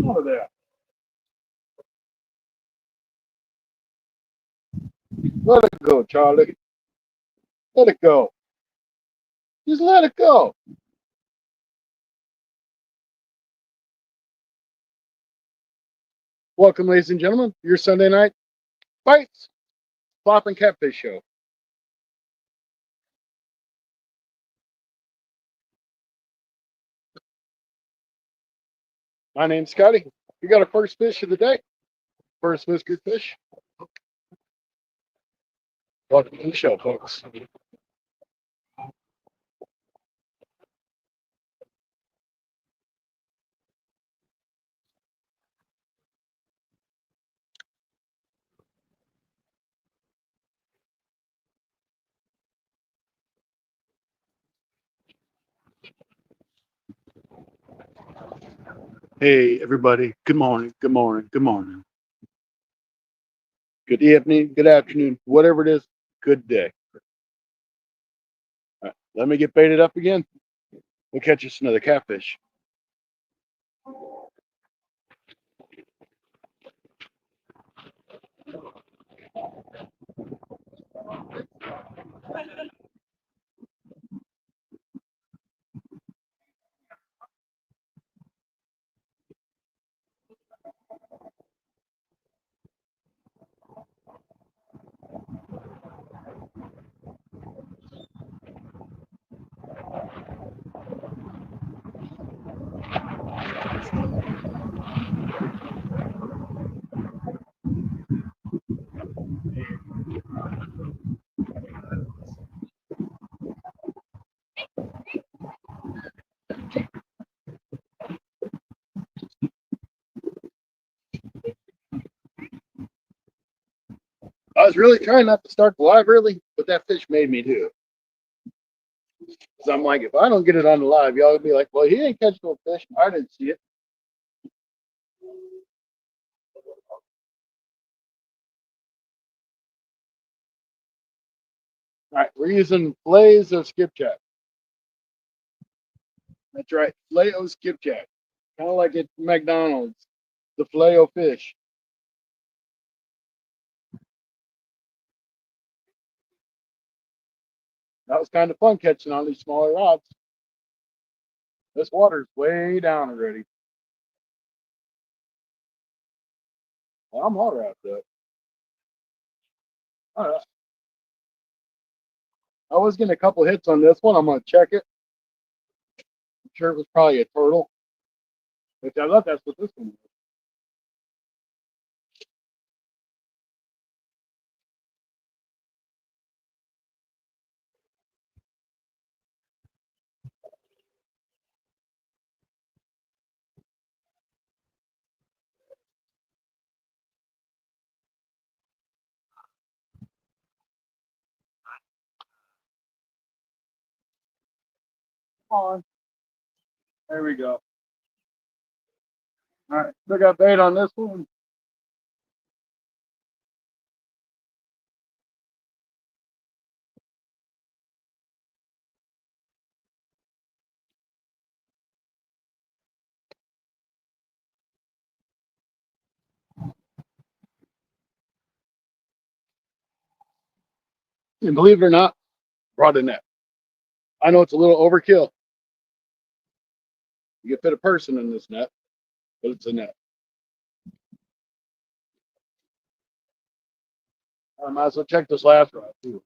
Look at that. Let it go, Charlie. Let it go. Just let it go. Welcome, ladies and gentlemen, your Sunday night bites, flop and catfish show. My name's Scotty. We got our first fish of the day. First whiskered fish. Welcome to the show, folks. Hey, everybody. Good morning. Good morning. Good morning. Good evening. Good afternoon. Whatever it is, good day. All right, let me get baited up again. We'll catch us another catfish. I was really trying not to start the live early, but that fish made me do it. Because I'm like, if I don't get it on the live, y'all will be like, well, he ain't catching no fish. I didn't see it. All right, we're using fillets of skipjack. That's right, filet o skipjack. Kind of like at McDonald's, the filet o fish. That was kind of fun catching on these smaller rods. This water's way down already. Well, I'm all right though. All right. I was getting a couple hits on this one. I'm gonna check it. I'm sure it was probably a turtle, which I thought that's what this one was. Come on. There we go. All right. Still got bait on this one. And believe it or not, brought a net. I know it's a little overkill. You can fit a person in this net, but it's a net. I might as well check this last rod too.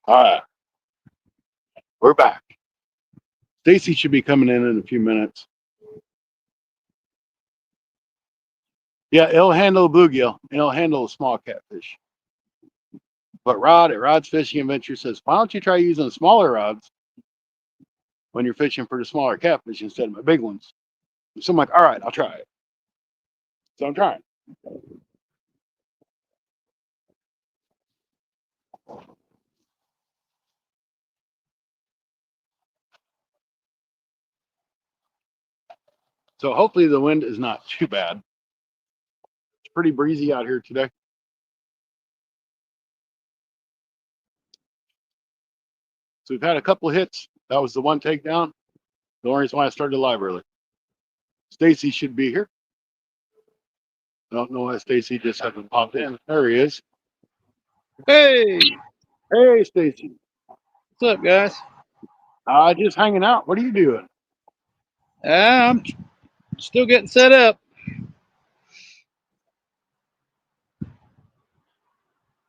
All right, we're back. Stacy should be coming in a few minutes. Yeah, it'll handle a bluegill. It'll handle a small catfish. But Rod at Rod's Fishing Adventure says, why don't you try using smaller rods when you're fishing for the smaller catfish instead of my big ones? So I'm like, all right, I'll try it. So I'm trying. So hopefully the wind is not too bad. It's pretty breezy out here today. So we've had a couple of hits. That was the one takedown. The only reason why I started live early. Stacy should be here. I don't know why Stacy just hasn't popped in. There he is. Hey, Hey, Stacy. what's up, guys? Just hanging out. What are you doing? I'm still getting set up.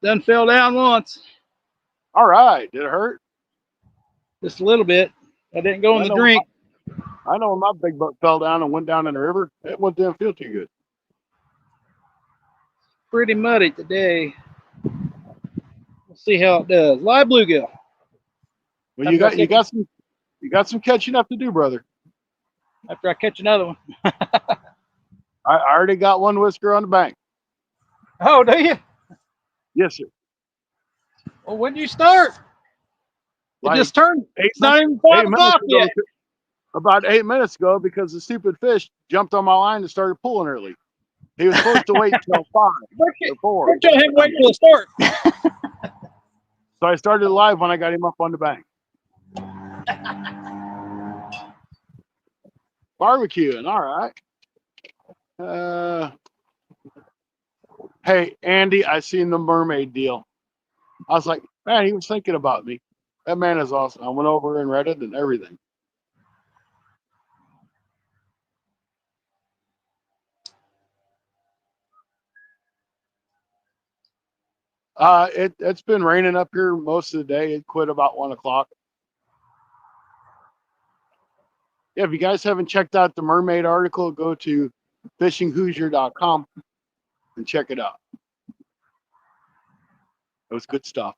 Done fell down once, All right. Did it hurt? just a little bit. I didn't go in I the know. drink. I know when my big buck fell down and went down in the river. It didn't feel too good. Pretty muddy today. We'll see how it does. Live bluegill. Well, After I catch, you got some catching up to do, brother. after I catch another one. I already got one whisker on the bank. Oh, do you? Yes, sir. Well, when do you start? It Like just turned. It's not even 5 o'clock ago, yet. about 8 minutes ago, because the stupid fish jumped on my line and started pulling early. He was supposed to wait till 5 or 4. Don't tell him wait till it starts. So I started live when I got him up on the bank. Barbecuing, all right. Hey, Andy, I seen the mermaid deal. I was like, man, he was thinking about me. That man is awesome. I went over and read it and everything. It's been raining up here most of the day. It quit about 1 o'clock. Yeah, if you guys haven't checked out the mermaid article, go to fishinghoosier.com and check it out. It was good stuff.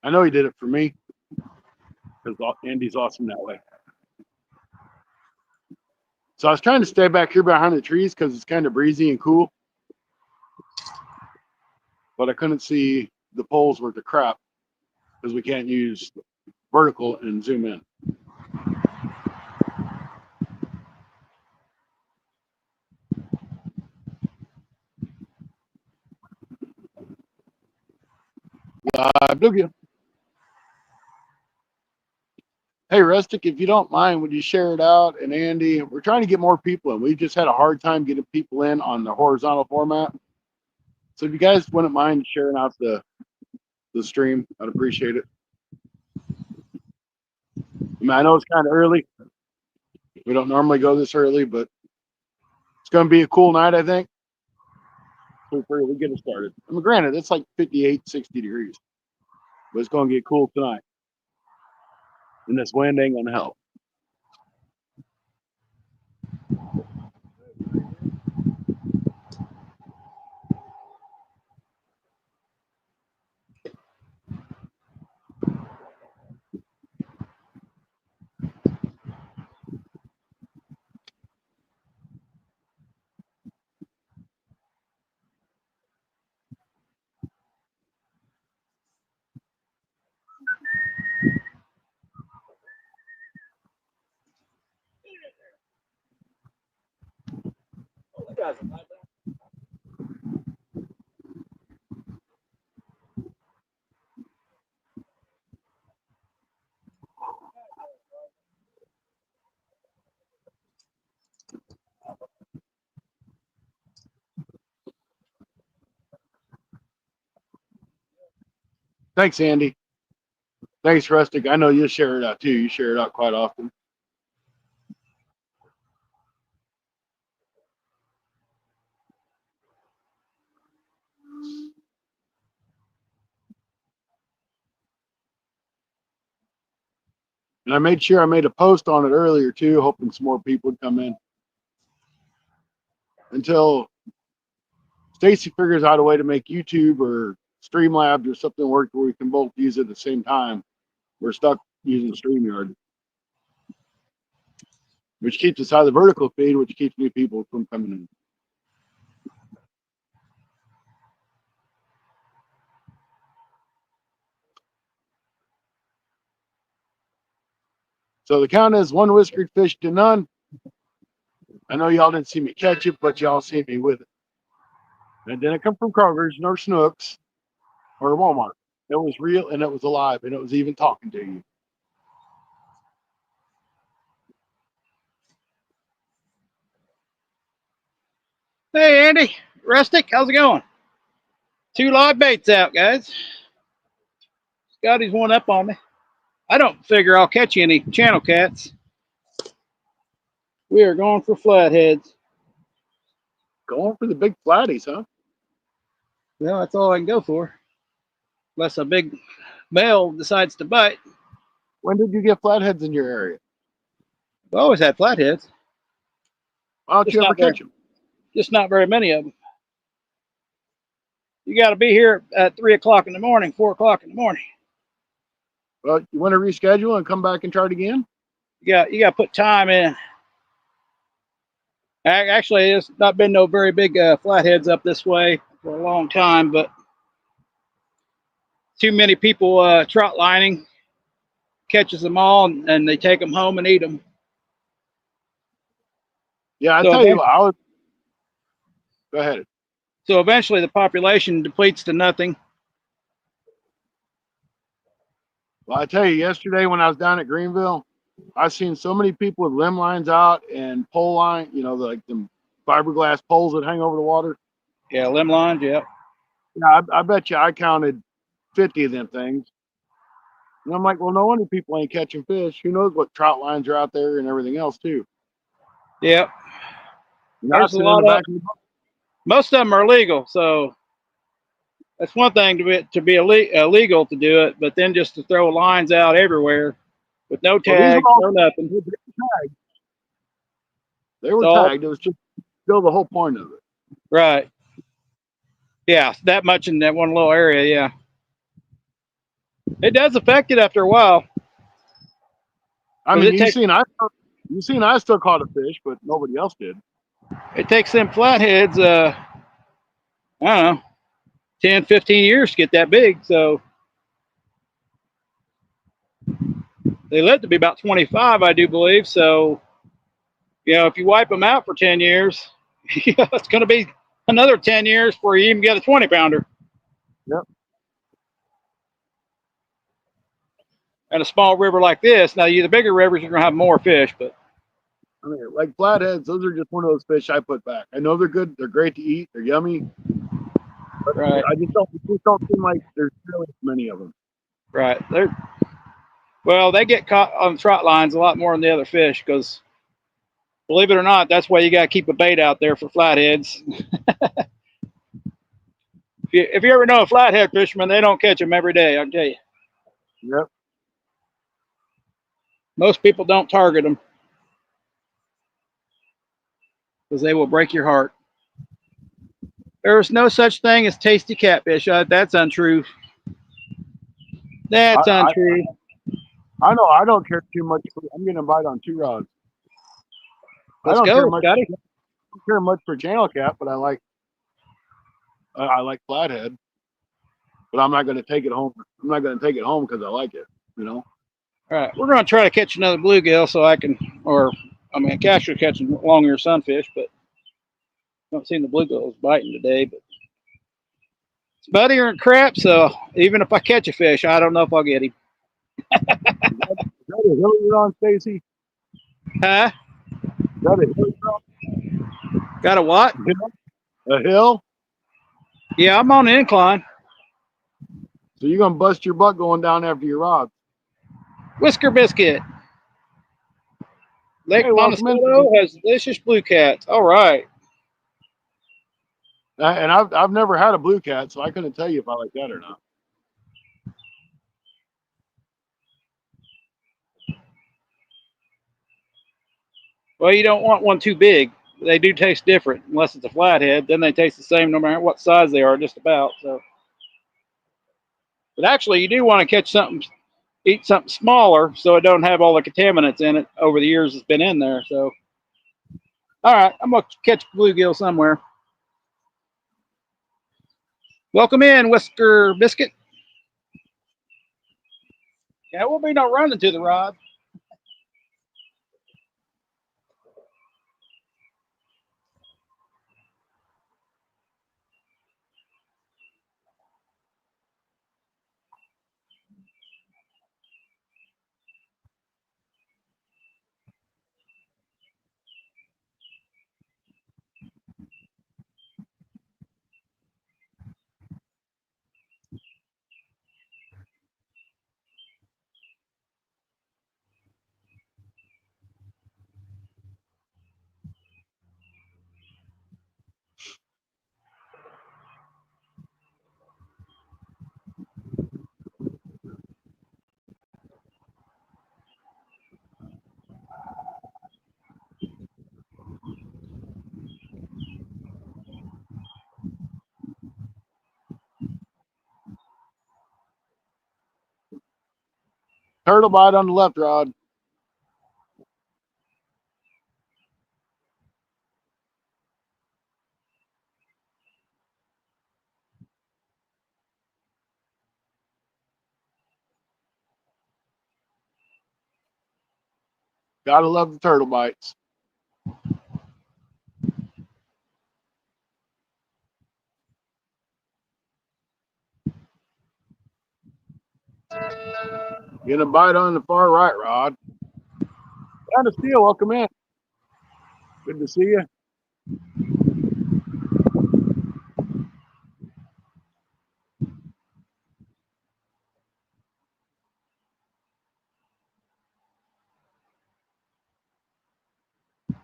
I know he did it for me because Andy's awesome that way. So I was trying to stay back here behind the trees because it's kind of breezy and cool. But I couldn't see the poles worth of crap because we can't use vertical and zoom in. Bluegill. Hey, Rustic, if you don't mind, would you share it out? And Andy, we're trying to get more people in. We've just had a hard time getting people in on the horizontal format. So if you guys wouldn't mind sharing out the stream, I'd appreciate it. I mean, I know it's kind of early. We don't normally go this early, but it's going to be a cool night, I think. So we get it started. I mean, granted, it's like 58, 60 degrees, but it's going to get cool tonight. And this wind ain't going to help. Thanks, Andy. Thanks, Rustic. I know you share it out too. You share it out quite often. And I made sure I made a post on it earlier too, hoping some more people would come in. until Stacy figures out a way to make YouTube or Streamlabs or something work where we can both use it at the same time. We're stuck using StreamYard, which keeps us out of the vertical feed, which keeps new people from coming in. So the count is 1 whiskered fish to none. I know y'all didn't see me catch it, but y'all see me with it. And then it come from Kroger's nor Snooks or Walmart. It was real and it was alive and it was even talking to you. Hey, Andy, Rustic, how's it going? 2 live baits out, guys. Scotty's one up on me. I don't figure I'll catch any channel cats. We are going for flatheads. Going for the big flatties, huh? Well, that's all I can go for. Unless a big male decides to bite. When did you get flatheads in your area? I've always had flatheads. Why don't you ever catch them? Just not very many of them. You got to be here at 3 o'clock in the morning, 4 o'clock in the morning. Well, you want to reschedule and come back and try it again? You got to put time in. Actually, there's not been no very big flatheads up this way for a long time, but too many people trout lining catches them all, and they take them home and eat them. Yeah, I tell you what, go ahead. So eventually the population depletes to nothing. Well, I tell you, yesterday when I was down at Greenville, I seen so many people with limb lines out and pole line, like them fiberglass poles that hang over the water. Yeah, limb lines, yeah. Yeah, I bet you I counted 50 of them things. And I'm like, well, no wonder people ain't catching fish. Who knows what trout lines are out there and everything else too. Yep. There's a lot of, most of them are legal, so that's one thing to be illegal to do it, but then just to throw lines out everywhere with no tag, no nothing. They were tagged. It was just still the whole point of it. Right. Yeah, that much in that one little area, yeah. It does affect it after a while. I mean, you seen I still caught a fish, but nobody else did. It takes them flatheads, I don't know, 10, 15 years to get that big. So they live to be about 25, I do believe. So, if you wipe them out for 10 years, it's going to be another 10 years before you even get a 20-pounder. Yep. And a small river like this, now the bigger rivers are going to have more fish, but I mean, like flatheads, those are just one of those fish I put back. I know they're good, they're great to eat, they're yummy. But right. I just don't seem like there's really many of them. Right. They get caught on trot lines a lot more than the other fish because, believe it or not, that's why you got to keep a bait out there for flatheads. If you ever know a flathead fisherman, they don't catch them every day, I can tell you. Yep. Most people don't target them because they will break your heart. There's no such thing as tasty catfish. That's untrue. That's untrue. I know. I don't care too much. I'm getting a bite on 2 rods. Let's go, Scotty. I don't care much for channel cat, but I like flathead. But I'm not going to take it home. I'm not going to take it home because I like it. All right, we're going to try to catch another bluegill so I can, Cash was catching long-eared sunfish, but I haven't seen the bluegills biting today. But it's muddier and crap, so even if I catch a fish, I don't know if I'll get him. Is that a hill you're on, Stacy? Huh? Is that a hill you're on? Got a what? A hill? Yeah, I'm on an incline. So you're going to bust your butt going down after your rods. Whisker Biscuit. Lake Montesano has delicious blue cats. All right. And I've never had a blue cat, so I couldn't tell you if I like that or not. Well, you don't want one too big. They do taste different unless it's a flathead. Then they taste the same no matter what size they are, just about. So, but actually, you do want to catch something, eat something smaller, so it don't have all the contaminants in it over the years it's been in there. So, all right, I'm gonna catch bluegill somewhere. Welcome in, Whisker Biscuit. Yeah, it won't be no running to the rod. Turtle bite on the left rod. Gotta love the turtle bites. Get a bite on the far right rod. Down to Steel, welcome in. Good to see you.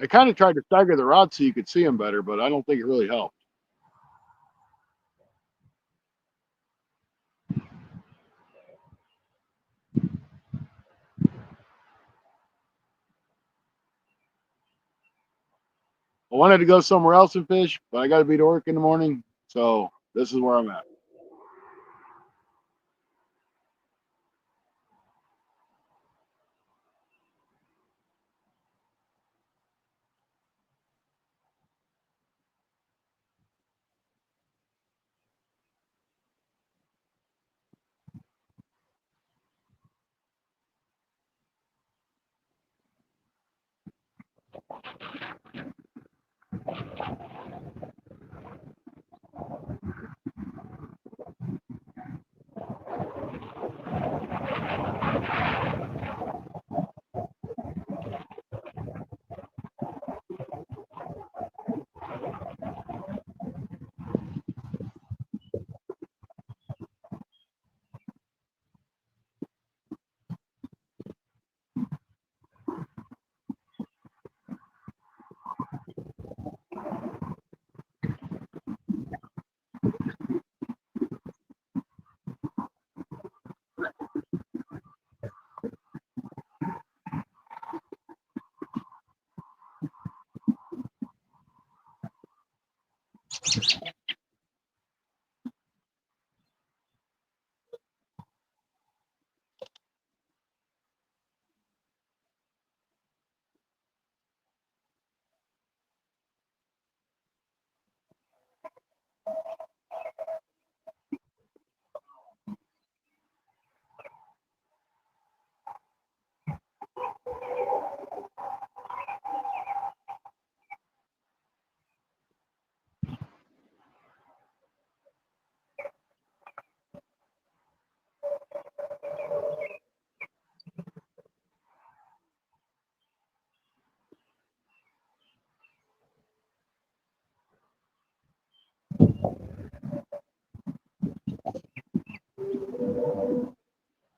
I kind of tried to stagger the rod so you could see them better, but I don't think it really helped. I wanted to go somewhere else and fish, but I got to be to work in the morning, so this is where I'm at.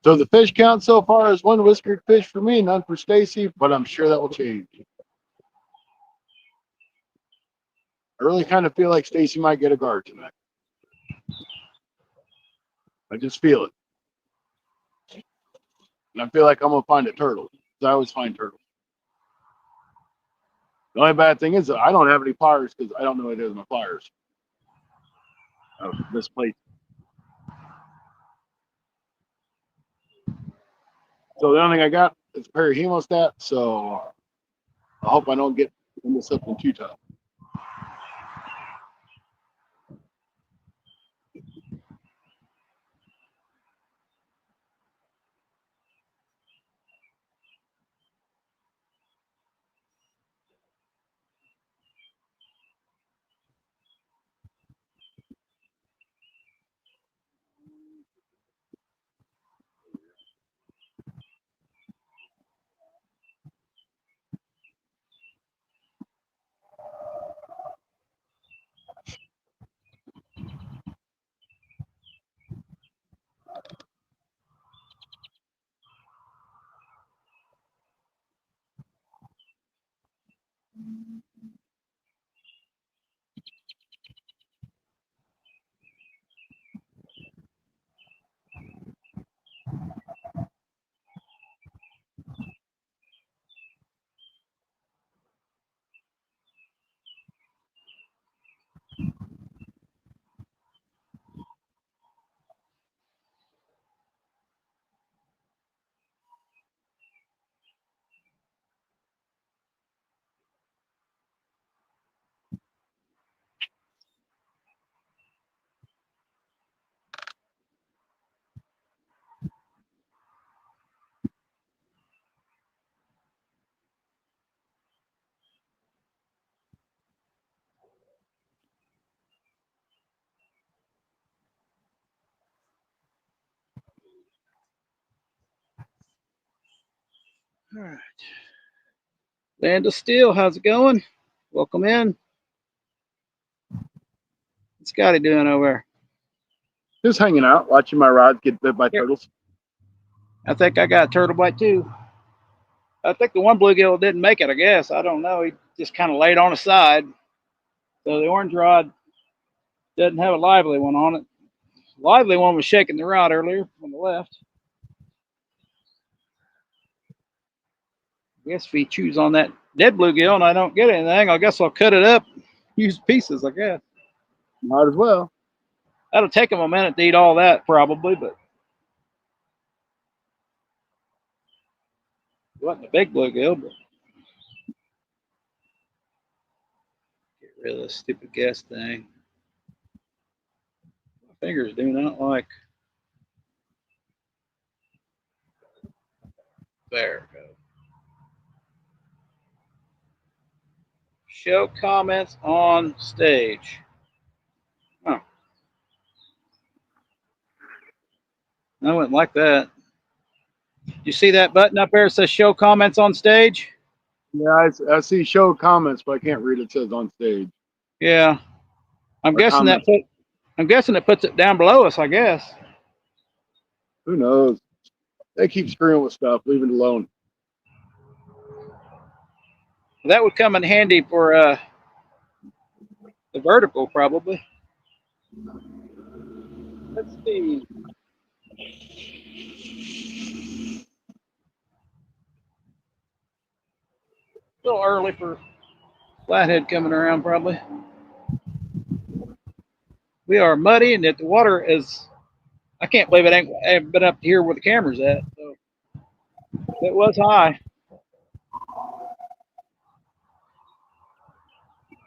So the fish count so far is one whiskered fish for me, none for Stacy, but I'm sure that will change. I really kind of feel like Stacy might get a guard tonight. I just feel it. And I feel like I'm going to find a turtle. I always find turtles. The only bad thing is that I don't have any pliers because I don't know what it is my pliers. This place. So the only thing I got is a pair of hemostat. So I hope I don't get into something too tough. All right. Land of Steel, how's it going? Welcome in. What's Scotty doing over there? Just hanging out, watching my rod get bit by turtles. I think I got a turtle bite too. I think the one bluegill didn't make it, I guess. I don't know. He just kind of laid on his side. So the orange rod doesn't have a lively one on it. The lively one was shaking the rod earlier on the left. I guess if he chews on that dead bluegill and I don't get anything, I guess I'll cut it up, use pieces, I guess. Might as well. That'll take him a minute to eat all that, probably, but it wasn't a big bluegill, but get rid of this stupid gas thing. My fingers do not like. There we go. Show comments on stage. Oh. I wouldn't like that. You see that button up there that says show comments on stage? Yeah, I see show comments, but I can't read it. It says on stage. Yeah. I'm Or guessing comments. I'm guessing it puts it down below us, I guess. Who knows? They keep screwing with stuff. Leave it alone. That would come in handy for the vertical, probably. Let's see. A little early for flathead coming around, probably. We are muddy, and that the water is. I can't believe it ain't been up here where the camera's at. So it was high.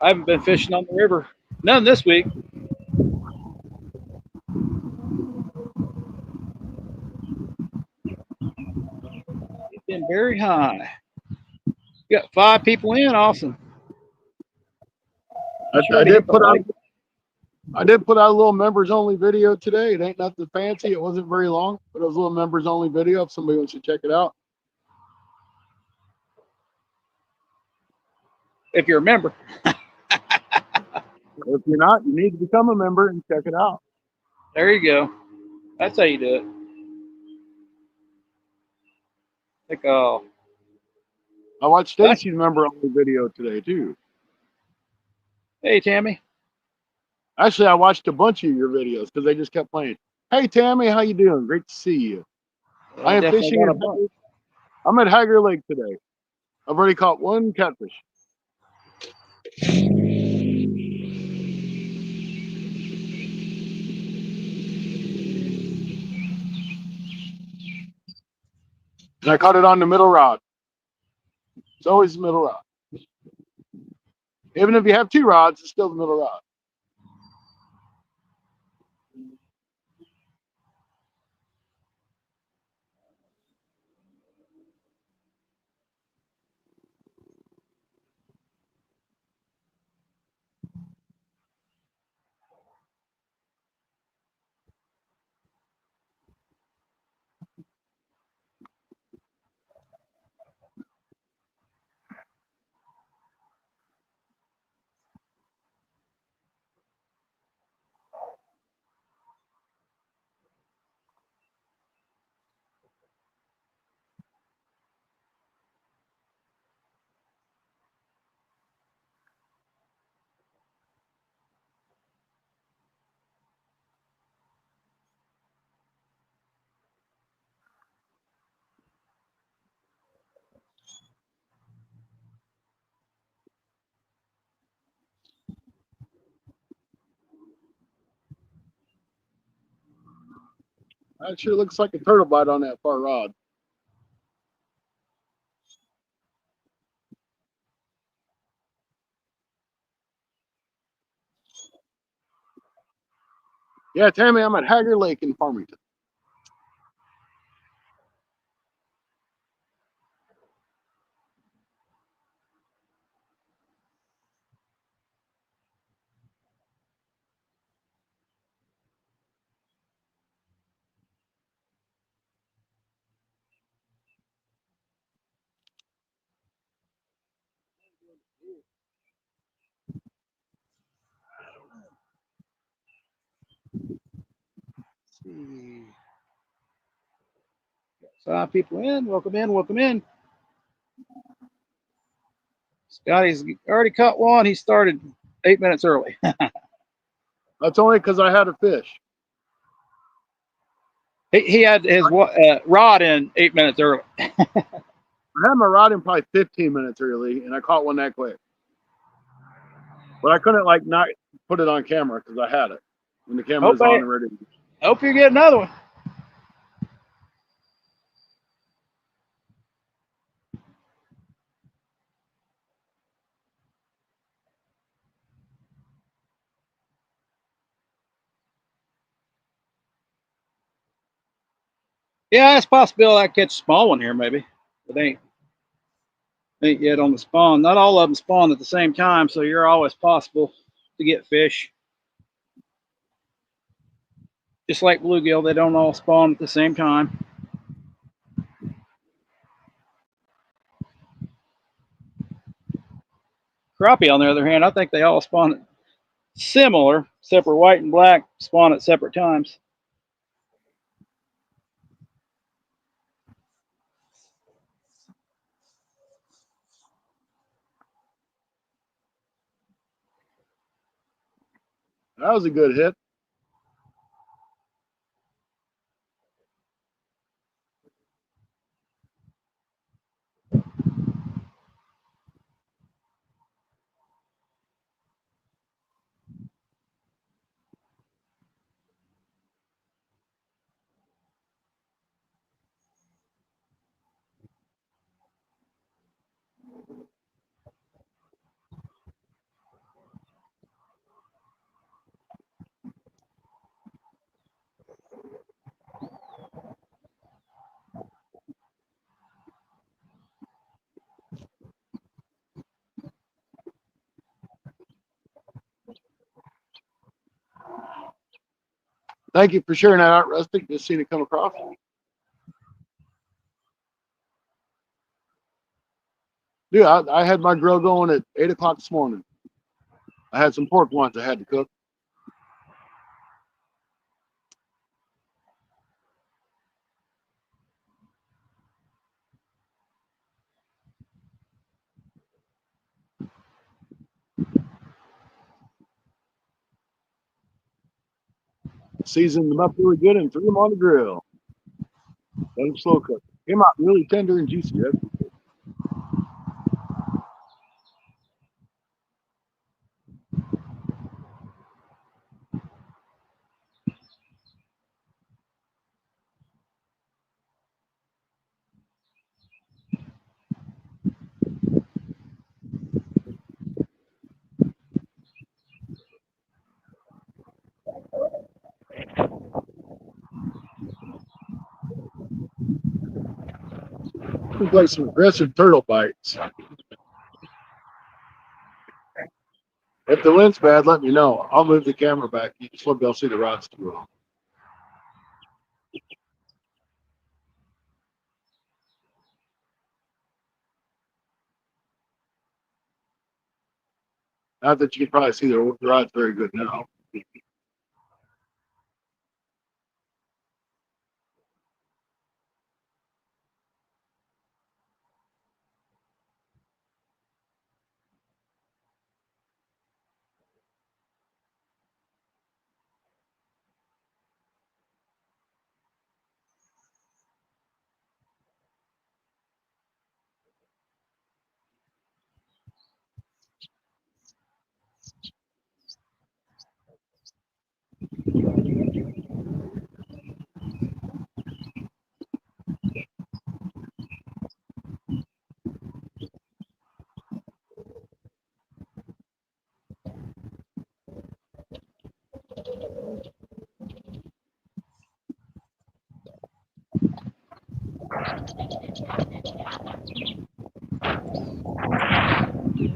I haven't been fishing on the river. None this week. It's been very high. You got 5 people in. Awesome. I did put out. I did put out a little members only video today. It ain't nothing fancy. It wasn't very long, but it was a little members only video. If somebody wants to check it out. If you're a member. If you're not, you need to become a member and check it out. There you go. That's how you do it. Like, I watched Stacy's member only video today too. Hey, Tammy. Actually, I watched a bunch of your videos because they just kept playing. Hey, Tammy, how you doing? Great to see you. Well, I am fishing. I'm at Hager Lake today. I've already caught 1 catfish. And I caught it on the middle rod. It's always the middle rod. Even if you have two rods, it's still the middle rod. That sure looks like a turtle bite on that far rod. Yeah, Tammy, I'm at Hager Lake in Farmington. Let's see. Got people in. Welcome in. Welcome in. Scotty's already caught one. He started 8 minutes early. That's only because I had a fish. He had his rod in 8 minutes early. I had my rod in probably 15 minutes early, and I caught one that quick. But I couldn't like not put it on camera because I had it. When the camera was on and ready. Hope you get another one. Yeah, it's possible I catch a small one here, maybe. But ain't yet on the spawn. Not all of them spawn at the same time, so you're always possible to get fish. Just like bluegill, they don't all spawn at the same time. Crappie, on the other hand, I think they all spawn similar, except for white and black spawn at separate times. That was a good hit. Thank you for sharing that out, Rustic. Just seen it come across. Dude, I had my grill going at 8 o'clock this morning. I had some pork once I had to cook. Seasoned them up really good and threw them on the grill. Let them slow cook. Came out really tender and juicy. That's Looks like some aggressive turtle bites. If the wind's bad, let me know. I'll move the camera back. You just won't be able to see the rods too well. Not that you can probably see the rods very good now.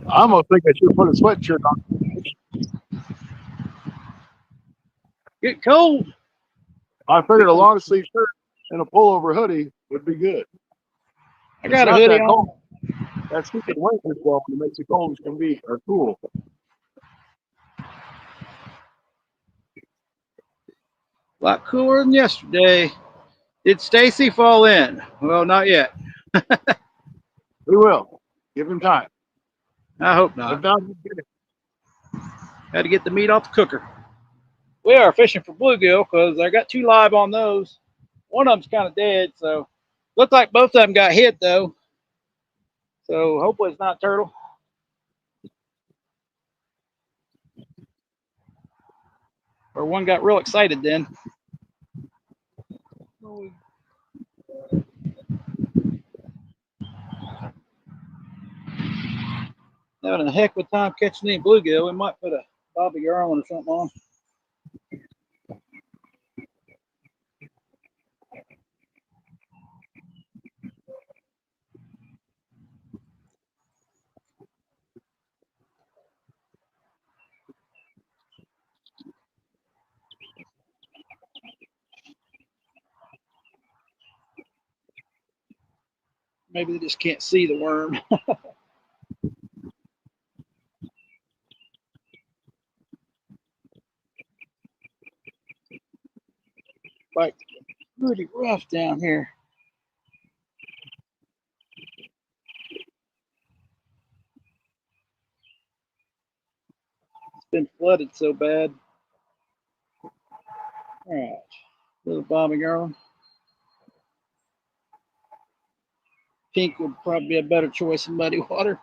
I almost think I should put a sweatshirt on. Get cold. I figured a long sleeve shirt and a pullover hoodie would be good. I It's got a not hoodie that cold. on. That stupid wind is blowing. It makes it cold as can be, or cool. A lot cooler than yesterday. Did Stacy fall in? Well, not yet. We will. Give him time. I hope If not. not, we'll get it. Had to get the meat off the cooker. We are fishing for bluegill because I got 2 live on those. One of them's kind of dead, so looked like both of them got hit though. So hopefully it's not turtle. Or one got real excited then. Having a heck of a time catching any bluegill. We might put a Bobby Garland or something on. Maybe they just can't see the worm. Like pretty rough down here. It's been flooded so bad. All right, little Bobby Garland. Pink would probably be a better choice in muddy water.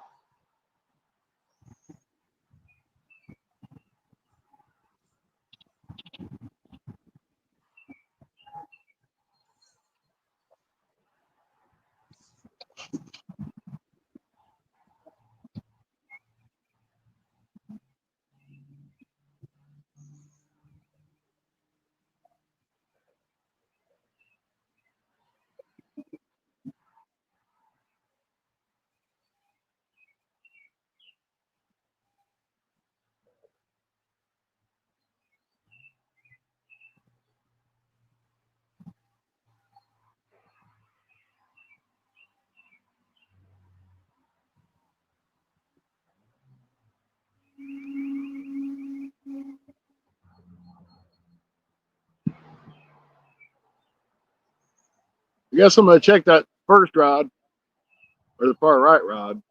I guess I'm going to check that first rod or the far right rod.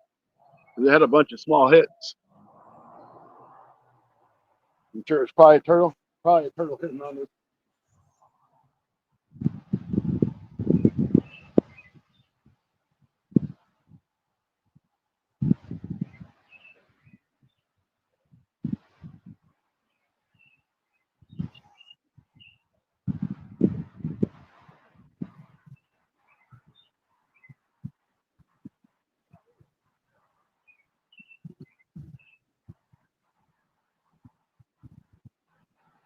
They had a bunch of small hits. I'm sure it's probably a turtle. Probably a turtle hitting on this.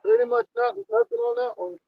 Pretty much nothing on that one.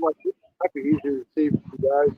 Like, this might be easier to see for you guys.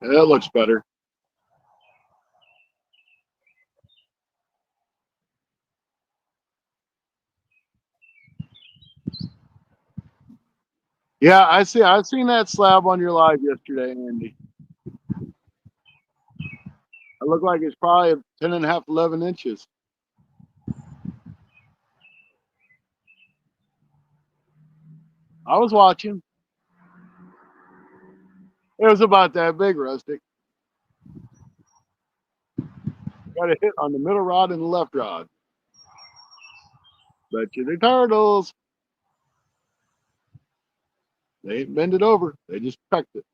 Yeah, that looks better. Yeah, I see. I've seen that slab on your live yesterday, Andy. It looked like it's probably 10 and a half, 11 inches. I was watching. It was about that big, Rustic. Got a hit on the middle rod and the left rod. Bet you the turtles. They ain't bend it over. They just pecked it.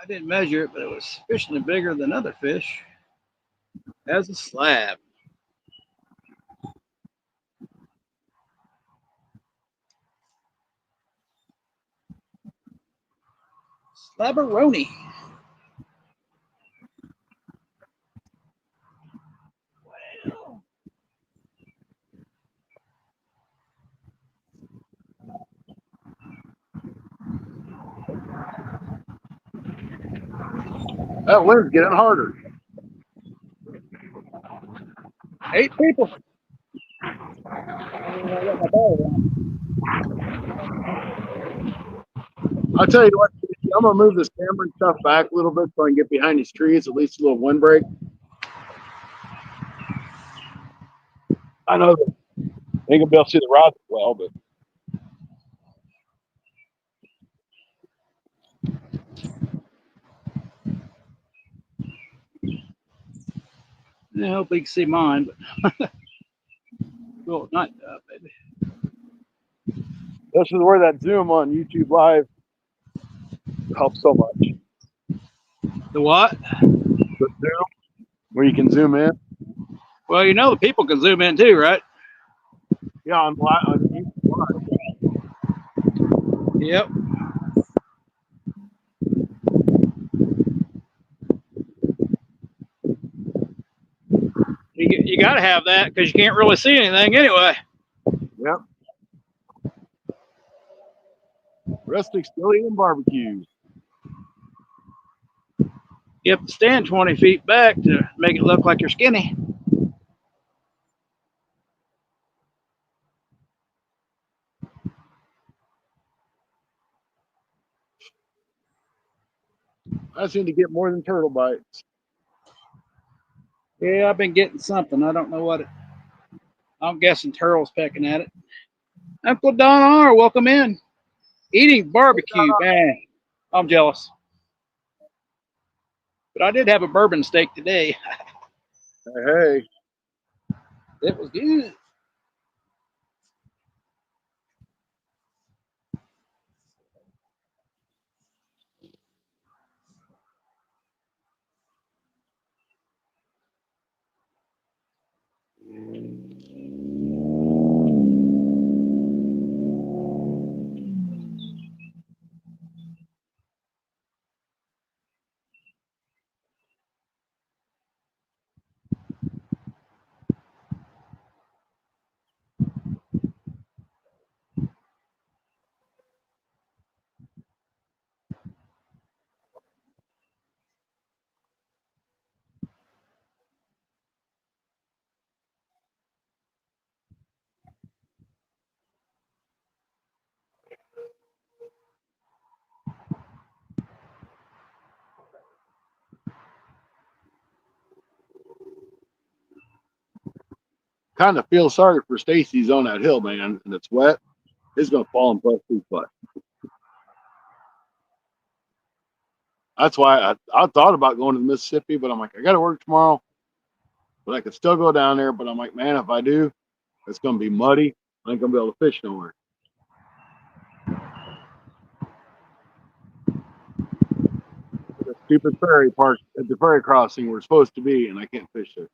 I didn't measure it, but it was sufficiently bigger than other fish as a slab. Slabberoni. That wind's getting harder. 8 people. I'll tell you what, I'm going to move this camera and stuff back a little bit so I can get behind these trees, at least a little windbreak. I know that they ain't going to be able to see the rods well, but I hope you can see mine, but well, not baby. This is where that zoom on YouTube Live helps so much. The what? The zoom, where you can zoom in. Well, you know the people can zoom in too, right? Yeah, on YouTube Live. Yep. You got to have that because you can't really see anything anyway. Yep. Rustic still eating barbecues. You have to stand 20 feet back to make it look like you're skinny. I seem to get more than turtle bites. Yeah, I've been getting something. I don't know what it. I'm guessing turtle's pecking at it. Uncle Don R, welcome in. Eating barbecue, man. I'm jealous. But I did have a bourbon steak today. Hey, It was good. kind of feel sorry for Stacy's on that hill, man, and it's wet. It's gonna fall and bust his butt. That's why I thought about going to Mississippi, but I'm like, I got to work tomorrow, but I could still go down there. But I'm like, man, if I do, it's gonna be muddy. I ain't gonna be able to fish nowhere. The stupid ferry park at the ferry crossing we're supposed to be, and I can't fish there.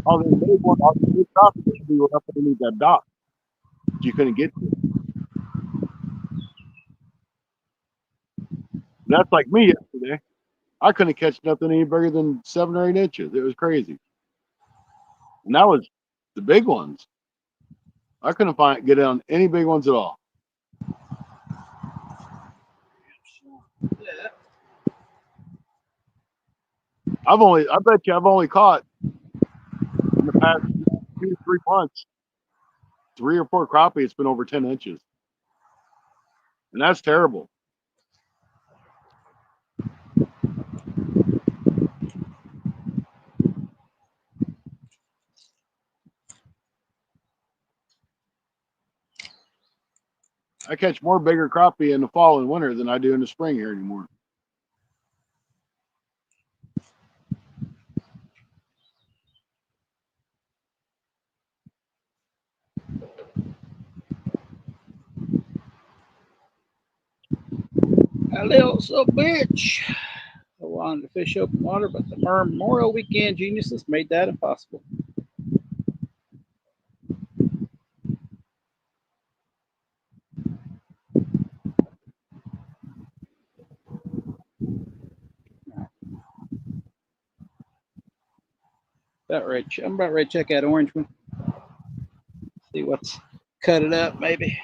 All the big one, all the big crappie we were up underneath that dock. You couldn't get to it. And that's like me yesterday. I couldn't catch nothing any bigger than 7 or 8 inches. It was crazy. And that was the big ones. I couldn't get on any big ones at all. I bet you I've only caught in the past 2 to 3 months 3 or 4 crappie, it's been over 10 inches. And that's terrible. I catch more bigger crappie in the fall and winter than I do in the spring here anymore. A little so bitch. I wanted to fish open water, but the Memorial Weekend geniuses made that impossible. I'm about ready to check that orange one. See what's cut it up, maybe.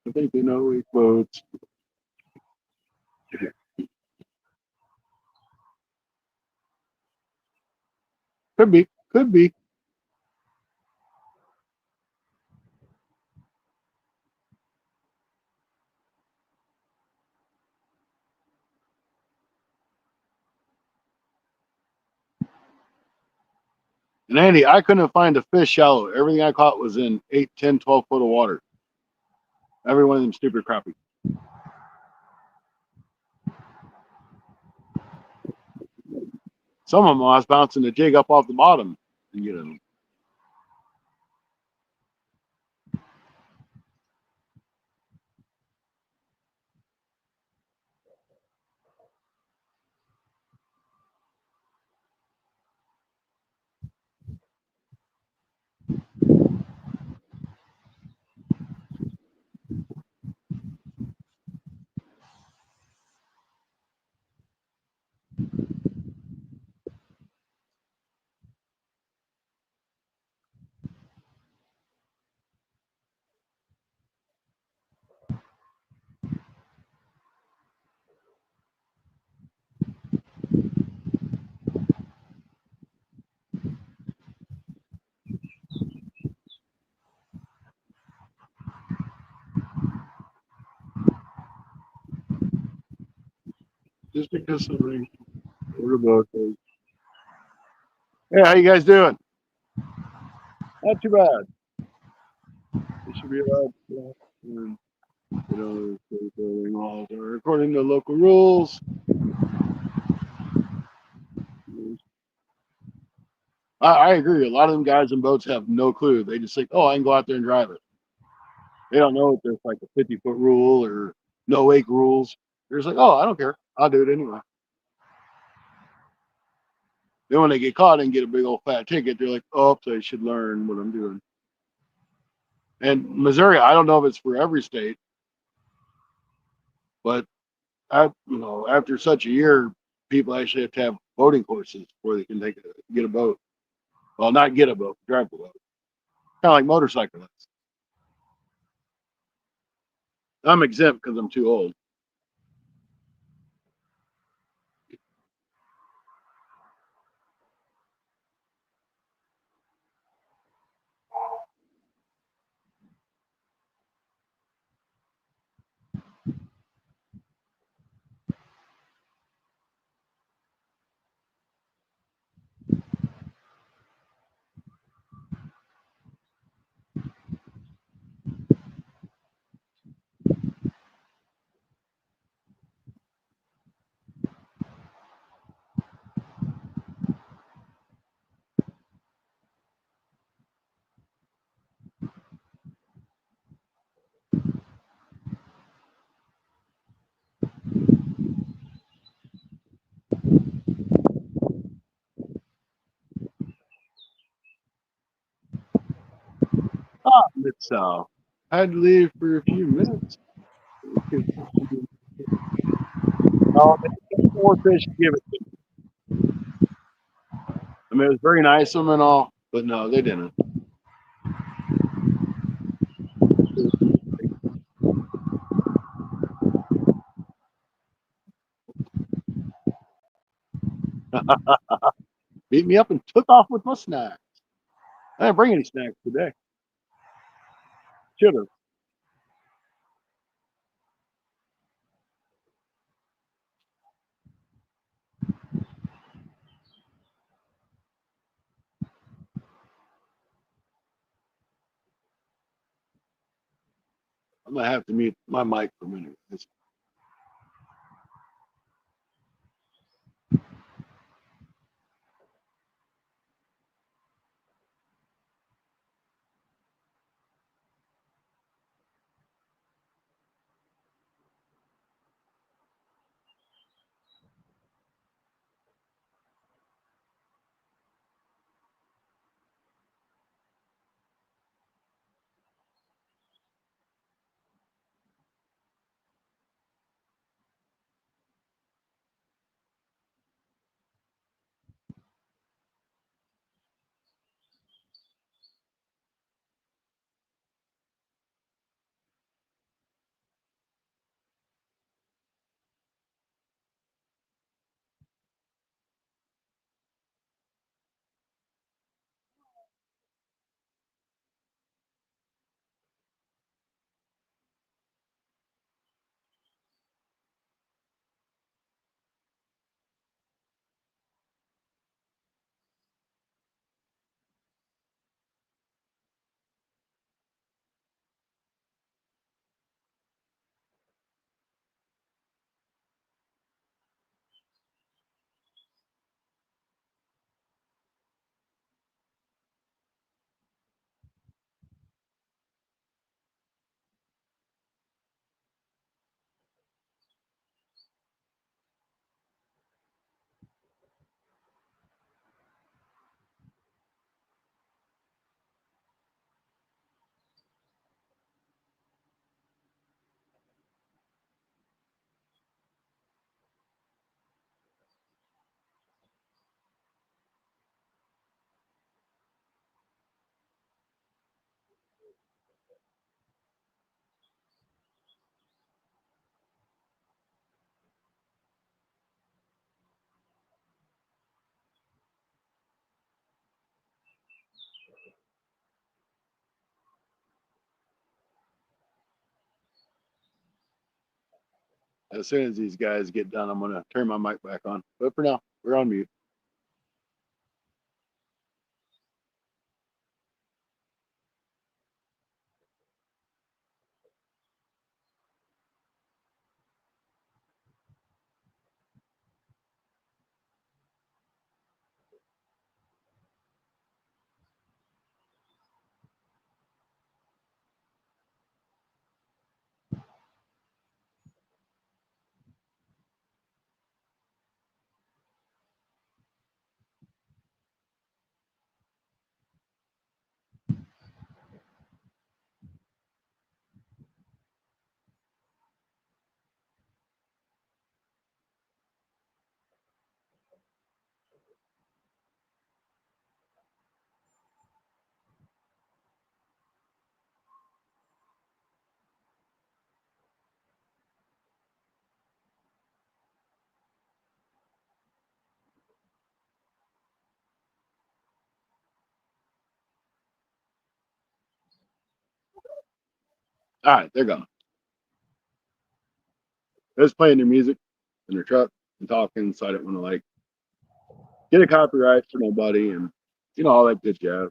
I think they know we boats. Could be. Could be. And Andy, I couldn't find a fish shallow. Everything I caught was in 8, 10, 12 foot of water. Every one of them stupid crappie. Some of them I was bouncing the jig up off the bottom and get them. Just because something. What about those? Hey, how you guys doing? Not too bad. It should be allowed. Building walls are according to local rules. I agree. A lot of them guys in boats have no clue. They just think, oh, I can go out there and drive it. They don't know if there's like a 50-foot rule or no wake rules. They're just like, oh, I don't care. I'll do it anyway. Then when they get caught and get a big old fat ticket, they're like, oh, so I should learn what I'm doing. And Missouri, I don't know if it's for every state, but after such a year, people actually have to have boating courses before they can get a boat. Well, not get a boat, drive a boat. Kind of like motorcyclists. I'm exempt because I'm too old. It's I had to leave for a few minutes. Oh, they got more fish to give it. I mean, it was very nice of them and all, but no, they didn't. Beat me up and took off with my snacks. I didn't bring any snacks today. Should have. I'm gonna have to mute my mic for a minute. As soon as these guys get done, I'm gonna turn my mic back on. But for now, we're on mute. All right, they're gone. They're just playing their music in their truck and talking, so I didn't want to like get a copyright for nobody and all that good jazz.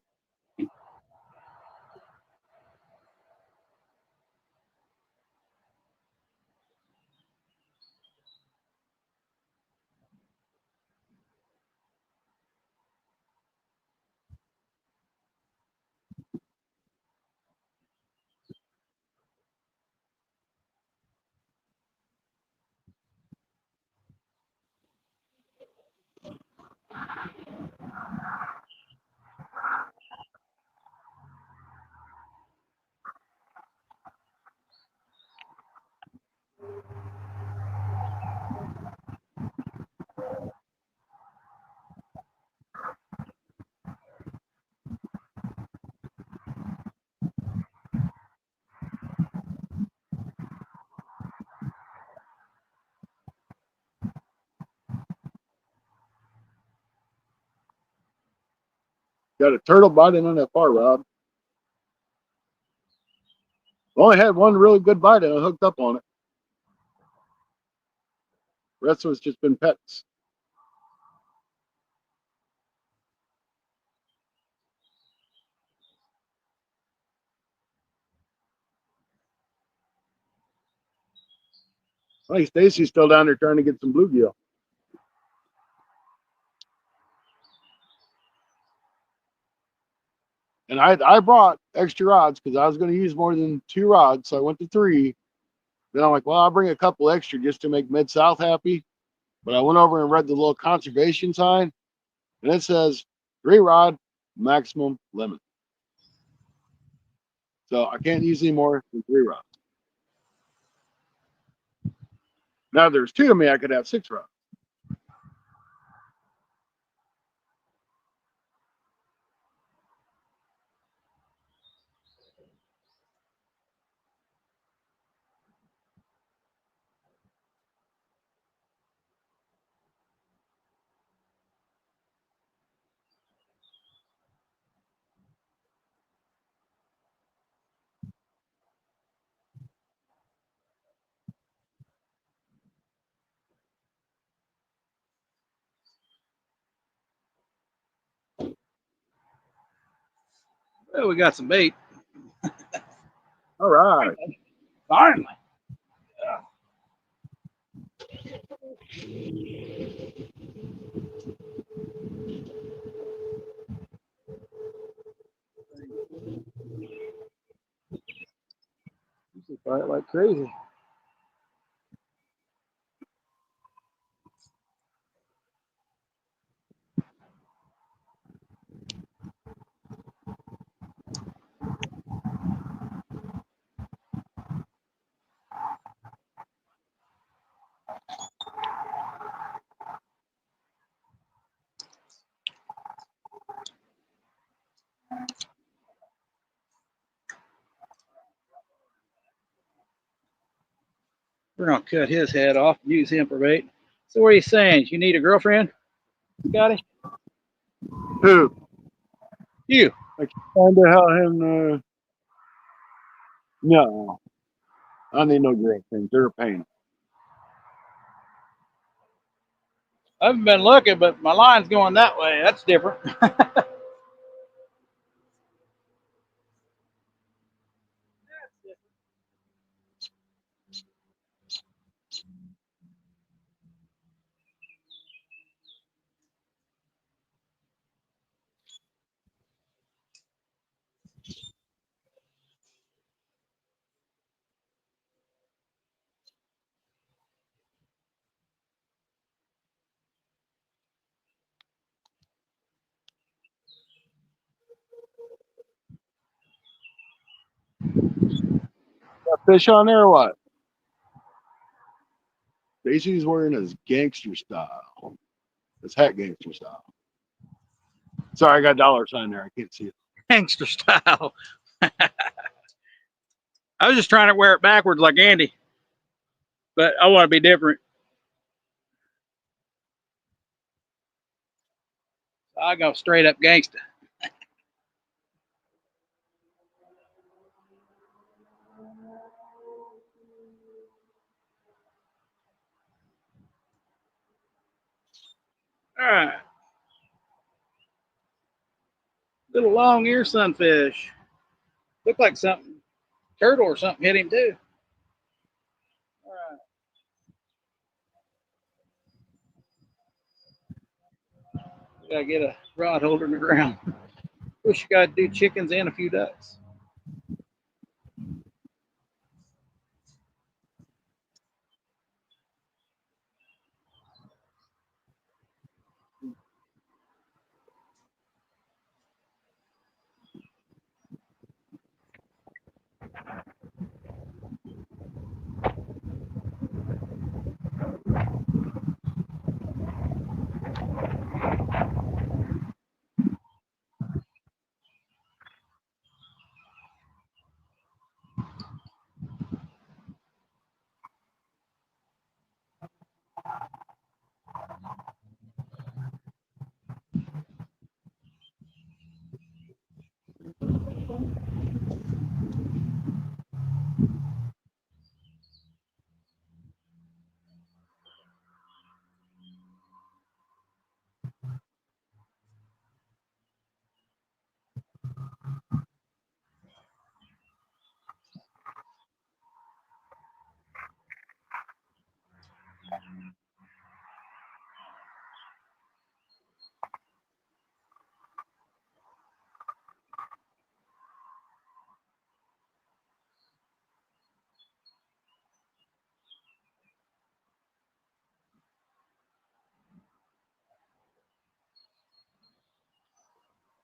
Got a turtle biting on that far rod. Only had one really good bite and I hooked up on it. The rest of it's just been pets. I think Stacy's still down there trying to get some bluegill. And I brought extra rods because I was going to use more than 2 rods, so I went to 3. Then I'm like, well, I'll bring a couple extra just to make Mid-South happy. But I went over and read the little conservation sign, and it says 3 rod maximum limit. So I can't use any more than 3 rods. Now, if there's 2 of me, I could have 6 rods. Well, we got some bait. All right. Finally. You fight like crazy. We're gonna cut his head off and use him for bait. So what are you saying? You need a girlfriend, Scotty? Who? You. I can't find out how him. No, I need no girlfriends. They're a pain. I haven't been looking, but my line's going that way. That's different. Got fish on there or what? Stacy's wearing his gangster style. His hat gangster style. Sorry, I got dollar sign there. I can't see it. Gangster style. I was just trying to wear it backwards like Andy, but I want to be different. I go straight up gangster. All right. Little long ear sunfish. Looked like something, turtle or something hit him too. All right. Gotta get a rod holder in the ground. Wish you could do chickens and a few ducks.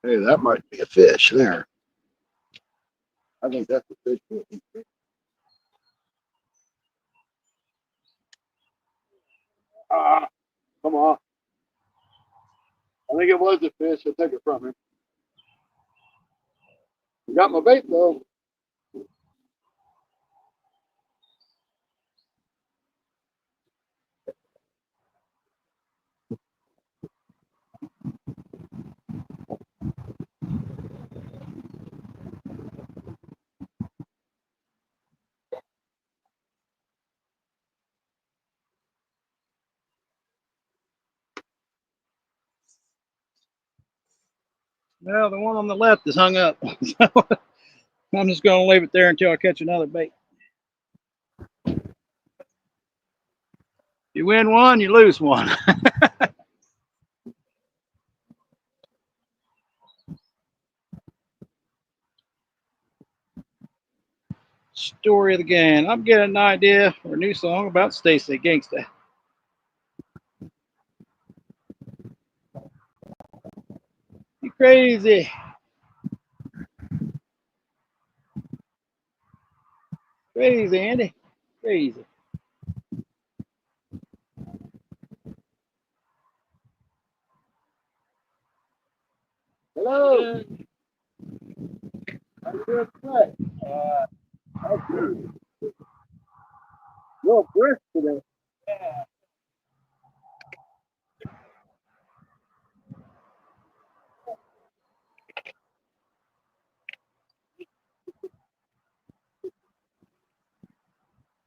Hey, that might be a fish there. I think that's a fish. Ah, come on. I think it was a fish. I'll take it from him. You got my bait though. Well, the one on the left is hung up. So I'm just going to leave it there until I catch another bait. You win one, you lose one. Story of the game. I'm getting an idea for a new song about Stacy Gangsta. You crazy. Crazy, Andy. Crazy. Hello. How you doing today? Real brisk today.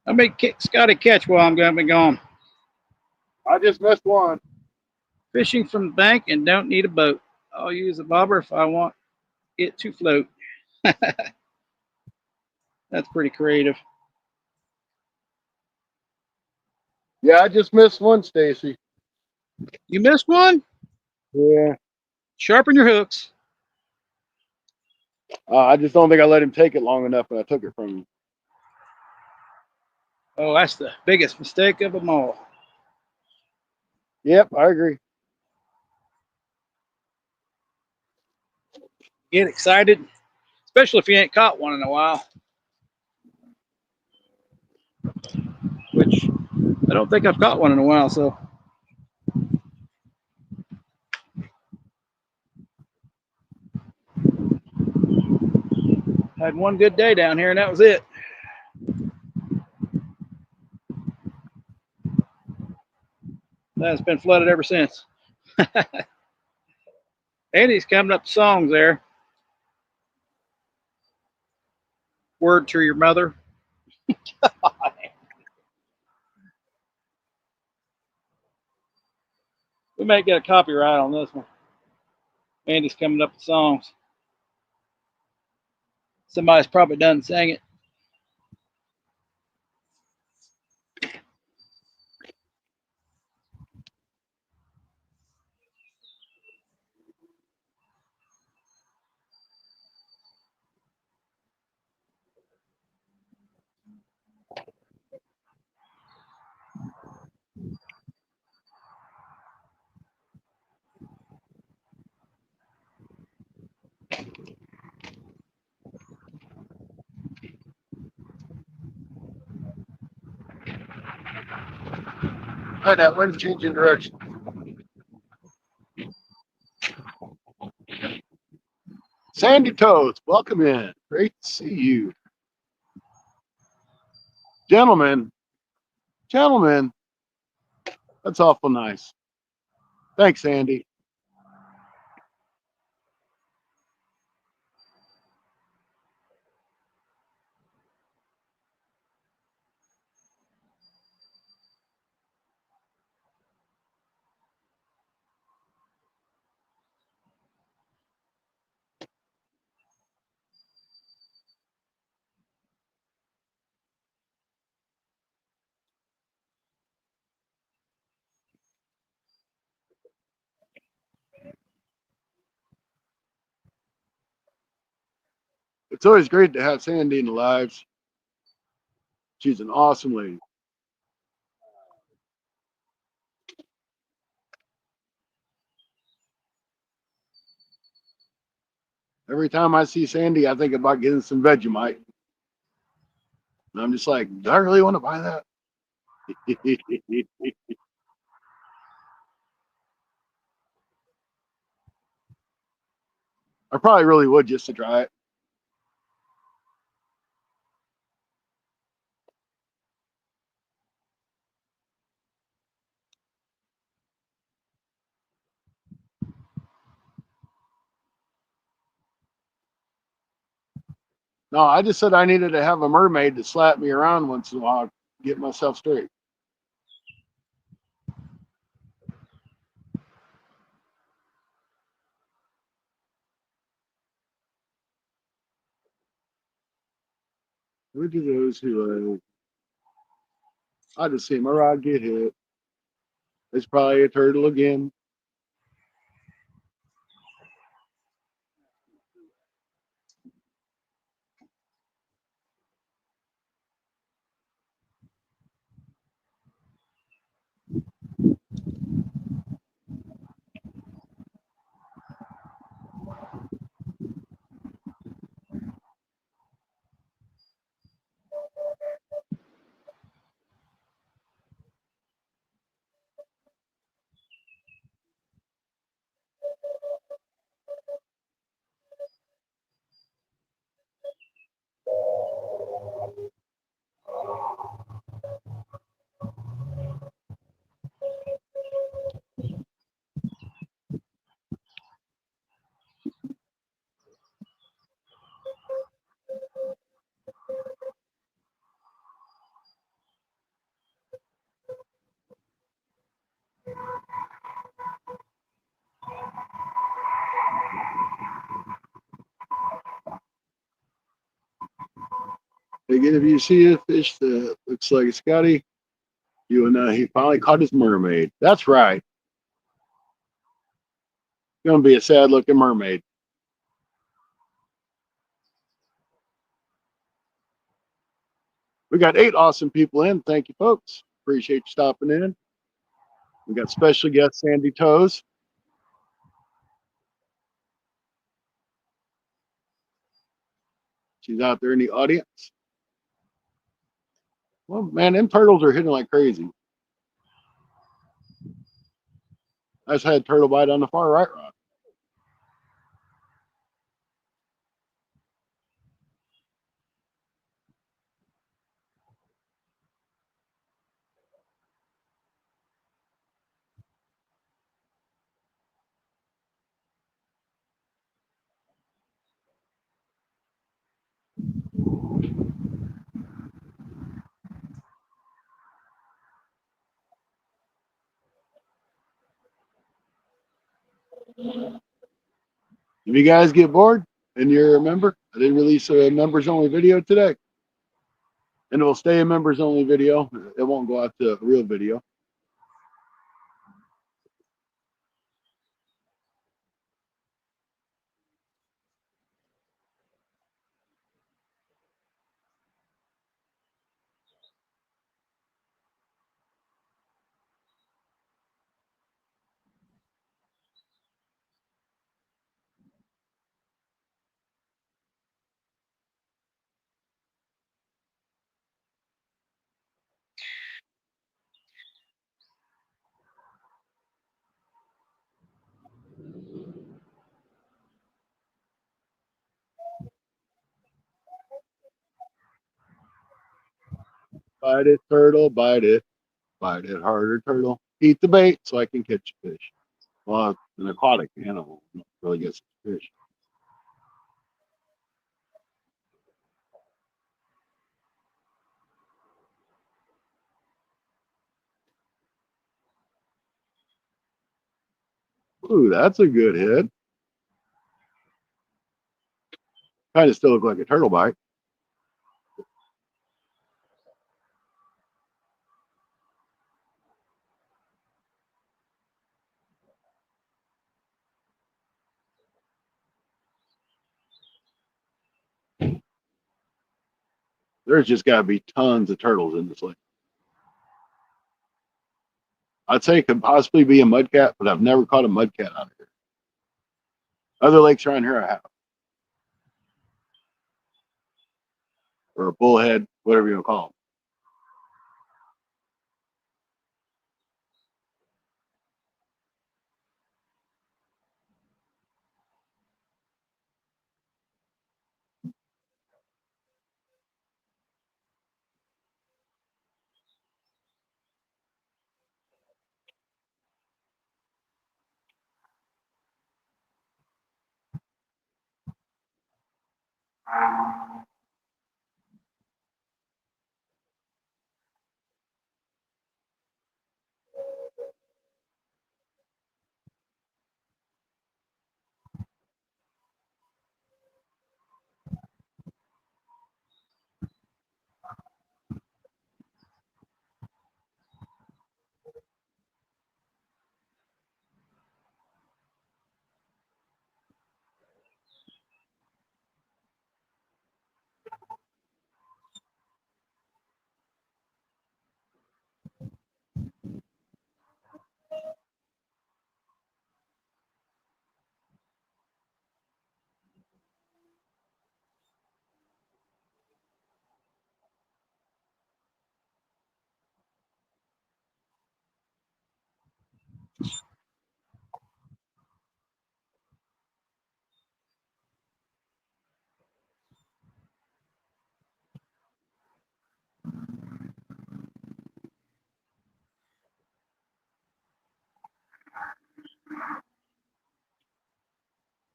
I may Scotty catch while I'm going to be gone. I just missed one. Fishing from the bank and don't need a boat. I'll use a bobber if I want it to float. That's pretty creative. Yeah, I just missed one, Stacy. You missed one? Yeah. Sharpen your hooks. I just don't think I let him take it long enough, and I took it from him. Oh, that's the biggest mistake of them all. Yep, I agree. Get excited, especially if you ain't caught one in a while. Which I don't think I've caught one in a while, so. Had one good day down here, and that was it. That's been flooded ever since. Andy's coming up to songs there. Word to your mother. Let We might get a copyright on this one. Andy's coming up with songs. Somebody's probably done sang it. Hi, that wind's changing direction. Sandy Toes, welcome in. Great to see you. Gentlemen, that's awful nice. Thanks, Sandy. It's always great to have Sandy in the lives. She's an awesome lady. Every time I see Sandy, I think about getting some Vegemite. And I'm just like, do I really want to buy that? I probably really would just to try it. No, I just said I needed to have a mermaid to slap me around once in a while, get myself straight. Look at those who I just see my rod get hit. It's probably a turtle again. Again, if you see a fish that looks like a Scotty, you will know he finally caught his mermaid. That's right. Gonna be a sad looking mermaid. We got 8 awesome people in. Thank you, folks. Appreciate you stopping in. We got special guest Sandy Toes. She's out there in the audience. Well, man, them turtles are hitting like crazy. I just had a turtle bite on the far right rod. If you guys get bored and you're a member, I did release a members only video today. And it will stay a members only video. It won't go out to a real video. Bite it, turtle, bite it. Bite it harder, turtle. Eat the bait so I can catch a fish. Well, it's an aquatic animal. Don't really gets fish. Ooh, that's a good hit. Kind of still look like a turtle bite. There's just got to be tons of turtles in this lake. I'd say it could possibly be a mudcat, but I've never caught a mudcat out of here. Other lakes around here I have, or a bullhead, whatever you want to call them.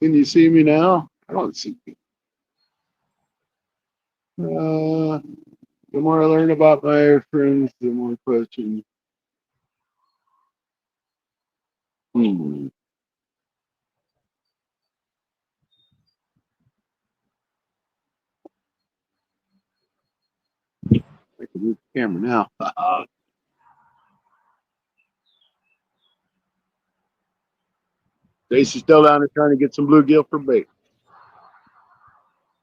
Can you see me now? I don't see you. The more I learn about my friends, the more questions. Hmm. I can move the camera now. Stacy's still down there trying to get some bluegill for bait.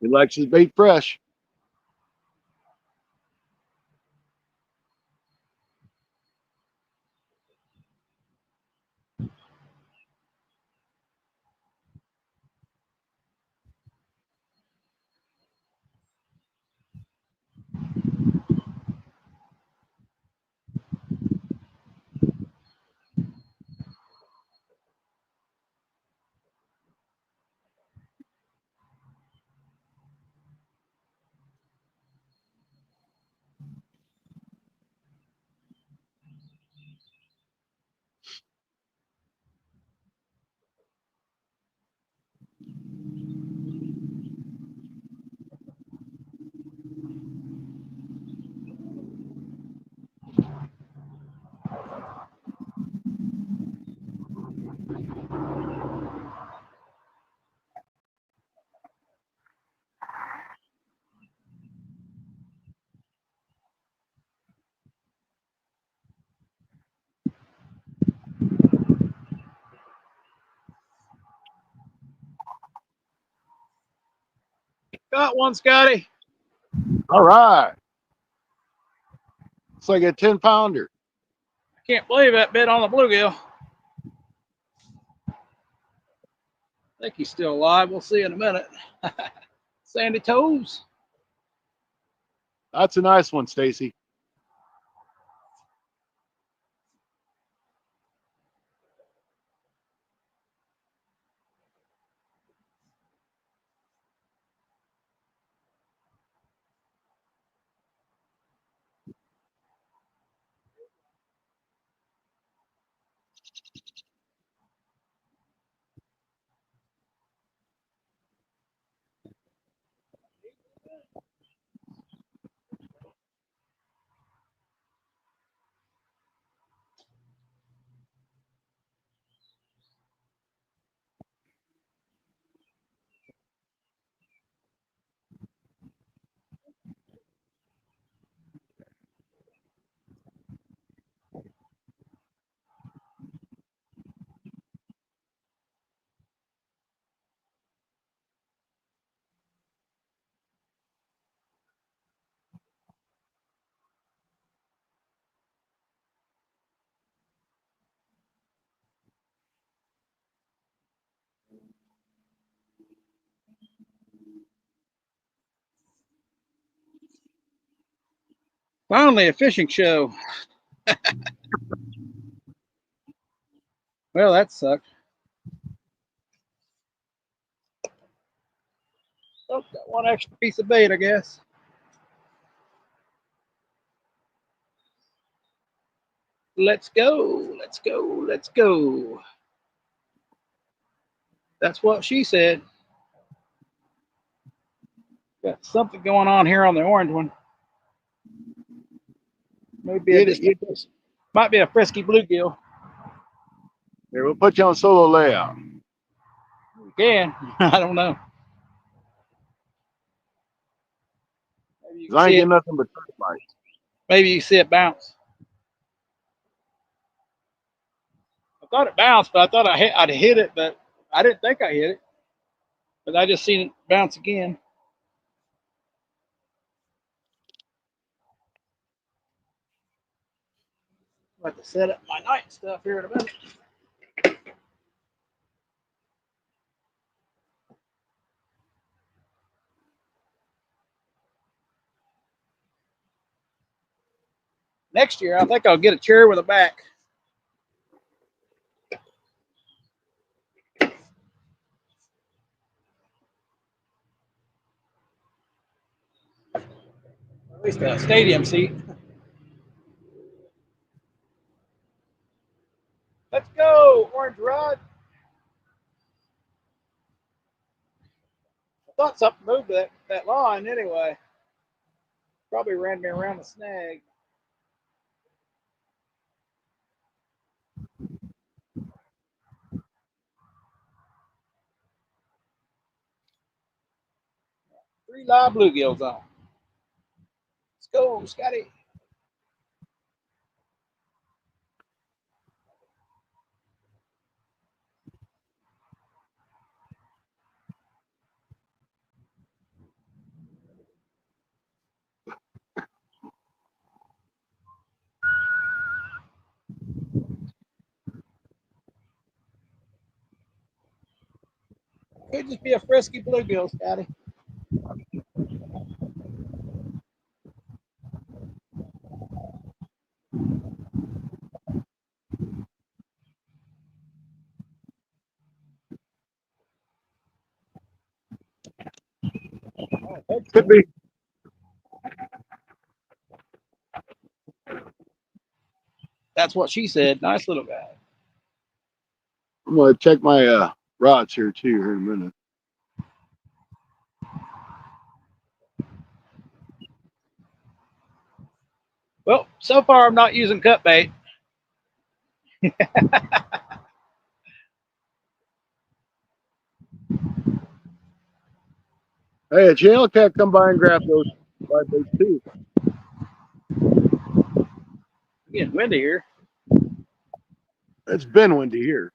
He likes his bait fresh. Got one, Scotty. All right. It's like a 10-pounder. I can't believe that bit on the bluegill. I think he's still alive. We'll see in a minute. Sandy toes. That's a nice one, Stacy. Finally, a fishing show. Well, that sucked. Oh, got one extra piece of bait, I guess. Let's go. Let's go. Let's go. That's what she said. Got something going on here on the orange one. Maybe might be a frisky bluegill. Here, we'll put you on solo layout. You can. I don't know. Maybe you can I ain't see it. getting nothing but turtle bites. Maybe you see it bounce. I thought it bounced, but I thought I'd hit it, but I didn't think I hit it. But I just seen it bounce again. I'll have to set up my night stuff here in a minute. Next year, I think I'll get a chair with a back. At least a stadium seat. Let's go, Orange Rod. I thought something moved that line anyway. Probably ran me around the snag. Three live bluegills on. Let's go, Scotty. Could just be a frisky bluegill, Scotty. Could be. That's what she said. Nice little guy. I'm gonna check my rods here too here in a minute. Well, so far I'm not using cut bait. Hey, a channel cat come by and grab those live baits too. It's getting windy here. It's been windy here.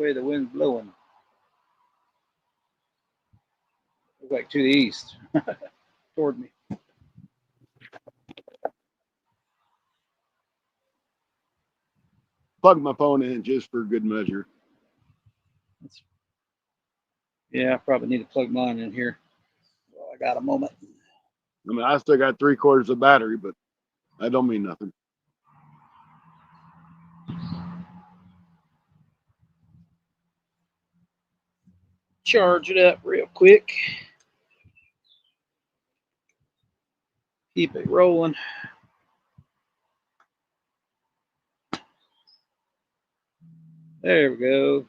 way the wind's blowing. Looks like to the east toward me. Plug my phone in just for good measure. Yeah, I probably need to plug mine in here. Well, I got a moment. I mean, I still got 3/4 of battery, but that don't mean nothing. Charge it up real quick. Keep it rolling. There we go.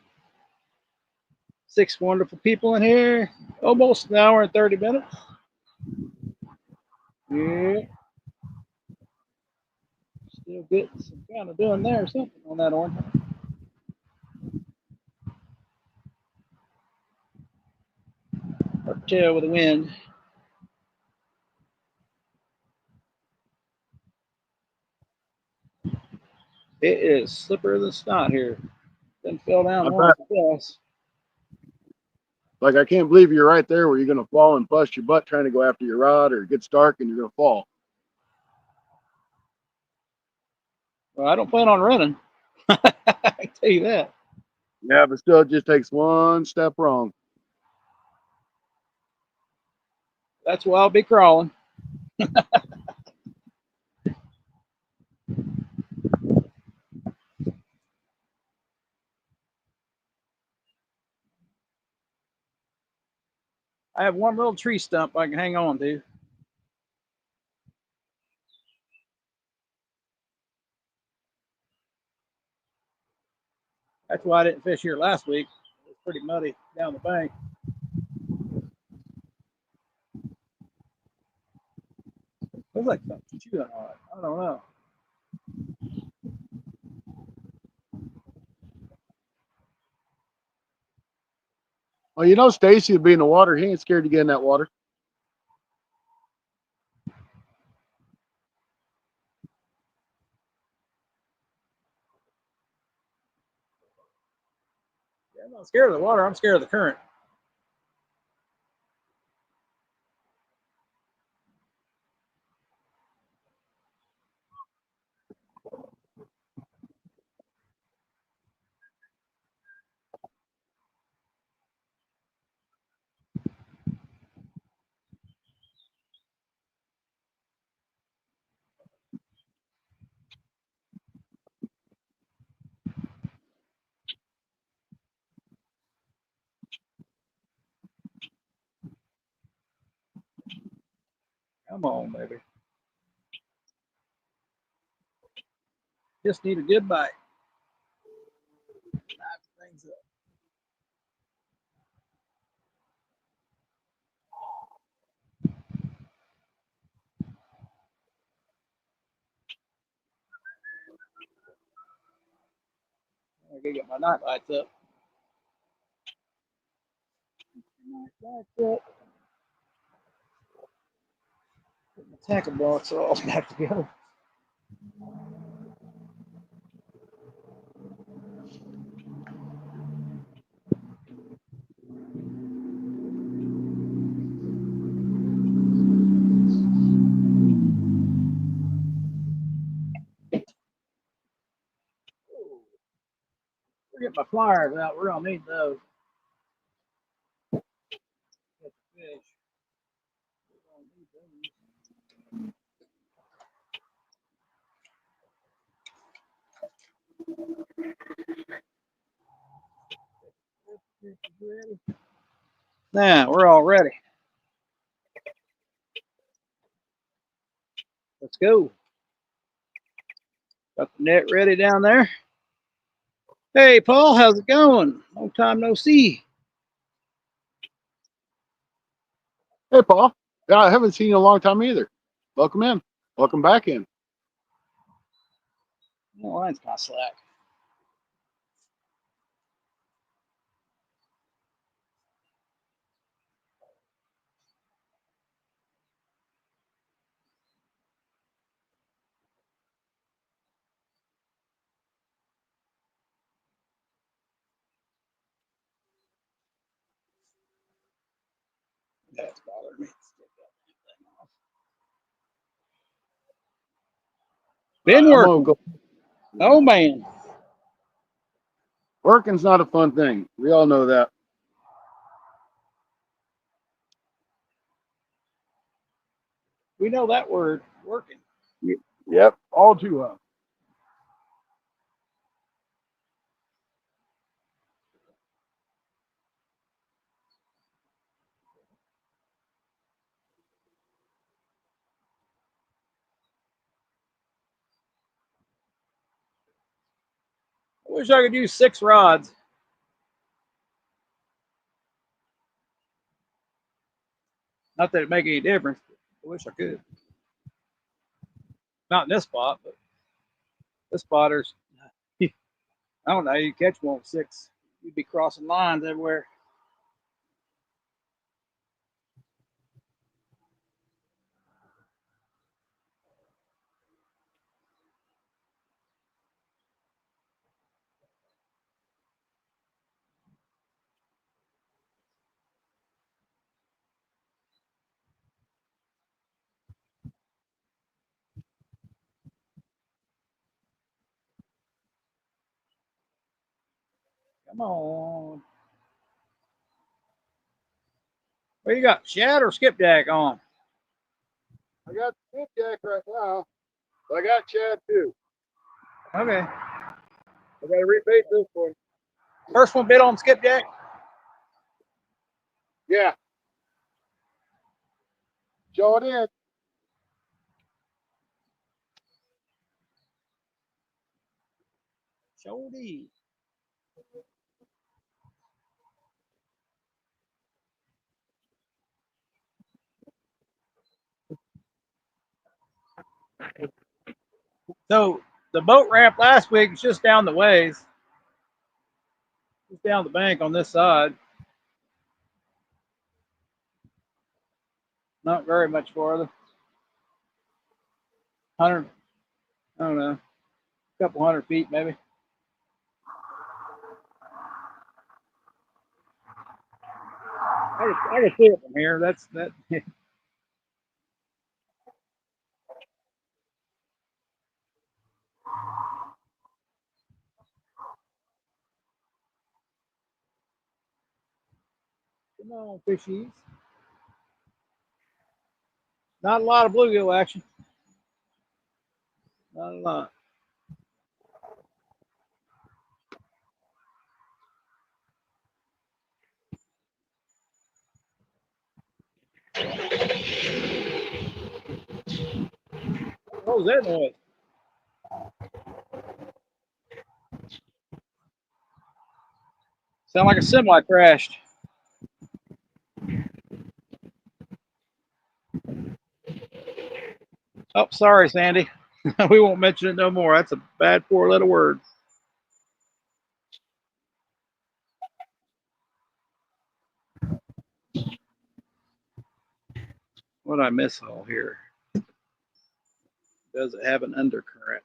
6 wonderful people in here. Almost an hour and 30 minutes. Yeah. Still getting some kind of doing there something on that orange. Hard to tell with the wind. It is slippery than snot here. Then fell down once or twice. Like, I can't believe you're right there where you're going to fall and bust your butt trying to go after your rod, or it gets dark and you're going to fall. Well, I don't plan on running. I can tell you that. Yeah, but still, it just takes one step wrong. That's why I'll be crawling. I have one little tree stump I can hang on to. That's why I didn't fish here last week. It was pretty muddy down the bank. Looks like something chewing on it. I don't know. Well, you know, Stacy would be in the water. He ain't scared to get in that water. Yeah, I'm not scared of the water. I'm scared of the current. Come on, baby. Just need a good bite. Knife things up. I gotta get my night lights up. Night lights up. Put my tackle box all back together. We'll get my pliers out. We're gonna need those. Get the fish. We're gonna need those. Now we're all ready. Let's go. Got the net ready down there. Hey, Paul, how's it going? Long time no see. Hey, Paul. Yeah, I haven't seen you in a long time either. Welcome in. Welcome back in. The line's kind of slack. That's bothering me. Been I'm gonna working. go. Oh man. Working's not a fun thing. We all know that. We know that word, working. Yep, all too well. I wish I could use 6 rods. Not that it make any difference. I wish I could. Not in this spot, but this spotters. I don't know. You catch one with 6, you'd be crossing lines everywhere. Come on. What you got? Shad or skipjack on? I got skipjack right now. But I got Chad too. Okay. I gotta rebait this one. First one bit on skipjack? Yeah. Show it in. Shody. So the boat ramp last week was just down the ways. Just down the bank on this side. Not very much farther. 100, I don't know, a couple 100 feet maybe. I can see it from here. That's that. Come on, fishies. Not a lot of bluegill action. Not a lot. What was that noise? Sound like a semi crashed. Oh, sorry, Sandy. We won't mention it no more. That's a bad 4-letter word. What did I miss all here? Does it have an undercurrent?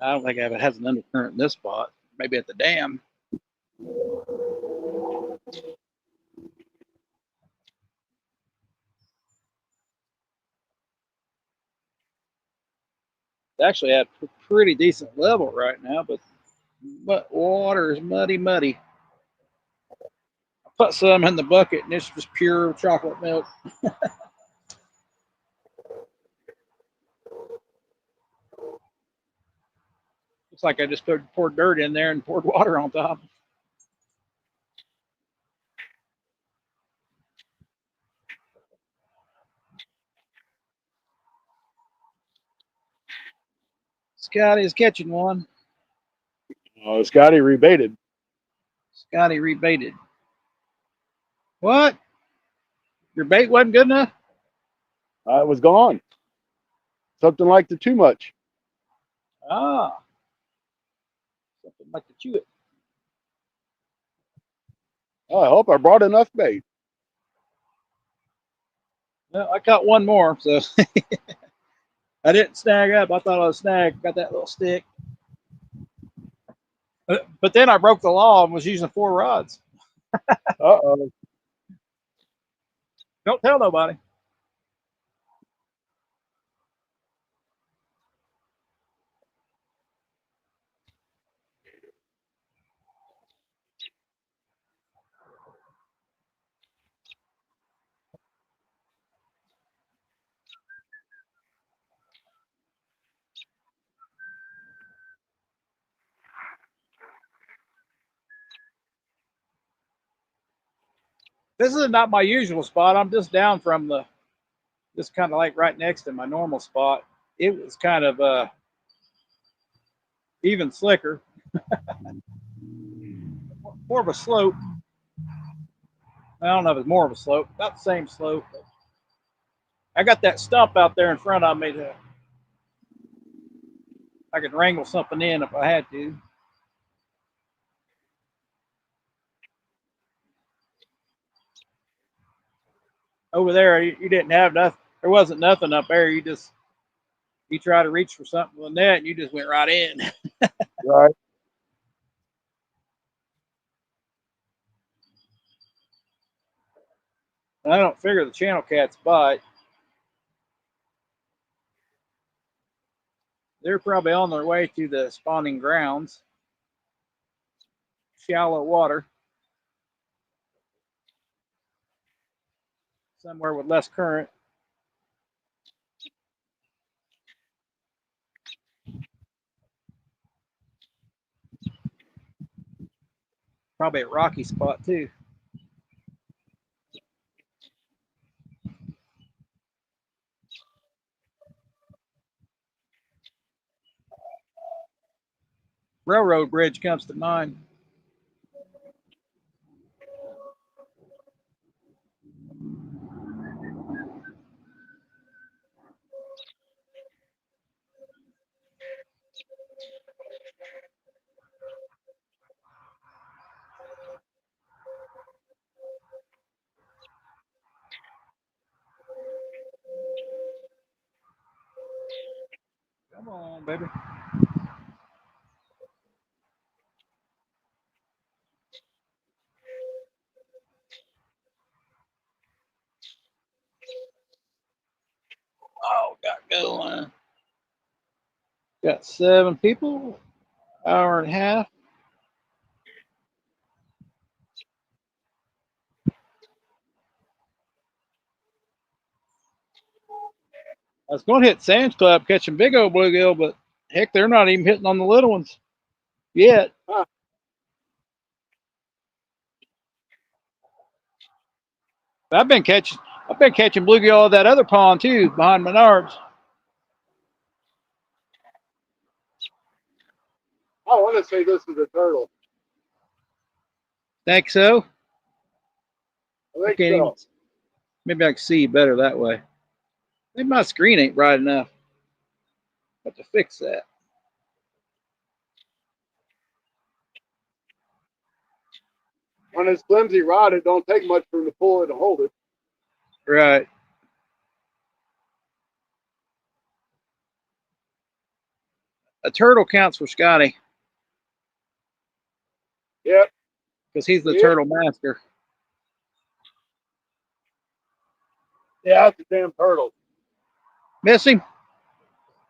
I don't think it has an undercurrent in this spot. Maybe at the dam. It's actually at a pretty decent level right now, but water is muddy, muddy. I put some in the bucket and it's just pure chocolate milk. Looks like I just poured dirt in there and poured water on top. Scotty's catching one. Oh, Scotty rebaited. Scotty rebaited. What? Your bait wasn't good enough? It was gone. Something like the too much. Ah. Something like to chew it. Oh, I hope I brought enough bait. Well, I caught one more, so I didn't snag up. I thought I was snagged. Got that little stick. But then I broke the law and was using 4 rods. Uh-oh. Don't tell nobody. This is not my usual spot. I'm just down from the, just kind of like right next to my normal spot. It was kind of even slicker, more of a slope. I don't know if it's more of a slope, about the same slope. But I got that stump out there in front of me that I could wrangle something in if I had to. Over there, you didn't have nothing. There wasn't nothing up there. You try to reach for something with a net, and you just went right in. Right. And I don't figure the channel cats bite. They're probably on their way to the spawning grounds. Shallow water. Somewhere with less current. Probably a rocky spot too. Railroad bridge comes to mind. Come on, baby. Oh, got going. Got 7 people. Hour and a half. I was going to hit Sam's Club catching big old bluegill, but heck, they're not even hitting on the little ones yet. Huh. I've been catching bluegill at that other pond too, behind Menards. I want to say this is a turtle. Think so? I I think can't even. so. Maybe I can see better that way. Maybe my screen ain't bright enough. Have to fix that. On this flimsy rod, it don't take much for him to pull it and hold it. Right. A turtle counts for Scotty Yep. because he's the Yep. turtle master. Yeah, it's a damn turtle. Miss him?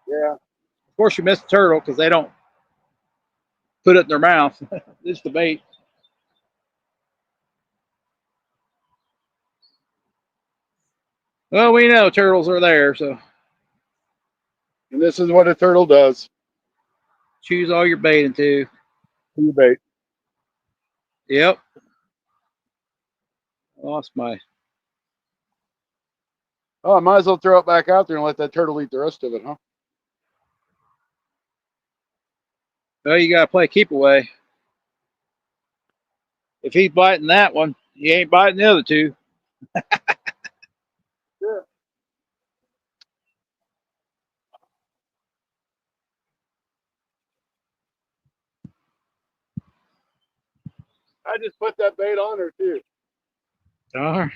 Yeah. Of course, you miss the turtle because they don't put it in their mouth. It's the bait. Well, we know turtles are there, so And this is what a turtle does. choose all your bait into. You bait. Yep. I lost my. Oh, I might as well throw it back out there and let that turtle eat the rest of it, huh? Well, you got to play keep away. If he's biting that one, he ain't biting the other 2. Yeah. I just put that bait on her too. Darn.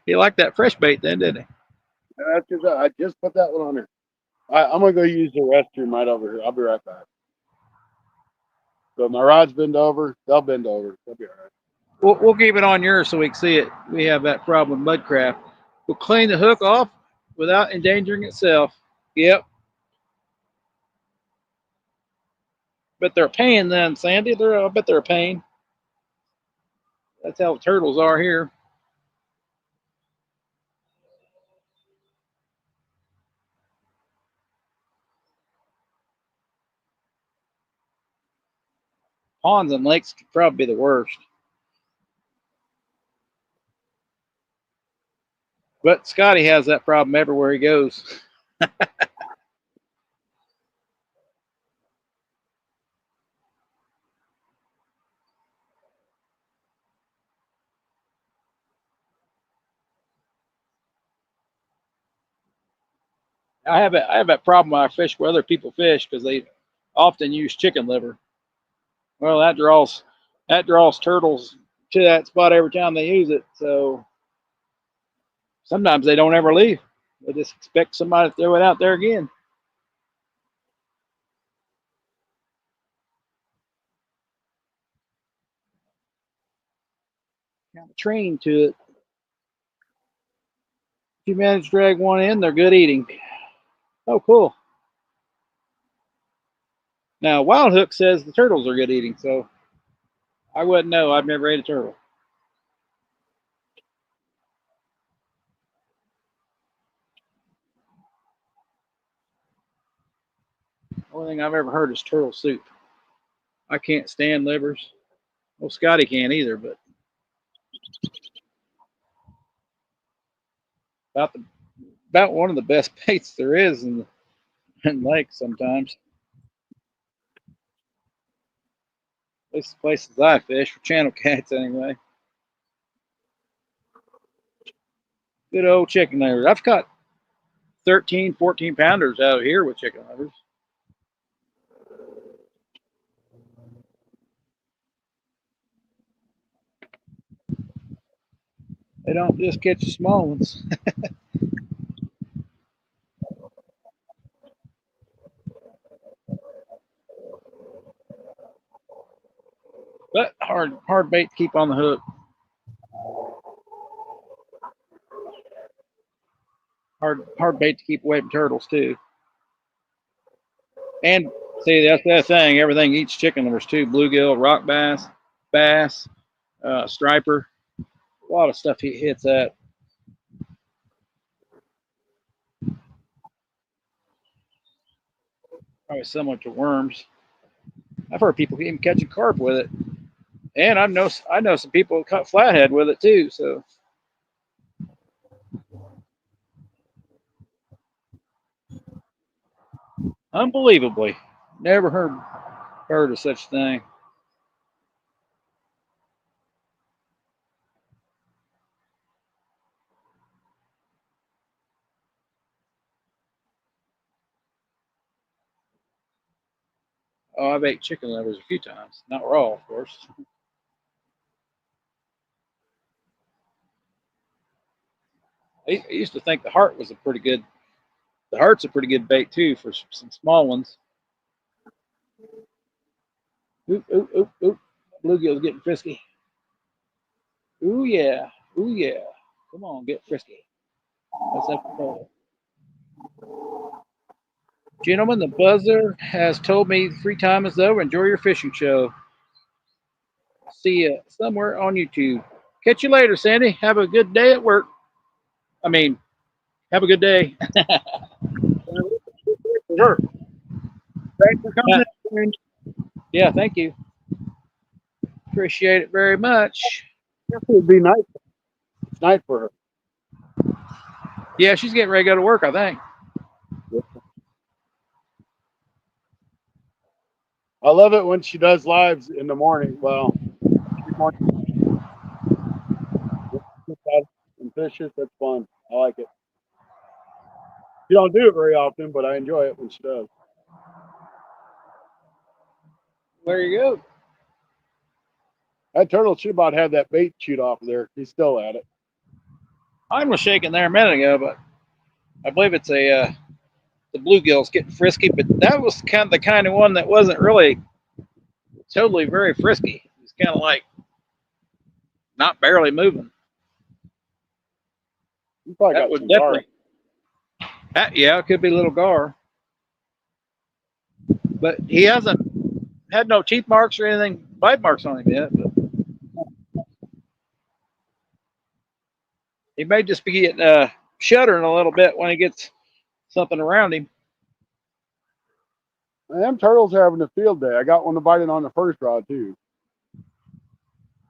He liked that fresh bait then, didn't he? And that's just I just put that one on her. I'm gonna go use the restroom right over here. I'll be right back. So So my rod's bend over. They'll bend over. They'll be all right. We'll keep it on yours so we can see it. We have that problem with mudcraft. We'll clean the hook off without endangering itself. Yep. But they're a pain then, Sandy. I bet they're a pain. That's how the turtles are here. Ponds and lakes could probably be the worst. But Scotty has that problem everywhere he goes. I have that problem when I fish where other people fish because they often use chicken liver. Well, that draws turtles to that spot every time they use it. So sometimes they don't ever leave. They just expect somebody to throw it out there again. Kind of trained to it. If you manage to drag one in, they're good eating. Oh, cool. Now, Wild Hook says the turtles are good eating, so I wouldn't know. I've never ate a turtle. Only thing I've ever heard is turtle soup. I can't stand livers. Well, Scotty can't either, but about one of the best baits there is in lakes sometimes. At least the places I fish for channel cats anyway. Good old chicken livers. I've caught 13, 14 pounders out here with chicken livers. They don't just catch the small ones. But hard bait to keep on the hook. Hard bait to keep away from turtles too. And see, that's that thing. Everything eats chicken livers too. Bluegill, rock bass, striper. A lot of stuff he hits at. Probably similar to worms. I've heard people even catching carp with it, and I know some people who caught flathead with it too. So unbelievably, never heard of such a thing. Oh, I've ate chicken livers a few times, not raw, of course. I used to think the heart was a pretty good. The heart's a pretty good bait too for some small ones. Oop, oop, oop, oop. Bluegill's getting frisky. Ooh yeah, ooh yeah. Come on, get frisky. Let's have fun. Gentlemen, the buzzer has told me free time is over. Enjoy your fishing show. See you somewhere on YouTube. Catch you later, Sandy. Have a good day at work. I mean, have a good day. Sure. Thanks for coming in. Yeah, thank you. Appreciate it very much. It would be nice. It's night for her. Yeah, she's getting ready to go to work, I think. I love it when she does lives in the morning. Well, and fishes, that's fun. I like it. You don't do it very often, but I enjoy it when she does. There you go. That turtle should about have that bait chewed off of there. He's still at it. Mine was shaking there a minute ago, but I believe it's the bluegill's getting frisky. But that was the kind of one that wasn't really totally very frisky. He's kind of like not barely moving. You probably That got would some gar. definitely. Yeah, it could be a little gar, but he hasn't had no teeth marks or anything, bite marks on him yet. But he may just be getting shuddering a little bit when he gets something around him. And them turtles are having a field day. I got one to bite it on the first rod too.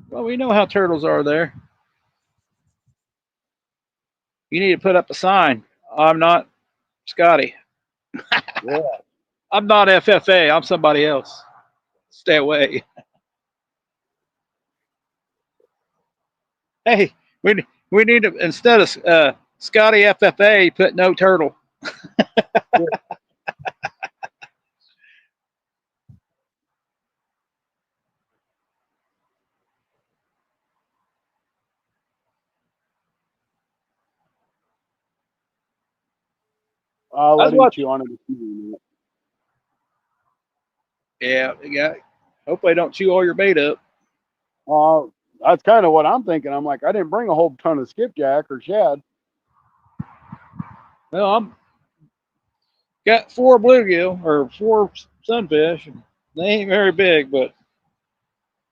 Well, we know how turtles are there. You need to put up a sign. I'm not Scotty. Yeah. I'm not FFA. I'm somebody else. Stay away. Hey, we need to, instead of Scotty FFA, put no turtle. Yeah. I'll I let was him watching. chew on it. Yeah. Hopefully, I don't chew all your bait up. Uh, that's kind of what I'm thinking. I'm like, I didn't bring a whole ton of skipjack or shad. Well, I'm got 4 bluegill or 4 sunfish. They ain't very big, but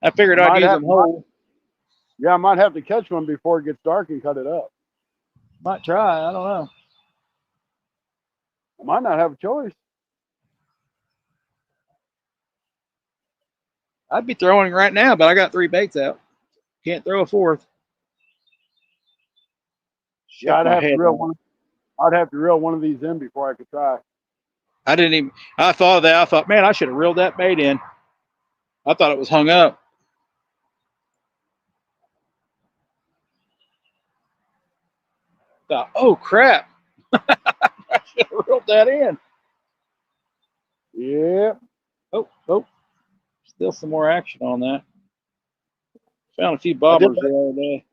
I figured I'd use them whole. Yeah, I might have to catch one before it gets dark and cut it up. Might try. I don't know. I might not have a choice. I'd be throwing right now, but I got 3 baits out. Can't throw a 4th. Yeah, Shut my head off. I'd have to reel one of these in before I could try. I didn't even. I thought of that. I thought, man, I should have reeled that bait in. I thought it was hung up. Thought, oh crap! I should have reeled that in. Yeah. Oh, still some more action on that. Found a few I did bobbers the other day.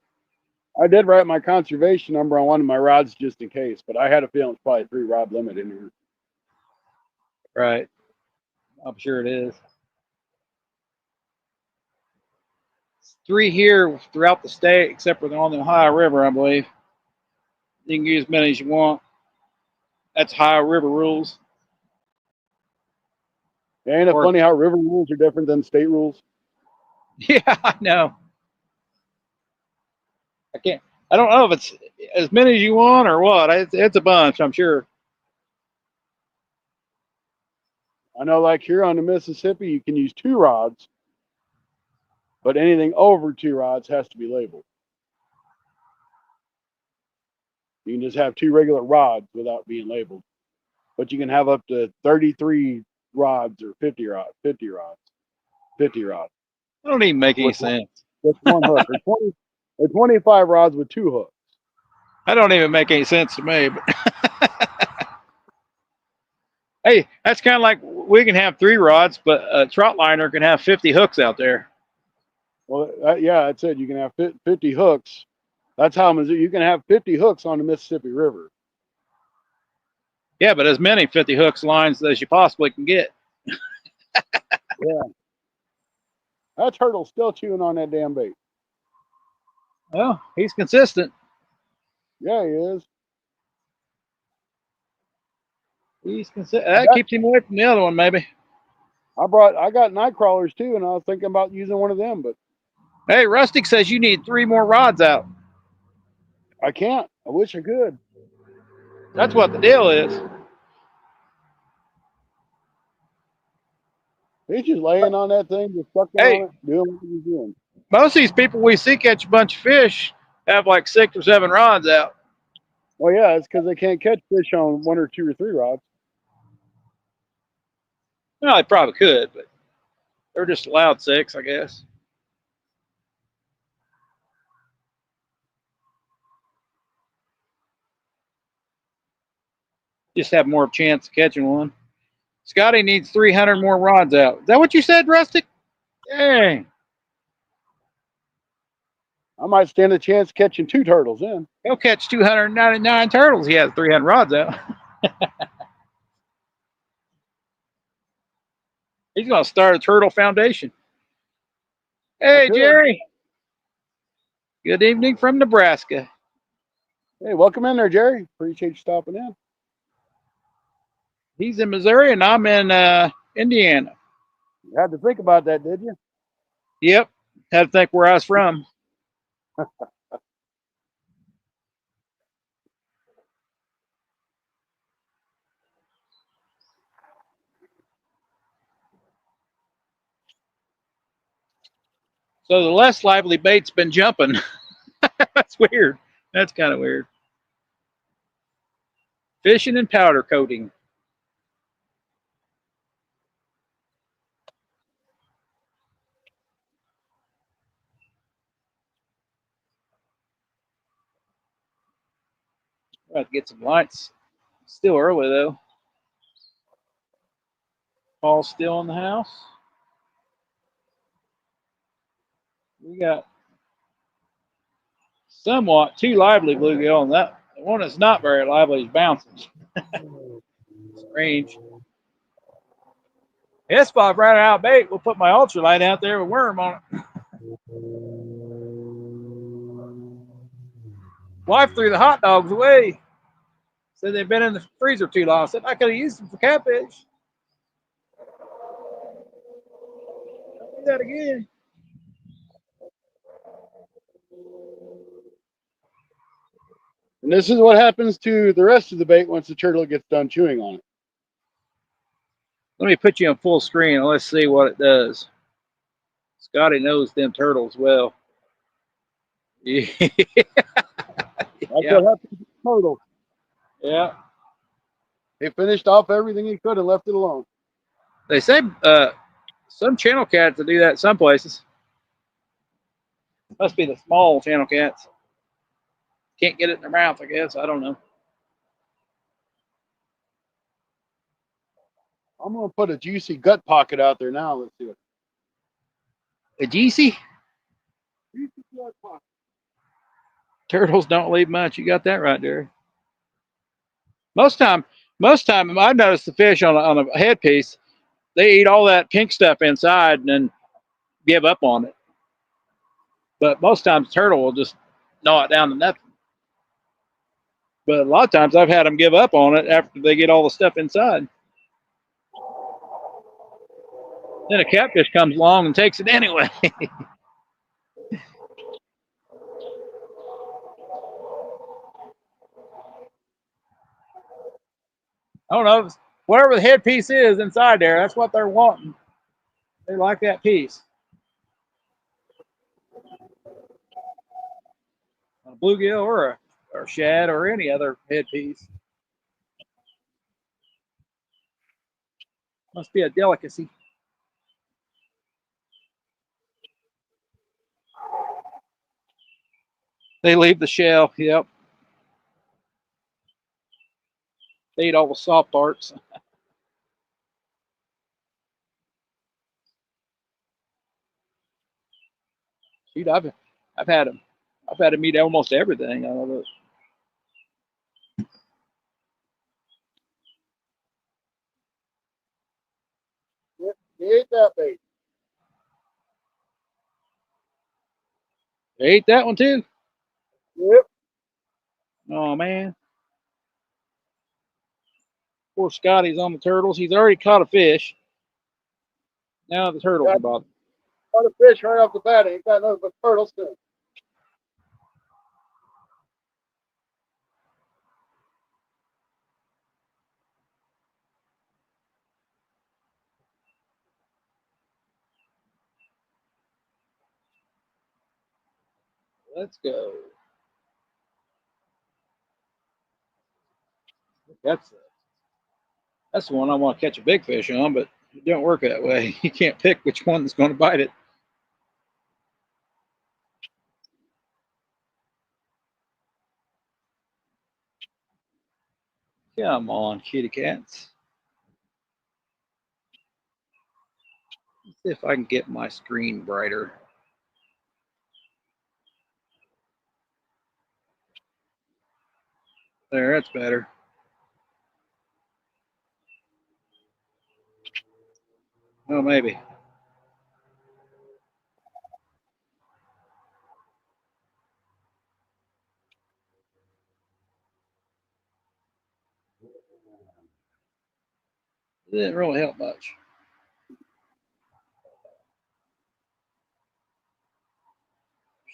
I did write my conservation number on one of my rods just in case, but I had a feeling it's probably 3 rod limit in here. Right. I'm sure it is. 3 here throughout the state, except for on the Ohio River, I believe. You can use as many as you want. That's Ohio River rules. Ain't it funny how river rules are different than state rules? Yeah, I know. I don't know if it's as many as you want or what. It's a bunch, I'm sure. I know, like here on the Mississippi, you can use 2 rods, but anything over 2 rods has to be labeled. You can just have 2 regular rods without being labeled, but you can have up to 33 rods or 50 rods, 50 rods, 50 rods. That don't even make any sense. With one hook, or 25 rods with 2 hooks. That don't even make any sense to me. But hey, that's kind of like we can have 3 rods, but a trout liner can have 50 hooks out there. Well, yeah, that's it. You can have 50 hooks. That's how you can have 50 hooks on the Mississippi River. Yeah, but as many 50 hooks lines as you possibly can get. Yeah. That turtle's still chewing on that damn bait. Well, he's consistent. Yeah, he is. He's consistent. That keeps him away from the other one, maybe. I got night crawlers too, and I was thinking about using one of them, but hey, Rustic says you need 3 more rods out. I can't. I wish I could. That's what the deal is. He's just laying on that thing, just sucking on it, doing what he's doing. Most of these people we see catch a bunch of fish have like 6 or 7 rods out. Well, yeah, it's because they can't catch fish on 1 or 2 or 3 rods. Well, they probably could, but they're just allowed 6, I guess. Just have more chance of catching one. Scotty needs 300 more rods out. Is that what you said, Rustic? Dang. I might stand a chance catching 2 turtles in. He'll catch 299 turtles. He has 300 rods out. He's going to start a turtle foundation. Hey, Okay. Jerry. Good evening from Nebraska. Hey, welcome in there, Jerry. Appreciate you stopping in. He's in Missouri and I'm in Indiana. You had to think about that, did you? Yep. Had to think where I was from. So the less lively bait's been jumping. That's weird. That's kind of weird. Fishing and powder coating. About to get some lights. Still early though. Paul's still in the house. We got somewhat too lively bluegill, and that the one that's not very lively is bouncing. Strange. Yes, if I've ran out bait, we'll put my ultralight out there with worm on it. Wife threw the hot dogs away. Said they've been in the freezer too long. I said I could have used them for catfish. Don't do that again. And this is what happens to the rest of the bait once the turtle gets done chewing on it. Let me put you on full screen and let's see what it does. Scotty knows them turtles well. Yeah. That's what happens to the turtle. Yeah. He finished off everything he could and left it alone. They say some channel cats will do that some places. Must be the small channel cats. Can't get it in their mouth, I guess. I don't know. I'm going to put a juicy gut pocket out there now. Let's see what. A GC? Juicy gut pocket. Turtles don't leave much. You got that right, Jerry. Most time I've noticed the fish on a headpiece, they eat all that pink stuff inside and then give up on it. But most times the turtle will just gnaw it down to nothing. But a lot of times I've had them give up on it after they get all the stuff inside. Then a catfish comes along and takes it anyway. I don't know. Whatever the headpiece is inside there, that's what they're wanting. They like that piece. A bluegill or shad or any other headpiece. Must be a delicacy. They leave the shell. Yep. They eat all the soft parts. Shoot, I've had them. I've had them eat almost everything. I love it. Yep, he ate that bait. They ate that one too. Yep. Oh man. Poor Scotty's on the turtles. He's already caught a fish. Now the turtles are bothering. Caught a fish right off the bat. Ain't got nothing but turtles too. Let's go. That's that's the one I want to catch a big fish on, but it don't work that way. You can't pick which one that's going to bite it. Come on, kitty cats. Let's see if I can get my screen brighter. There, that's better. Oh, maybe. It didn't really help much.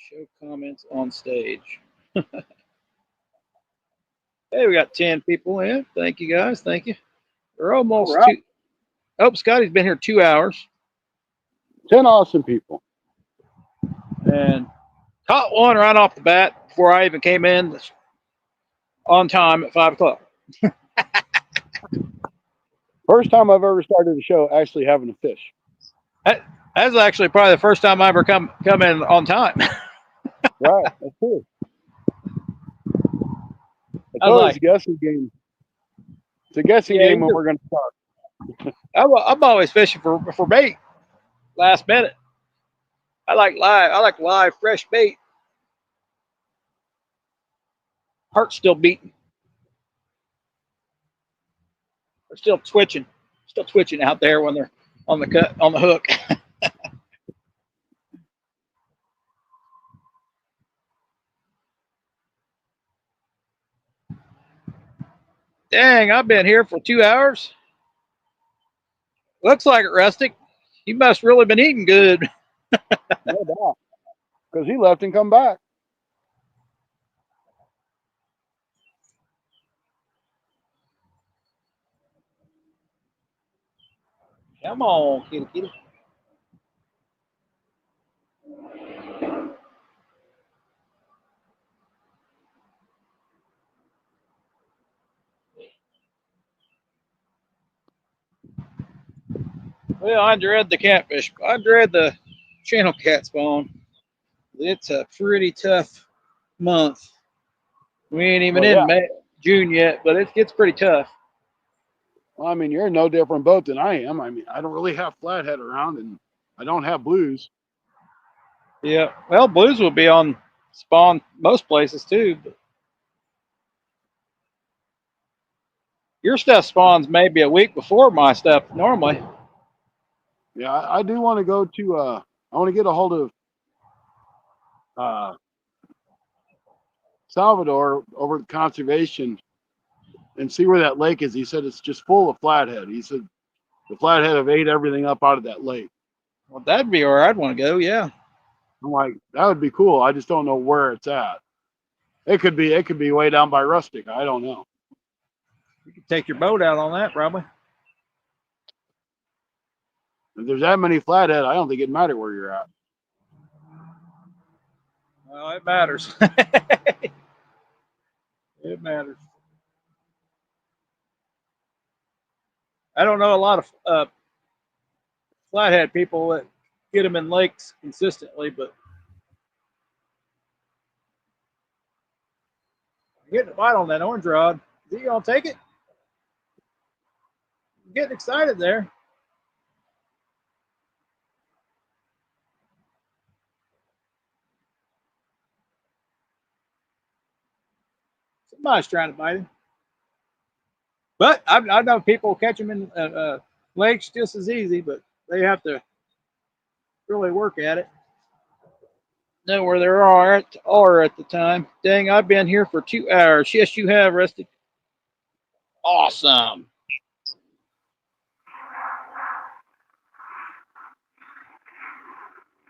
Show comments on stage. Hey, we got 10 people in. Thank you, guys. Thank you. We're almost right. 2. Oh, Scotty's been here 2 hours. 10 awesome people. And caught one right off the bat before I even came in on time at 5 o'clock. First time I've ever started a show actually having a fish. That's actually probably the first time I ever come in on time. Right, that's true. I was like, it's a guessing game. It's a guessing game when we're going to start. I'm always fishing for bait last minute. I like live fresh bait. Heart's still beating. They're still twitching out there when they're on the hook. Dang, I've been here for 2 hours. Looks like it, Rustic. You must really been eating good. No doubt. Because he left and come back. Come on, kitty kitty. Well, I dread the catfish. I dread the channel cat spawn. It's a pretty tough month. We ain't even in June yet, but it gets pretty tough. Well, I mean, you're in no different boat than I am. I mean, I don't really have flathead around, and I don't have blues. Yeah, well, blues will be on spawn most places too. But your stuff spawns maybe a week before my stuff normally. Yeah, I do want to go to. I want to get a hold of Salvador over at conservation and see where that lake is. He said it's just full of flathead. He said the flathead have ate everything up out of that lake. Well, that'd be where I'd want to go. Yeah. I'm like, that would be cool. I just don't know where it's at. It could be way down by Rustic. I don't know. You could take your boat out on that probably. If there's that many flathead, I don't think it matters where you're at. Well, it matters. It matters. I don't know a lot of flathead people that get them in lakes consistently, but I'm getting a bite on that orange rod. Is he gonna take it? I'm getting excited there. Somebody's trying to bite him. But I know people catch them in lakes just as easy, but they have to really work at it. Know where they are at the time. Dang, I've been here for 2 hours. Yes, you have, Rusty. Awesome.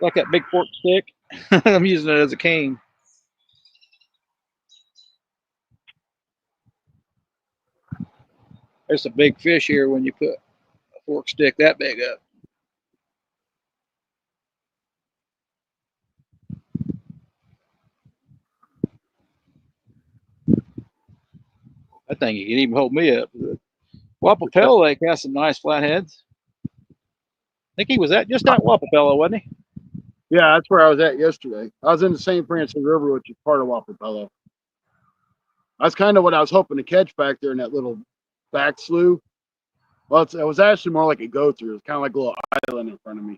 Like that big fork stick. I'm using it as a cane. There's a big fish here when you put a fork stick that big up. That thing you can even hold me up. Wapapella Lake has some nice flatheads. I think he was just at Wapapella, wasn't he? Yeah, that's where I was at yesterday. I was in the St. Francis River, which is part of Wapapella. That's kind of what I was hoping to catch back there in that little back slough. Well, it was actually more like a go through. It's kind of like a little island in front of me.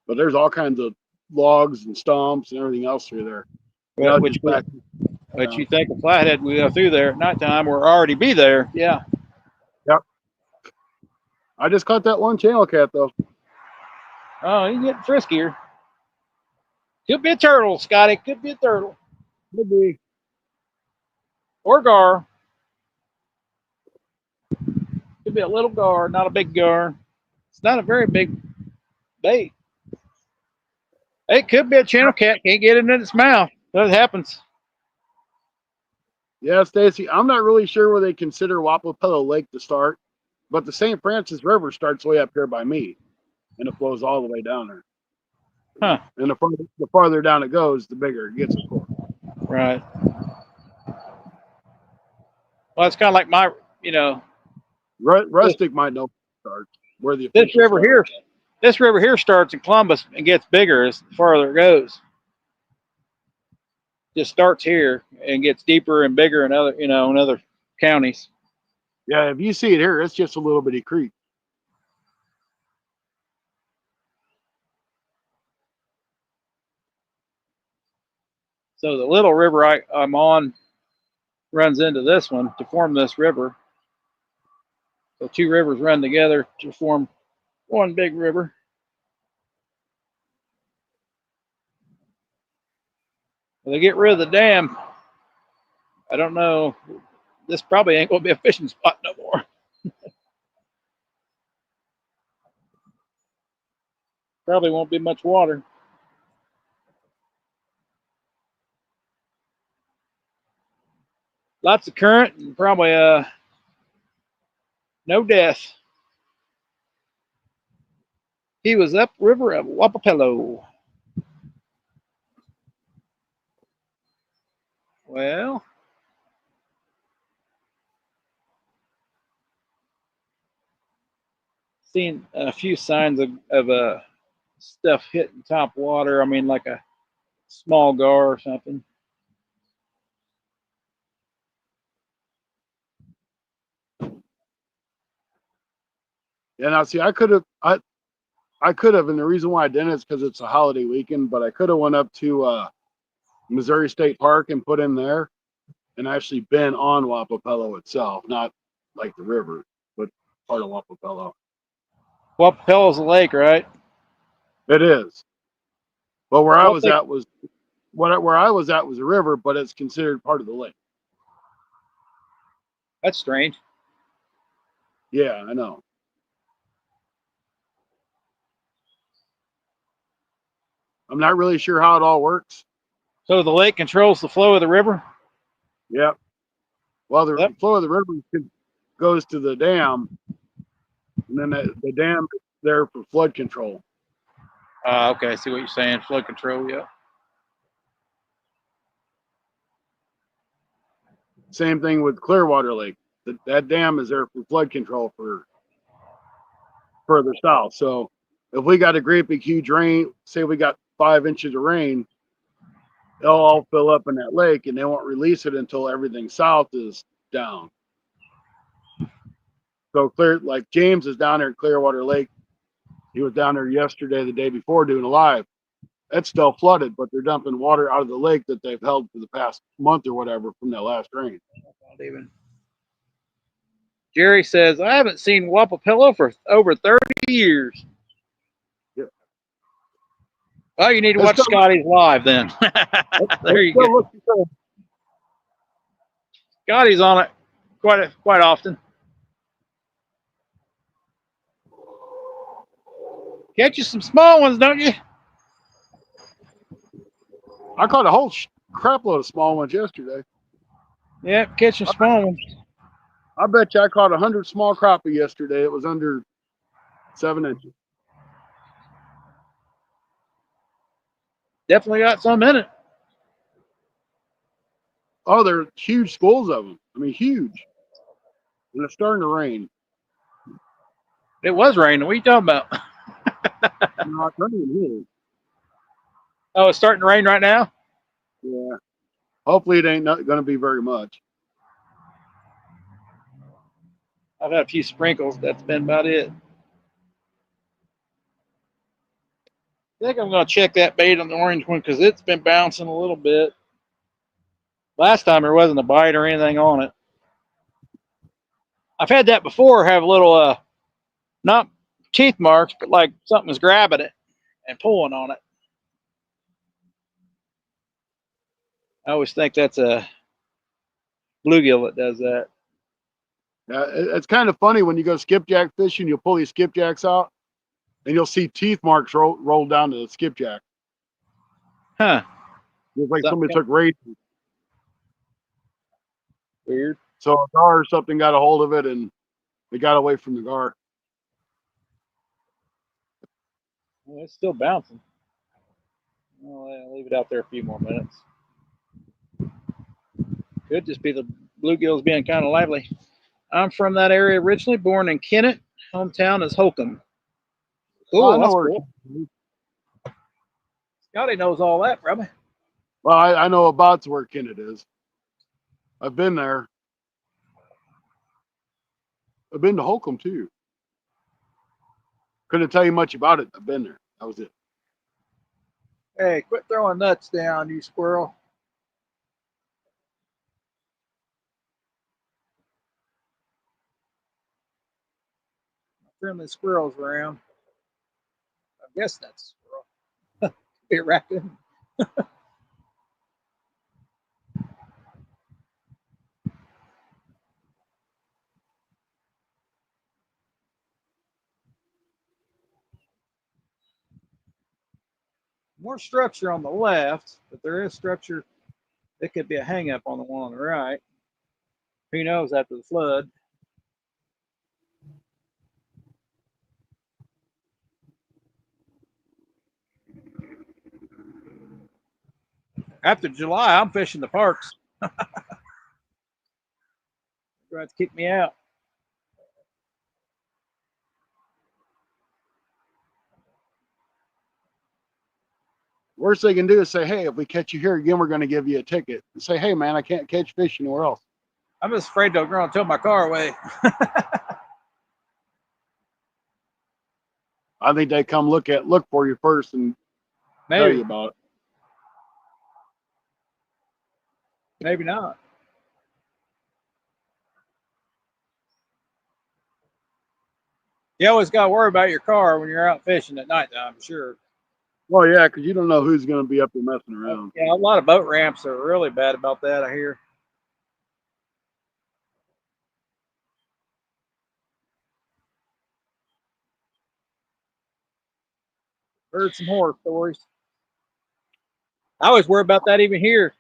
But there's all kinds of logs and stumps and everything else through there. Well, but you think a flathead we go through there at nighttime, we'll already be there. Yeah. Yep. I just caught that one channel cat though. Oh, he's getting friskier. Could be a turtle, Scotty. Could be a turtle. Could be. Or gar. Could be a little gar, not a big gar. It's not a very big bait. It could be a channel cat. Can't get it in its mouth. That happens. Yeah, Stacy, I'm not really sure where they consider Wapapello Lake to start, but the St. Francis River starts way up here by me, and it flows all the way down there. Huh. And the farther down it goes, the bigger it gets, of course. Right. Well, it's kind of like my, Rustic might know where the this official river start. here. This river here starts in Columbus and gets bigger as the farther it goes. Just starts here and gets deeper and bigger in other counties. Yeah, if you see it here, it's just a little bitty creek. So the little river I'm on runs into this one to form this river. So two rivers run together to form one big river. When they get rid of the dam, I don't know. This probably ain't going to be a fishing spot no more. Probably won't be much water. Lots of current and probably no death. He was upriver of Wapapello. Well, seen a few signs of stuff hitting top water. I mean, like a small gar or something. Yeah, now see, I could have, and the reason why I didn't is because it's a holiday weekend. But I could have went up to Missouri State Park and put in there, and actually been on Wapapello itself, not like the river, but part of Wapapello. Wapapello's a lake, right? It is. But where I Well, was at was where I was at was a river, but it's considered part of the lake. that's strange. Yeah, I know. I'm not really sure how it all works. So the lake controls the flow of the river? Yep. Well, the Yep. flow of the river goes to the dam, and then the dam is there for flood control. Okay, I see what you're saying. Flood control, yeah. Same thing with Clearwater Lake. That dam is there for flood control for further south. So if we got a great big huge rain, say we got 5 inches of rain, it'll all fill up in that lake, and they won't release it until everything south is down. So like James is down there at Clearwater Lake. He was down there yesterday, the day before, doing a live. It's still flooded, but they're dumping water out of the lake that they've held for the past month or whatever from that last rain. Even Jerry says, I haven't seen Wapapello for over 30 years. Yeah. Well, you need to It's watch still, Scotty's live then. There it you still go. looks good. Scotty's on it quite often. Catch you some small ones, don't you? I caught a whole crap load of small ones yesterday. Yeah, catch some small ones. I bet you I caught 100 small crappie yesterday. It was under 7 inches. Definitely got some in it. Oh, there are huge schools of them. I mean, huge. And it's starting to rain. It was raining. What are you talking about? No, it's not even here. Oh, it's starting to rain right now? Yeah. Hopefully it ain't going to be very much. I've had a few sprinkles. That's been about it. I think I'm going to check that bait on the orange one because it's been bouncing a little bit. Last time there wasn't a bite or anything on it. I've had that before, have a little, not teeth marks, but like something was grabbing it and pulling on it. I always think that's a bluegill that does that. Yeah, it's kind of funny when you go skipjack fishing. You'll pull these skipjacks out, and you'll see teeth marks rolled down to the skipjack. Huh. It's like Something somebody took razors. weird. So a gar or something got a hold of it, and it got away from the gar. Well, it's still bouncing. I'll leave it out there a few more minutes. Could just be the bluegills being kind of lively. I'm from that area originally, born in Kennett. Hometown is Holcomb. Well, I Cool, know that's where. cool. Scotty knows all that, probably. Well, I know about where Kennett is. I've been there. I've been to Holcomb too. Couldn't tell you much about it. I've been there. That was it. Hey, quit throwing nuts down, you squirrel. Friendly squirrels around. I guess that's a squirrel. Be a raccoon. More structure on the left, but there is structure. It could be a hang up on the one on the right. Who knows after the flood? After July, I'm fishing the parks. You're going to kick me out. Worst they can do is say, "Hey, if we catch you here again, we're going to give you a ticket." And say, "Hey, man, I can't catch fish anywhere else." I'm just afraid they're going to tow my car away. I think they come look for you first and tell you Maybe, about it. maybe not. You always got to worry about your car when you're out fishing at night, I'm sure. Well, yeah, because you don't know who's going to be up there messing around. Yeah, a lot of boat ramps are really bad about that, I hear. Heard some horror stories. I always worry about that even here.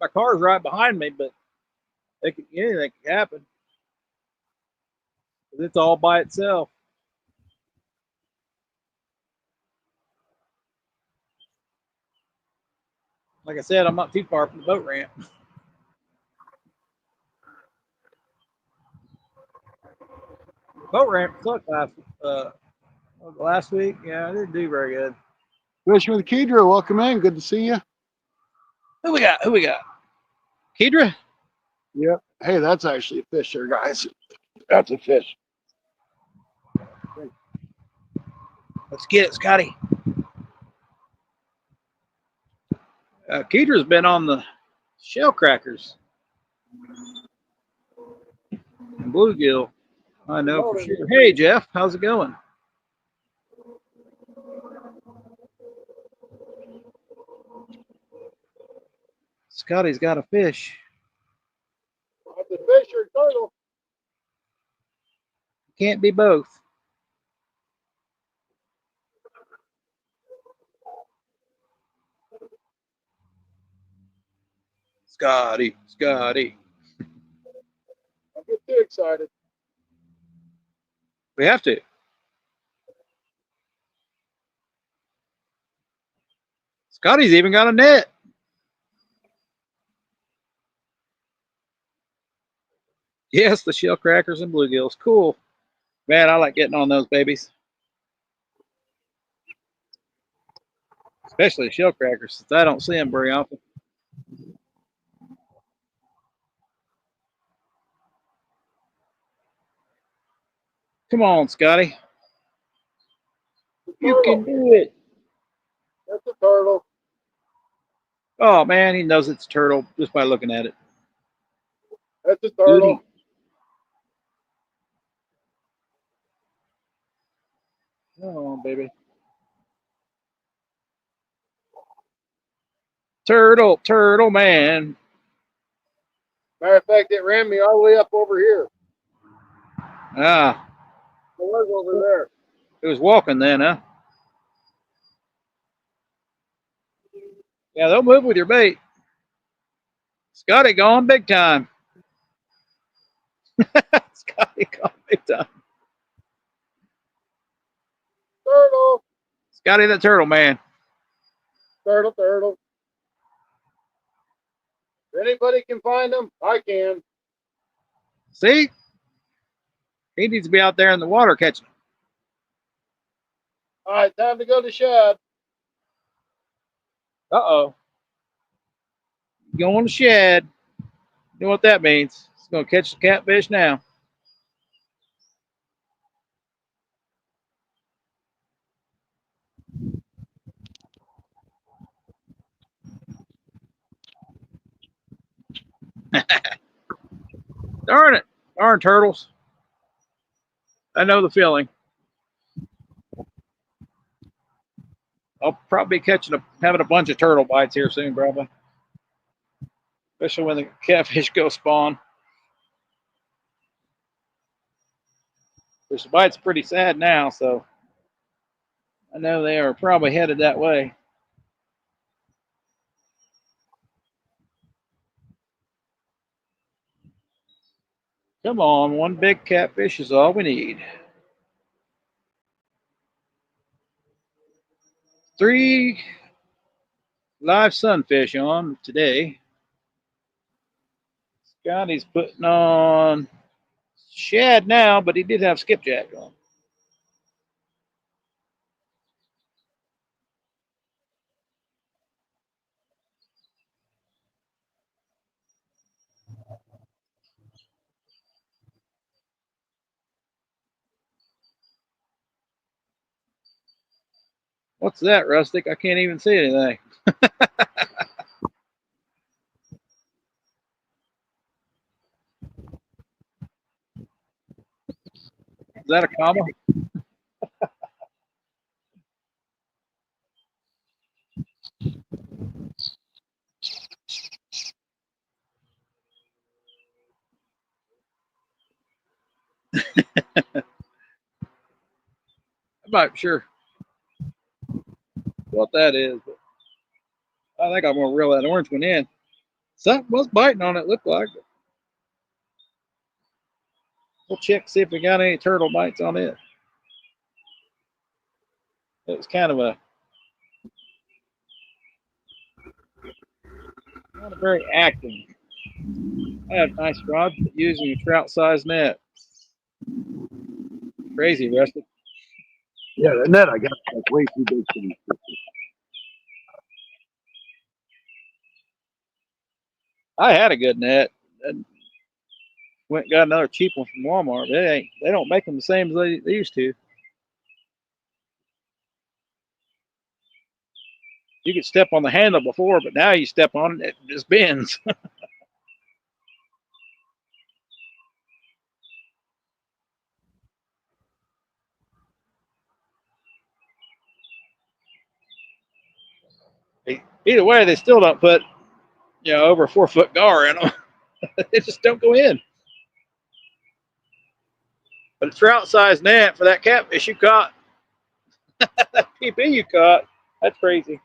My car's right behind me, but anything could happen. It's all by itself. Like I said, I'm not too far from the boat ramp. Boat ramp sucked last week. Yeah, I didn't do very good. Fishing with Kedra, welcome in. Good to see you. Who we got? Who we got? Kedra? Yep. Hey, that's actually a fish there, guys. That's a fish. Let's get it, Scotty. Kedra's been on the shell crackers and bluegill. I know for sure. Hey, Jeff, how's it going? Scotty's got a fish. That's a fish or a turtle. Can't be both. Scotty, Scotty. Don't get too excited. We have to. Scotty's even got a net. Yes, the shell crackers and bluegills. Cool. Man, I like getting on those babies. Especially the shell crackers, since I don't see them very often. Come on, Scotty. You can do it. That's a turtle. Oh, man, he knows it's a turtle just by looking at it. That's a Goody. turtle. Come on, baby. Turtle, turtle man. Matter of fact, it ran me all the way up over here. Ah, I was over there. it was walking then, huh? Yeah, they'll move with your bait. Scotty gone big time. Scotty gone big time. Turtle, Scotty the turtle man. turtle, turtle. If anybody can find them, I can. See? He needs to be out there in the water catching. All right, time to go to shed. Uh-oh. Going to shed. You know what that means. It's going to catch the catfish now. Darn it. Darn turtles. I know the feeling. I'll probably be having a bunch of turtle bites here soon, probably. Especially when the catfish go spawn. Which the bite's pretty sad now, so I know they are probably headed that way. Come on, one big catfish is all we need. 3 live sunfish on today. Scotty's putting on shad now, but he did have skipjack on. What's that, Rustic? I can't even see anything. Is that a comma? I'm not sure what that is, but I think I'm gonna reel that orange one in. Something was biting on it, looked like. We'll check see if we got any turtle bites on it. It was kind of a not a very active. I have nice rods, but using a trout sized net. Crazy, Rustic. Yeah, the net I got is like way too big for these. I had a good net. And went and got another cheap one from Walmart. They don't make them the same as they used to. You could step on the handle before, but now you step on it, it just bends. Either way, they still don't put over a 4-foot gar in them. They just don't go in. But a trout sized net for that catfish you caught, that PP you caught, that's crazy.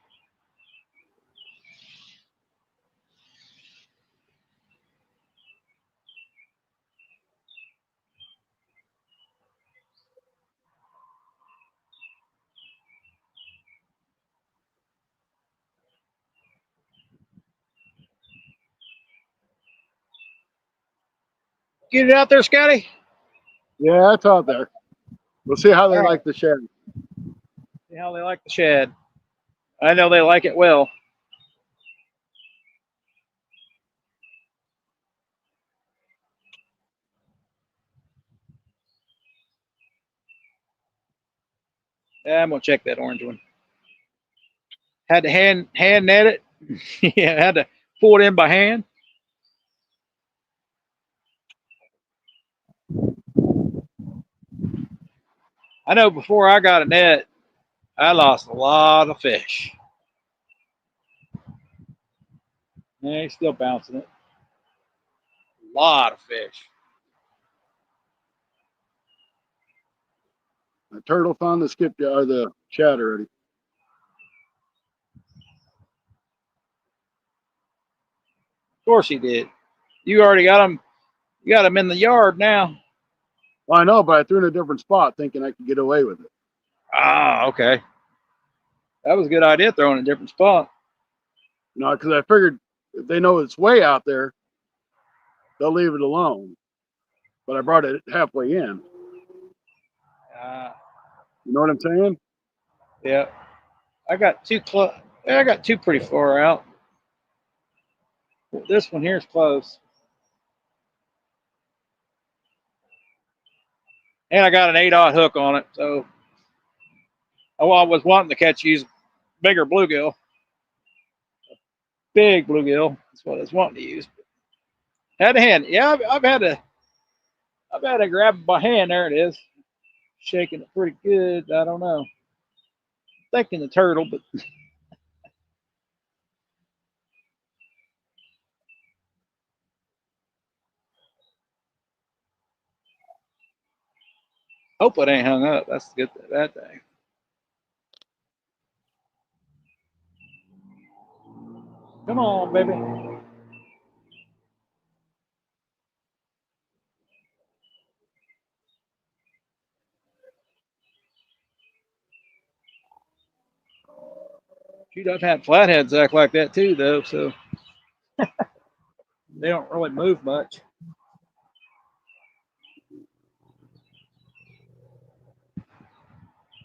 Get it out there, Scotty. Yeah, it's out there. We'll see how they All right. like the shed. See how they like the shad. I know they like it well. Yeah, I'm gonna check that orange one. Had to hand net it. Yeah, had to pull it in by hand. I know before I got a net, I lost a lot of fish. Yeah, he's still bouncing it. lot of fish. The turtle found the skipjack or the shad already. Of course he did. You already got him. You got him in the yard now. Well, I know, but I threw in a different spot thinking I could get away with it. Ah, okay. That was a good idea, throwing a different spot. You know, because I figured if they know it's way out there, they'll leave it alone. But I brought it halfway in. You know what I'm saying? Yeah. I got two close. I got two pretty far out. This one here is close. And I got an 8/0 hook on it, so I was wanting to use bigger bluegill. Big bluegill. That's what I was wanting to use. Had to hand. Yeah, I've had to grab it by hand. There it is. Shaking it pretty good. I don't know. Thinking the turtle, but hope it ain't hung up. That's good. That thing. Come on, baby. She does have flatheads act like that too, though, so they don't really move much.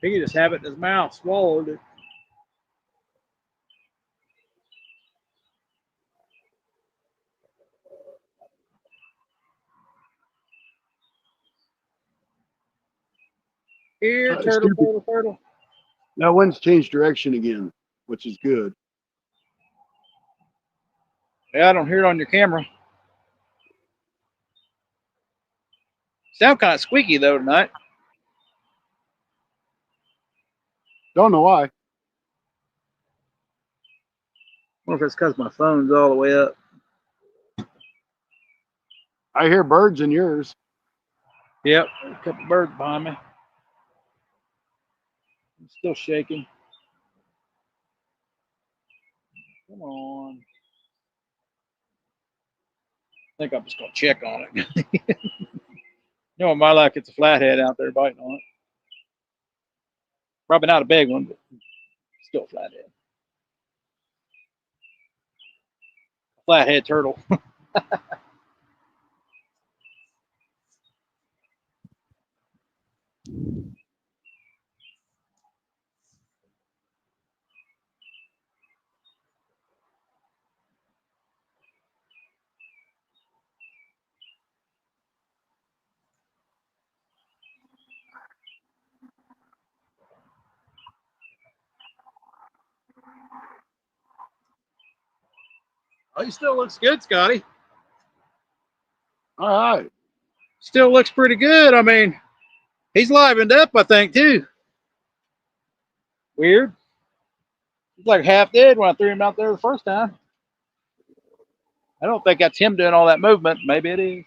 He could just have it in his mouth, swallowed it. Here, turtle, Stupid. turtle, turtle. That one's changed direction again, which is good. Yeah, I don't hear it on your camera. Sound kind of squeaky though tonight. Don't know why. I wonder if it's because my phone's all the way up. I hear birds in yours. Yep, a couple birds behind me. I'm still shaking. Come on. I think I'm just gonna check on it. You know, in my life, it's a flathead out there biting on it. Probably not a big one, but still a flathead. Flathead turtle. Oh, he still looks good, Scotty. All right. Still looks pretty good. I mean, he's livened up, I think, too. Weird. He's like half dead when I threw him out there the first time. I don't think that's him doing all that movement. Maybe it is.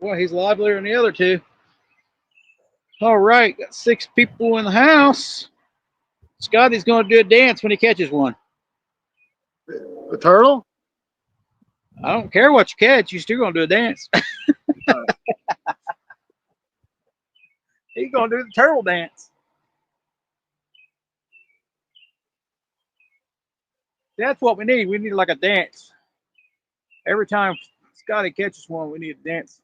Well, he's livelier than the other two. All right, got 6 people in the house. Scotty's going to do a dance when he catches one. A turtle? I don't care what you catch, you're still going to do a dance. He's going to do the turtle dance. That's what we need. We need like a dance. Every time Scotty catches one, we need a dance.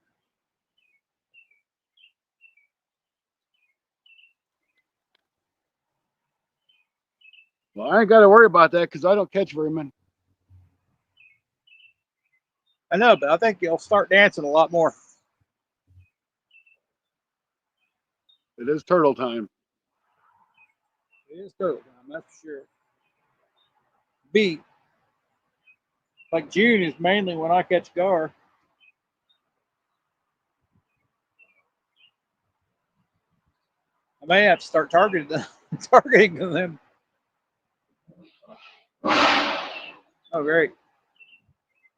Well, I ain't got to worry about that because I don't catch very many. I know, but I think you'll start dancing a lot more. It is turtle time. It is turtle time, that's for sure. B. Like June is mainly when I catch gar. I may have to start targeting them. Oh, great.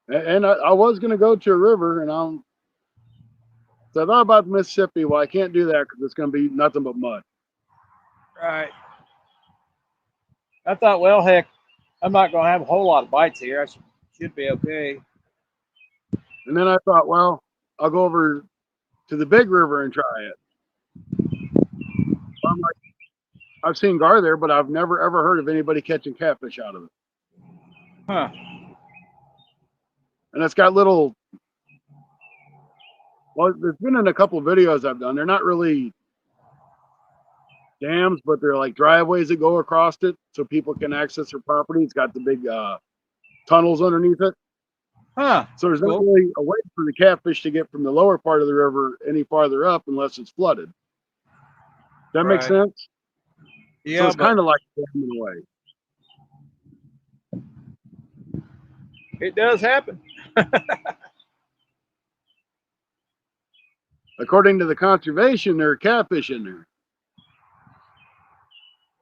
And I was going to go to a river, and so I thought about Mississippi. Well, I can't do that because it's going to be nothing but mud. Right. I thought, well, heck, I'm not going to have a whole lot of bites here. I should be okay. And then I thought, well, I'll go over to the big river and try it. I'm like, I've seen gar there, but I've never ever heard of anybody catching catfish out of it. Huh. And it's got little. Well, there's been in a couple of videos I've done. They're not really dams, but they're like driveways that go across it so people can access their property. It's got the big tunnels underneath it. Huh. So there's not Cool. really a way for the catfish to get from the lower part of the river any farther up unless it's flooded. Does that make Right. sense? Yeah, So it's but kind of like a dam in a way. it does happen. According to the conservation, there are catfish in there.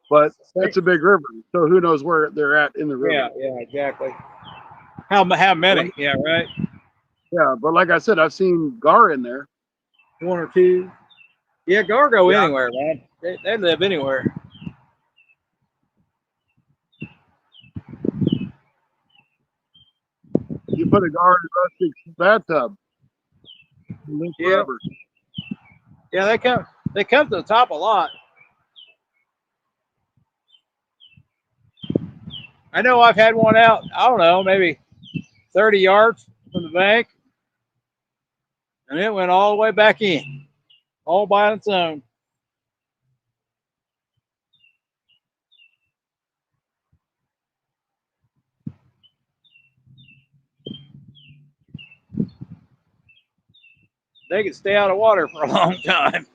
But it's a big river, so who knows where they're at in the river. Yeah, exactly. How many? Yeah, right. Yeah, but like I said, I've seen gar in there. 1 or 2. Yeah, gar go Yeah. anywhere, man. They live anywhere. You put a gar in a rustic bathtub, and live Yeah. forever. Yeah, they come to the top a lot. I know I've had one out, I don't know, maybe 30 yards from the bank, and it went all the way back in, all by its own. They can stay out of water for a long time.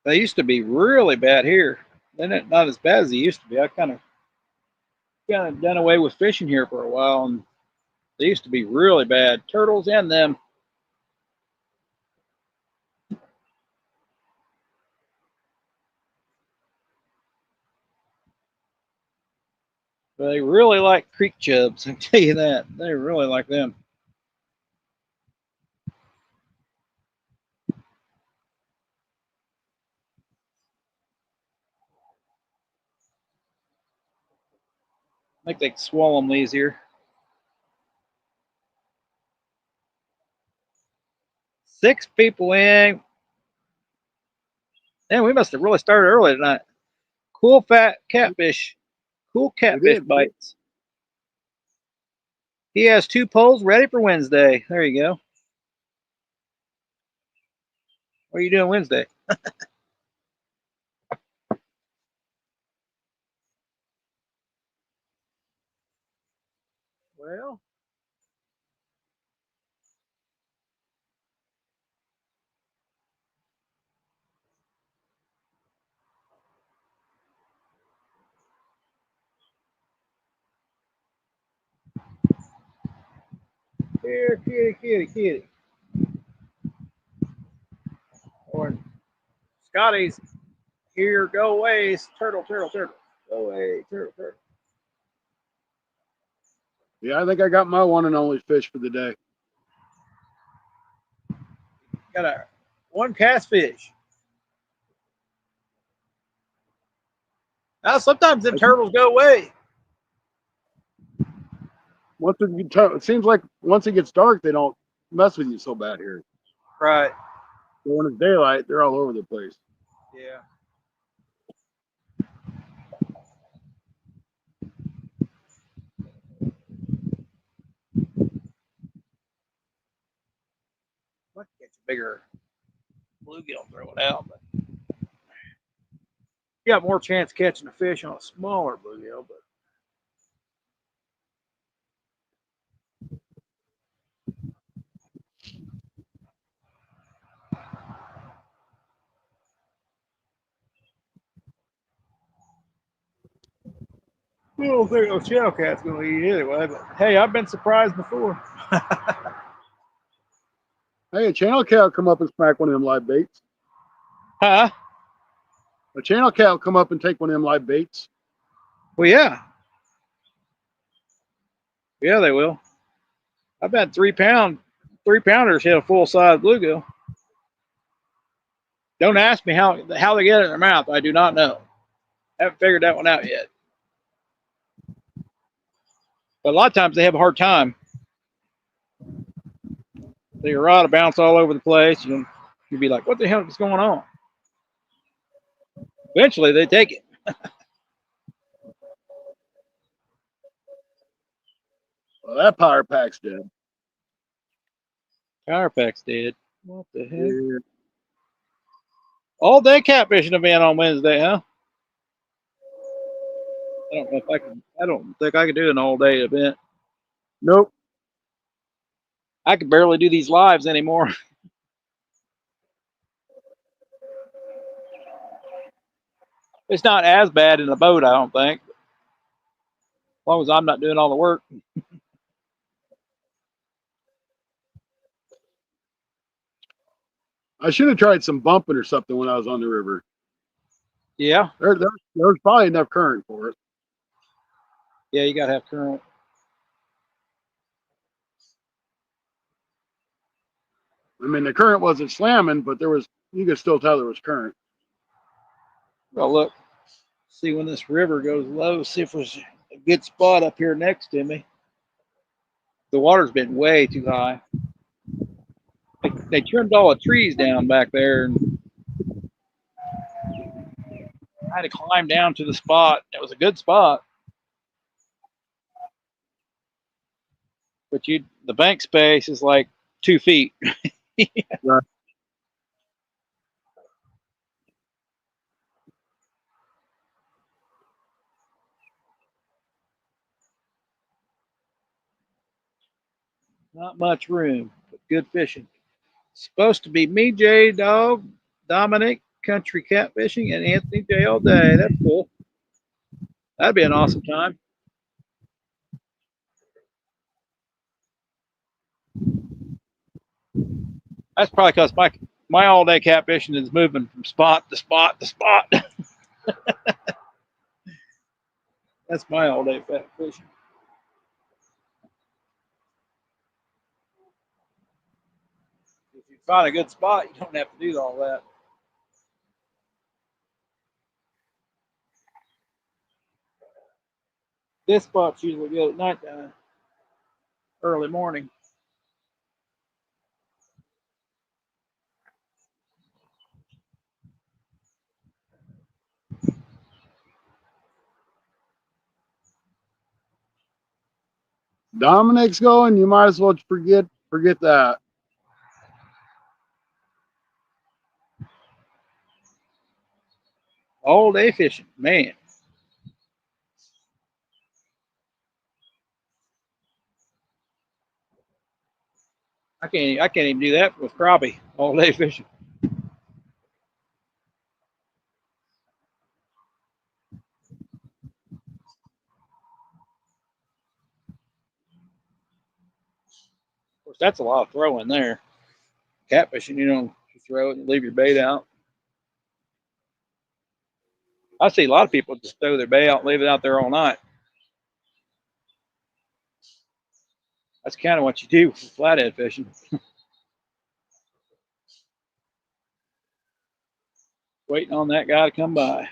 They used to be really bad here. They're not as bad as they used to be. I kind of done away with fishing here for a while, and they used to be really bad. Turtles and them. But they really like creek chubs. I can tell you that. They really like them. I think they can swallow them easier. 6 people in. Man, we must have really started early tonight. Cool fat catfish. Cool catfish bites. He has 2 poles ready for Wednesday. There you go. What are you doing Wednesday? Well, Here, kitty, kitty, kitty. Or Scotty's here. Go away, turtle, turtle, turtle. Go away, turtle, turtle. Yeah, I think I got my one and only fish for the day. Got one catfish. Now sometimes them turtles go away. It seems like once it gets dark, they don't mess with you so bad here. Right. But when it's daylight, they're all over the place. Yeah. Might catch a bigger bluegill and throw it out, but you got more chance catching a fish on a smaller bluegill. But I don't think a shell cat's going to eat anyway. But hey, I've been surprised before. Hey, a channel cat will come up and smack one of them live baits. Huh? A channel cat will come up and take one of them live baits. Well, yeah. Yeah, they will. I've had 3-pounders hit a full size bluegill. Don't ask me how they get it in their mouth. I do not know. Haven't figured that one out yet. But a lot of times they have a hard time. Their rod will bounce all over the place. You'd be like, what the hell is going on? Eventually they take it. Well, that power pack's dead. Power pack's dead. What the heck? Yeah. All day catfishing event on Wednesday, huh? I don't know if I can. I don't think I could do an all day event. Nope. I can barely do these lives anymore. It's not as bad in the boat, I don't think. As long as I'm not doing all the work. I should have tried some bumping or something when I was on the river. Yeah. There's probably enough current for it. Yeah, you gotta have current. I mean, the current wasn't slamming, but you could still tell there was current. Well, look, see when this river goes low, see if there's a good spot up here next to me. The water's been way too high. They trimmed all the trees down back there, and I had to climb down to the spot. It was a good spot, but the bank space is like 2 feet. Right. Not much room, but good fishing. Supposed to be me, J Dog, Dominic, Country Catfishing, and Anthony J all day. That's cool. That'd be an awesome time. That's probably because my all day catfishing is moving from spot to spot to spot. That's my all day catfishing. If you find a good spot, you don't have to do all that. This spot's usually good at nighttime, early morning. Dominic's going. You might as well forget that. All day fishing, man. I can't even do that with crappie all day fishing. course, that's a lot of throwing there. Catfishing, you throw it and leave your bait out. I see a lot of people just throw their bait out and leave it out there all night. That's kind of what you do for flathead fishing. Waiting on that guy to come by.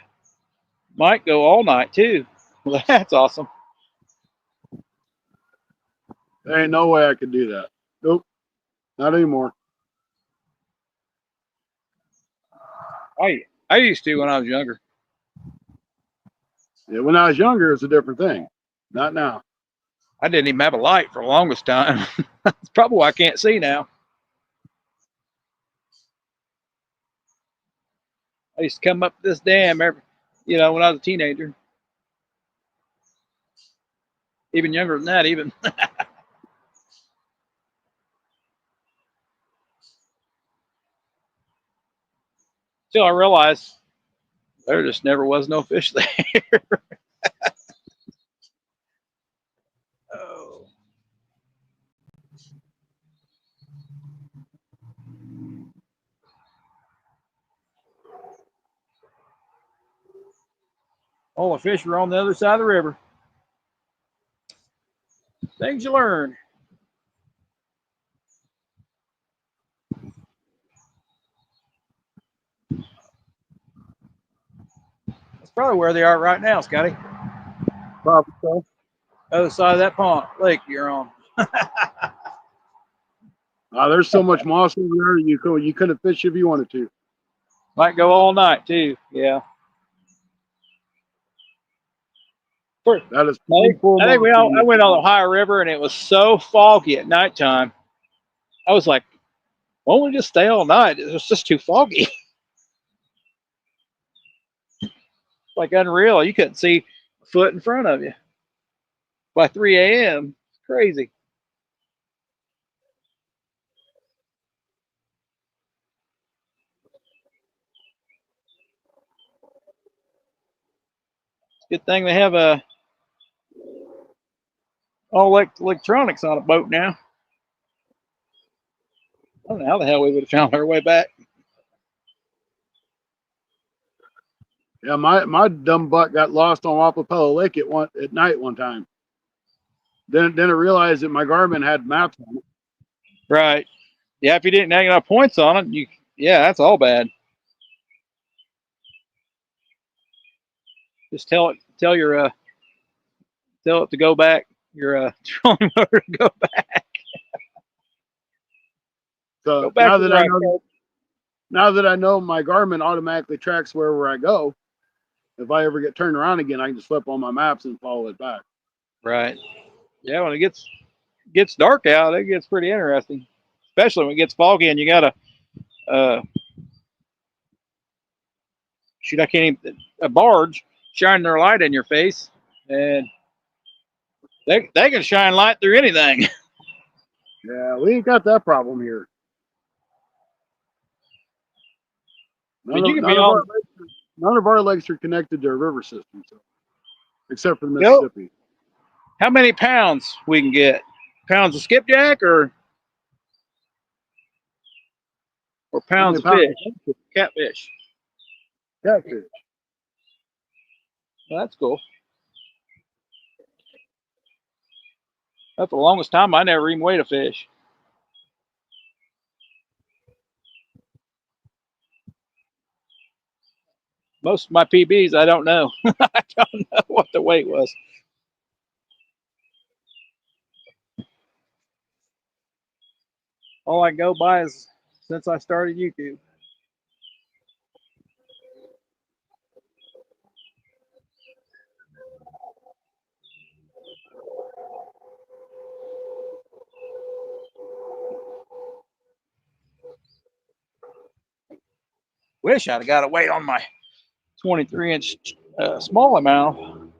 Might go all night too. Well, that's awesome. There ain't no way I could do that. Nope, not anymore. I used to when I was younger. Yeah, when I was younger, it's a different thing. Not now. I didn't even have a light for the longest time. That's probably why I can't see now. I used to come up this dam every, when I was a teenager. Even younger than that, even. Till I realized there just never was no fish there. Oh. All the fish were on the other side of the river. Things you learn. That's probably where they are right now, Scotty. Probably so. Other side of that pond, lake you're on. There's so much moss over there. You couldn't fish if you wanted to. Might go all night too. Yeah. That is I think I went on the Ohio River and it was so foggy at nighttime. I was like, why don't we just stay all night? It was just too foggy. Like unreal. You couldn't see a foot in front of you by 3 a.m. It's crazy. Good thing they have all electronics on a boat now. I don't know how the hell we would have found our way back. Yeah, my dumb butt got lost on Wapapella Lake at night one time. Then I realized that my Garmin had maps on it. Right. Yeah, if you didn't have enough points on it, that's all bad. Just tell it to go back. Your trolling motor to go back. So Go back now that I know my Garmin automatically tracks wherever I go, if I ever get turned around again, I can just flip on my maps and follow it back. Right. Yeah, when it gets dark out, it gets pretty interesting. Especially when it gets foggy and you gotta I can't even, a barge shining their light in your face, and they can shine light through anything. Yeah, we ain't got that problem here. None of our lakes are connected to a river system, so except for the Mississippi. How many pounds we can get? Pounds of skipjack or pounds of fish? Catfish. Catfish. Well, that's cool. That's the longest time I never even weighed a fish. Most of my PBs, I don't know. I don't know what the weight was. All I go by is since I started YouTube. Wish I'd have got a weight on my 23-inch smallmouth.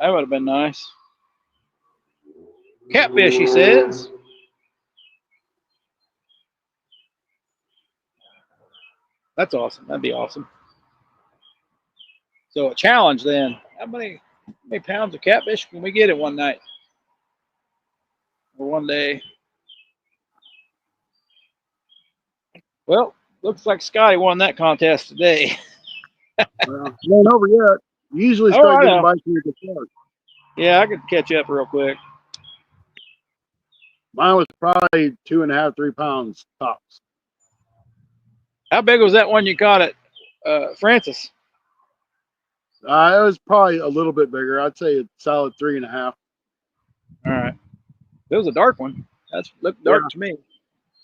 That would have been nice. Catfish, he says. That's awesome. That'd be awesome. So a challenge then. How many pounds of catfish can we get in one night or one day? Well, looks like Scotty won that contest today. Well, it ain't over yet. You usually Oh, start I getting know. bites when you get start. Yeah, I could catch up real quick. Mine was probably 2.5, 3 pounds tops. How big was that one you caught at Francis? It was probably a little bit bigger. I'd say a solid 3.5. All right. It was a dark one. That's looked Yeah, dark to me.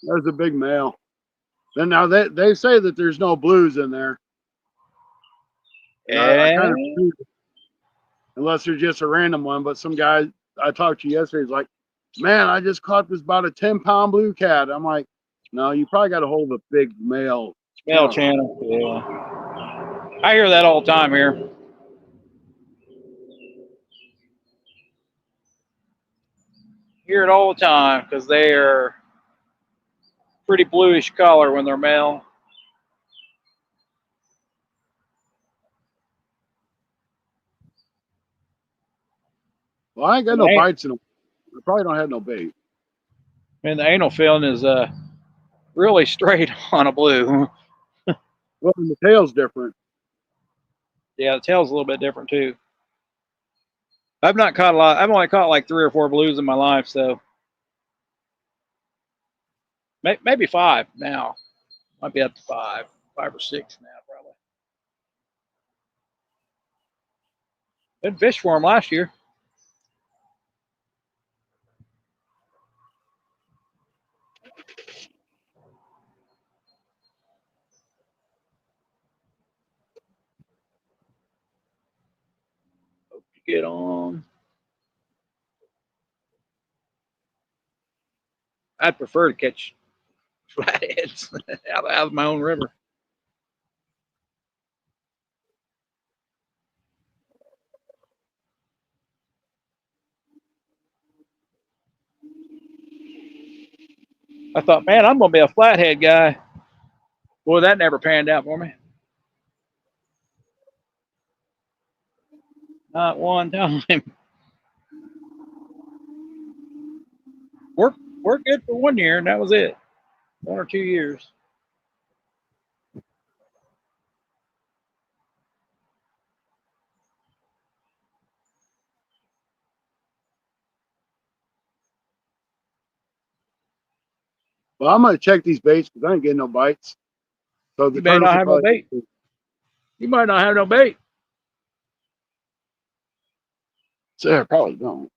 that was a big male. Then now they say that there's no blues in there, and I kind of And unless there's just a random one. But some guy I talked to yesterday is like, man, I just caught this about a 10-pound blue cat. I'm like, no, you probably got to hold a big male smell channel. channel. Yeah. I hear that all the time here. Hear it all the time because they are pretty bluish color when they're male. Well, I ain't got And no the, bites in them. I probably don't have no bait. and the anal fin is really straight on a blue. Well, and the tail's different. Yeah, the tail's a little bit different too. I've not caught a lot. I've only caught like 3 or 4 blues in my life, so maybe 5 now. Might be up to 5 or 6 now, probably. Didn't fish for them last year. Hope you get on. I'd prefer to catch flatheads out of my own river. I thought, man, I'm gonna be a flathead guy. Boy, that never panned out for me. Not one time. Worked good for 1 year, and that was it. 1 or 2 years. Well, I'm gonna check these baits because I ain't getting no bites. So the You may tournaments not will have no probably. bait. You might not have no bait. So, probably don't.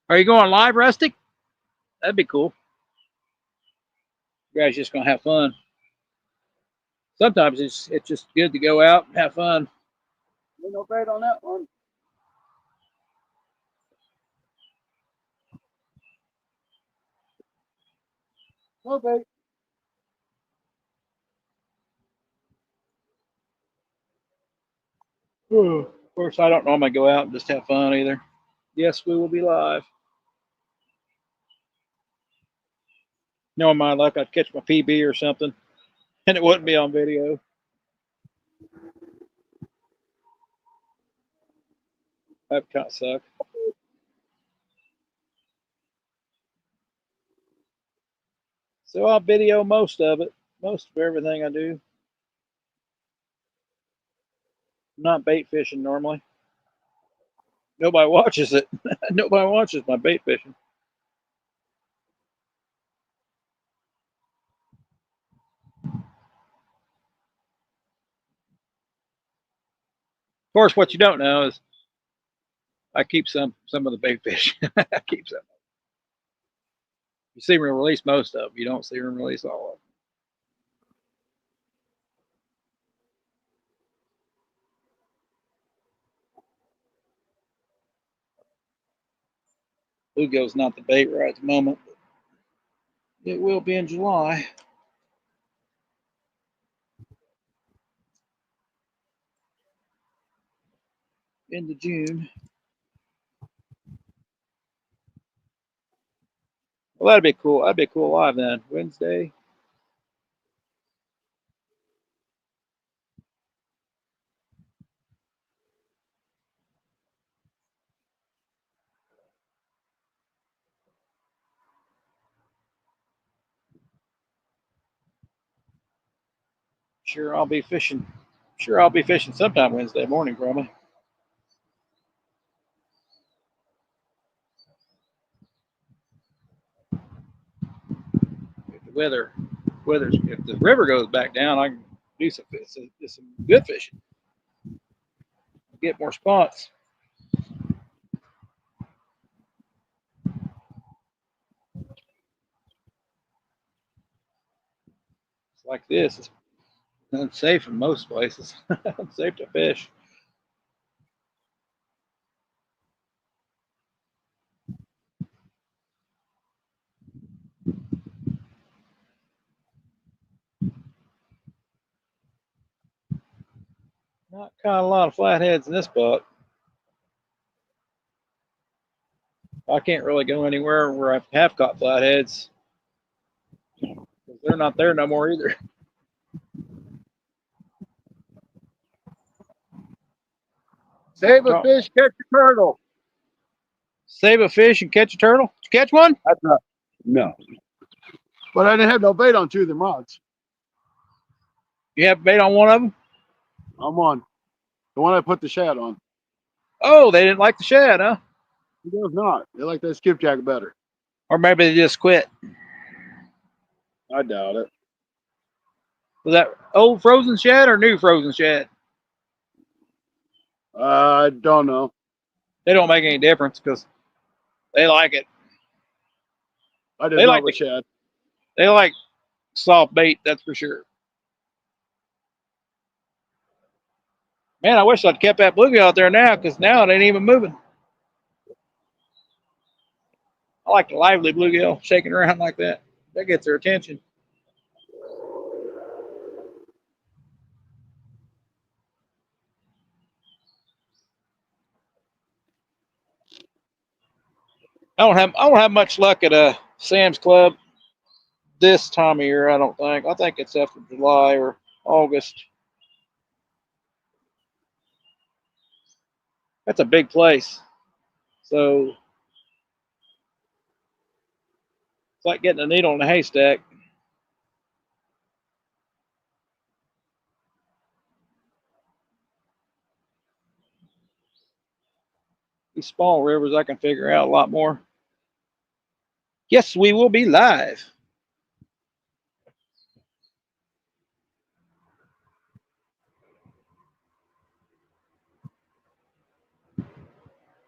Are you going live, Rustic? That'd be cool. You guys just gonna have fun. Sometimes it's just good to go out and have fun. Ain't no bait on that one. No bait. Of course, I don't normally go out and just have fun either. Yes, we will be live. Knowing my luck, I'd catch my PB or something, and it wouldn't be on video. That kind of suck. So I'll video most of it, most of everything I do. I'm not bait fishing normally. Nobody watches it. Nobody watches my bait fishing. Of course, what you don't know is I keep some of the big fish. I keep some. You see me release most of them. You don't see me release all of them. Bluegill's not the bait right at the moment, but it will be in July. Into June. Well, that'd be cool. That'd be cool live then. Wednesday. Sure, I'll be fishing. Sure, I'll be fishing sometime Wednesday morning, probably. If the if the river goes back down, I can do some good fishing. Get more spots. It's like this. It's unsafe in most places. Unsafe to fish. Not caught a lot of flatheads in this spot. I can't really go anywhere where I have caught flatheads. They're not there no more either. Save a fish, catch a turtle. Save a fish and catch a turtle. Did you catch one? That's not, no. But I didn't have no bait on two of them rods. You have bait on one of them? I'm on. The one I put the shad on. Oh, they didn't like the shad, huh? It does not. They like that skipjack better. Or maybe they just quit. I doubt it. Was that old frozen shad or new frozen shad? I don't know. They don't make any difference because they like it. I did not with shad. They like soft bait, that's for sure. Man, I wish I'd kept that bluegill out there now because now it ain't even moving. I like the lively bluegill shaking around like that. That gets their attention. I don't have much luck at a Sam's Club this time of year. I don't think. I think it's after July or August. That's a big place, so it's like getting a needle in a haystack. These small rivers, I can figure out a lot more. Yes, we will be live.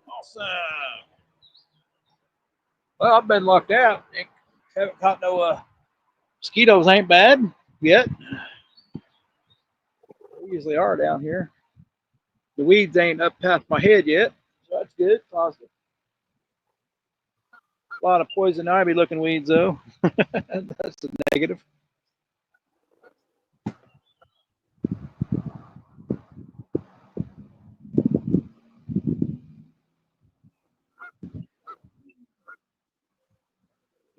Awesome. Well, I've been lucked out. Haven't caught no mosquitoes. Ain't bad yet. They usually are down here. The weeds ain't up past my head yet, so that's good. Positive. A lot of poison ivy looking weeds though. That's a negative.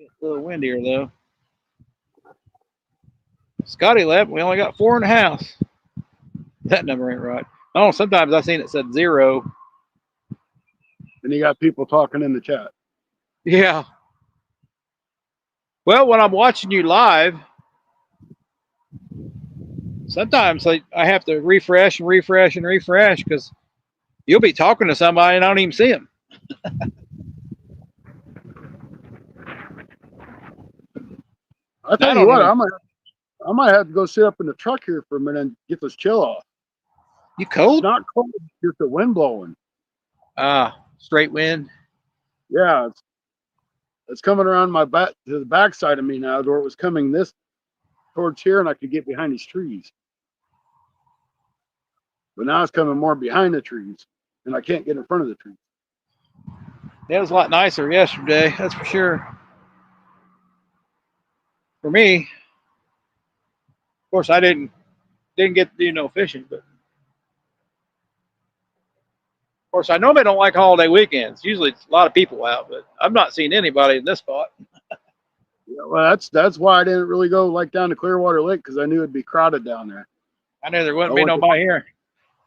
It's a little windier though. Scotty left. We only got 4 in the house. That number ain't right. Oh, sometimes I've seen it said 0. And you got people talking in the chat. Yeah. Well, when I'm watching you live, sometimes I have to refresh and refresh and refresh because you'll be talking to somebody and I don't even see them. I tell you what, I might have to go sit up in the truck here for a minute and get this chill off. You cold? It's not cold, it's just the wind blowing. Straight wind. Yeah, it's coming around my back to the back side of me now, where it was coming this towards here, and I could get behind these trees. But now it's coming more behind the trees, and I can't get in front of the trees. It was a lot nicer yesterday, that's for sure. For me, of course, I didn't get to do no fishing, but of course, I normally don't like holiday weekends. Usually, it's a lot of people out, but I've not seen anybody in this spot. Yeah, well, that's why I didn't really go like down to Clearwater Lake because I knew it'd be crowded down there. I knew there wouldn't be nobody here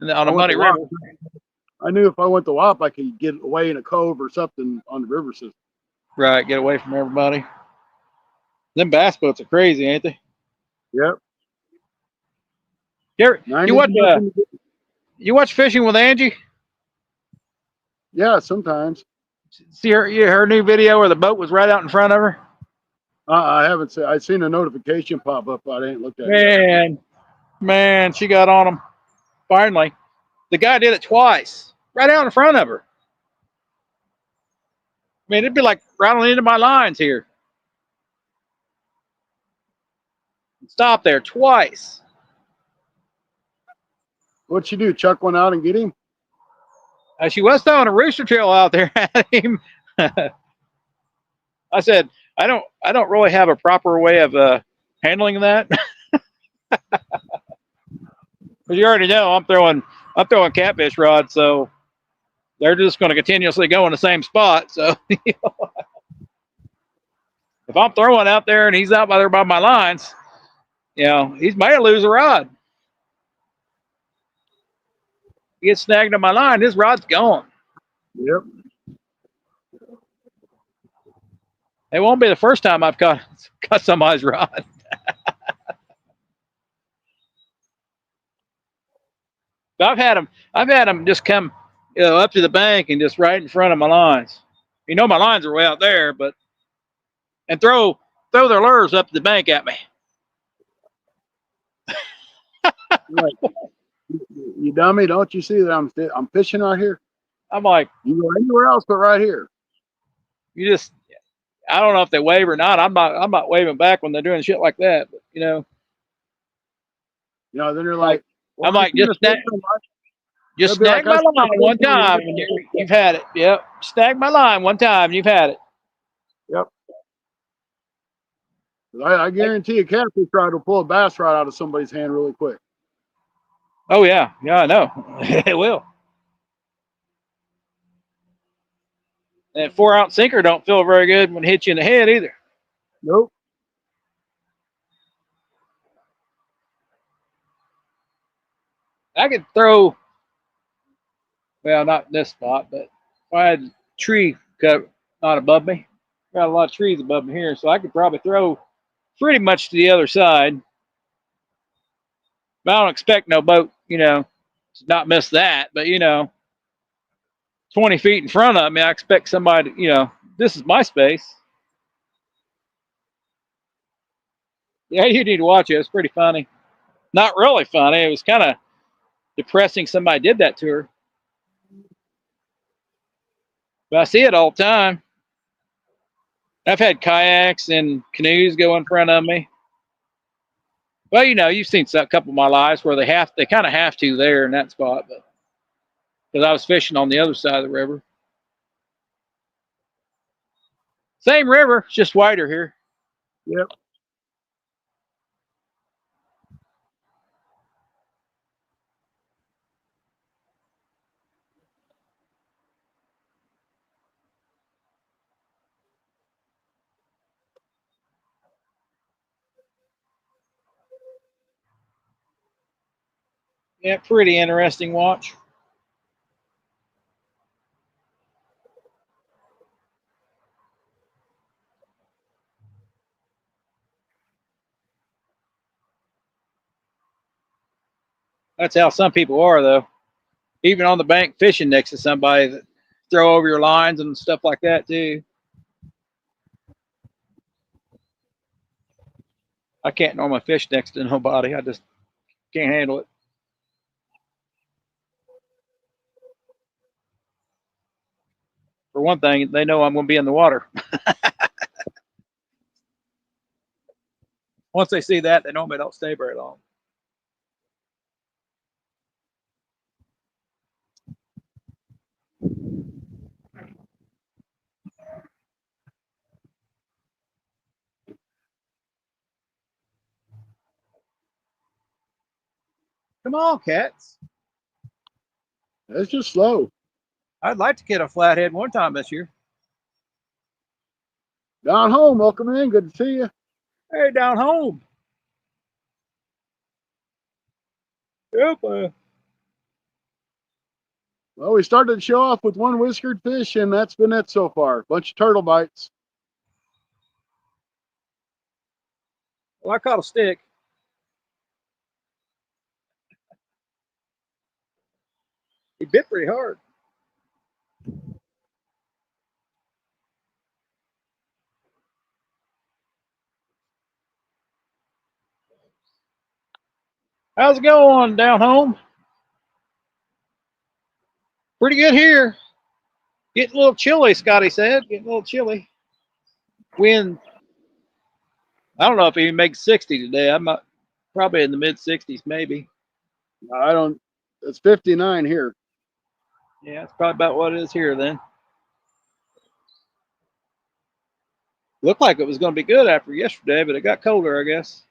on a muddy river. I knew if I went to WAP, I could get away in a cove or something on the river system. Right, get away from everybody. Them bass boats are crazy, ain't they? Yep. You, you 90 watch nothing. you watch Fishing with Angie? Yeah, sometimes. See her new video where the boat was right out in front of her? I haven't seen. I've seen a notification pop up, but I ain't looked at it yet. Man, she got on him. Finally. The guy did it twice. Right out in front of her. I mean, it'd be like rattling into my lines here. Stop there twice. What'd she do? Chuck one out and get him? She was throwing a rooster tail out there at him. I said, I don't really have a proper way of handling that. Because you already know I'm throwing catfish rods, so they're just going to continuously go in the same spot. So if I'm throwing out there and he's out by there by my lines, he might lose a rod. He gets snagged on my line, his rod's gone. Yep. It won't be the first time I've caught somebody's rod. I've had them just come, up to the bank and just right in front of my lines. My lines are way out there, and throw their lures up to the bank at me. Right. You dummy! Don't you see that I'm fishing right here? I'm like, you go anywhere else but right here. I don't know if they wave or not. I'm not waving back when they're doing shit like that. But then they're like, I'm like, just snag my line one time and you've had it. Yep, snag my line one time and you've had it. Yep. I guarantee a catfish rod will pull a bass rod out of somebody's hand really quick. Oh yeah, I know. It will. That 4-ounce sinker don't feel very good when it hits you in the head either. Nope. I could throw, well, not in this spot, but if I had a tree cut not above me, got a lot of trees above me here, so I could probably throw pretty much to the other side. But I don't expect no boat, to not miss that. But 20 feet in front of me, I expect somebody, this is my space. Yeah, you need to watch it. It's pretty funny. Not really funny. It was kind of depressing somebody did that to her. But I see it all the time. I've had kayaks and canoes go in front of me. Well, you've seen a couple of my lives where they kind of have to there in that spot, but because I was fishing on the other side of the river. Same river, just wider here. Yep. Yeah, pretty interesting watch. That's how some people are, though. Even on the bank fishing next to somebody that throw over your lines and stuff like that, too. I can't normally fish next to nobody. I just can't handle it. For one thing, they know I'm going to be in the water. Once they see that, they normally don't stay very long. Come on, cats. It's just slow. I'd like to get a flathead one time this year. Down home, welcome in. Good to see you. Hey, down home. Yep. Well, we started the show off with one whiskered fish, and that's been it so far. Bunch of turtle bites. Well, I caught a stick. He bit pretty hard. How's it going down home? Pretty good here. Getting a little chilly, Scotty said. Getting a little chilly. Wind, I don't know if he makes 60 today. I'm probably in the mid 60s, maybe. I don't. It's 59 here. Yeah, it's probably about what it is here then. Looked like it was going to be good after yesterday, but it got colder, I guess.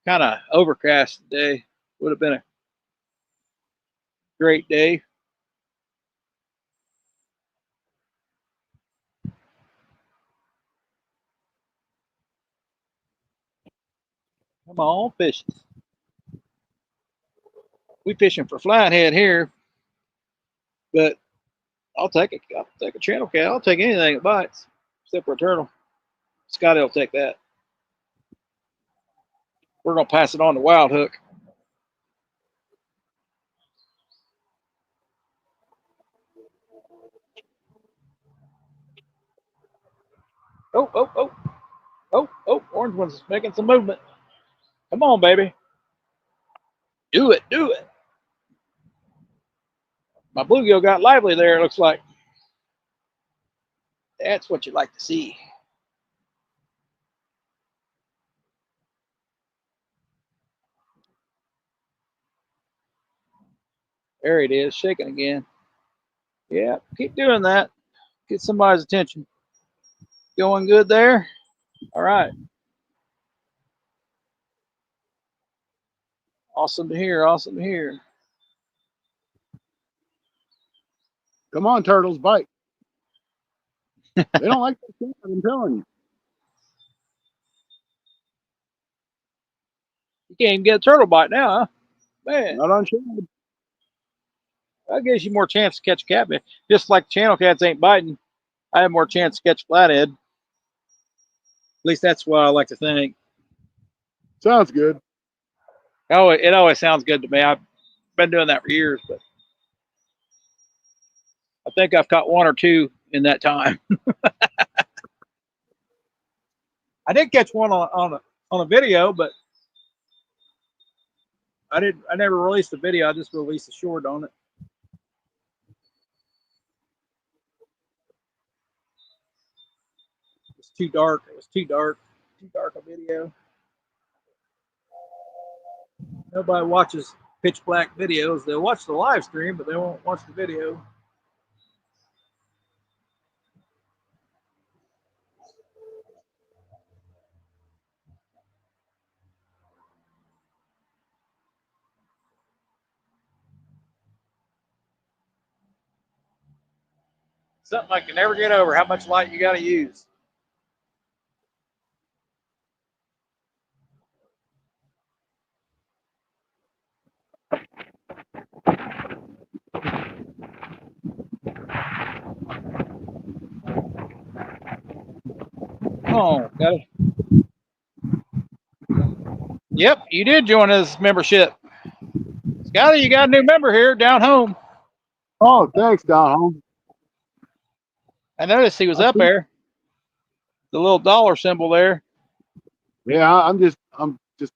Kind of overcast today. Would have been a great day. Come on, fishing. We fishing for flathead here, but I'll take it. I'll take a channel cat. I'll take anything that bites, except for a turtle. Scotty will take that. We're gonna pass it on to Wild Hook. Oh, oh, oh, oh, oh! Orange one's making some movement. Come on, baby. Do it, do it. My bluegill got lively there. It looks like. That's what you like to see. There it is, shaking again. Yeah, keep doing that. Get somebody's attention. Going good there? All right. Awesome to hear. Awesome to hear. Come on, turtles, bite. They don't like that cat, I'm telling you. You can't even get a turtle bite now, huh? Man, Not on shore. that gives you more chance to catch a catfish. Just like channel cats ain't biting, I have more chance to catch flathead. At least that's what I like to think. Sounds good. Oh, it always sounds good to me. I've been doing that for years, but I think I've caught one or two in that time. I did catch one on a video, but I never released the video. I just released a short on it. It was too dark. It was too dark. Too dark a video. Nobody watches pitch black videos. They'll watch the live stream, but they won't watch the video. Something I can never get over, how much light you got to use. Oh, got it. Yep, you did join his membership. Scotty, you got a new member here down home. Oh, thanks, down home. I noticed he was up there. The little dollar symbol there. Yeah, I'm just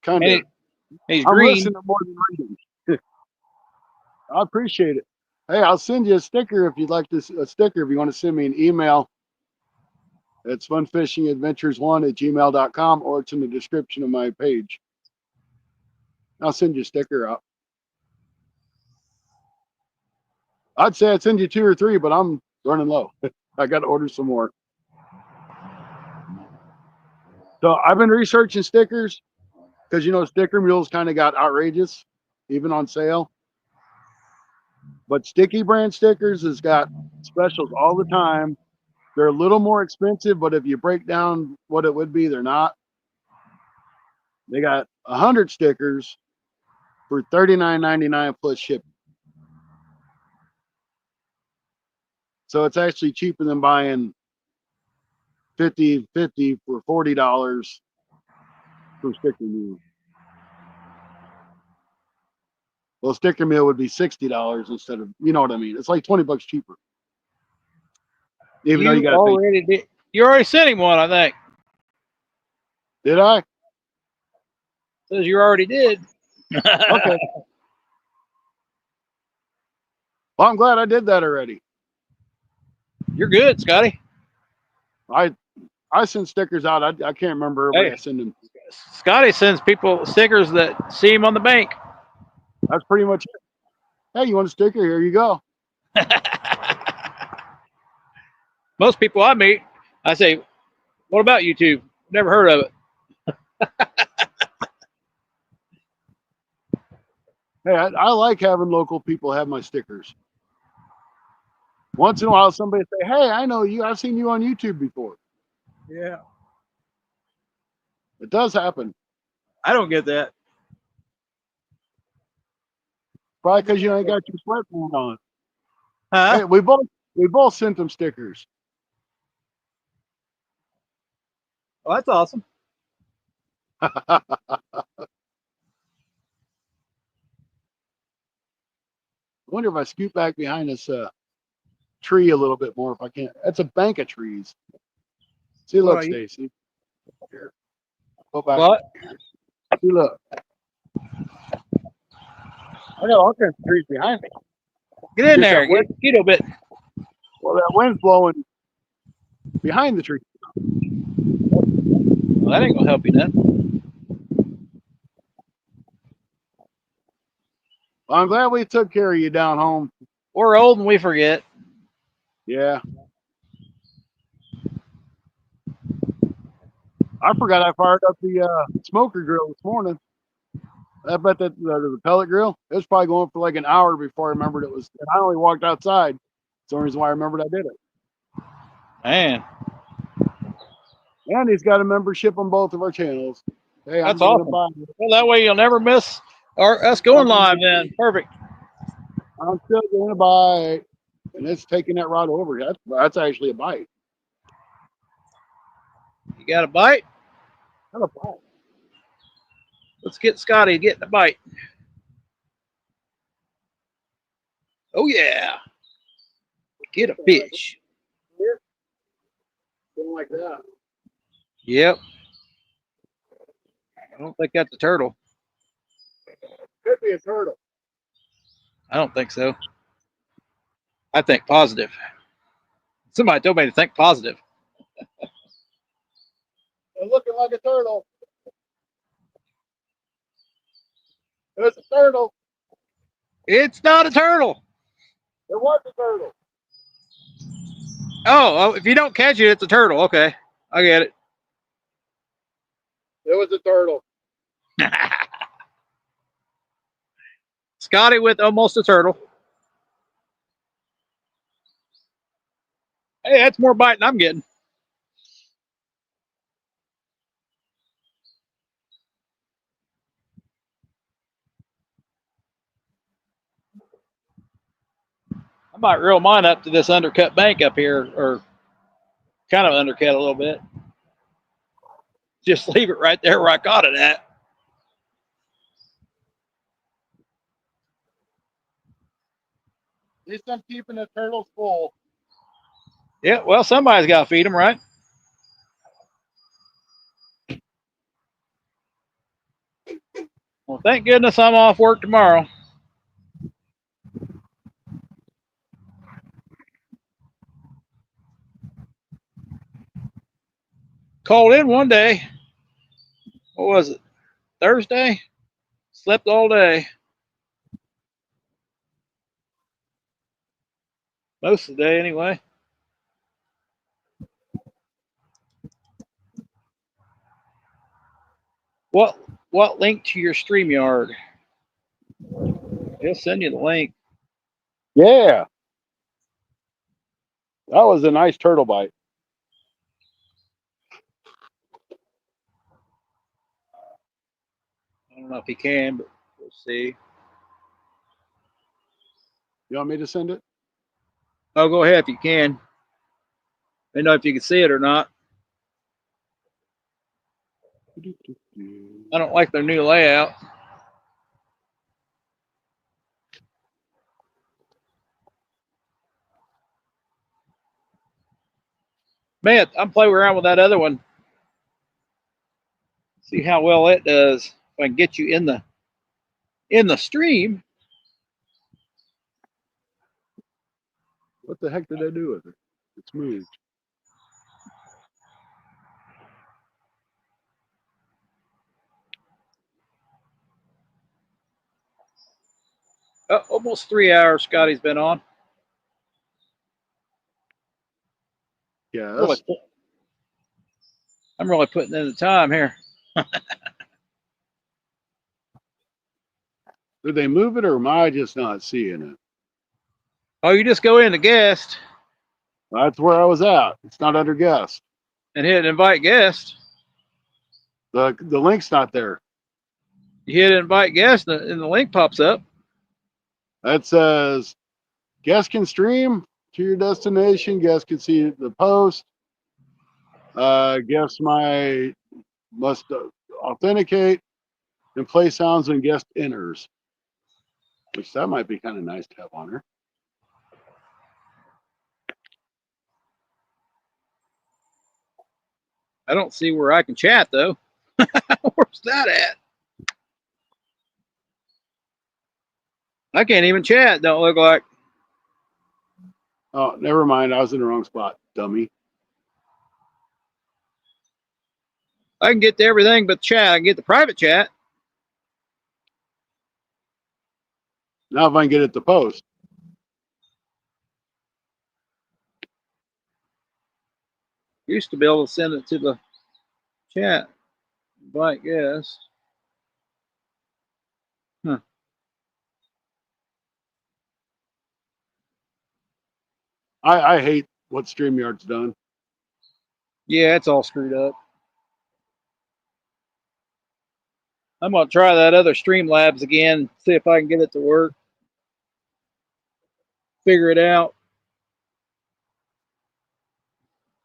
kind of. He's I'm green. listening more than reading. I appreciate it. Hey, I'll send you a sticker if you'd like this. A sticker if you want to send me an email. It's funfishingadventures1@gmail.com, or it's in the description of my page. I'll send you a sticker out. I'd say I'd send you 2 or 3, but I'm running low. I got to order some more. So I've been researching stickers because, sticker mules kind of got outrageous, even on sale. But Sticky brand stickers has got specials all the time. They're a little more expensive, but if you break down what it would be, they're not. They got 100 stickers for $39.99 plus shipping. So it's actually cheaper than buying 50 for $40 for sticker mule. Well, a sticker meal would be $60 instead of, you know what I mean? It's like $20 cheaper. Even though you got to pay. You already sent him one, I think. Did I? Says you already did. Okay. Well, I'm glad I did that already. You're good, Scotty. I send stickers out. I can't remember everybody I send them. Scotty sends people stickers that see him on the bank. That's pretty much it. Hey, you want a sticker? Here you go. Most people I meet, I say, "What about YouTube? Never heard of it." Hey, I like having local people have my stickers. Once in a while, somebody say, "Hey, I know you. I've seen you on YouTube before." Yeah. It does happen. I don't get that. Probably because you ain't got your sweatband on. Huh? Hey, we both sent them stickers. Well, that's awesome. I wonder if I scoot back behind this tree a little bit more if I can. That's a bank of trees. See, look, Stacy. Here. Go back. What? See, look. I got all kinds of trees behind me. Get in there. Get a mosquito bit. Well, that wind's blowing behind the tree. Well, that ain't gonna help you none. Well, I'm glad we took care of you down home. We're old and we forget. Yeah. I forgot I fired up the smoker grill this morning. I bet that the pellet grill, it was probably going for like an hour before I remembered it was. And I only walked outside. That's the only reason why I remembered I did it. Man. And he's got a membership on both of our channels. Hey, That's awesome. Well, that way you'll never miss us going live then. Perfect. I'm still going to buy, and it's taking that rod over. That's actually a bite. You got a bite? Got a bite. Let's get Scotty getting a bite. Oh, yeah. Get a fish. Something like that. Yep. I don't think that's a turtle. Could be a turtle. I don't think so. I think positive. Somebody told me to think positive. It's looking like a turtle. It's a turtle. It's not a turtle. It was a turtle. Oh, if you don't catch it, it's a turtle. Okay. I get it. It was a turtle. Scotty with almost a turtle. Hey, that's more biting I'm getting. I might reel mine up to this undercut bank up here, or kind of undercut a little bit. Just leave it right there where I caught it at. At least I'm keeping the turtles full. Yeah, well, somebody's got to feed them, right? Well, thank goodness I'm off work tomorrow. Called in one day. What was it? Thursday? Slept all day. Most of the day, anyway. What link to your StreamYard? He'll send you the link. Yeah. That was a nice turtle bite. I don't know if he can, but we'll see. You want me to send it? Oh, go ahead if you can. I don't know if you can see it or not. I don't like their new layout. Man, I'm playing around with that other one. See how well it does. If I can get you in the stream. What the heck did I do with it? It's moved. Oh, almost 3 hours Scotty's been on. Yeah, Really, I'm really putting in the time here. did they move it or am I just not seeing it? Oh, you just go into guest That's where I was at. It's not under guest. and hit invite guest. The link's not there. You hit invite guest and the link pops up. That says guest can stream to your destination. Guest can see the post. Guest must authenticate and play sounds when guest enters. Which that might be kind of nice to have on her. I don't see where I can chat though. Where's that at? I can't even chat. Don't look like. Oh, never mind. I was in the wrong spot, dummy. I can get to everything but chat. I can get the private chat. Now if I can get it to post. Used to be able to send it to the chat. Invite guest. Huh. I hate what StreamYard's done. Yeah, it's all screwed up. I'm gonna try that other Streamlabs again. See if I can get it to work. Figure it out.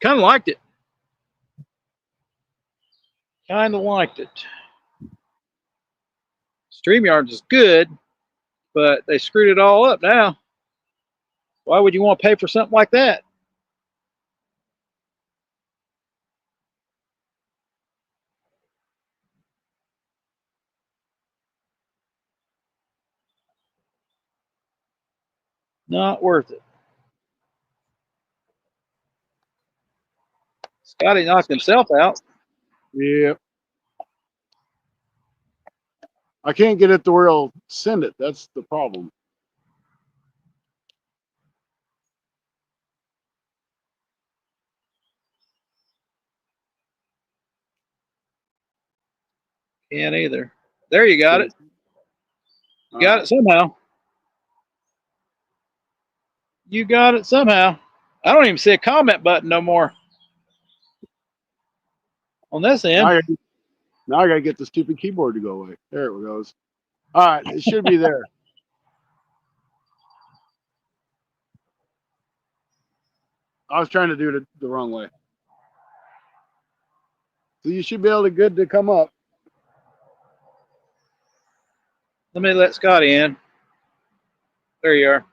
Kind of liked it. Kind of liked it. StreamYard is good, but they screwed it all up now. Why would you want to pay for something like that? Not worth it. Scotty knocked himself out. Yeah. I can't get it to where it'll send it. That's the problem. Can't either. There you got it. All Got right. it somehow. You got it somehow. I don't even see a comment button no more on this end. Now I gotta get the stupid keyboard to go away. There it goes. All right, it should be there. I was trying to do it the wrong way. So you should be able to good to come up. Let me let Scotty in. There you are.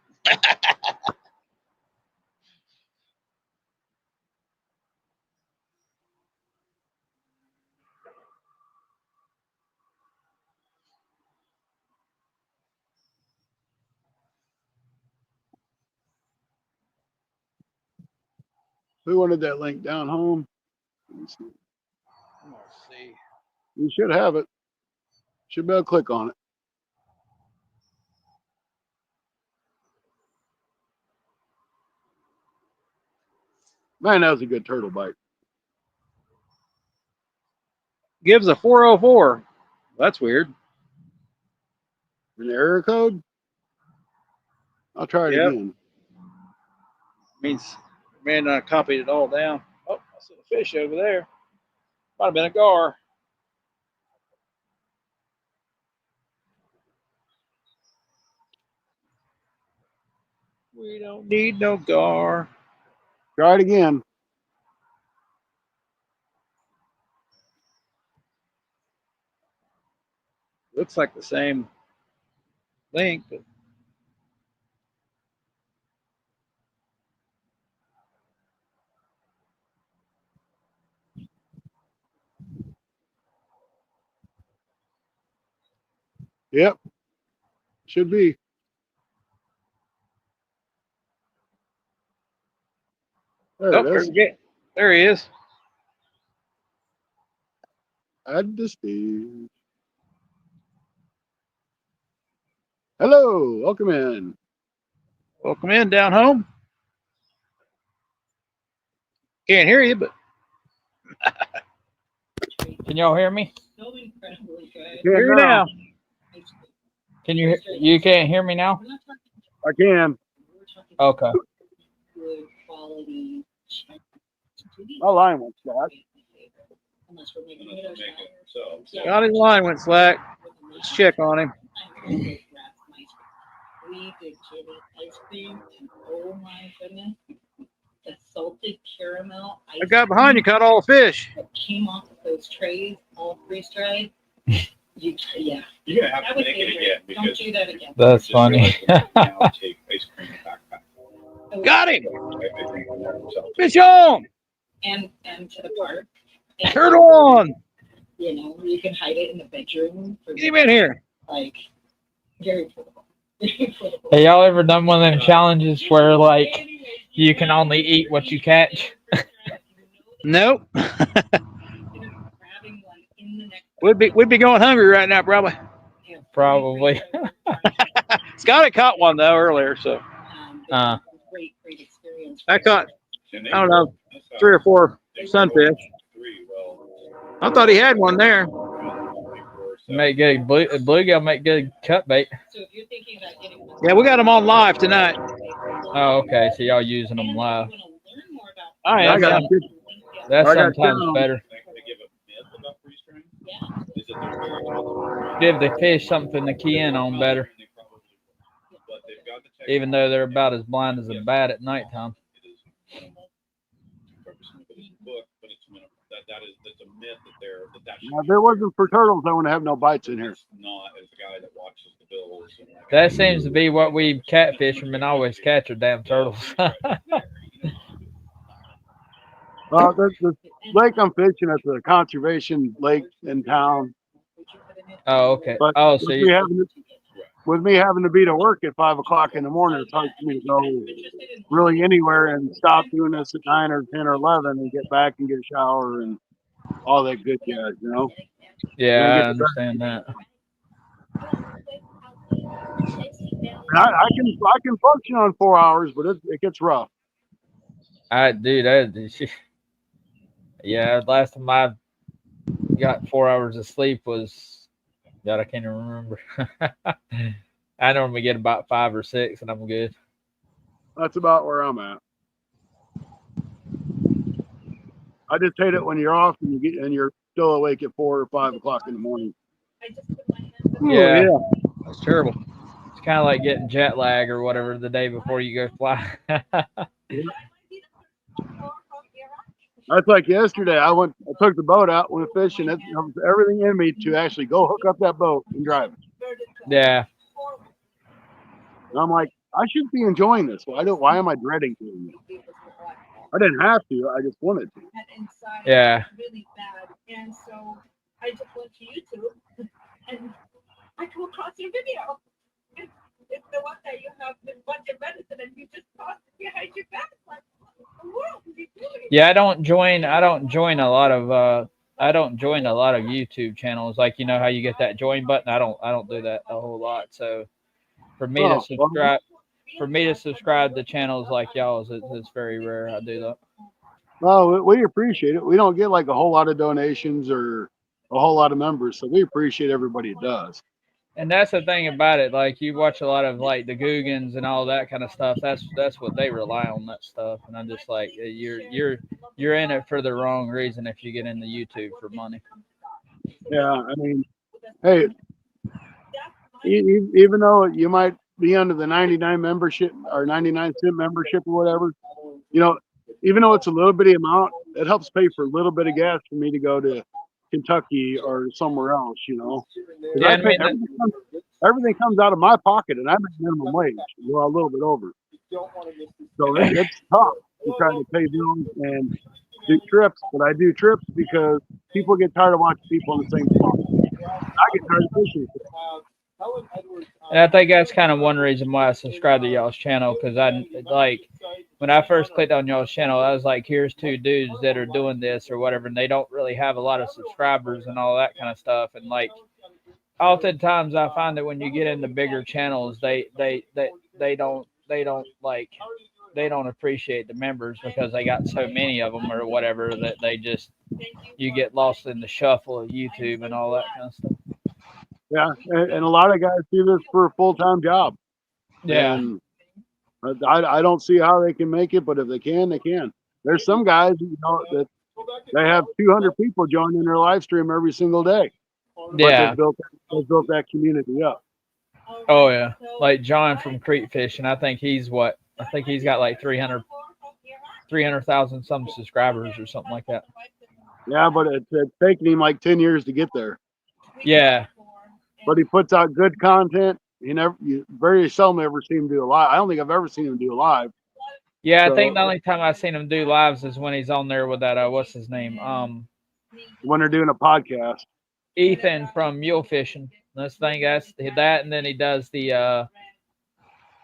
Who wanted that link down home? Let's see. You should have it. Should be able to click on it. Man, that was a good turtle bite. Gives a 404. That's weird. An error code? I'll try it Yep. again. Means man, I copied it all down. Oh, I see a fish over there. Might have been a gar. We don't need no gar. Try it again. Looks like the same link, but Yep. Should be. There Oh, it is. there he is. Add to stage. Hello. Welcome in. Welcome in down home. Can't hear you, but Can y'all hear me? hear you now. Can you can't hear me now? I can. Okay. My line went flat. Scotty's line went slack. Let's check on him. We did kitty ice cream, and oh my goodness, the salted caramel ice I got behind you, caught all the fish. that came off of those trays, all freeze dried. Yeah. You're gonna have That to was make it dangerous. again Don't because do that again. That's just funny. realized that now take ice cream backpack. Got him. I think on there themselves. Fish on. And to the park. And, Turtle on. you know, you can hide it in the bedroom for Get him in here. like very portable. Very portable. Hey, y'all ever done one of them challenges where like you can only eat what you catch? Nope. Grabbing one in the next We'd be going hungry right now, probably. Probably. Scotty caught one though earlier, so Great experience. I caught And they I don't know that's how 3 or 4 they were sunfish. 3, well, I thought he had one there. Make good bluegill make good cut bait. So if you're thinking about getting one, Yeah, we got him on live tonight. Oh, okay. So y'all using them and live. if you want to learn more about I I am. got Yeah. That's I got sometimes down. better. They give a myth about freeze drying. yeah. Is that they're very expensive. Give the fish something to key in on better, They probably will. But they've got the tech- even though they're about as blind as a bat at nighttime. It is, but it's a book, but it's that's a myth that that Now, if it wasn't for turtles, I wouldn't have no bites in here. It's not as the guy that watches the bills. And like, That seems to be what we catfishermen always catch are damn turtles. The lake I'm fishing at the conservation lake in town. Oh, okay. But Oh, with so me having to be to work at 5 o'clock in the morning, it's hard for me to go really anywhere and stop doing this at 9 or 10 or 11 and get back and get a shower and all that good jazz, you know. yeah, I understand that. And I can function on 4 hours, but it gets rough. I do that. Yeah, last time I got 4 hours of sleep was, God, I can't even remember. I normally get about 5 or 6, and I'm good. That's about where I'm at. I just hate it when you're off and you're still awake at 4 or 5 o'clock in the morning. Yeah, That's terrible. it's kind of like getting jet lag or whatever the day before you go fly. That's like yesterday. I took the boat out, went fishing. It was everything in me to actually go hook up that boat and drive it. Yeah, And I'm like, I should be enjoying this. Why am I dreading doing it? I didn't have to. I just wanted to. yeah. Really bad. And so I just went to YouTube and I come across your video. It's the one that you have this bunch of medicine and you just toss it behind your back. Like, what in the world are you doing? Yeah, I don't join a lot of YouTube channels. Like, you know how you get that join button? I don't do that a whole lot. So for me to subscribe to channels like y'all's, it's very rare I do that. Well, we appreciate it. We don't get like a whole lot of donations or a whole lot of members, so we appreciate everybody that does. And that's the thing about it. Like, you watch a lot of like the Googans and all that kind of stuff. That's what they rely on, that stuff. And I'm just like, you're in it for the wrong reason if you get into YouTube for money. Yeah, I mean, hey, even though you might be under the 99 membership or 99-cent membership or whatever, you know, even though it's a little bitty amount, it helps pay for a little bit of gas for me to go to Kentucky or somewhere else, you know. Yeah, I mean, everything comes out of my pocket, and I make minimum wage, well, a little bit over. So it's tough to try to pay bills and do trips, but I do trips because people get tired of watching people in the same spot. I get tired of fishing. And I think that's kind of one reason why I subscribed to y'all's channel, because I like when I first clicked on y'all's channel, I was like, here's two dudes that are doing this or whatever, and they don't really have a lot of subscribers and all that kind of stuff. And like, oftentimes I find that when you get into bigger channels, they don't appreciate the members because they got so many of them or whatever that they just you get lost in the shuffle of YouTube and all that kind of stuff. Yeah, and a lot of guys do this for a full-time job. Yeah. And I don't see how they can make it, but if they can, they can. There's some guys, that they have 200 people joining their live stream every single day. Yeah. But they've built that community up. Oh yeah. Like John from Creek Fishing, I think he's got like 300,000 some subscribers or something like that. Yeah, but it's taken him like 10 years to get there. Yeah. But he puts out good content. You very seldom ever see him do a live. I don't think I've ever seen him do a live. Yeah, I think the only time I've seen him do lives is when he's on there with that what's his name? When they're doing a podcast. Ethan from Mule Fishing. That's that, and then he does the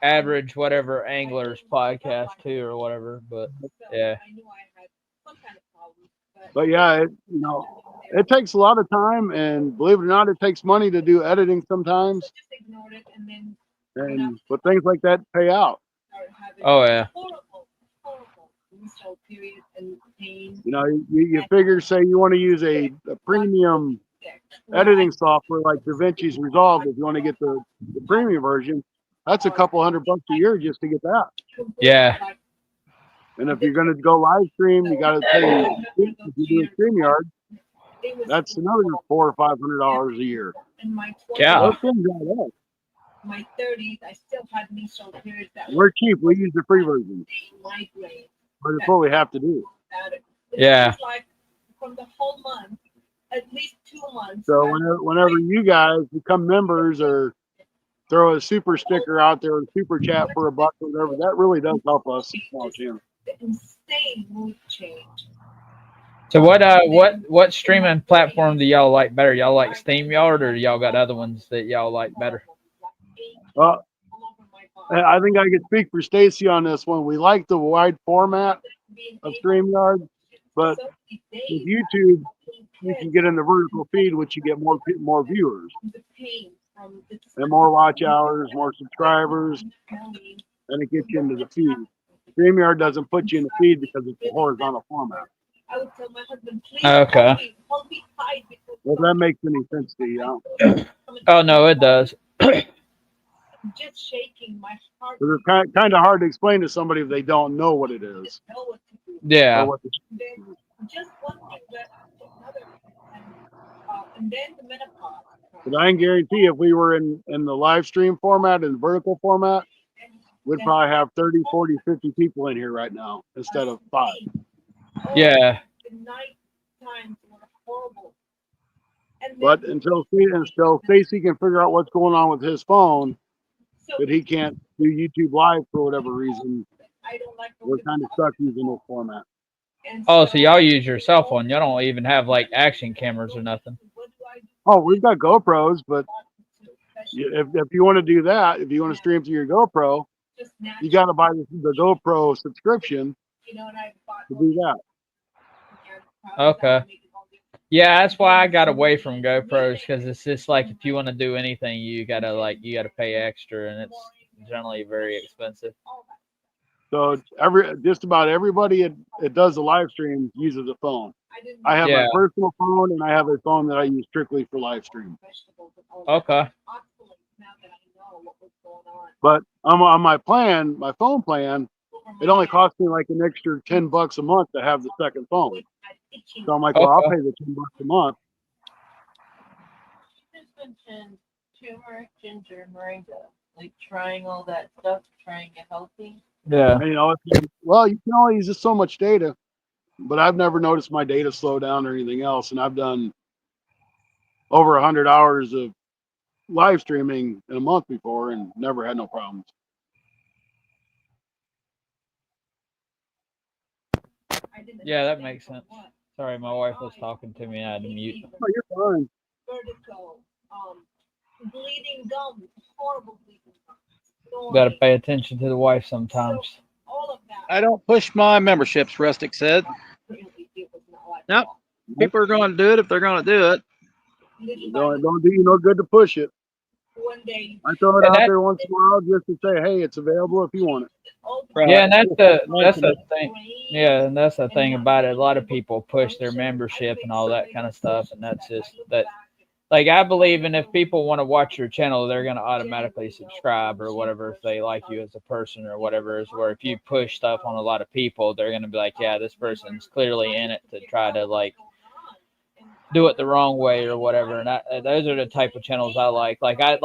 average whatever anglers podcast too or whatever. But yeah. But yeah, it takes a lot of time, and believe it or not, it takes money to do editing sometimes. But things like that pay out. Oh yeah. You figure, say you want to use a premium editing software like DaVinci's Resolve. If you want to get the premium version, that's a couple $100 a year just to get that. Yeah. And if you're going to go live stream, you got to pay. If you do a StreamYard, that's another $400 or $500 a year. Yeah. Those things add up. My 30s, I still had menstrual periods that We're cheap. We use the free version. But it's what we have to do. Yeah. Like from the whole month, at least 2 months. So whenever you guys become members or throw a super sticker out there or super chat for $1 or whatever, that really does help us. Small channel. The insane mood change. So what streaming platform do y'all like better? Y'all like StreamYard, or y'all got other ones that y'all like better? Well, I think I could speak for Stacy on this one. We like the wide format of StreamYard, but with YouTube, you can get in the vertical feed, which you get more viewers and more watch hours, more subscribers, and it gets you into the feed. StreamYard doesn't put you in the feed because it's a horizontal format. Okay. Well, that makes any sense to you? Oh no, it does. Just shaking my heart. It's kind of hard to explain to somebody if they don't know what it is. Yeah. Just one thing led to another, and then the menopause. But I can guarantee if we were in the live stream format and vertical format, we'd probably have 30, 40, 50 people in here right now instead of 5. Yeah. The night times were horrible. But until Stacy can figure out what's going on with his phone, that he can't do YouTube Live for whatever reason, we're kind of stuck using this format. Oh, so y'all use your cell phone. Y'all don't even have like action cameras or nothing. Oh, we've got GoPros, but if you want to do that, if you want to stream through your GoPro, you got to buy the GoPro subscription to do that. Okay. Yeah, that's why I got away from GoPros, because it's just like if you want to do anything, you gotta pay extra, and it's generally very expensive. So just about everybody it does the live stream uses a phone. I have my personal phone, and I have a phone that I use strictly for live stream. Okay. But on my phone plan, it only costs me like an extra $10 a month to have the second phone. So I'm like, well, I'll pay the $10 a month. Turmeric, ginger, moringa, like trying all that stuff, trying to get healthy. Yeah. And, you can only use just so much data, but I've never noticed my data slow down or anything else. And I've done over 100 hours of live streaming in a month before and never had no problems. Yeah, that makes sense. Sorry, my wife was talking to me and I had to mute. Oh, you're fine. Vertical bleeding gum, horrible bleeding gum. Got to pay attention to the wife sometimes. So, all of that. I don't push my memberships, Rustic said. Apparently, it was not like Nope. that. People are going to do it if they're going to do it. Don't do you no good to push it. One day. I throw it And out that- there once in a while just to say, hey, it's available if you want it. Right. Yeah, and that's the Mention thing. Yeah, and that's the thing about it. A lot of people push their membership and all that kind of stuff, and that's just that. Like, I believe in if people want to watch your channel, they're going to automatically subscribe or whatever if they like you as a person or whatever. Is where if you push stuff on a lot of people, they're going to be like, yeah, this person's clearly in it to try to like do it the wrong way or whatever. And those are the type of channels I like. Like I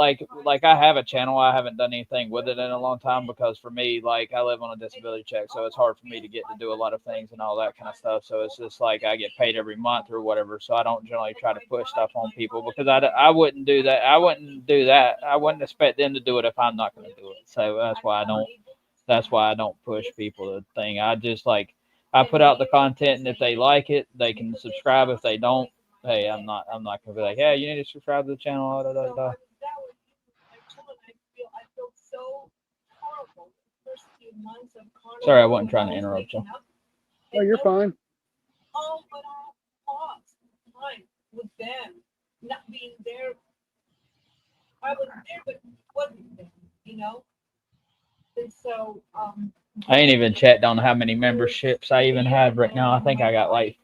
have a channel. I haven't done anything with it in a long time because for me, like I live on a disability check, so it's hard for me to get to do a lot of things and all that kind of stuff. So it's just like I get paid every month or whatever. So I don't generally try to push stuff on people because I wouldn't do that. I wouldn't do that. I wouldn't expect them to do it if I'm not going to do it. So that's why I don't. That's why I don't push people to the thing. I just like I put out the content, and if they like it, they can subscribe. If they don't, hey, I'm not gonna be like, hey, you need to subscribe to the channel. Da, da, da. Sorry, I wasn't trying to interrupt you. Oh, you're fine. Oh, but I lost time with them not being there. I was there, but wasn't there, you know? And so, I ain't even checked on how many memberships I even have right now. I think I got like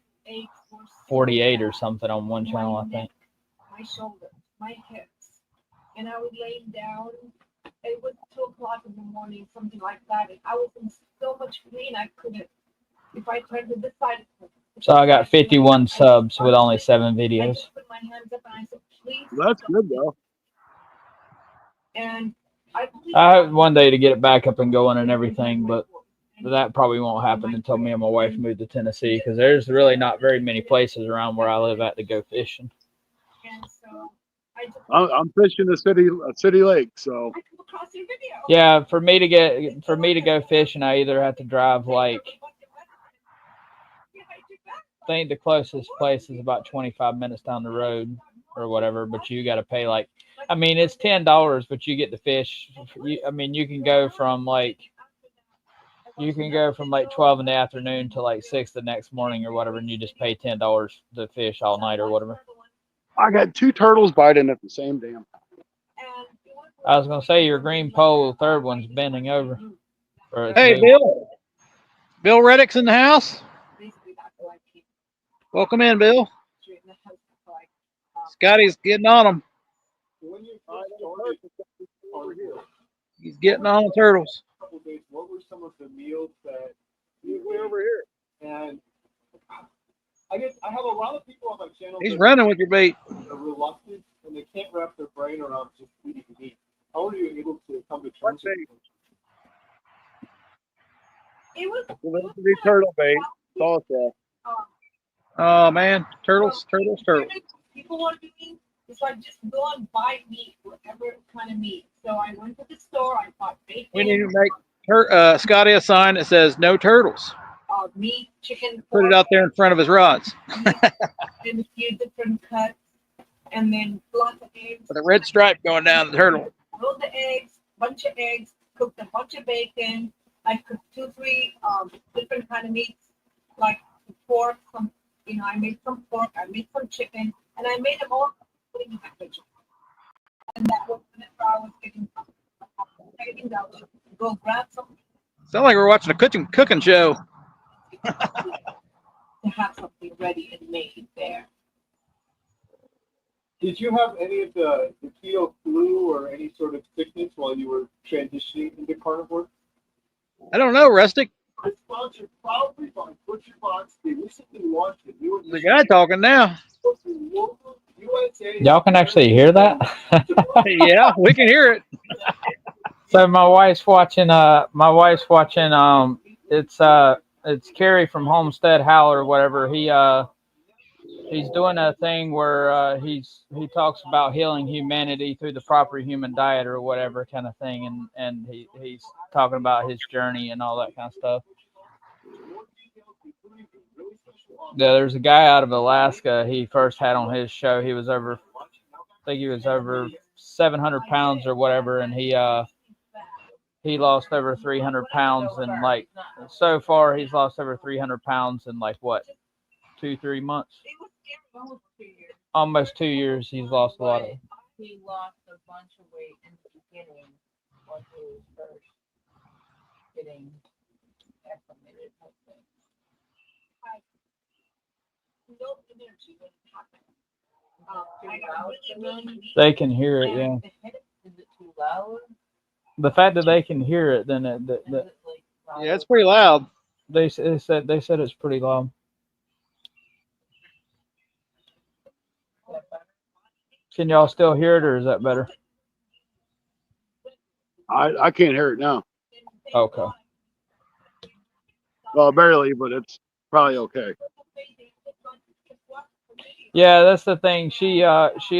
48 or something on one channel, I think. My shoulders, my hips, and I was laying down. It was 2:00 in the morning, something like that. And I was in so much pain I couldn't. If I turned to this side. So I got 51 subs with only 7 videos. I just put my hands up and I said, please. That's good though. And I hope one day to get it back up and going and everything, but that probably won't happen until me and my wife move to Tennessee because there's really not very many places around where I live at to go fishing. And so I'm fishing a city lake, so I come across your video. Yeah, for me to go fishing, I either have to drive like I think the closest place is about 25 minutes down the road or whatever, but you got to pay like I mean it's $10, but you get to fish. I mean you can go from like 12 in the afternoon to like 6 the next morning or whatever, and you just pay $10 to fish all night or whatever. I got 2 turtles biting at the same damn time. I was gonna say your green pole, the third one's bending over. Hey, Bill. Bill Reddick's in the house. Welcome in, Bill. Scotty's getting on them. He's getting on the turtles. What were some of the meals that Way over here. and I have a lot of people on my channel He's that running with your bait. are reluctant and they can't wrap their brain around just eating meat. How are you able to come to terms with it? It was Velocity turtle bait. Salsa. Oh man, turtles. People want to eat. It's like just go and buy meat, whatever kind of meat. So I went to the store. I bought bacon. We need to make Scotty a sign that says "No turtles." Meat, chicken. Put it out there in front of his rods. In a few different cuts, and then lots of eggs. With a red stripe going down the turtle. Roll the eggs, bunch of eggs, cooked a bunch of bacon. I cooked 2-3 different kind of meats, like pork. I made some pork. I made some chicken, and I made them all in the package. And that was whenever I was getting go grab something. Sound like we're watching a cooking show. To have something ready and made there. Did you have any of the keto flu or any sort of sickness while you were transitioning into carnivore? I don't know, Rustic. It's sponsored proudly by Butcher Box. They recently launched a new The guy talking now. Y'all can actually hear that? Yeah, we can hear it. So my wife's watching it's Kerry from Homestead Howler or whatever. He's doing a thing where he talks about healing humanity through the proper human diet or whatever kind of thing, and he's talking about his journey and all that kind of stuff. Yeah, there's a guy out of Alaska he first had on his show. He was over 700 pounds or whatever, and he lost over 300 pounds, and like so far he's lost over 300 pounds in like what 2-3 months, almost 2 years. He's lost a lot of. He lost a bunch of weight in the beginning when he was first getting acclimated. I think. No energy when it happened. They can hear it, yeah. Is it too loud? The fact that they can hear it, then Is it like loud? Yeah, it's pretty loud. they said it's pretty loud. Can y'all still hear it, or is that better? I can't hear it now. Okay. Well, barely, but it's probably okay. Yeah, that's the thing. She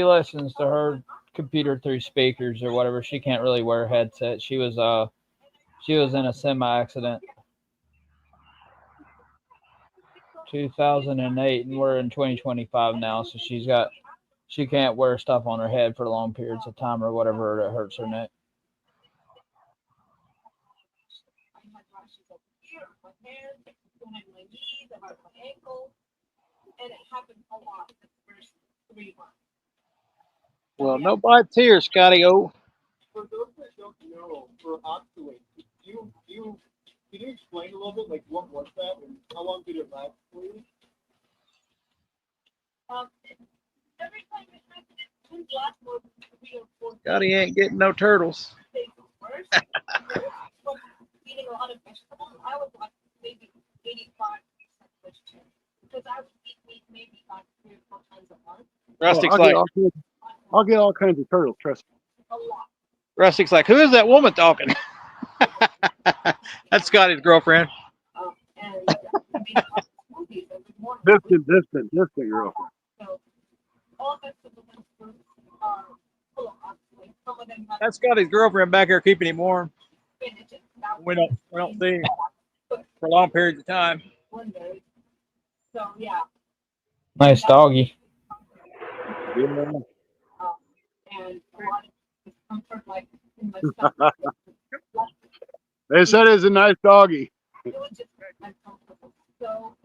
listens to her computer through speakers or whatever. She can't really wear a headset. She was in a semi accident 2008, and we're in 2025 now, so she can't wear stuff on her head for long periods of time or whatever that hurts her neck. And it happened a lot the first 3 months. Well, no bites here, Scotty O. For those that don't know, for oxalate, can you explain a little bit, like what was that and how long did it last for you? Every time it happened, it would last more than 3 or 4 days. Scotty ain't getting no turtles. Worse. From eating a lot of vegetables, I was like maybe 85% vegetarian because I would eat meat maybe like 3 or 4 times a month. Rustic's I'll get all kinds of turtles. Trust me. A lot. Rustic's like, who is that woman talking? That's Scotty's girlfriend. And I mean, smoothies every morning. Distant girl. So all vegetables and fruits are full of oxalate. Some of them have That's Scotty's girlfriend back there keeping him warm. spinach and We don't see him for long periods of time. wonders. So yeah, Nice doggy. Yeah. and a lot of discomfort like in my stomach. They said it's a nice doggy. It was just very uncomfortable. So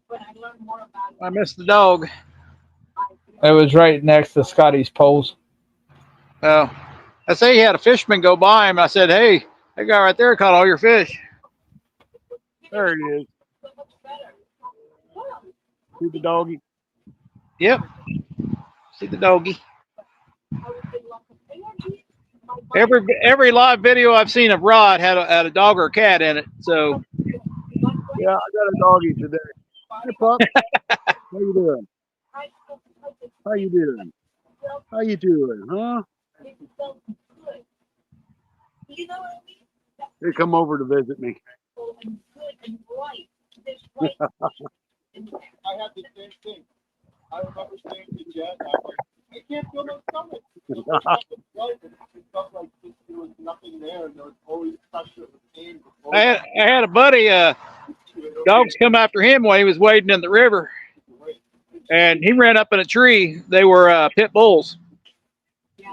when I learned more about I miss the dog. It was right next to Scotty's poles. Oh, I say he had a fisherman go by him. I said, hey, that guy right there caught all your fish. There it is. so much better. Well, See the doggy. Yep. See the doggy. I was in lots of energy. My body Every live video I've seen of Rod had a dog or a cat in it. So Yeah, I got a doggy today. Hey, pup. How you doing? How you doing? How you doing? Huh? it felt good. You know what I mean? They come over to visit me. And good and right. There's right in there. I had the same thing. I remember saying to Jen, I'm like, I can't feel my stomach. It felt like there was nothing there, and there was always pressure and pain. I had a buddy, dogs come after him when he was wading in the river, and he ran up in a tree. They were pit bulls. Yeah.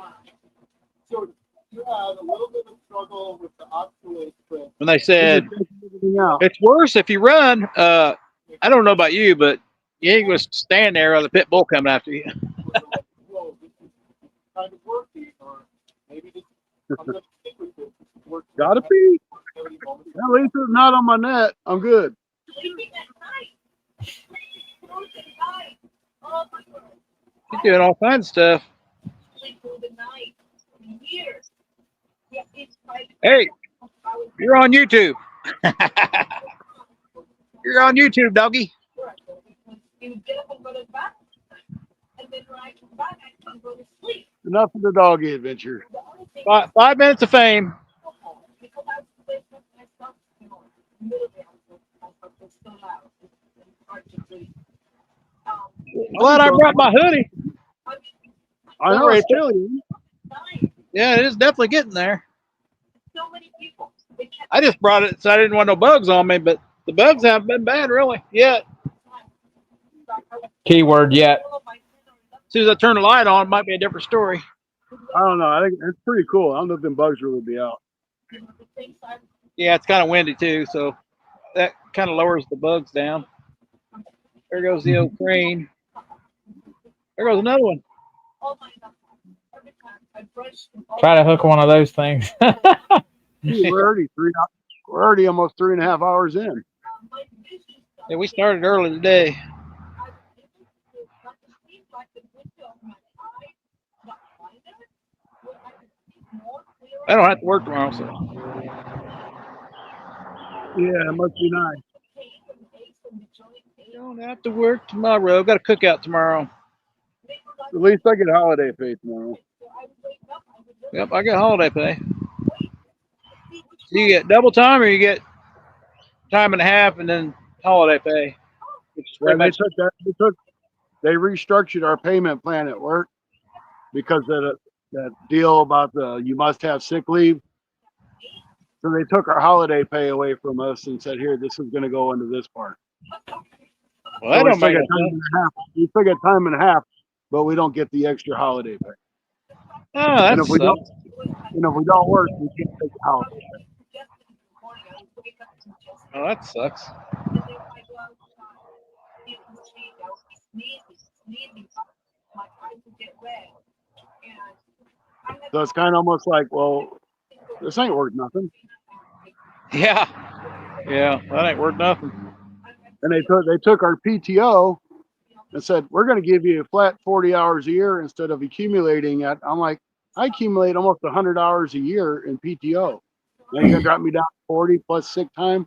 So you had a little bit of struggle with the oxalate, but And they said, Everything out. it's worse if you run. I don't know about you, but you ain't going to stand there with a pit bull coming after you. whoa, this is kind of working, or maybe this I'm going to stick with this. Gotta pee. At least it's not on my net. I'm good. Sleeping at night. Through the night. Oh my God. He's doing all kinds of stuff. Sleep through the night. Years. Yeah, it's private. Hey, I was you're on YouTube. You're on YouTube, doggy. you would get up and go to the bathroom. And then when I come back, I can go to sleep. Enough of the doggy adventure. The only thing 5 minutes of fame. because I was with myself, you know, literally I was with myself, it's so loud. It's hard to breathe. I'm glad I brought my hoodie. I mean, I know it's chilly. dying. Yeah, it is definitely getting there. So many people. They kept I just brought it so I didn't want no bugs on me, but the bugs haven't been bad really yet. Keyword yet. all of my friends are soon as I turn the light on, it might be a different story. I don't know. I think it's pretty cool. I don't know if them bugs really be out. Yeah, it's kind of windy too, so that kind of lowers the bugs down. There goes the old crane. There goes another one. Try to hook one of those things. We're already almost 3.5 hours in. Yeah, we started early today. I don't have to work tomorrow, so. Yeah, it must be nice. Don't have to work tomorrow. Got a cookout tomorrow. At least I get holiday pay tomorrow. Yep, I get holiday pay. So you get double time, or you get time and a half, and then holiday pay. Which is Yeah, pretty much. they restructured our payment plan at work because of that deal about you must have sick leave. So they took our holiday pay away from us and said, "Here, this is going to go into this part." Well, that So we don't still make got no time sense. and a half. We still got time and a half, but we don't get the extra holiday pay. Oh, And that if we don't, sucks. work, we can't take the holiday pay. Oh, that sucks. So it's kind of almost like, well, this ain't worth nothing. Yeah. Yeah, that ain't worth nothing. And they took our PTO and said, we're going to give you a flat 40 hours a year instead of accumulating it. I'm like, I accumulate almost 100 hours a year in PTO. Now you're going to drop me down to 40 plus sick time,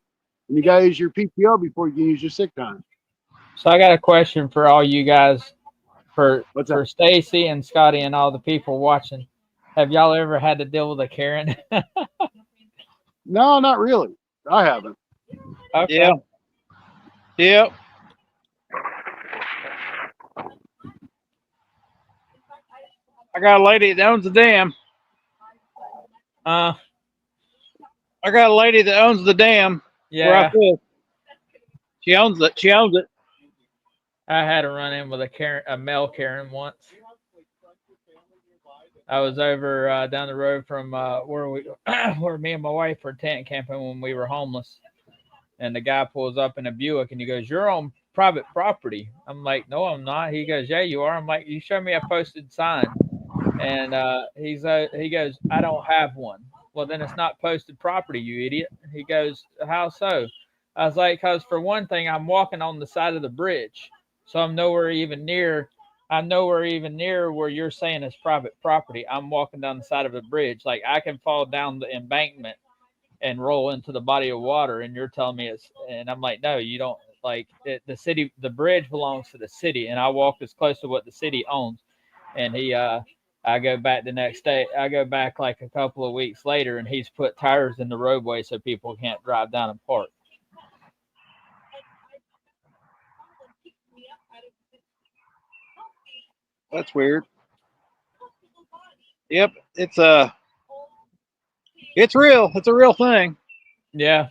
and you got to use your PTO before you can use your sick time. So I got a question for all you guys, for What's that? Stacy and Scotty and all the people watching. Have y'all ever had to deal with a Karen? No, not really. I haven't. Okay. Yeah. Yep. I got a lady that owns the dam. Uh, I got a lady that owns the dam where I yeah. live. She owns it. She owns it. I had to run in with a male Karen once. I was over down the road from where me and my wife were tent camping when we were homeless, and the guy pulls up in a Buick and he goes, "You're on private property." I'm like, "No, I'm not." He goes, "Yeah, you are." I'm like, "You show me a posted sign," and he goes, "I don't have one." Well, then it's not posted property, you idiot. He goes, "How so?" I was like, "Because for one thing, I'm walking on the side of the bridge, so I'm nowhere even near where you're saying is private property. I'm walking down the side of a bridge. Like I can fall down the embankment and roll into the body of water, and you're telling me it's." And I'm like, "No, you don't." Like the city, the bridge belongs to the city, and I walked as close to what the city owns. And I go back the next day. I go back like a couple of weeks later, and he's put tires in the roadway so people can't drive down and park. That's weird. Yep, it's real. It's a real thing. Yeah.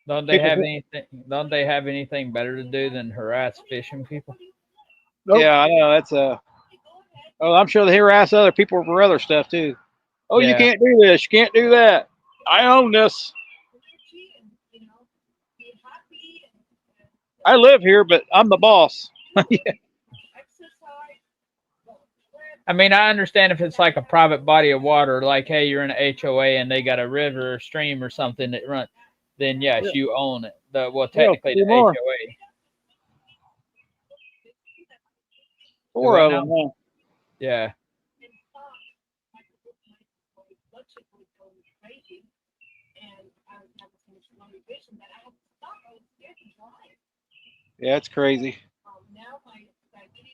Don't they have anything? Don't they have anything better to do than harass fishing people? Nope. Yeah, I know. That's Oh, I'm sure they harass other people for other stuff too. Oh, you Yeah. can't do this. You can't do that. I own this. I live here, but I'm the boss. I mean, I understand if it's like a private body of water, like, hey, you're in an HOA and they got a river or stream or something that runs, then yes, Yeah. you own it. Well, Yeah, technically the more. HOA. Four of them. Huh? Yeah. Yeah, it's crazy.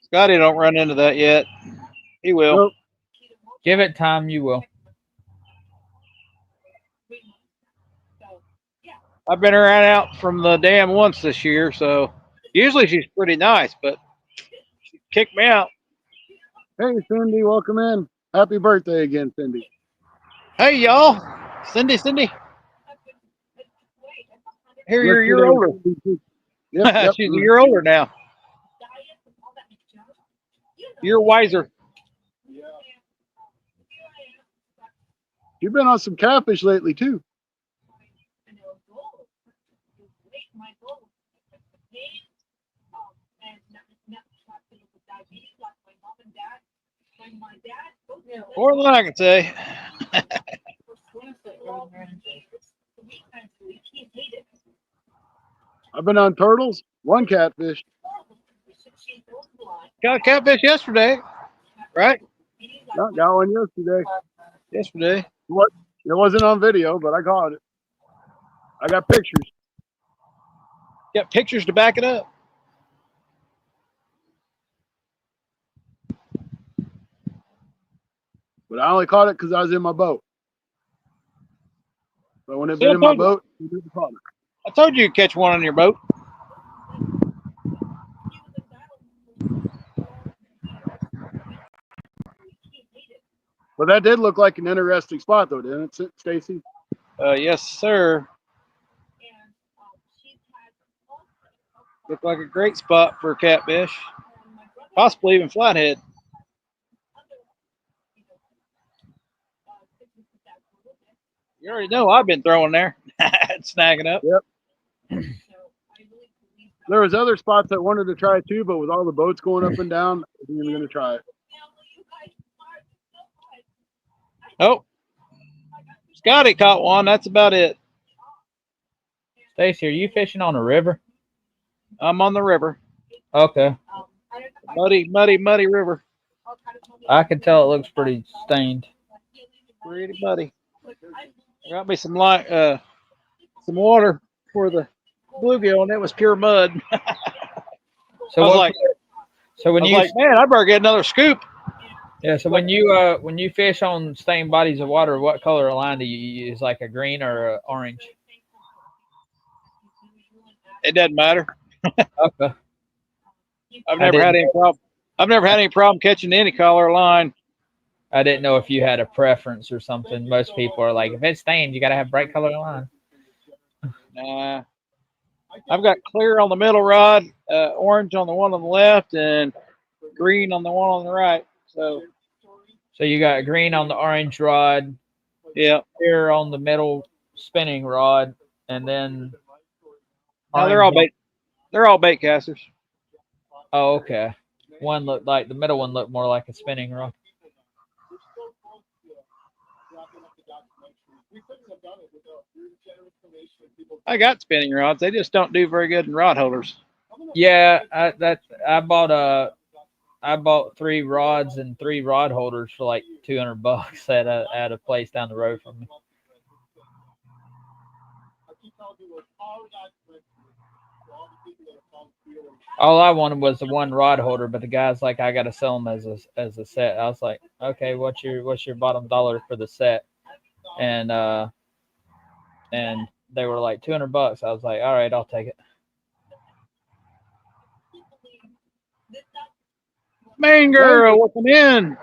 Scotty don't run into that yet. He will. Nope. Give it time, you will. I've been around out from the dam once this year, so usually she's pretty nice, but she kicked me out. Hey, Cindy, welcome in. Happy birthday again, Cindy. Hey, y'all. Cindy. Here, you're a year older. Yep. She's a year older now. You're wiser. Yeah. You've been on some catfish lately too. And it was gold. It was weight my gold. The pain, and not with diabetes, like my mom and dad. When my dad both More than I can say. for 3 times a week, he hated it. I've been on turtles, one catfish. Horrible. She's both blind. Got a catfish yesterday, right? Not got one yesterday. Yesterday. What? It wasn't on video, but I caught it. I got pictures. Got pictures to back it up. But I only caught it because I was in my boat. But when it See, been in my boat, I didn't caught it. I told you could catch one on your boat. But that did look like an interesting spot, though, didn't it, Stacy? Yes, sir. Looked like a great spot for catfish. Possibly even flathead. You already know I've been throwing there. Snagging up. Yep. There was other spots I wanted to try too, but with all the boats going up and down, I wasn't even going to try it. Oh, Scotty caught one. That's about it. Stacy, are you fishing on a river? I'm on the river. Okay. Muddy river. I can tell it looks pretty stained. Pretty muddy. Got me some light, some water for the bluegill, and it was pure mud. So I was like, when you man, I better get another scoop. yeah, so when you fish on stained bodies of water, what color line do you use? Like a green or a orange? It doesn't matter. Okay. I've never had any problem. I've never had any problem catching any color line. I didn't know if you had a preference or something. Most people are like, if it's stained, you got to have bright color line. Nah. I've got clear on the middle rod, orange on the one on the left, and green on the one on the right. So you got green on the orange rod, yeah, clear on the middle spinning rod, and then. No, they're all bait. They're all bait casters. Oh, okay. One looked like the middle one looked more like a spinning rod. I got spinning rods. They just don't do very good in rod holders. Yeah, I bought 3 rods and 3 rod holders for like $200 at a place down the road from me. All I wanted was the one rod holder, but the guy's like, I gotta sell them as a set. I was like, okay, what's your bottom dollar for the set? And they were like $200. I was like, all right, I'll take it. Main girl, welcome in.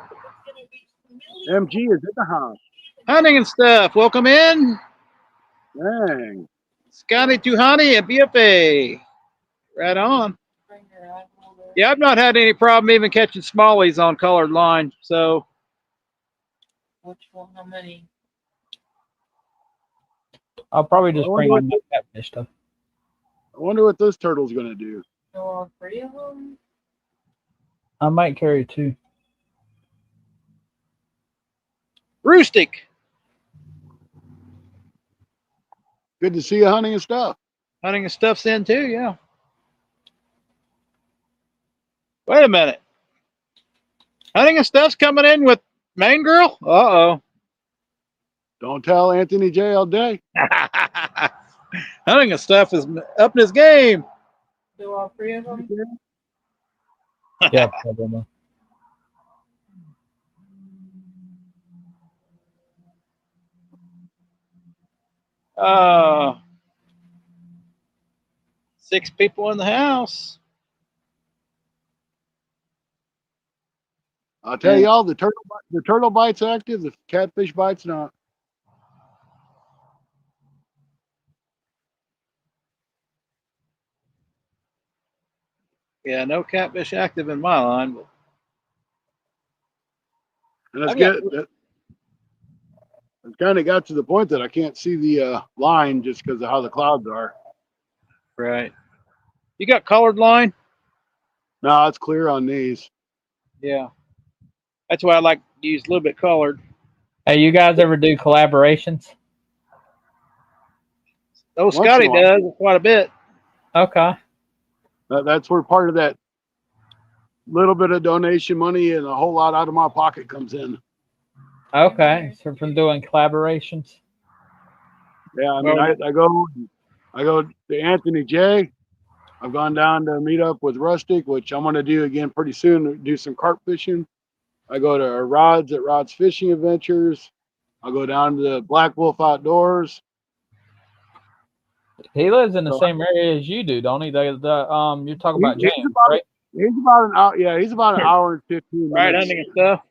MG is in the house. Hunting and stuff, welcome in. Dang. Scotty Tuhani and BFA. Right on. Yeah, I've not had any problem even catching smallies on colored line. So. Which one? How many? I'll probably just bring on my catfish stuff. I wonder what this turtle's going to do. So all 3 of them? I might carry 2. Rustic. Good to see you hunting and stuff. Hunting and stuff's in too, yeah. Wait a minute. Hunting and stuff's coming in with main girl? Uh-oh. Don't tell Anthony J all day. Hunting and stuff is up in his game. So all 3 of them? Yeah, probably. Uh, 6 people in the house. I'll tell y'all, the turtle bite's active, the catfish bite's not. Yeah, no catfish active in my line, but And it's I've got- good. It kind of got to the point that I can't see the line just because of how the clouds are. Right. You got colored line? No, it's clear on these. Yeah. That's why I like to use a little bit colored. Hey, you guys ever do collaborations? Oh, Once in Scotty a while. does quite a bit. Okay. That's where part of that little bit of donation money and a whole lot out of my pocket comes in. Okay. So from doing collaborations. Yeah, I mean, I go to Anthony J. I've gone down to meet up with Rustic, which I'm going to do again pretty soon. Do some carp fishing. I go to Rod's at Rod's Fishing Adventures. I'll go down to the Black Wolf Outdoors. He lives in the So, same area as you do, don't he? You're talking about James, right? He's about an hour. Yeah, he's about an hour and 15 Right, minutes. hunting and stuff.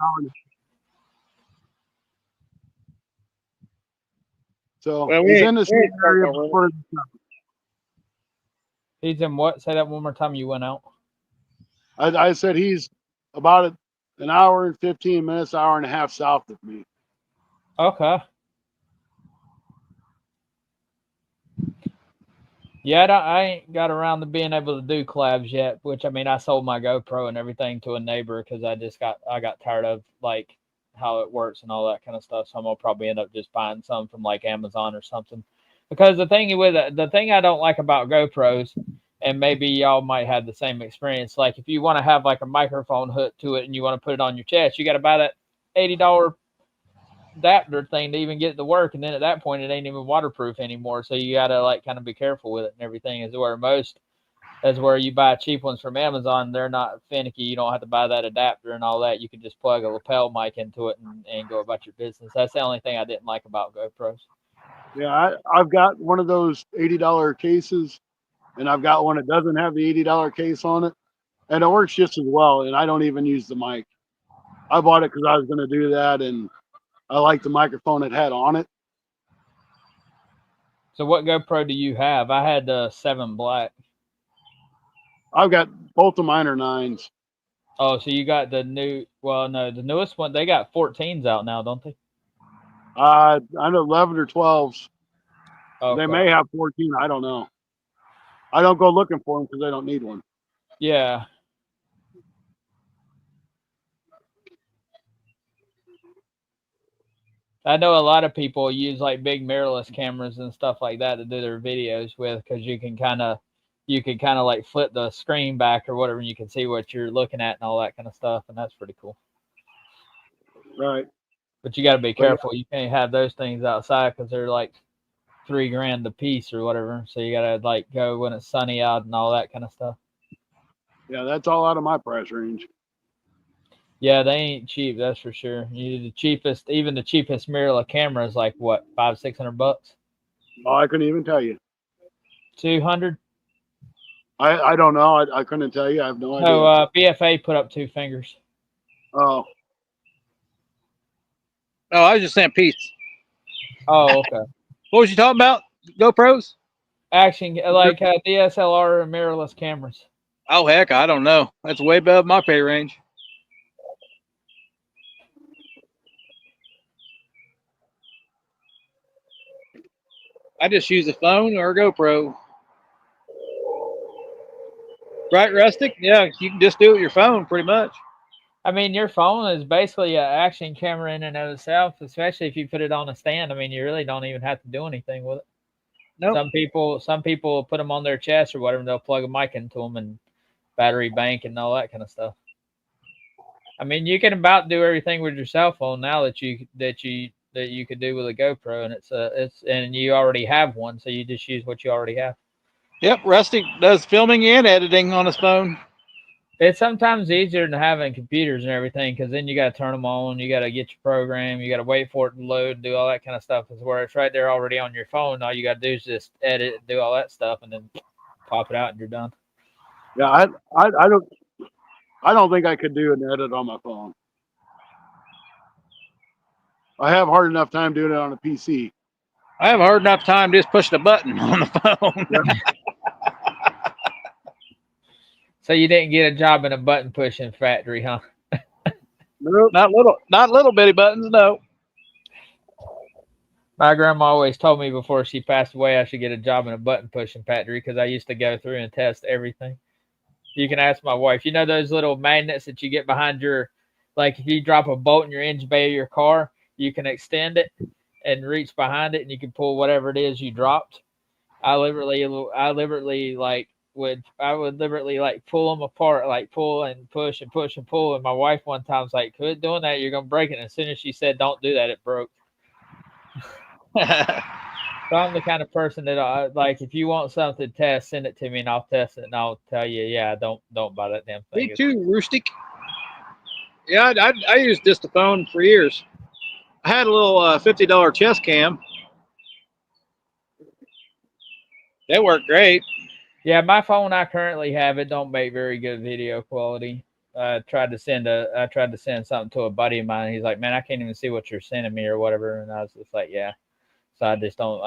So Well, he's in the same ain't area. talking about Before, He's in what? Say that one more time. You went out. I said he's about an hour and 15 minutes, hour and a half south of me. Okay. Yeah, I ain't got around to being able to do collabs yet. Which I mean, I sold my GoPro and everything to a neighbor because I got tired of like how it works and all that kind of stuff. So I'm gonna probably end up just buying some from like Amazon or something. Because the thing I don't like about GoPros, and maybe y'all might have the same experience. Like if you want to have like a microphone hook to it and you want to put it on your chest, you got to buy that $80 adapter thing to even get it to work, and then at that point it ain't even waterproof anymore, so you gotta like kind of be careful with it and everything. Is where you buy cheap ones from Amazon, they're not finicky, you don't have to buy that adapter and all that, you can just plug a lapel mic into it and go about your business. That's the only thing I didn't like about GoPros. Yeah, I've got one of those $80 cases, and I've got one that doesn't have the $80 case on it, and it works just as well. And I don't even use the mic. I bought it because I was going to do that, and I like the microphone it had on it. So what GoPro do you have? I had the 7 Black. I've got both of mine are 9s. Oh, so you got the new, well, no, the newest one, they got 14s out now, don't they? I know 11 or 12s. Okay. They may have 14. I don't know. I don't go looking for them because I don't need one. Yeah. I know a lot of people use like big mirrorless cameras and stuff like that to do their videos with, because you can kind of like flip the screen back or whatever, and you can see what you're looking at and all that kind of stuff, and that's pretty cool. Right. But you got to be careful. You can't have those things outside because they're like $3,000 a piece or whatever. So you got to like go when it's sunny out and all that kind of stuff. Yeah, that's all out of my price range. Yeah, they ain't cheap, that's for sure. Even the cheapest mirrorless camera is like what, $500-600? Oh, I couldn't even tell you. 200? I don't know. I couldn't tell you. I have no idea. No, BFA put up 2 fingers. Oh, Oh, I was just saying peace. Oh, okay. What was you talking about? GoPros? Action, like DSLR and mirrorless cameras. Oh, heck, I don't know. That's way above my pay range. I just use a phone or a GoPro. Right, Rustic? Yeah, you can just do it with your phone pretty much. I mean, your phone is basically an action camera in and of itself, especially if you put it on a stand. I mean, you really don't even have to do anything with it. Nope. Some people put them on their chest or whatever, and they'll plug a mic into them and battery bank and all that kind of stuff. I mean, you can about do everything with your cell phone now that you could do with a GoPro, and and you already have one, so you just use what you already have. Yep, Rustic does filming and editing on his phone. It's sometimes easier than having computers and everything, because then you got to turn them on, you got to get your program, you got to wait for it to load, do all that kind of stuff. Is where it's right there already on your phone. All you got to do is just edit, do all that stuff, and then pop it out, and you're done. yeah. I don't think I could do an edit on my phone. I have hard enough time doing it on a PC. I have a hard enough time just pushing a button on the phone. Yeah. So you didn't get a job in a button pushing factory, huh? Nope. Not little bitty buttons. No. My grandma always told me before she passed away I should get a job in a button pushing factory because I used to go through and test everything. You can ask my wife. You know those little magnets that you get behind your, like if you drop a bolt in your engine bay of your car, you can extend it and reach behind it, and you can pull whatever it is you dropped. I liberally I would liberally like pull them apart, like pull and push and push and pull. And my wife one time was like, "Quit doing that, you're gonna break it." And as soon as she said, "Don't do that," it broke. So I'm the kind of person that like if you want something to test, send it to me and I'll test it and I'll tell you, yeah, don't buy that damn thing. Me too, Roostic. Yeah, I used just the phone for years. I had a little $50 chest cam. That worked great. Yeah, my phone I currently have it don't make very good video quality. I tried to send something to a buddy of mine. He's like, "Man, I can't even see what you're sending me or whatever." And I was just like, "Yeah." So I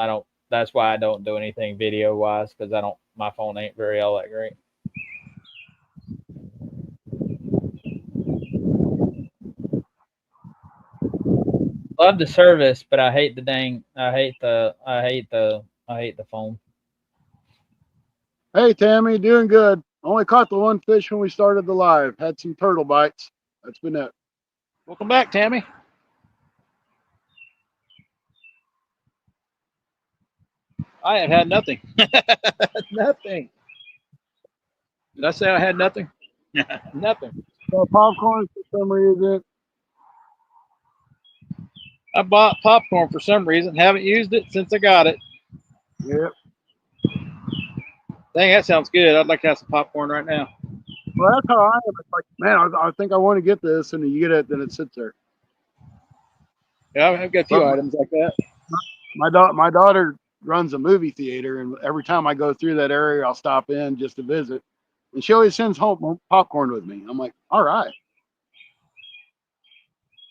don't. That's why I don't do anything video wise because I don't. My phone ain't very all that great. Love the service, but I hate the dang. I hate the phone. Hey, Tammy, doing good. Only caught the one fish when we started the live. Had some turtle bites. That's been it. Welcome back, Tammy. I have had nothing. Nothing. Did I say I had nothing? Nothing. So popcorn for some reason. I bought popcorn for some reason. Haven't used it since I got it. Yep. Dang, that sounds good. I'd like to have some popcorn right now. Well, that's how I am. It's like, man, I think I want to get this, and you get it, then it sits there. Yeah, I've got a few But items like that. my daughter runs a movie theater, and every time I go through that area, I'll stop in just to visit. And she always sends home popcorn with me. I'm like, all right.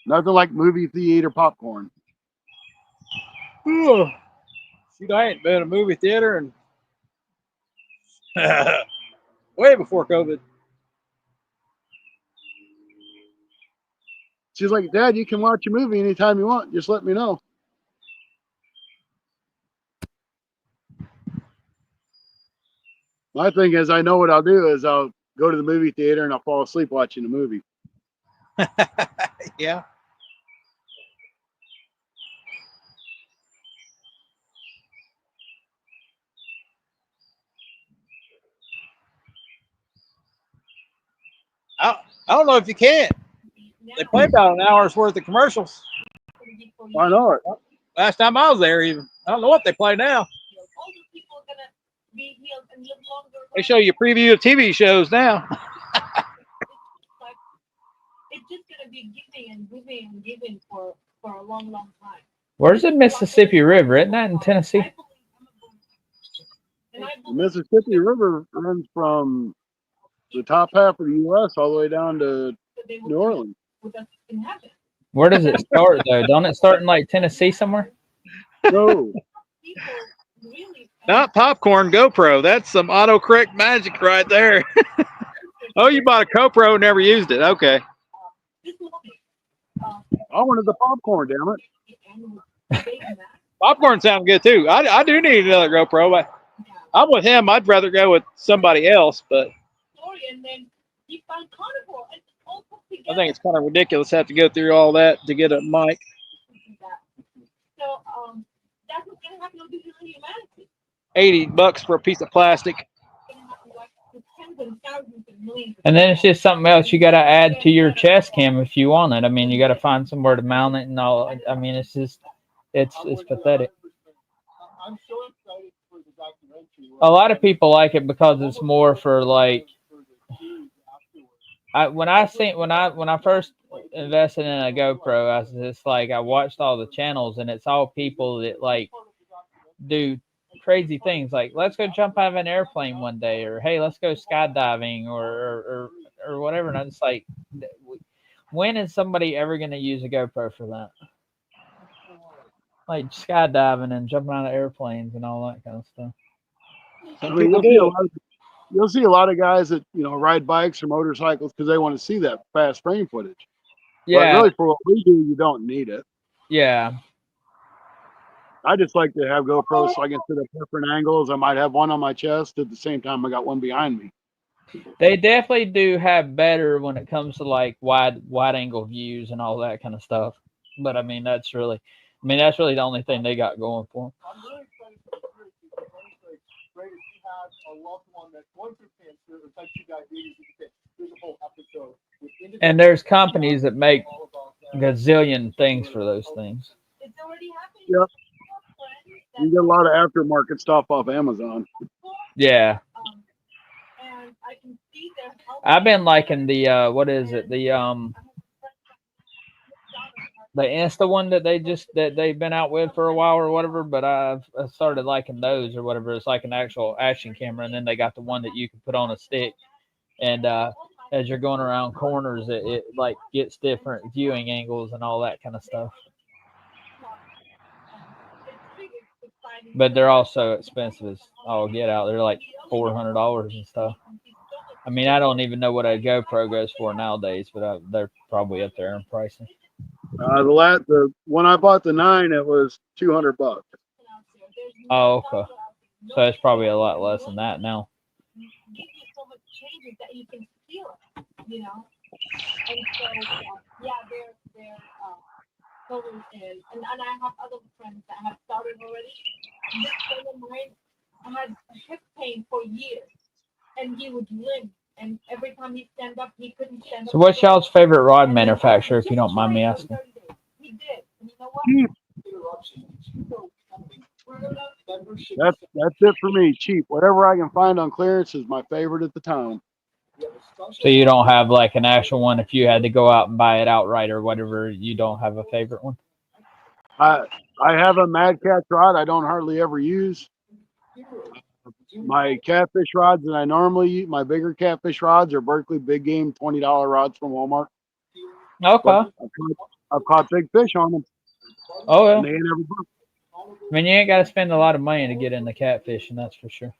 Nothing like movie theater popcorn. Ooh. Shoot, I ain't been in a movie theater and way before COVID. She's like, Dad, you can watch a movie anytime you want. Just let me know. My thing is, I know what I'll do is I'll go to the movie theater and I'll fall asleep watching the movie. Yeah. I don't know if you can. They play about an hour's worth of commercials. I know it. Last time I was there, even. I don't know what they play now. They show you a preview of TV shows now. It's just gonna be giving and giving and giving for a long, long time. Where's the Mississippi River? Isn't that in Tennessee? The Mississippi River runs from the top half of the U.S. all the way down to New Orleans. Where does it start though? Don't it start in like Tennessee somewhere? No. Not popcorn GoPro. That's some autocorrect magic right there. Oh, you bought a GoPro and never used it. Okay. I wanted the popcorn, damn it. Popcorn sounds good too. I do need another GoPro, but I'm with him. I'd rather go with somebody else, but I think it's kind of ridiculous to have to go through all that to get a mic. So that's what's gonna happen to humanity. $80 for a piece of plastic. And then it's just something else you got to add to your chest cam if you want it. I mean, you got to find somewhere to mount it and all. I mean, it's just, it's pathetic. I'm so excited for the documentary. A lot of people like it because it's more for like. When I first invested in a GoPro, I was just like I watched all the channels and it's all people that like do crazy things like let's go jump out of an airplane one day or hey let's go skydiving or whatever, and I'm just like, when is somebody ever going to use a GoPro for that? Like skydiving and jumping out of airplanes and all that kind of stuff. I mean, you'll see a lot of guys that ride bikes or motorcycles because they want to see that fast frame footage. But Yeah, really, for what we do, you don't need it. yeah. I just like to have GoPros so I can sit at different angles. I might have one on my chest at the same time I got one behind me. They definitely do have better when it comes to like wide angle views and all that kind of stuff. But I mean that's really the only thing they got going for them. I'm really excited for the series because honestly, great if you have a loved one that's going through cancer or type 2 diabetes, you can say, there's a whole episode. And there's companies that make gazillion things for those things. It's already happening. Yep. You get a lot of aftermarket stuff off Amazon. Yeah. And I can see their health. I've been liking the what is it? The Insta one that they've been out with for a while or whatever, but I started liking those or whatever. It's like an actual action camera, and then they got the one that you can put on a stick, and as you're going around corners, it like gets different viewing angles and all that kind of stuff. But they're also expensive as all get out. They're like $400 and stuff. I mean, I don't even know what a GoPro goes for nowadays, but they're probably up there in pricing. The when I bought the 9, it was $200. Oh, okay. So it's probably a lot less than that now. So much changes that you can feel it, you know. And so yeah, they're totally is. And I have other friends that have started already. This friend of mine had hip pain for years, and he would limp. And every time he stand up, he couldn't stand up. So what's y'all's favorite rod manufacturer, if you don't mind me asking? He did. And you know what? That's it for me. Cheap. Whatever I can find on clearance is my favorite at the time. So you don't have like an actual one. If you had to go out and buy it outright or whatever, you don't have a favorite one. I have a Mad Catch rod I don't hardly ever use. My catfish rods that I normally use, my bigger catfish rods are Berkeley Big Game $20 rods from Walmart. Okay. I've caught big fish on them. Oh And well. they ain't ever broke. I mean, you ain't got to spend a lot of money to get into catfishing, that's for sure.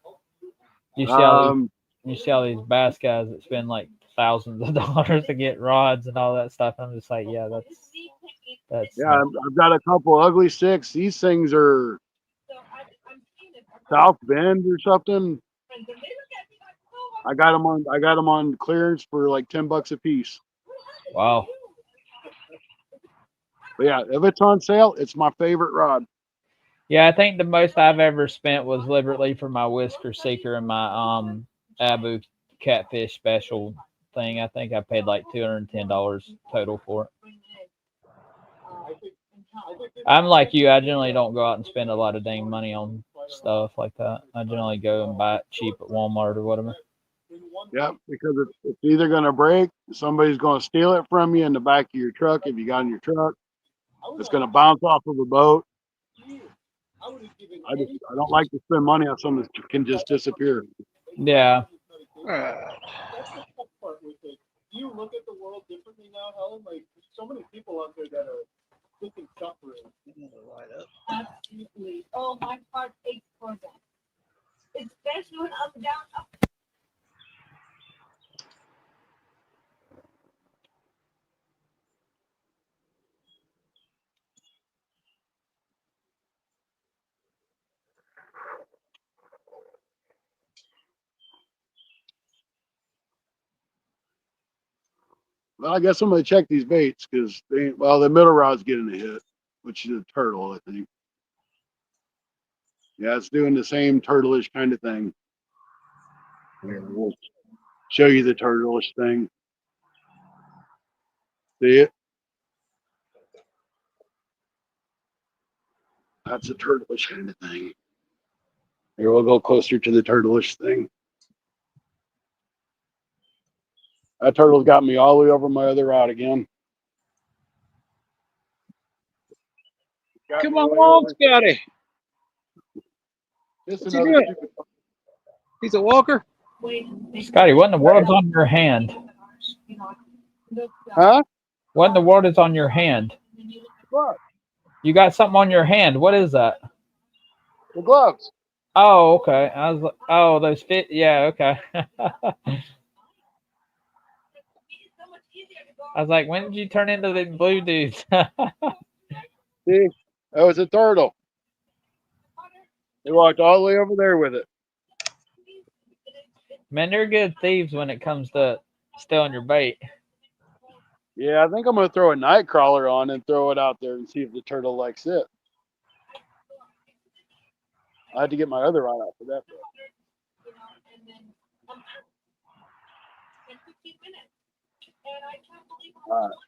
You see all these bass guys that spend like thousands of dollars to get rods and all that stuff. I'm just like, yeah, that's yeah. I've got a couple ugly sticks. These things are South Bend or something. I got them on clearance for like $10 a piece. Wow. But yeah, if it's on sale, it's my favorite rod. Yeah, I think the most I've ever spent was liberally for my whisker seeker and my Abu catfish special thing. I think I paid like $210 total for it. I'm like you. I generally don't go out and spend a lot of dang money on stuff like that. I generally go and buy it cheap at Walmart or whatever. Yeah, because it's either going to break, somebody's going to steal it from you in the back of your truck if you got in your truck. It's going to bounce off of a boat. I don't like to spend money on something that can just disappear. Yeah. That's the tough part with it. Do you look at the world differently now, Helen? Like, there's so many people out there that are looking suffering. Absolutely. Oh, my heart aches for them. Especially when I'm down. Well, I guess I'm going to check these baits because the middle rod's getting a hit, which is a turtle, I think. Yeah, it's doing the same turtleish kind of thing. Here, we'll show you the turtleish thing. See it? That's a turtleish kind of thing. Here, we'll go closer to the turtleish thing. That turtle's got me all the way over my other rod again. Come on, Scotty. Just What's he another doing? stupid. He's a walker. Scotty, what in the world's on your hand? Huh? What in the world is on your hand? What? You got something on your hand. What is that? The gloves. Oh, okay. I was like, oh, those fit. Yeah, okay. I was like, when did you turn into the blue dudes? See, that was a turtle. They walked all the way over there with it. Man, they're good thieves when it comes to stealing your bait. Yeah, I think I'm gonna throw a night crawler on and throw it out there and see if the turtle likes it. I had to get my other rod out for that. Though. And then in 15 minutes. And I can't believe how All much right,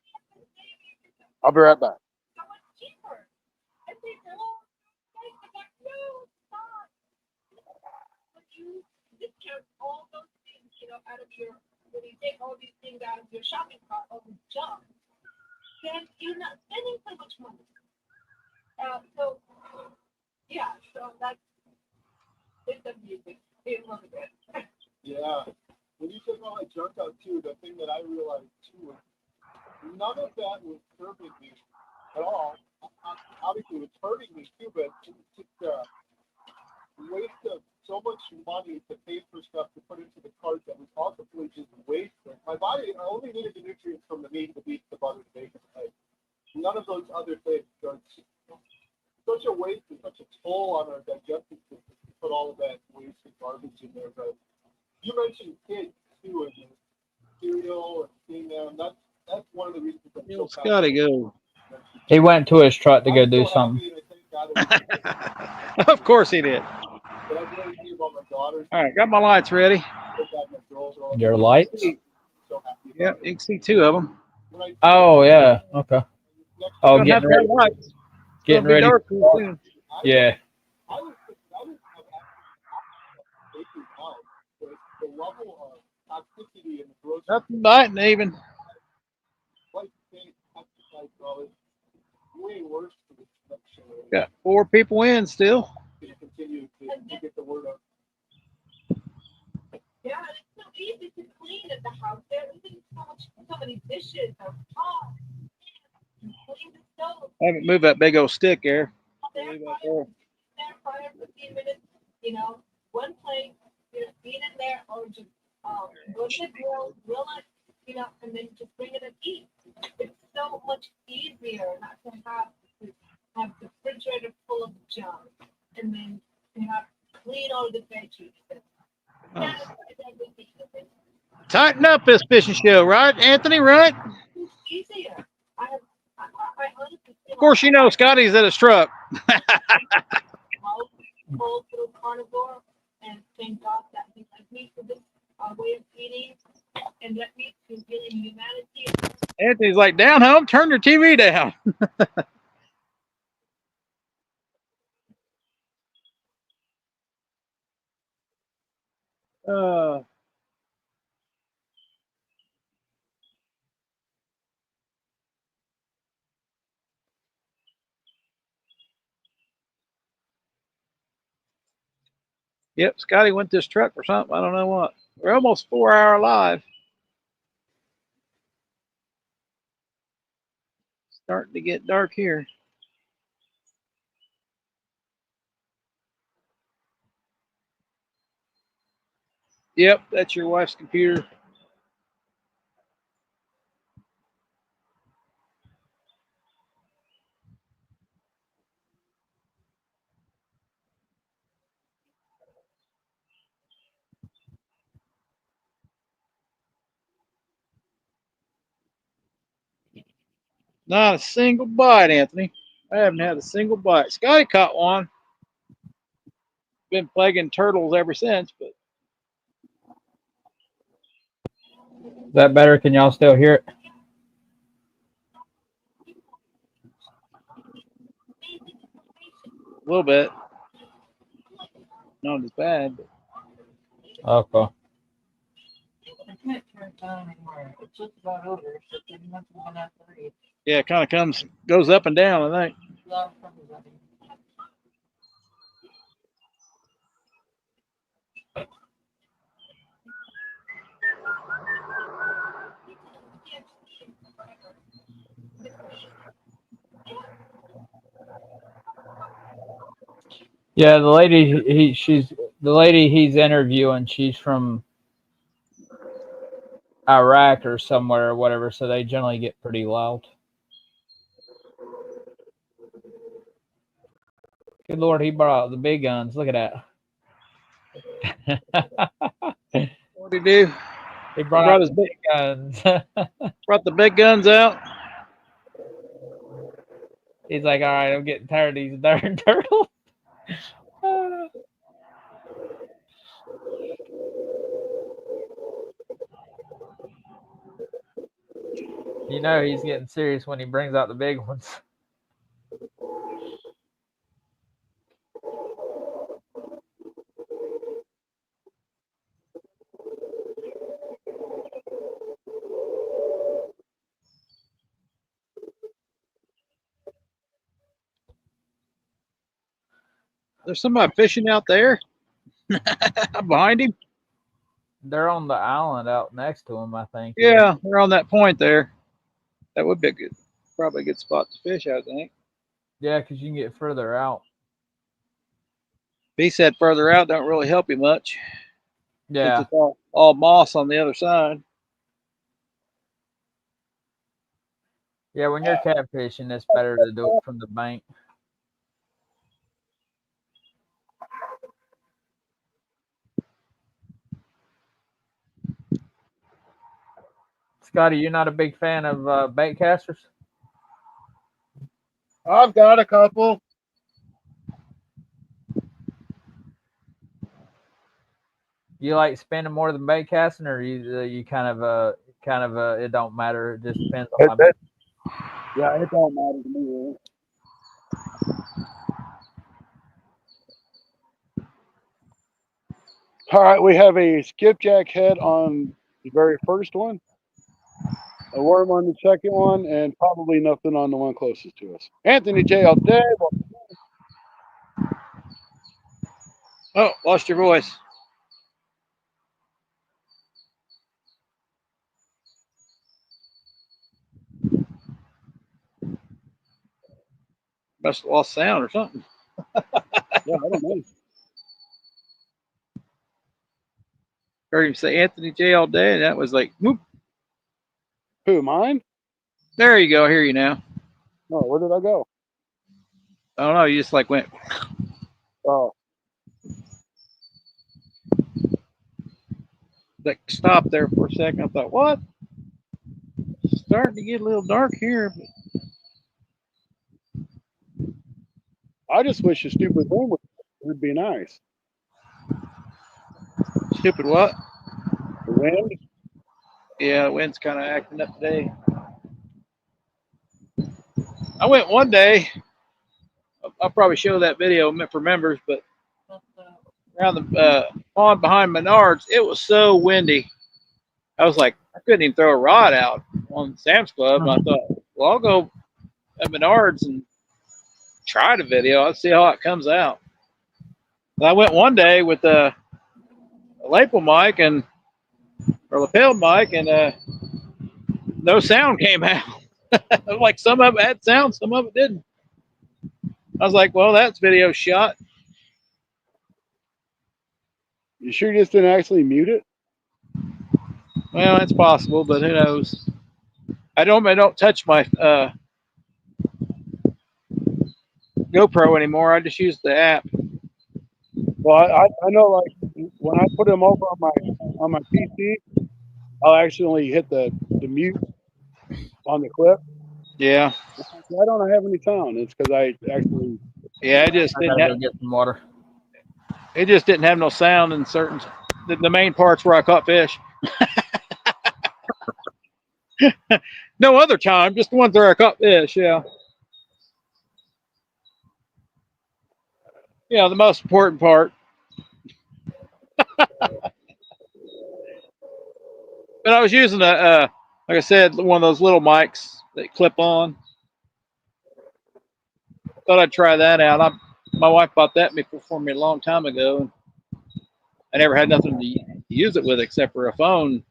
I'll be right back. so much cheaper. And they go, oh, I'm like, no, stop. When you discount all those things, out of your, when you take all these things out of your shopping cart, all the junk, then you're not spending so much money. So, yeah, so it's amazing. It's really good. Yeah. When you took all that junk out too, the thing that I realized too was none of that was serving me at all. Obviously, it's hurting me too, but it's just a waste of so much money to pay for stuff to put into the cart that was ultimately just wasted. My body only needed the nutrients from the meat, the beef, the butter, the bacon. None of those other things. So it's such a waste and such a toll on our digestive system to put all of that waste and garbage in there. But you mentioned kids too, and cereal and seeing them. That's one of the reasons I'm so Scotty go. He went to his truck to go do something. Of course he did. But I really think about my daughters. All right, got my lights ready. Your lights? Yep, you can see two of them. Oh yeah. Okay. Oh, Don't have getting to ready. have lights. It's Getting gonna be ready. dark soon. Yeah. I was bakery now, but the level of toxicity in the grocery Nothing biting even. like pesticide well, it's way worse for the production. Got 4 people in still. To continue to get the word out. Yeah, it's so easy to clean at the house. There isn't so many dishes or pots. Clean the stove. I haven't moved that big old stick there. There for 15 minutes, one plate, eat in there, or just go to the grill it, and then just bring it and eat. It's so much easier not to have the refrigerator full of junk, and then you have to clean all the veggies. Tighten up this fishing show, right, Anthony? Right? It's easier. I honestly feel Of course, you know Scotty's at his truck. whole through carnivore, and thank God that He led me to this way of eating, and let me to healing humanity. Anthony's like, down home, turn your TV down. Yep, Scotty went to his truck or something. I don't know what. We're almost 4 hour live. Starting to get dark here. Yep, that's your wife's computer. Not a single bite, Anthony. I haven't had a single bite. Scotty caught one. Been plaguing turtles ever since, but Is that better? Can y'all still hear it? a little bit. Not as bad. But Okay. I can't turn it down anymore. It's just about over, so pretty much I'm gonna have to read. yeah, it kind of goes up and down, I think. Love from everybody. Yeah, the lady he's interviewing. She's from Iraq or somewhere or whatever, so they generally get pretty loud. Good Lord, he brought out the big guns. Look at that. What did he do? He brought out his the big guns. brought the big guns out. He's like, all right, I'm getting tired of these darn turtles. You know he's getting serious when he brings out the big ones. There's somebody fishing out there behind him. They're on the island out next to him, I think. Yeah, they're on that point there. That would be a good, probably a good spot to fish, I think. Yeah, because you can get further out. He said further out don't really help you much. Yeah. It's all moss on the other side. Yeah, when you're catfishing, it's better to do it from the bank. Scotty, you're not a big fan of bait casters? I've got a couple. You like spending more than bait casting, or you kind of it don't matter. It just depends on my. Yeah, it don't matter to me. Really. All right, we have a skipjack head on the very first one, a worm on the second one, and probably nothing on the one closest to us. Anthony J. all day. Oh, lost your voice. Must have lost sound or something. Yeah, I don't know. Heard him say Anthony J all day, and that was like, whoop. Who, mine? There you go. I hear you now. No, where did I go? I don't know. You just like went. Oh, Like stopped there for a second. I thought, what? It's starting to get a little dark here. I just wish the stupid thing would be nice. Stupid what? The wind. Yeah, the wind's kind of acting up today. I went one day. I'll probably show that video for members, but around the pond behind Menards, it was so windy. I was like, I couldn't even throw a rod out on Sam's Club. And I thought, well, I'll go at Menards and try the video. I'll see how it comes out. And I went one day with a lapel mic or lapel mic, and no sound came out. Like some of it had sound, some of it didn't. I was like, well, that's video shot. You sure you just didn't actually mute it? Well, it's possible, but who knows? I don't touch my GoPro anymore. I just use the app. Well, I know, like when I put them over on my PC, I'll accidentally hit the mute on the clip. Yeah. Why don't I have any sound? It's because I actually. Yeah, it just I didn't gotta have, go get some water. it just didn't have no sound in certain the main parts where I caught fish. No other time, just the ones where I caught fish. Yeah. Yeah, the most important part. But I was using like I said, one of those little mics that clip on. Thought I'd try that out. My wife bought that for me a long time ago. I never had nothing to use it with except for a phone.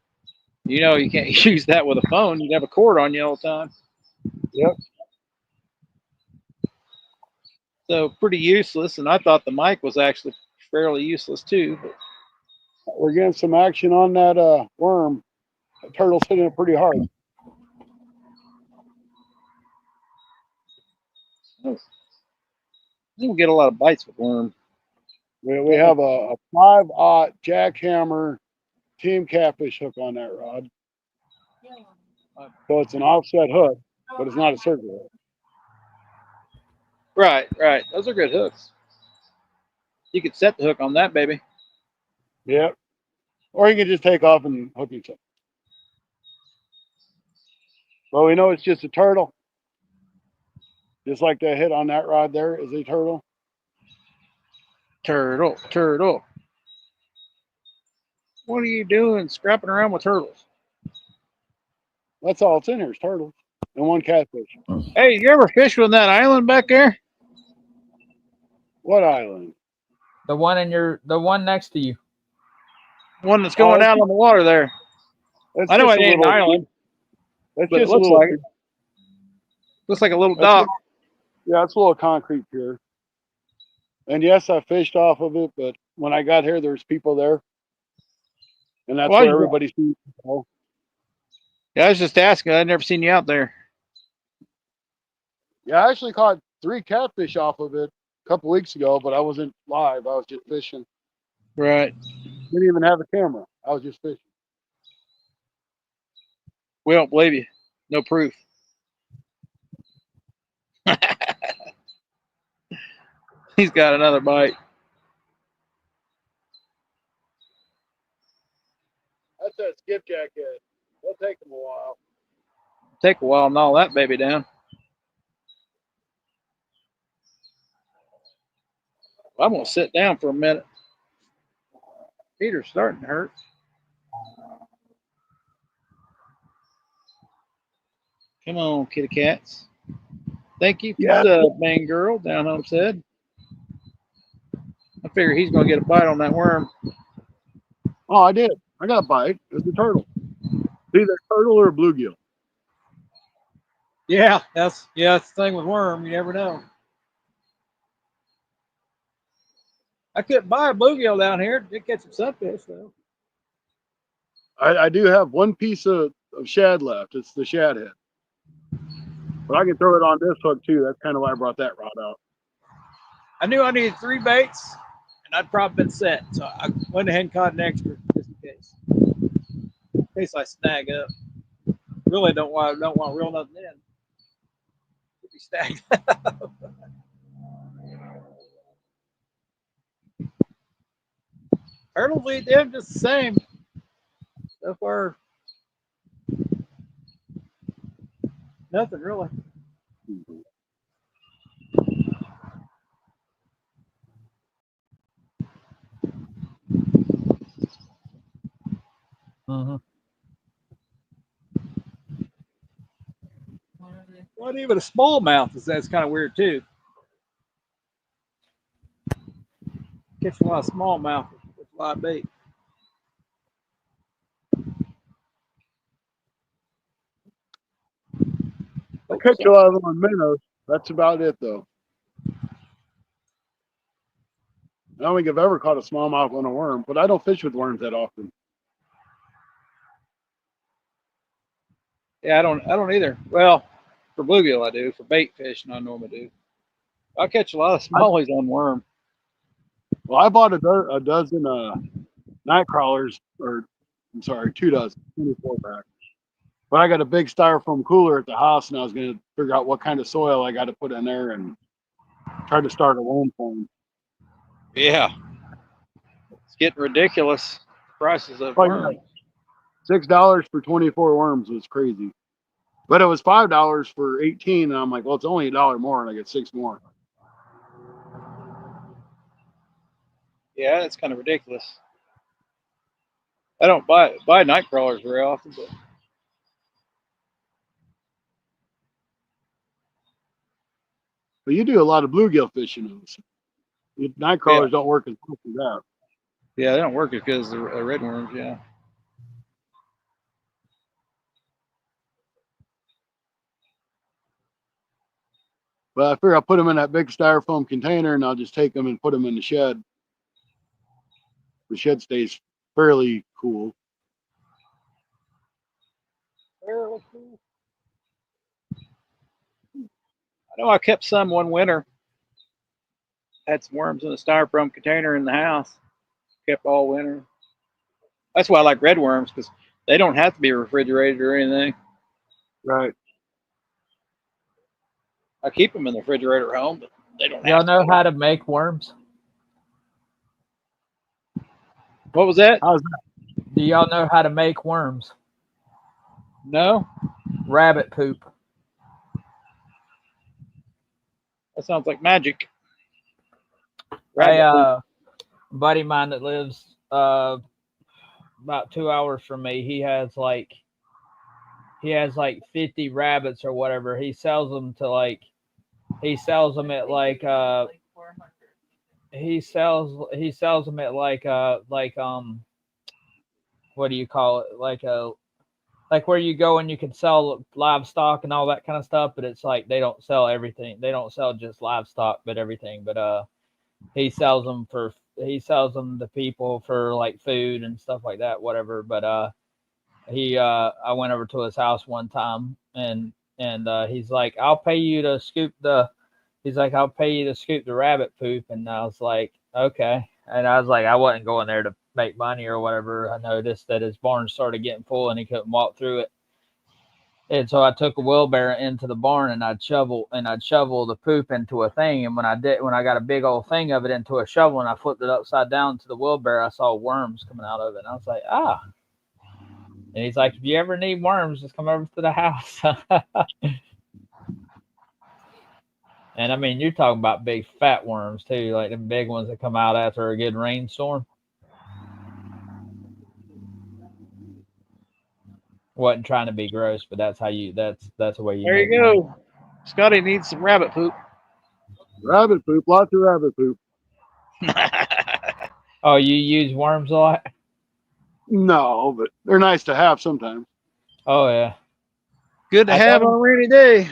You know, you can't use that with a phone. You'd have a cord on you all the time. Yep. So pretty useless. And I thought the mic was actually fairly useless too. But We're getting some action on that worm. The turtle's hitting it pretty hard. Oh, you don't get a lot of bites with worm. We have a 5/0 jackhammer team catfish hook on that rod. So it's an offset hook, but it's not a circle hook. Right, right. Those are good hooks. You could set the hook on that, baby. Yep. Or you can just take off and hook yourself. Well, we know it's just a turtle. Just like the hit on that rod there is a turtle. Turtle, turtle. What are you doing scrapping around with turtles? That's all it's in here is turtles and one catfish. Hey, you ever fish on that island back there? What island? The one next to you. One that's going out on the water there. It's I know just it a ain't an little. island, It's but it just a looks little. like it. Looks like a little It's dock. yeah, it's a little concrete pier. And yes, I fished off of it, but when I got here, there's people there, and that's Well, where everybody sees. yeah, I was just asking. I'd never seen you out there. Yeah, I actually caught 3 catfish off of it a couple weeks ago, but I wasn't live. I was just fishing. Right. Didn't even have a camera. I was just fishing. We don't believe you. No proof. He's got another bite. That's that skipjack head. It'll take them a while. Take a while to gnaw that baby down. I'm gonna sit down for a minute. Feet are starting to hurt. Come on, kitty cats. Thank you for Yeah. the sub, man girl, down home said. I figure he's gonna get a bite on that worm. Oh, I did. I got a bite. It was a turtle. Either a turtle or a bluegill. Yeah, that's the thing with worm. You never know. I couldn't buy a bluegill down here. Did catch some sunfish though. I do have one piece of shad left. It's the shad head. But I can throw it on this hook too. That's kind of why I brought that rod out. I knew I needed 3 baits, and I'd probably been set, so I went ahead and caught an extra just in case. In case I snag up. Really don't want to reel nothing in. Could be snagged. Turtles eat them just the same. So far, nothing really. Mm-hmm. Not even a smallmouth. That's kind of weird too. Catch a lot of smallmouth with a lot of bait. I catch a lot of them on minnows. That's about it though. I don't think I've ever caught a smallmouth on a worm, but I don't fish with worms that often. Yeah, I don't either. Well, for bluegill I do. For bait fishing I normally do. I catch a lot of smallies on worm. Well, I bought a dozen night crawlers, or I'm sorry, 2 dozen, 24 pack. But I got a big styrofoam cooler at the house, and I was going to figure out what kind of soil I got to put in there and try to start a worm farm. Yeah. It's getting ridiculous. Prices of Oh, worms. yeah. $6 for 24 worms was crazy. But it was $5 for 18, and I'm like, well, it's only $1 more, and I get 6 more. Yeah, it's kind of ridiculous. I don't buy night crawlers very often, But you do a lot of bluegill fishing. Night crawlers don't work as well as that. yeah, they don't work as good as the red worms. Yeah. But I figure I'll put them in that big styrofoam container, and I'll just take them and put them in the shed. The shed stays fairly cool. really cool. I know I kept some one winter. Had some worms in a styrofoam container in the house. Kept all winter. That's why I like red worms, because they don't have to be refrigerated or anything. Right. I keep them in the refrigerator at home, but they don't Y'all have to know be. how to make worms? What was that? How's that? Do y'all know how to make worms? No? Rabbit poop. That sounds like magic. Hey, Rabbit poop. buddy of mine that lives about 2 hours from me, he has like 50 rabbits or whatever. He sells them at like he sells them at like 400. what do you call it? Like where you go and you can sell livestock and all that kind of stuff, but it's like they don't sell everything. They don't sell just livestock, but everything. But he sells them to people for like food and stuff like that, whatever. But I went over to his house one time and he's like, I'll pay you to scoop the rabbit poop. And I was like, okay. And I was like, I wasn't going there to make money or whatever. I noticed that his barn started getting full and he couldn't walk through it. And so I took a wheelbarrow into the barn and I'd shovel the poop into a thing. And when I got a big old thing of it into a shovel and I flipped it upside down to the wheelbarrow, I saw worms coming out of it. And I was like, ah. And he's like, if you ever need worms, just come over to the house. And I mean, you're talking about big fat worms too, like the big ones that come out after a good rainstorm. Wasn't trying to be gross, but that's the way you There make you money. go. Scotty needs some rabbit poop. Rabbit poop. Lots of rabbit poop. Oh, you use worms a lot? No, but they're nice to have sometimes. Oh yeah. Good to I have told on a rainy day.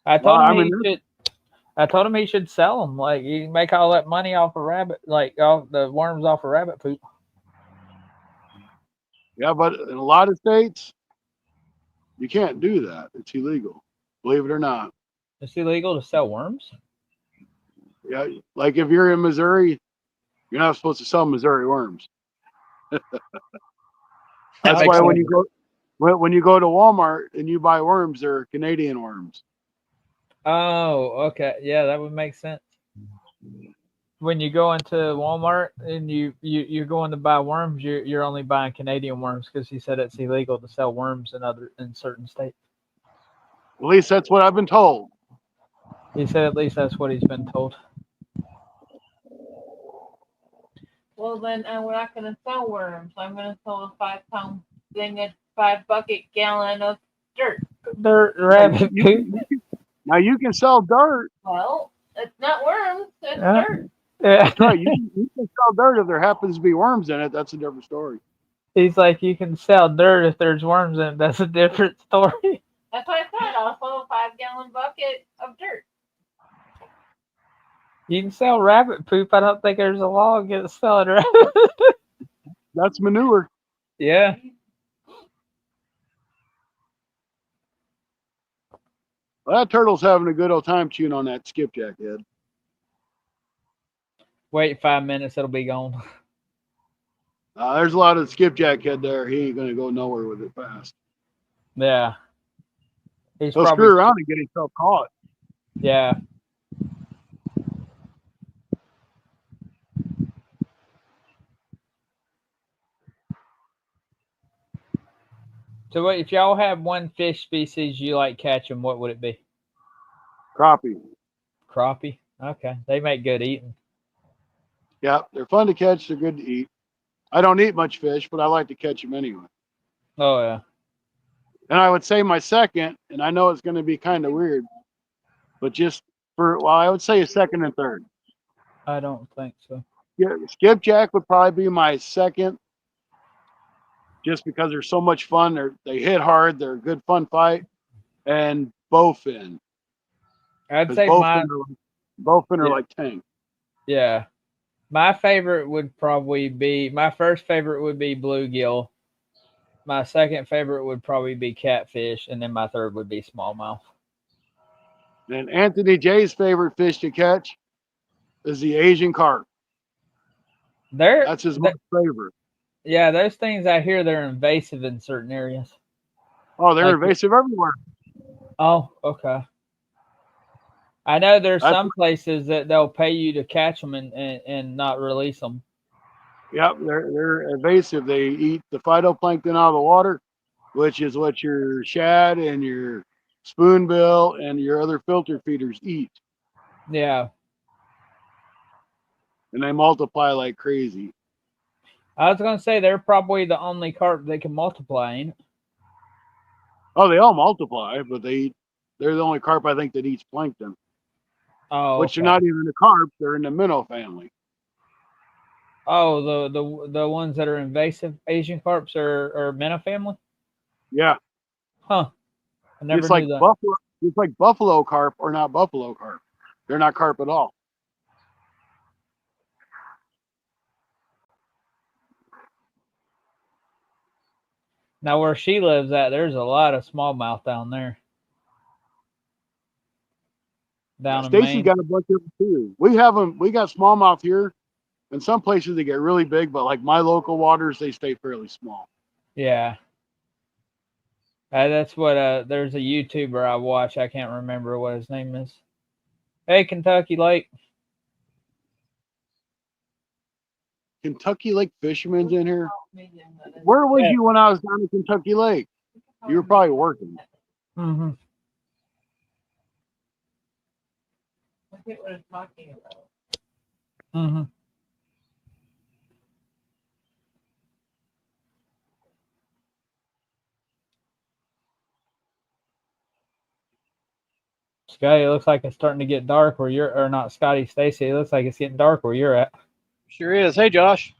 I Well, told him I mean, he should sell them. Like you can make all that money off of rabbit, like all the worms off of rabbit poop. yeah, but in a lot of states, you can't do that. It's illegal. Believe it or not. It's illegal to sell worms. Yeah, like if you're in Missouri, you're not supposed to sell Missouri worms. That That's makes why sense. when you go to Walmart and you buy worms, they're Canadian worms. Oh, okay. Yeah, that would make sense. When you go into Walmart and you're going to buy worms, you're only buying Canadian worms because he said it's illegal to sell worms in certain states. At least that's what I've been told. He said at least that's what he's been told. Well, then we're not going to sell worms. I'm going to sell a 5-pound thing, a 5-bucket gallon of dirt. Dirt rabbit poop. Now you can sell dirt. Well, it's not worms, it's Yeah. dirt. Yeah. That's right. You can sell dirt if there happens to be worms in it. That's a different story. He's like, you can sell dirt if there's worms in it. That's a different story. That's what I said. I'll sell a 5-gallon bucket of dirt. You can sell rabbit poop. I don't think there's a law against selling rabbit. That's manure. Yeah. Well, that turtle's having a good old time chewing on that skipjack head. Wait 5 minutes, it'll be gone. There's a lot of skipjack head there. He ain't going to go nowhere with it fast. Yeah. He's He'll probably screw around and get himself caught. yeah. So what, if y'all have one fish species you like catching, what would it be? Crappie. Crappie? Okay. They make good eating. Yeah, they're fun to catch. They're good to eat. I don't eat much fish, but I like to catch them anyway. Oh yeah. And I would say my second, and I know it's going to be kind of weird, but just I would say a second and third. I don't think so. Yeah, skipjack would probably be my second, just because they're so much fun. They hit hard. They're a good fun fight. And bowfin. I'd say bowfin are Yeah. like tank. yeah. My first favorite would be bluegill. My second favorite would probably be catfish, and then my third would be smallmouth. And Anthony J's favorite fish to catch is the Asian carp. That's his most favorite. Yeah, those things I hear they're invasive in certain areas. Oh, they're invasive everywhere. Oh, okay. I know there's some places that they'll pay you to catch them and not release them. Yep, they're invasive. They eat the phytoplankton out of the water, which is what your shad and your spoonbill and your other filter feeders eat. Yeah. And they multiply like crazy. I was gonna say they're probably the only carp that can multiply, ain't it? Oh, they all multiply, but they're the only carp I think that eats plankton. Oh, which are not even the carp; they're in the minnow family. Oh, the ones that are invasive Asian carps are minnow family. Yeah. Huh. I never It's like knew that. buffalo. It's like buffalo carp or not buffalo carp. They're not carp at all. Now where she lives at, there's a lot of smallmouth down there. Down in Stacy's Maine. got a bunch of them too. We have them. We got smallmouth here. In some places they get really big, but like my local waters, they stay fairly small. Yeah. That's what there's a YouTuber I watch. I can't remember what his name is. Hey, Kentucky Lake. Kentucky Lake fishermen's in here. Where was you when I was down in Kentucky Lake? You were probably working. Mm-hmm. I get what I'm talking about. Mm-hmm. Scotty, it looks like it's starting to get dark where you're, or not Scotty, Stacy. It looks like it's getting dark where you're at. Sure is. Hey, Josh.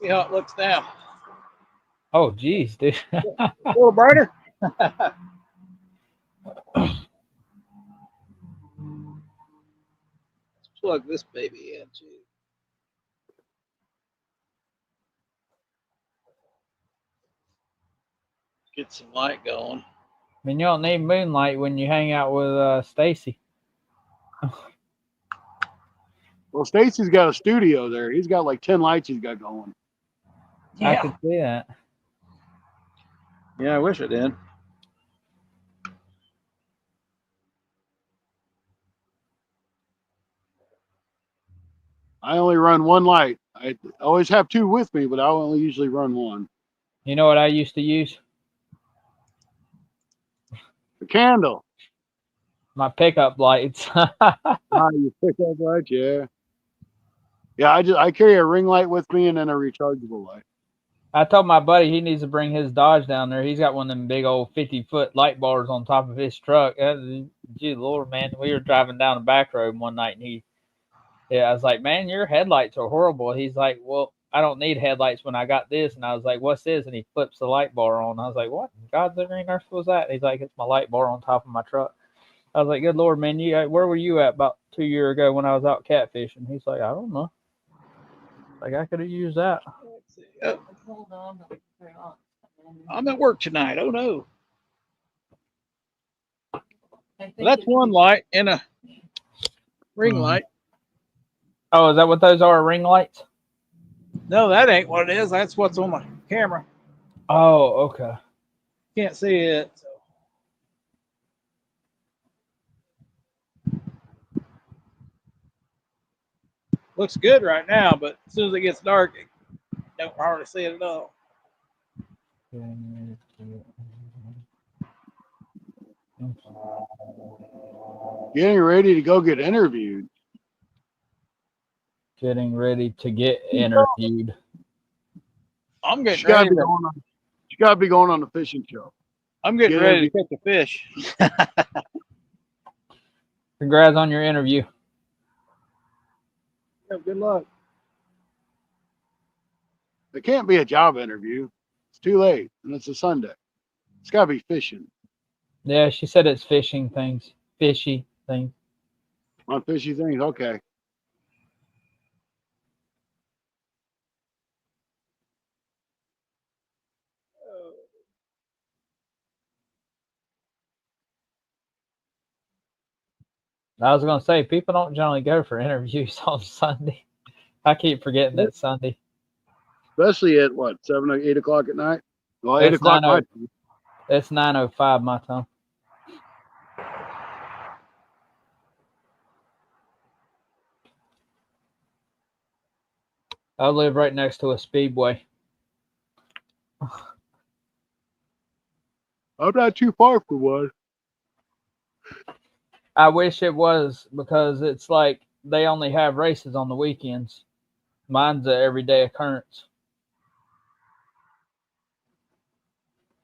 See how it looks now. Oh, geez, dude. A little brighter. Let's plug this baby in too. Get some light going. I mean, you don't need moonlight when you hang out with Stacy. Well, Stacy's got a studio there. He's got like 10 lights he's got going. Yeah. I could see that. Yeah, I wish I did. I only run one light. I always have two with me, but I only usually run one. You know what I used to use? The candle. My pickup lights. You pick up lights, yeah. Yeah, I carry a ring light with me and then a rechargeable light. I told my buddy he needs to bring his Dodge down there. He's got one of them big old 50-foot light bars on top of his truck. Gee, Lord, man, we were driving down the back road one night, and I was like, man, your headlights are horrible. He's like, well, I don't need headlights when I got this. And I was like, what's this? And he flips the light bar on. I was like, what in God's green earth was that? And he's like, it's my light bar on top of my truck. I was like, good Lord, man, where were you at about 2 years ago when I was out catfishing? He's like, I don't know. Like, I could have used that. Hold on. I'm at work tonight. Oh no. That's one light and a ring light. Oh, is that what those are? Ring lights? No, that ain't what it is. That's what's on my camera. Oh, okay. Can't see it. So. Looks good right now, but as soon as it gets dark, you don't hardly see it at all. Getting ready to go get interviewed. Getting ready to get interviewed. I'm getting ready. You gotta be going on the fishing show. I'm getting ready to catch a fish. Congrats on your interview. Yeah, good luck. It can't be a job interview. It's too late, and it's a Sunday. It's gotta be fishing. Yeah, she said it's fishing things. Fishy things. On fishy things, okay. I was gonna say people don't generally go for interviews on Sunday. I keep forgetting that Sunday. Especially at what, 7 or 8 o'clock at night? Well, 8 It's o'clock my 9:05. time. It's 9:05 my time. I live right next to a speedway. I'm not too far from one. I wish it was because it's like they only have races on the weekends. Mine's an everyday occurrence.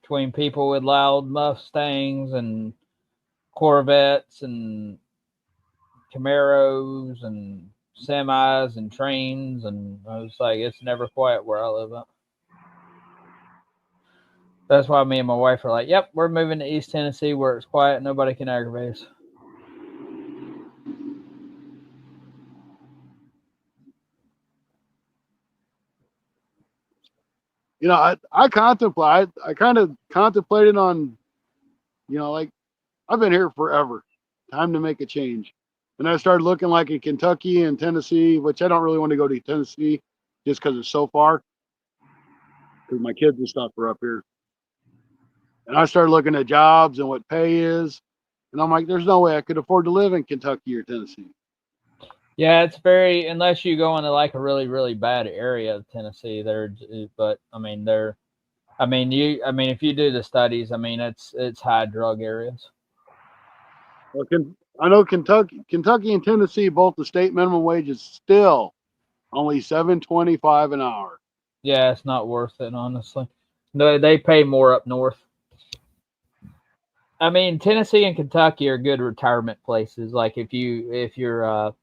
Between people with loud Mustangs and Corvettes and Camaros and semis and trains, and I was like, it's never quiet where I live at. That's why me and my wife are like, yep, we're moving to East Tennessee where it's quiet, nobody can aggravate us. You know, I kind of contemplated on, like, I've been here forever. Time to make a change. And I started looking like in Kentucky and Tennessee, which I don't really want to go to Tennessee just because it's so far, because my kids and stuff are up here. And I started looking at jobs and what pay is. And I'm like, there's no way I could afford to live in Kentucky or Tennessee. Yeah, it's very, unless you go into like a really, really bad area of Tennessee, but I mean, if you do the studies, I mean, it's high drug areas. Well, I know Kentucky and Tennessee, both the state minimum wage is still only $7.25 an hour. Yeah, it's not worth it, honestly. No, they pay more up north. I mean, Tennessee and Kentucky are good retirement places. Like if you're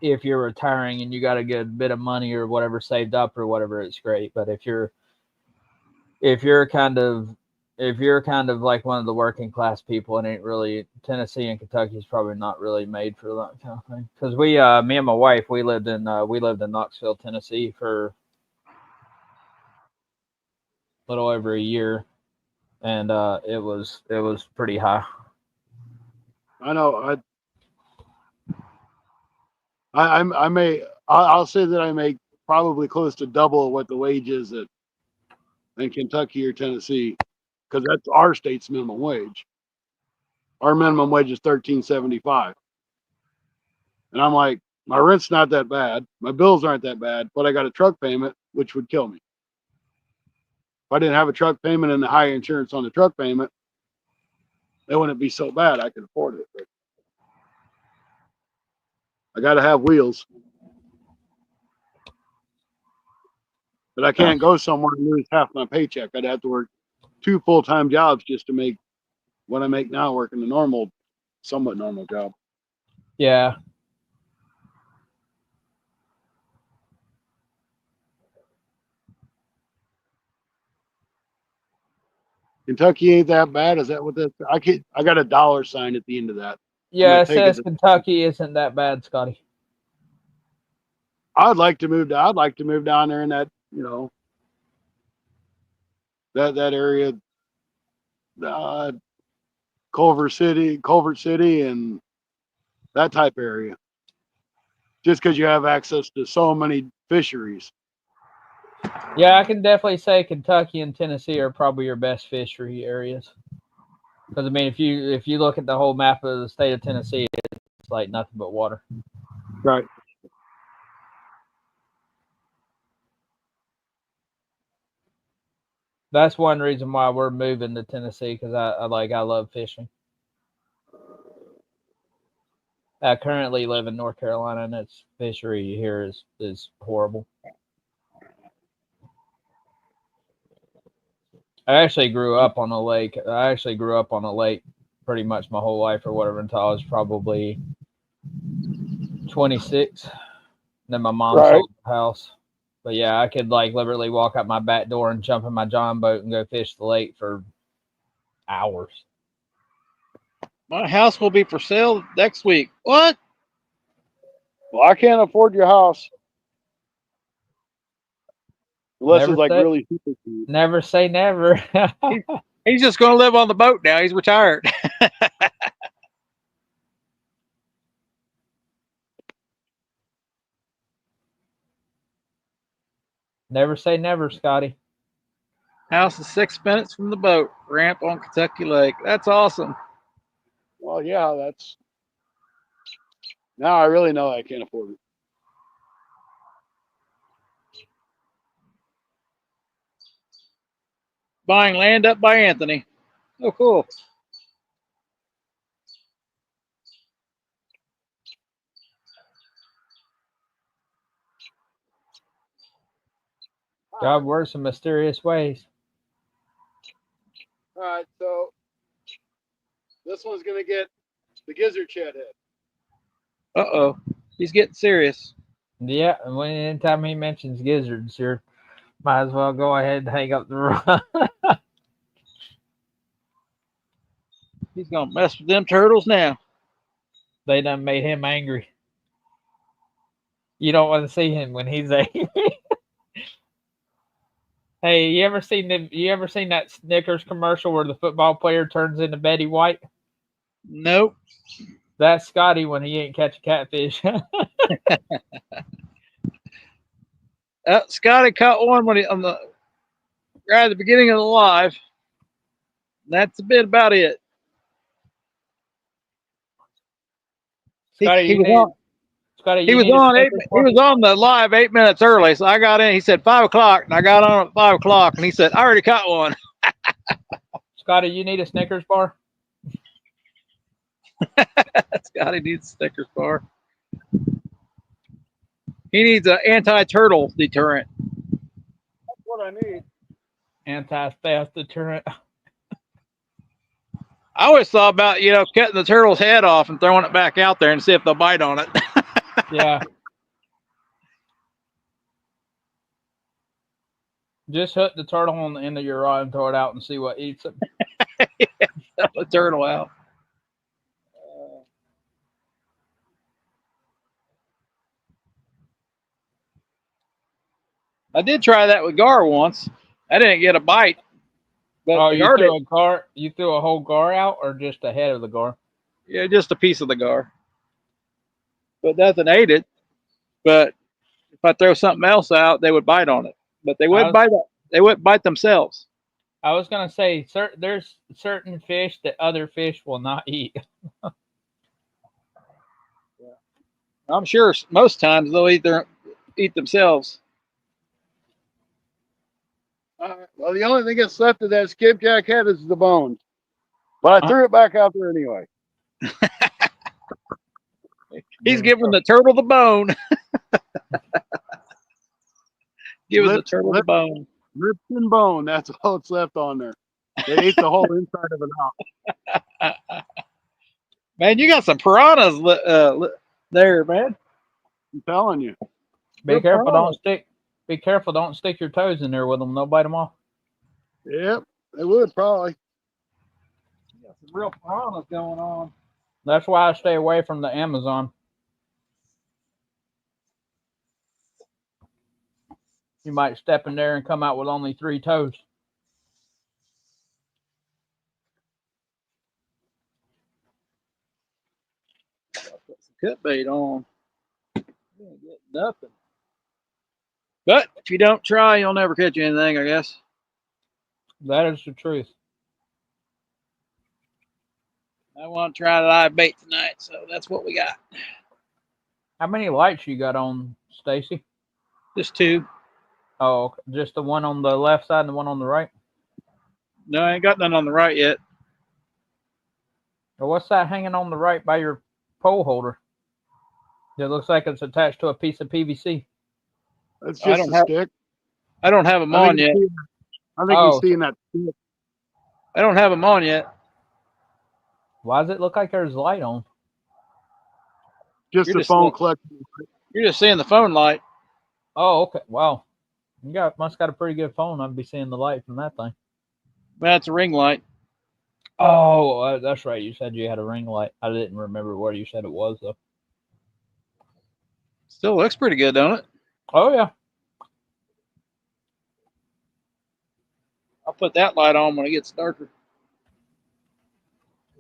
retiring and you got a good bit of money or whatever saved up or whatever, it's great. But if you're kind of like one of the working class people, it ain't really, Tennessee and Kentucky is probably not really made for that kind of thing. Because me and my wife, we lived in Knoxville, Tennessee for a little over a year, and it was pretty high. I know. I'll say that I make probably close to double what the wage is in Kentucky or Tennessee, because that's our state's minimum wage. Our minimum wage is $13.75, and I'm like, my rent's not that bad, my bills aren't that bad, but I got a truck payment which would kill me. If I didn't have a truck payment and the high insurance on the truck payment, it wouldn't be so bad. I could afford it, but I got to have wheels. But I can't go somewhere and lose half my paycheck. I'd have to work 2 full-time jobs just to make what I make now working a somewhat normal job. Yeah. Kentucky ain't that bad. Is that what that? I got a dollar sign at the end of that. Yeah, it says Kentucky isn't that bad, Scotty. I'd like to move down there in that, that area, Culver City, and that type of area. Just because you have access to so many fisheries. Yeah, I can definitely say Kentucky and Tennessee are probably your best fishery areas. Because I mean, if you look at the whole map of the state of Tennessee, it's like nothing but water. Right. That's one reason why we're moving to Tennessee, because I love fishing. I currently live in North Carolina, and its fishery here is horrible. I actually grew up on a lake. Pretty much my whole life or whatever until I was probably 26. Then my mom sold the house. But yeah, I could like literally walk out my back door and jump in my John boat and go fish the lake for hours. My house will be for sale next week. What? Well, I can't afford your house. Unless it's like really super cheap. Never say never. He's just going to live on the boat now. He's retired. Never say never, Scotty. House is 6 minutes from the boat ramp on Kentucky Lake. That's awesome. Well, yeah, that's now I really know I can't afford it. Buying land up by Anthony. Oh, cool. God works in mysterious ways. All right, so this one's gonna get the gizzard shad head. Uh-oh. He's getting serious. Yeah, and anytime he mentions gizzards, you might as well go ahead and hang up the rod. He's going to mess with them turtles now. They done made him angry. You don't want to see him when he's angry. Hey, you ever seen that Snickers commercial where the football player turns into Betty White? Nope. That's Scotty when he ain't catch a catfish. Scotty caught one when on the right at the beginning of the live. That's a bit about it. Scotty, He was on. Scotty, He was on. He was on the live 8 minutes early, so I got in. He said 5 o'clock, and I got on at 5 o'clock, and he said I already caught one. Scotty, you need a Snickers bar? Scotty needs a Snickers bar. He needs an anti-turtle deterrent. That's what I need. Anti-theft deterrent. I always thought about cutting the turtle's head off and throwing it back out there and see if they'll bite on it. Yeah. Just hook the turtle on the end of your rod and throw it out and see what eats it. Yeah, the turtle out. I did try that with gar once. I didn't get a bite. But Oh, the you gar threw a gar? You threw a whole gar out, or just the head of the gar? Yeah, just a piece of the gar. But nothing ate it. But if I throw something else out, they would bite on it. But they wouldn't bite. They wouldn't bite themselves. I was gonna say, there's certain fish that other fish will not eat. I'm sure most times they'll eat themselves. Well, the only thing that's left of that skipjack head is the bones. But I threw it back out there anyway. He's giving the turtle the bone. Giving the turtle the bone. Lips and bone. That's all that's left on there. They ate the whole inside of it out. Man, you got some piranhas there, man. I'm telling you. Be careful, don't stick. Be careful, don't stick your toes in there with them. They'll bite them off. Yep, they would probably. You got some real piranhas going on. That's why I stay away from the Amazon. You might step in there and come out with only 3 toes. I'll put some cut bait on. You ain't getting nothing. But if you don't try, you'll never catch anything, I guess. That is the truth. I want to try live bait tonight, so that's what we got. How many lights you got on, Stacy? Just 2. Oh, okay. Just the one on the left side and the one on the right? No, I ain't got none on the right yet. Well, what's that hanging on the right by your pole holder? It looks like it's attached to a piece of PVC. That's just a stick. I don't have them on yet. I think you're seeing that stick. I don't have them on yet. Why does it look like there's light on? Just the phone collecting. You're just seeing the phone light. Oh, okay. Wow. You must got a pretty good phone. I'd be seeing the light from that thing. That's a ring light. Oh, that's right. You said you had a ring light. I didn't remember where you said it was, though. Still looks pretty good, don't it? Oh, yeah. I'll put that light on when it gets darker.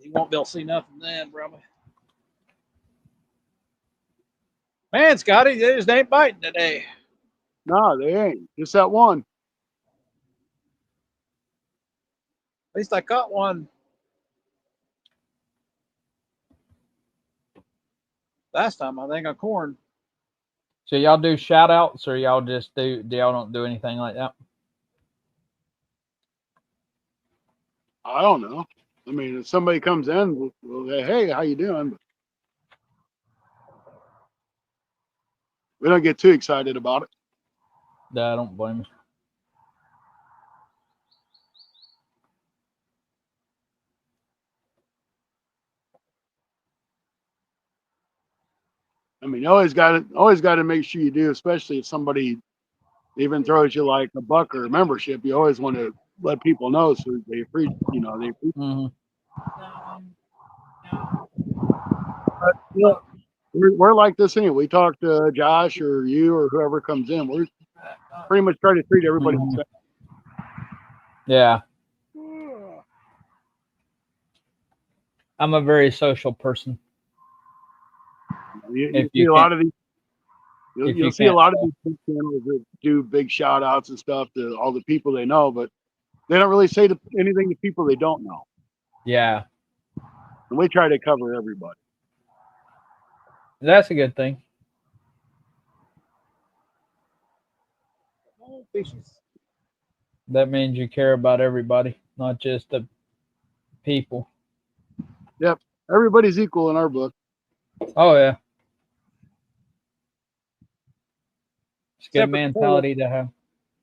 You won't be able to see nothing then, probably. Man, Scotty, they just ain't biting today. No, they ain't. Just that one. At least I caught one last time, I think, on corn. So y'all do shout outs, or y'all just do y'all don't do anything like that? I don't know. I mean, if somebody comes in, we'll say, "Hey, how you doing?" But we don't get too excited about it. No, I don't blame you. I mean, you always got to make sure you do, especially if somebody even throws you like a buck or a membership. You always want to let people know so they appreciate. They appreciate. Mm-hmm. No. But, we're like this anyway. We talk to Josh or you or whoever comes in. We're pretty much trying to treat everybody the Mhm. same. Yeah, I'm a very social person. You If see you a can't, lot of these. if You'll you see a can't, lot of these big channels that do big shout outs and stuff to all the people they know, but they don't really say anything to people they don't know. yeah, And we try to cover everybody. that's a good thing. Oh, fishes. That means you care about everybody, not just the people. Yep. Everybody's equal in our book. Oh yeah, it's a good Except for the turtles. mentality to have.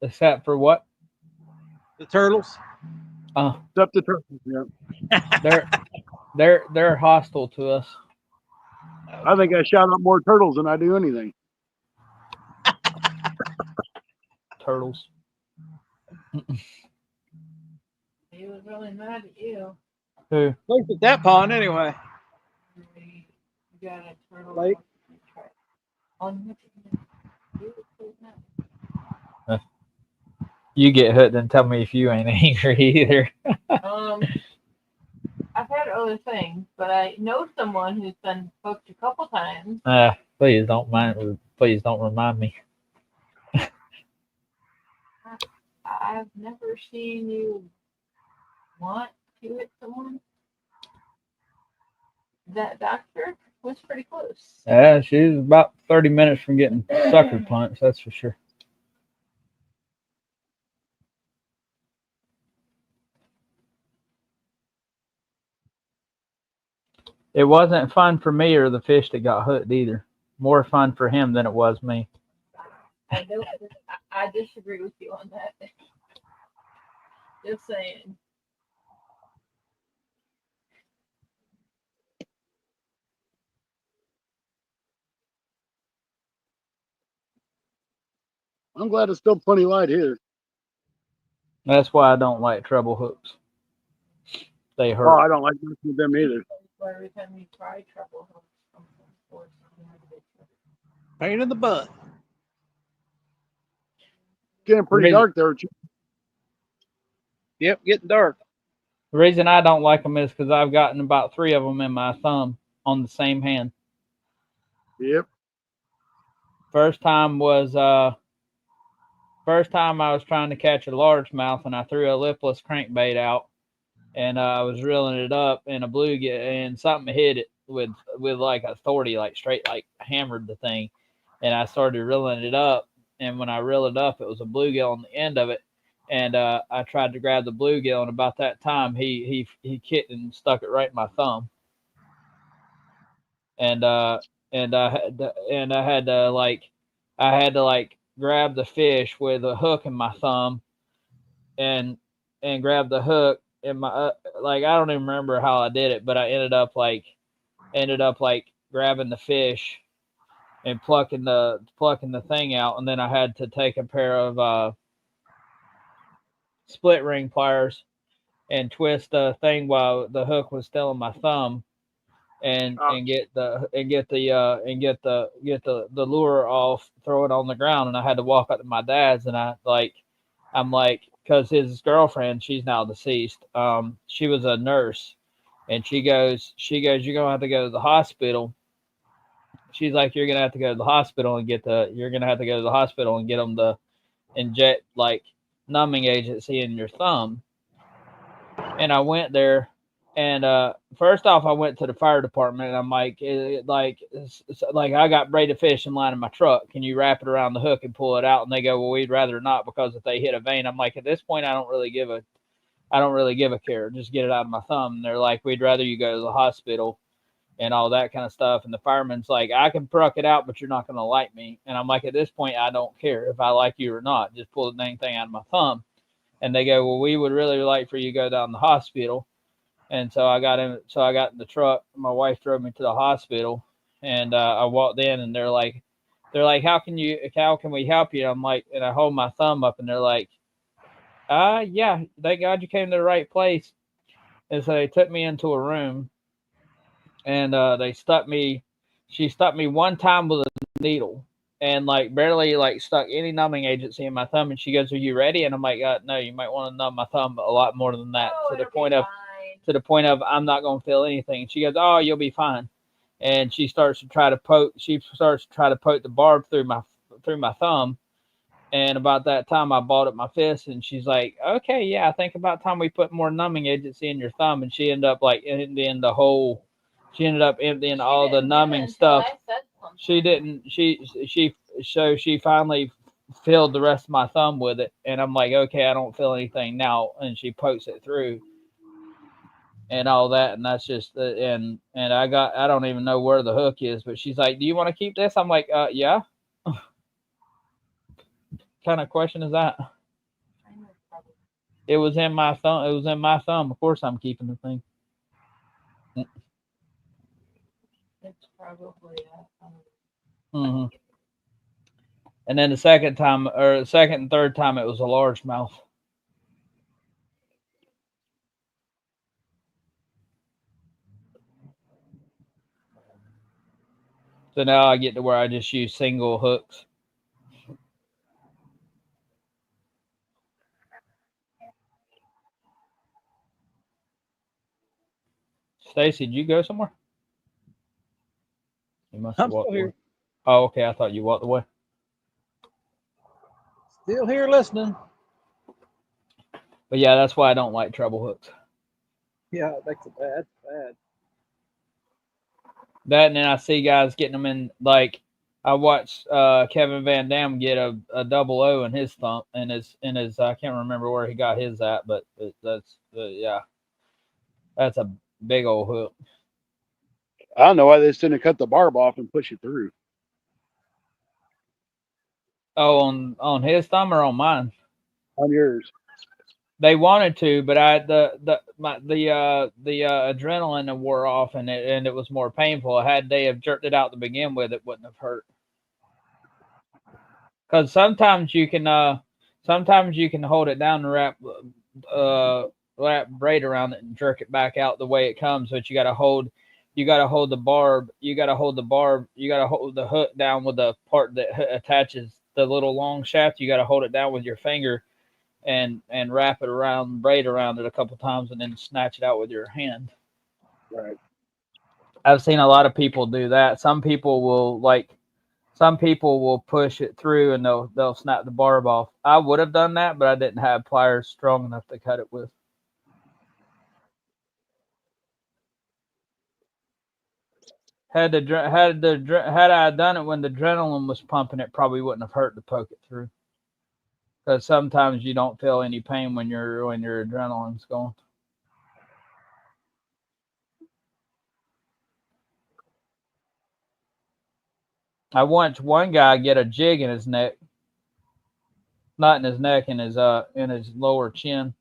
Except for what? The turtles. Except the turtles. Yeah. They're hostile to us. I think I shout out more turtles than I do anything. Turtles. He was really mad at you. Who? At least at that pond, anyway. You got a turtle Like- on You get hooked and tell me if you ain't angry either. I've had other things, but I know someone who's been hooked a couple times. Please don't mind. Please don't remind me. I've never seen you want to hit someone. That doctor was pretty close. Yeah, she was about 30 minutes from getting sucker punched. That's for sure. It wasn't fun for me or the fish that got hooked either. More fun for him than it was me. I disagree with you on that. Just saying. I'm glad it's still plenty light here. That's why I don't like treble hooks. They Oh, hurt. I don't like messing with them either. But every time you try trouble, Pain in the butt. Getting pretty Really? dark there. Yep, getting dark. The reason I don't like them is because I've gotten about 3 of them in my thumb on the same hand. Yep. First time I was trying to catch a largemouth and I threw a lipless crankbait out and I was reeling it up and a bluegill and something hit it with like authority, like straight like hammered the thing, and I started reeling it up, and when I reeled it up, it was a bluegill on the end of it, and I tried to grab the bluegill, and about that time he kicked and stuck it right in my thumb, and I had to like grab the fish with a hook in my thumb and grab the hook in my like I don't even remember how I did it, but I ended up like grabbing the fish and plucking the thing out, and then I had to take a pair of split ring pliers and twist the thing while the hook was still in my thumb and get the lure off, throw it on the ground, and I had to walk up to my dad's, and I'm like, because his girlfriend, she's now deceased. She was a nurse, and she goes, you're gonna have to go to the hospital she's like, you're gonna have to go to the hospital and get the. You're gonna have to go to the hospital and get them to inject like numbing agency in your thumb. And I went there, and first off, I went to the fire department, and I'm like, like I got braided fish in line in my truck. Can you wrap it around the hook and pull it out? And they go, well, we'd rather not because if they hit a vein, I'm like, at this point, I don't really give a care. Just get it out of my thumb. And they're like, we'd rather you go to the hospital and all that kind of stuff. And the fireman's like, I can pluck it out, but you're not going to like me. And I'm like, at this point, I don't care if I like you or not. Just pull the dang thing out of my thumb. And they go, well, we would really like for you to go down to the hospital. And so I got in the truck. My wife drove me to the hospital, and I walked in, and they're like, how can we help you? I'm like, and I hold my thumb up, and they're like, yeah, thank God you came to the right place. And so they took me into a room, and she stuck me one time with a needle, and like barely like stuck any numbing agency in my thumb. And she goes, are you ready? And I'm like, no, you might want to numb my thumb a lot more than that, Oh, to the it'll point be of fine. I'm not going to feel anything. She goes, oh, you'll be fine. And she starts to try to poke the barb through my thumb. And about that time, I balled up my fist, and she's like, okay, yeah, I think about time we put more numbing agency in your thumb. And she ended up like emptying all the numbing stuff. She didn't. So she finally filled the rest of my thumb with it, and I'm like, okay, I don't feel anything now. And she pokes it through, and all that, and that's just and I don't even know where the hook is, but she's like, do you want to keep this? I'm like, yeah. Kind of question is that? It was in my thumb. Of course, I'm keeping the thing. It's probably Mm-hmm. And then the second and third time, it was a largemouth. So now I get to where I just use single hooks. Stacy, did you go somewhere? You must have I'm walked still here. away. Oh, okay. I thought you walked away. Still here listening. But yeah, that's why I don't like treble hooks. Yeah, that's bad. Bad. That, and then I see guys getting them in, like I watched Kevin Van Dam get a double O in his thumb, in his I can't remember where he got his at, but yeah, that's a big old hook. I don't know why they just didn't cut the barb off and push it through. Oh, on his thumb or on mine? On yours. They wanted to, but the adrenaline wore off, and it was more painful. Had they have jerked it out to begin with, it wouldn't have hurt. Because sometimes you can hold it down and wrap braid around it and jerk it back out the way it comes. But you got to hold the barb. You got to hold the hook down with the part that attaches the little long shaft. You got to hold it down with your finger and wrap it around, braid around it a couple times, and then snatch it out with your hand. Right. I've seen a lot of people do that. Some people will push it through and they'll snap the barb off. I would have done that, but I didn't have pliers strong enough to cut it with. Had I done it when the adrenaline was pumping, it probably wouldn't have hurt to poke it through. Because sometimes you don't feel any pain when your adrenaline's going. I watched one guy get a jig in his neck, not in his neck, in his lower chin.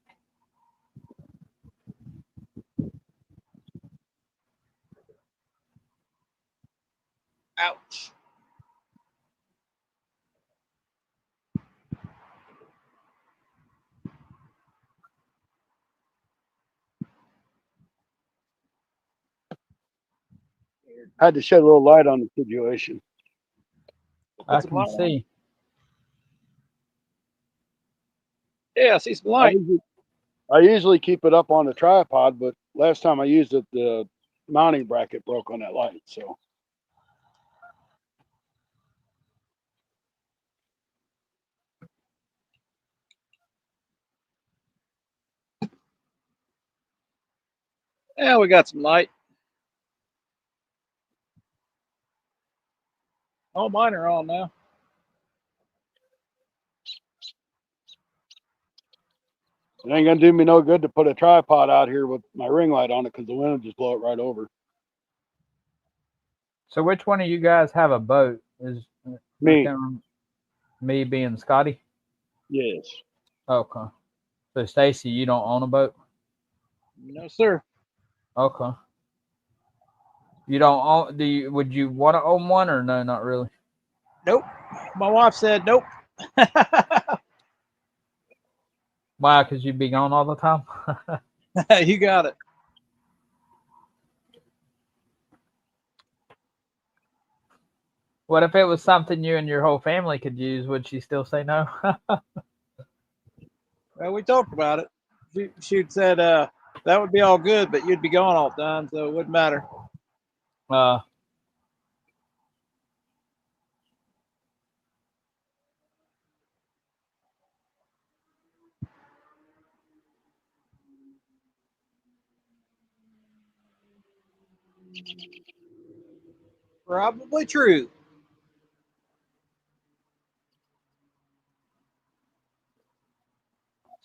Ouch. I had to shed a little light on the situation. I can see. Yeah, I see some light. I usually keep it up on the tripod, but last time I used it, the mounting bracket broke on that light. So Yeah, we got some light. All mine are on now. It ain't gonna do me no good to put a tripod out here with my ring light on it because the wind will just blow it right over. So which one of you guys have a boat? Is Me. Me being Scotty? Yes. Okay. So Stacy, you don't own a boat? No, sir. Okay. You don't own? Would you want to own one or no? Not really. Nope. My wife said nope. Why? Because you'd be gone all the time. You got it. What if it was something you and your whole family could use? Would she still say no? Well, we talked about it. She'd said that would be all good, but you'd be gone all the time, so it wouldn't matter. uh, Probably true.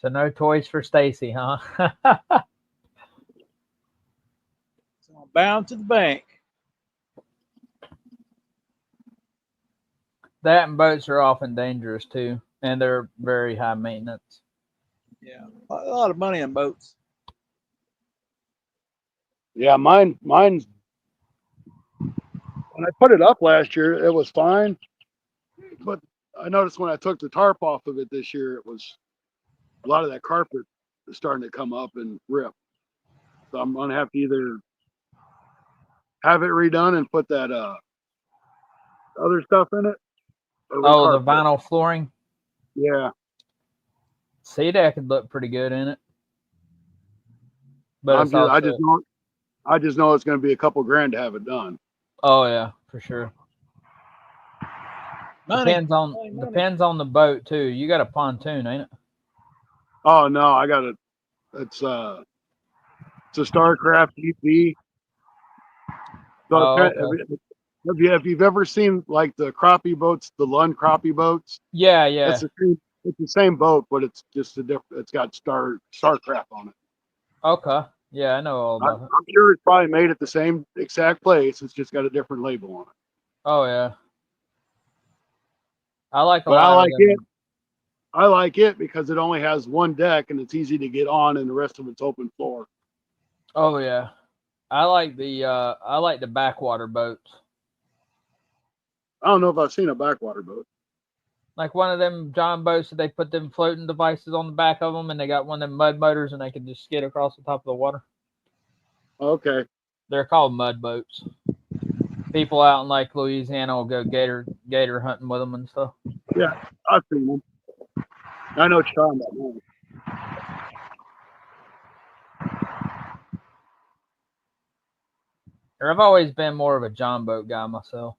so no toys for Stacy, huh? So I'm bound to the bank. That and boats are often dangerous too, and they're very high maintenance. Yeah, a lot of money on boats. Yeah, mine's when I put it up last year, it was fine. But I noticed when I took the tarp off of it this year, it was a lot of that carpet is starting to come up and rip. So I'm gonna have to either have it redone and put that other stuff in it. Or Oh, the recarpet it. vinyl flooring. Yeah. See, that could look pretty good in it. But it's also, I just know it's gonna be a couple grand to have it done. oh yeah, for sure. Money. Depends on the boat too. You got a pontoon, ain't it? Oh no, I got it. It's a Starcraft EP. So Oh, okay. if you've ever seen like the crappie boats, the Lund crappie boats, Yeah. it's the same boat, but it's just a different. It's got Starcraft on it. Okay. Yeah, I know all about it. I'm sure it's probably made at the same exact place. It's just got a different label on it. Oh yeah. I like a But I lot of like them. it. I like it because it only has one deck and it's easy to get on, and the rest of it's open floor. Oh yeah. I like the backwater boats. I don't know if I've seen a backwater boat. Like one of them John boats that they put them floating devices on the back of them, and they got one of them mud motors, and they can just skid across the top of the water. Okay. They're called mud boats. People out in Lake Louisiana will go gator hunting with them and stuff. Yeah, I've seen them. I know what you're talking about now. I've always been more of a John boat guy myself.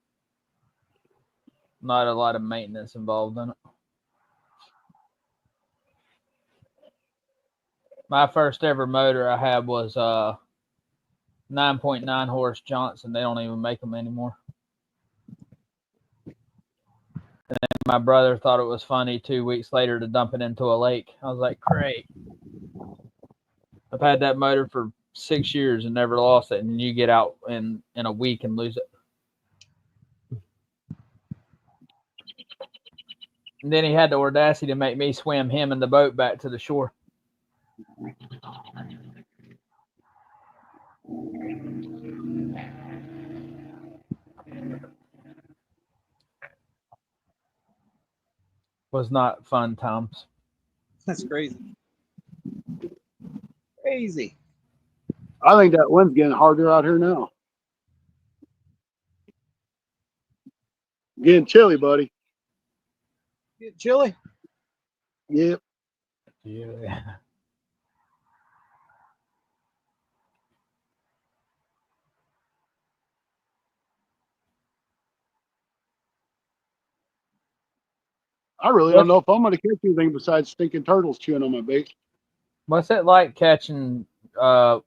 Not a lot of maintenance involved in it. My first ever motor I had was 9.9 horse Johnson. They don't even make them anymore. And my brother thought it was funny 2 weeks later to dump it into a lake. I was like, great. I've had that motor for 6 years and never lost it. And you get out in a week and lose it. And then he had the audacity to make me swim him and the boat back to the shore. Was not fun times. That's crazy. Crazy. I think that wind's getting harder out here now. Getting chilly, buddy. Get chilly. Yep. Yeah. I really don't know if I'm going to catch anything besides stinking turtles chewing on my bait. What's it like catching what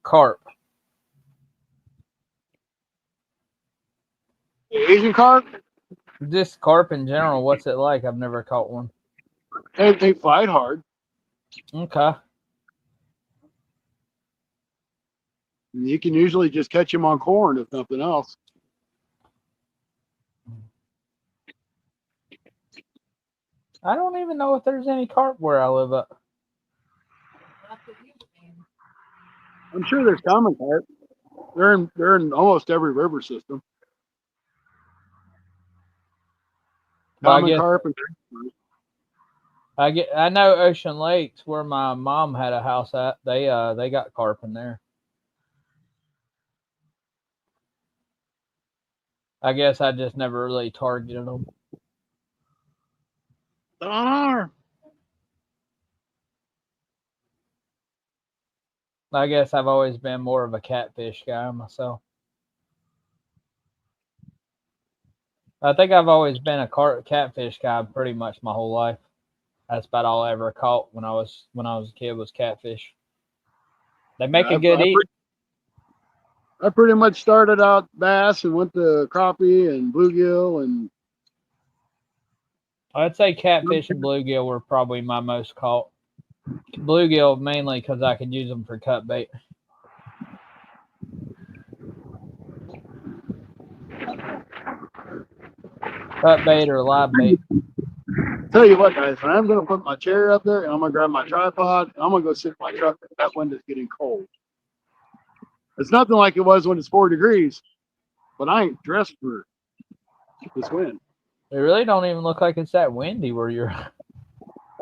Carp. Asian carp, Just carp in general. What's it like? I've never caught one. they fight hard. Okay. You can usually just catch them on corn, if nothing else. I don't even know if there's any carp where I live at. Not that you've seen. I'm sure there's common carp. They're in almost every river system. But I Common guess carp and I know Ocean Lakes where my mom had a house at. They got carp in there. I guess I just never really targeted them. I guess I've always been more of a catfish guy myself. I think I've always been a catfish guy pretty much my whole life. That's about all I ever caught when I was a kid was catfish. They make a good eat. I pretty much started out bass and went to crappie and bluegill and I'd say catfish and bluegill were probably my most caught. Bluegill mainly because I could use them for cut bait. Cut bait or live bait. tell you what, guys, when I'm going to put my chair up there and I'm going to grab my tripod and I'm going to go sit in my truck, that wind is getting cold. It's nothing like it was when it's 4 degrees, but I ain't dressed for this wind. It really don't even look like it's that windy where you're.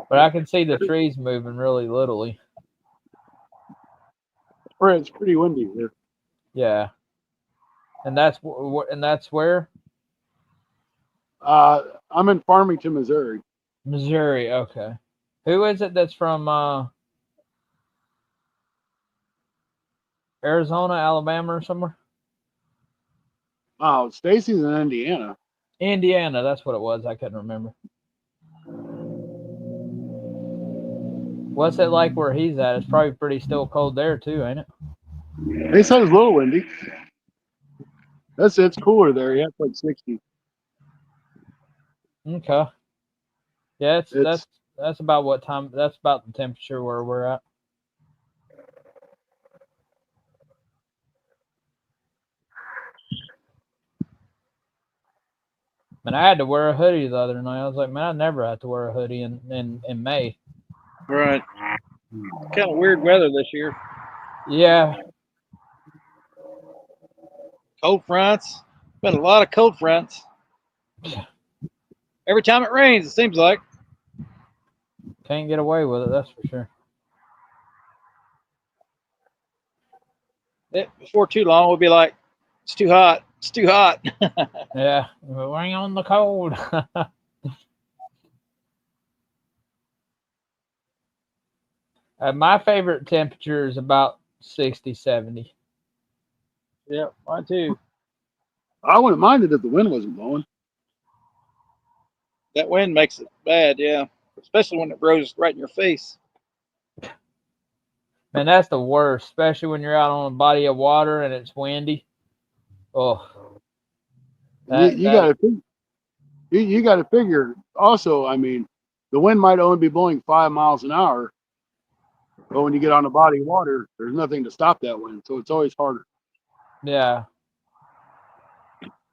But I can see the trees moving really littly. It's pretty windy here. Yeah. And that's where? I'm in Farmington, Missouri. Missouri. Okay. Who is it that's from Arizona, Alabama, or somewhere? Oh, Stacy's in Indiana. Indiana. That's what it was. I couldn't remember. What's it like where he's at? It's probably pretty still cold there too, ain't it? They said it's a little windy. It's cooler there. Yeah, it's like 60. Okay. Yeah, that's about what time. That's about the temperature where we're at. Man, I had to wear a hoodie the other night. I was like, man, I never have to wear a hoodie in May. Right. Kind of weird weather this year. Yeah. Cold fronts. Been a lot of cold fronts. Every time it rains, it seems like. Can't get away with it, that's for sure. Before too long, we'll be like, it's too hot. It's too hot. Yeah. Bring on the cold. My favorite temperature is about 60, 70. Yeah, mine too. I wouldn't mind it if the wind wasn't blowing. That wind makes it bad, yeah. Especially when it blows right in your face. Man, that's the worst, especially when you're out on a body of water and it's windy. Oh. You got to figure. Also, I mean, the wind might only be blowing 5 miles an hour, but when you get on a body of water, there's nothing to stop that wind, so it's always harder. Yeah.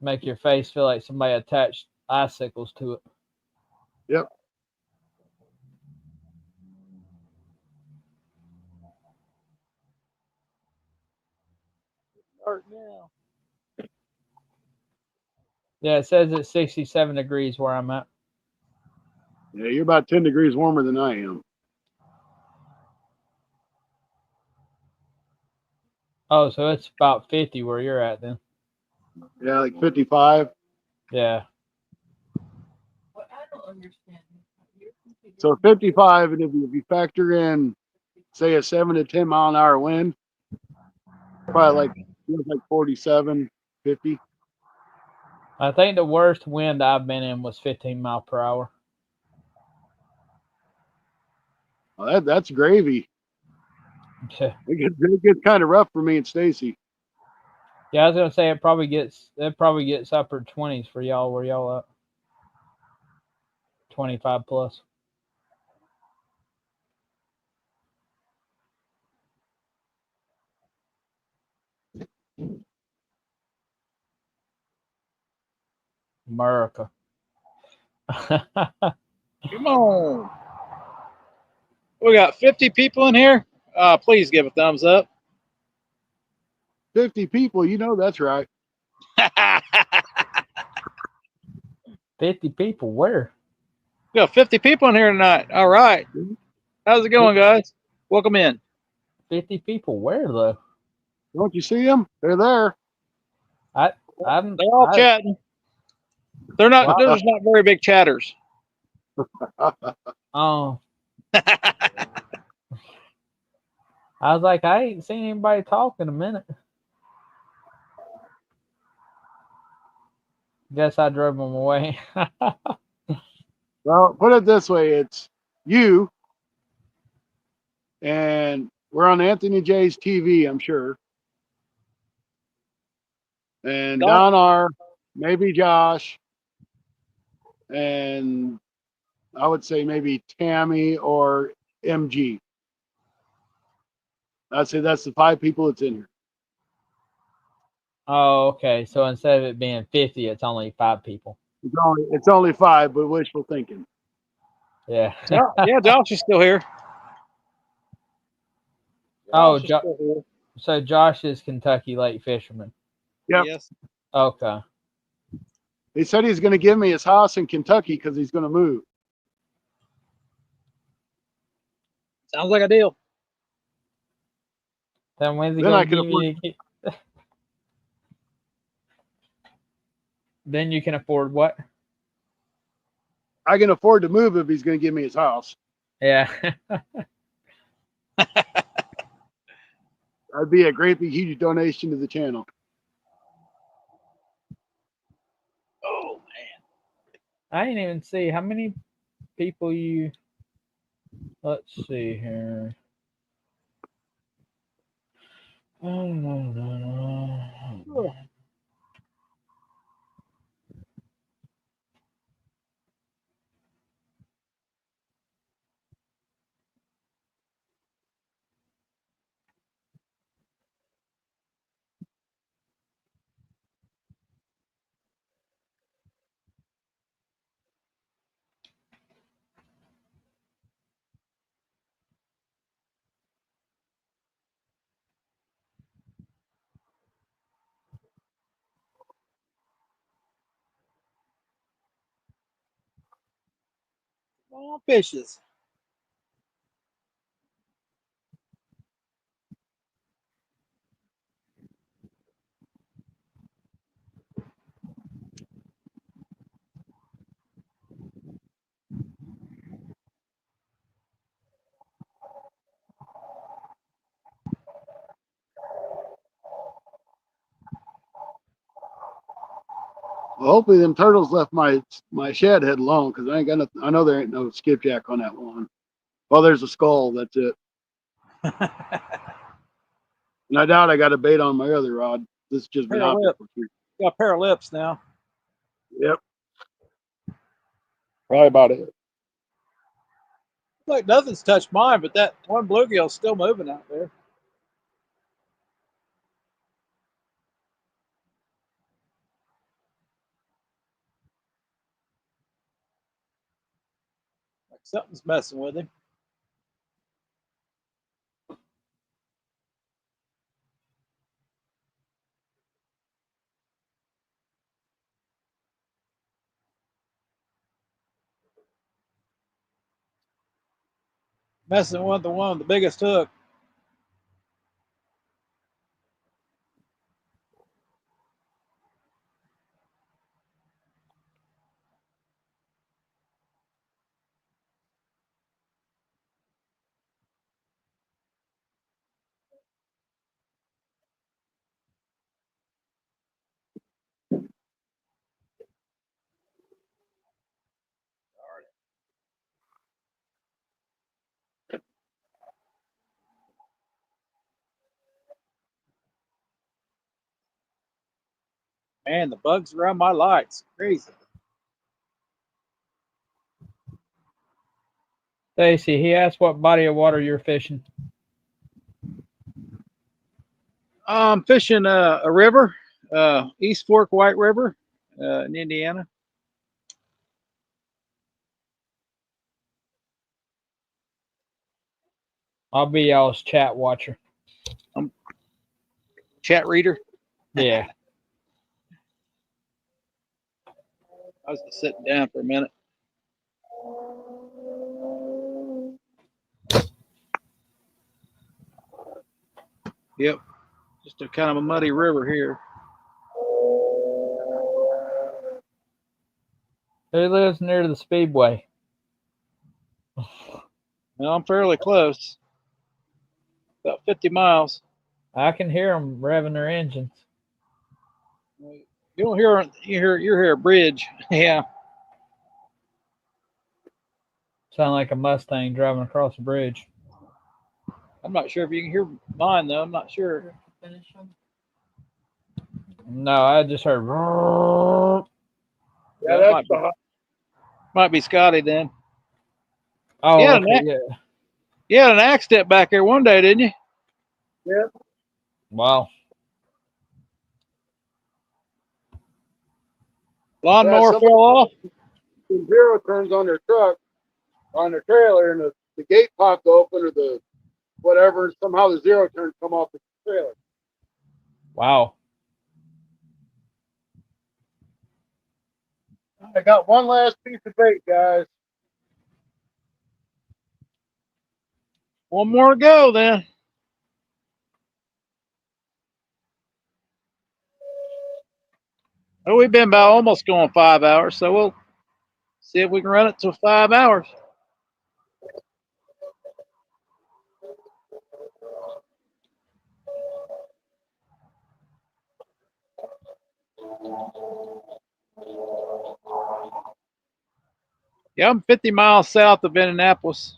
Make your face feel like somebody attached icicles to it. Yep. Dark now. Yeah, it says it's 67 degrees where I'm at. Yeah, you're about 10 degrees warmer than I am. Oh, so it's about 50 where you're at then. Yeah, like 55. Yeah. What I don't understand. So 55, and if you factor in, say, a 7 to 10 mile an hour wind, probably feels like 47, 50. I think the worst wind I've been in was 15 mile per hour. Well, that's gravy. It gets kind of rough for me and Stacy. Yeah, I was gonna say it probably gets upper 20s for y'all. Where y'all at? 25 plus. America. Come on. We got 50 people in here. Please give a thumbs up. 50 people, you know that's right. 50 people. Where? We got 50 people in here tonight. All right. How's it going, guys? Welcome in. 50 people. Where though? Don't you see them? They're there. I'm. They're all chatting. They're not. Wow. They're just not very big chatters. Oh, I was like, I ain't seen anybody talk in a minute. Guess I drove them away. Well, put it this way: it's you, and we're on Anthony J's TV, I'm sure, and Don R, maybe Josh, and I would say maybe Tammy or MG. I'd say that's the 5 people that's in here. Oh, okay. So instead of it being 50, it's only 5 people. It's only 5, but wishful thinking. Yeah. Yeah, Josh is still here. Oh, Josh is still here. so Josh is Kentucky Lake Fisherman. Yep. Yes. Okay. He said he's going to give me his house in Kentucky because he's going to move. Sounds like a deal. Then when's he Then gonna I can give afford. you? Then you can afford what? I can afford to move if he's going to give me his house. Yeah. That'd be a great big huge donation to the channel. Oh man. I didn't even see how many people you. Let's see here. All fishes. Well, hopefully them turtles left my shed head alone because I ain't got nothing. I know there ain't no skipjack on that one. Well, there's a skull. That's it. And I doubt I got a bait on my other rod. This has just been out there for 3. Got a pair of lips now. Yep. Probably about it. Like nothing's touched mine, but that one bluegill's still moving out there. Like something's messing with him. Messing with the one with the biggest hook. Man, the bugs around my lights. Crazy. Stacy, he asked what body of water you're fishing. I'm fishing a river, East Fork White River in Indiana. I'll be y'all's chat watcher. Chat reader. Yeah. I was just sitting down for a minute. Yep. Just a kind of a muddy river here. Who lives near the speedway? Well, I'm fairly close. About 50 miles. I can hear them revving their engines. You don't hear you hear a bridge. Yeah. Sound like a Mustang driving across the bridge. I'm not sure if you can hear mine though. I'm not sure. Finish them. No, I just heard. Yeah, That that's might be Scotty then. Oh, Yeah, okay, yeah. You had an accident back there one day, didn't you? yeah. Wow. Lawnmower somebody- fell off. Zero turns on their truck, on their trailer, and the gate popped open or the whatever, and somehow the zero turns come off the trailer. Wow. I got one last piece of bait, guys. One more to go then. Oh, we've been about almost going 5 hours, so we'll see if we can run it to 5 hours. Yeah, I'm 50 miles south of Indianapolis.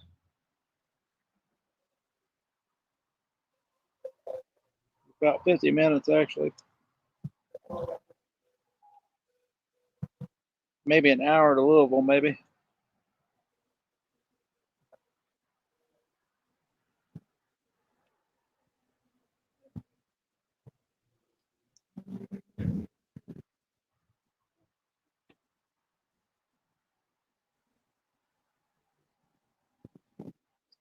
About 50 minutes, actually. Maybe an hour to Louisville, maybe.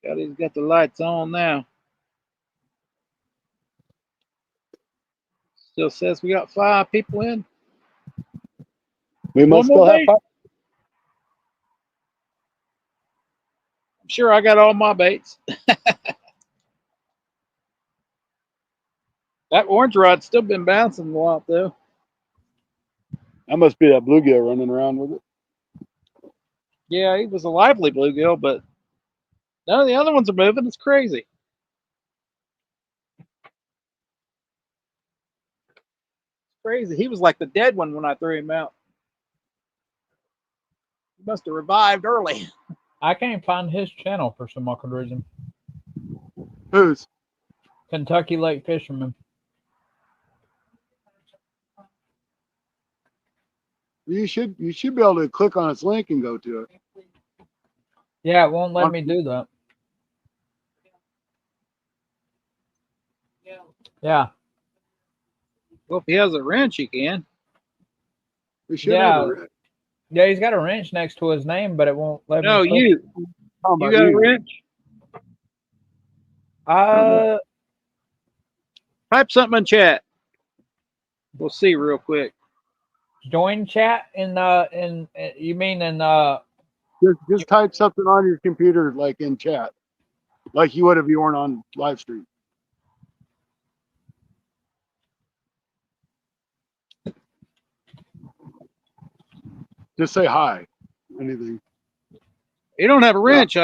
Scotty's got the lights on now. Still says we got 5 people in. We One must more still have bait. five. I'm sure I got all my baits. That orange rod's still been bouncing a lot, though. That must be that bluegill running around with it. Yeah, he was a lively bluegill, but none of the other ones are moving. It's crazy. Crazy. He was like the dead one when I threw him out. He must have revived early. I can't find his channel for some awkward reason. Who's? Kentucky Lake Fisherman. You should be able to click on its link and go to it. Yeah, it won't let me do that. Yeah. Well, if he has a wrench, he can. We should Yeah. have a Yeah, he's got a wrench next to his name, but it won't let No, me. Click. you got a wrench? Type something in chat. We'll see real quick. Join chat in you mean in just type something on your computer like in chat, like you would if you weren't on live stream. Just say hi. Anything. You don't have a wrench.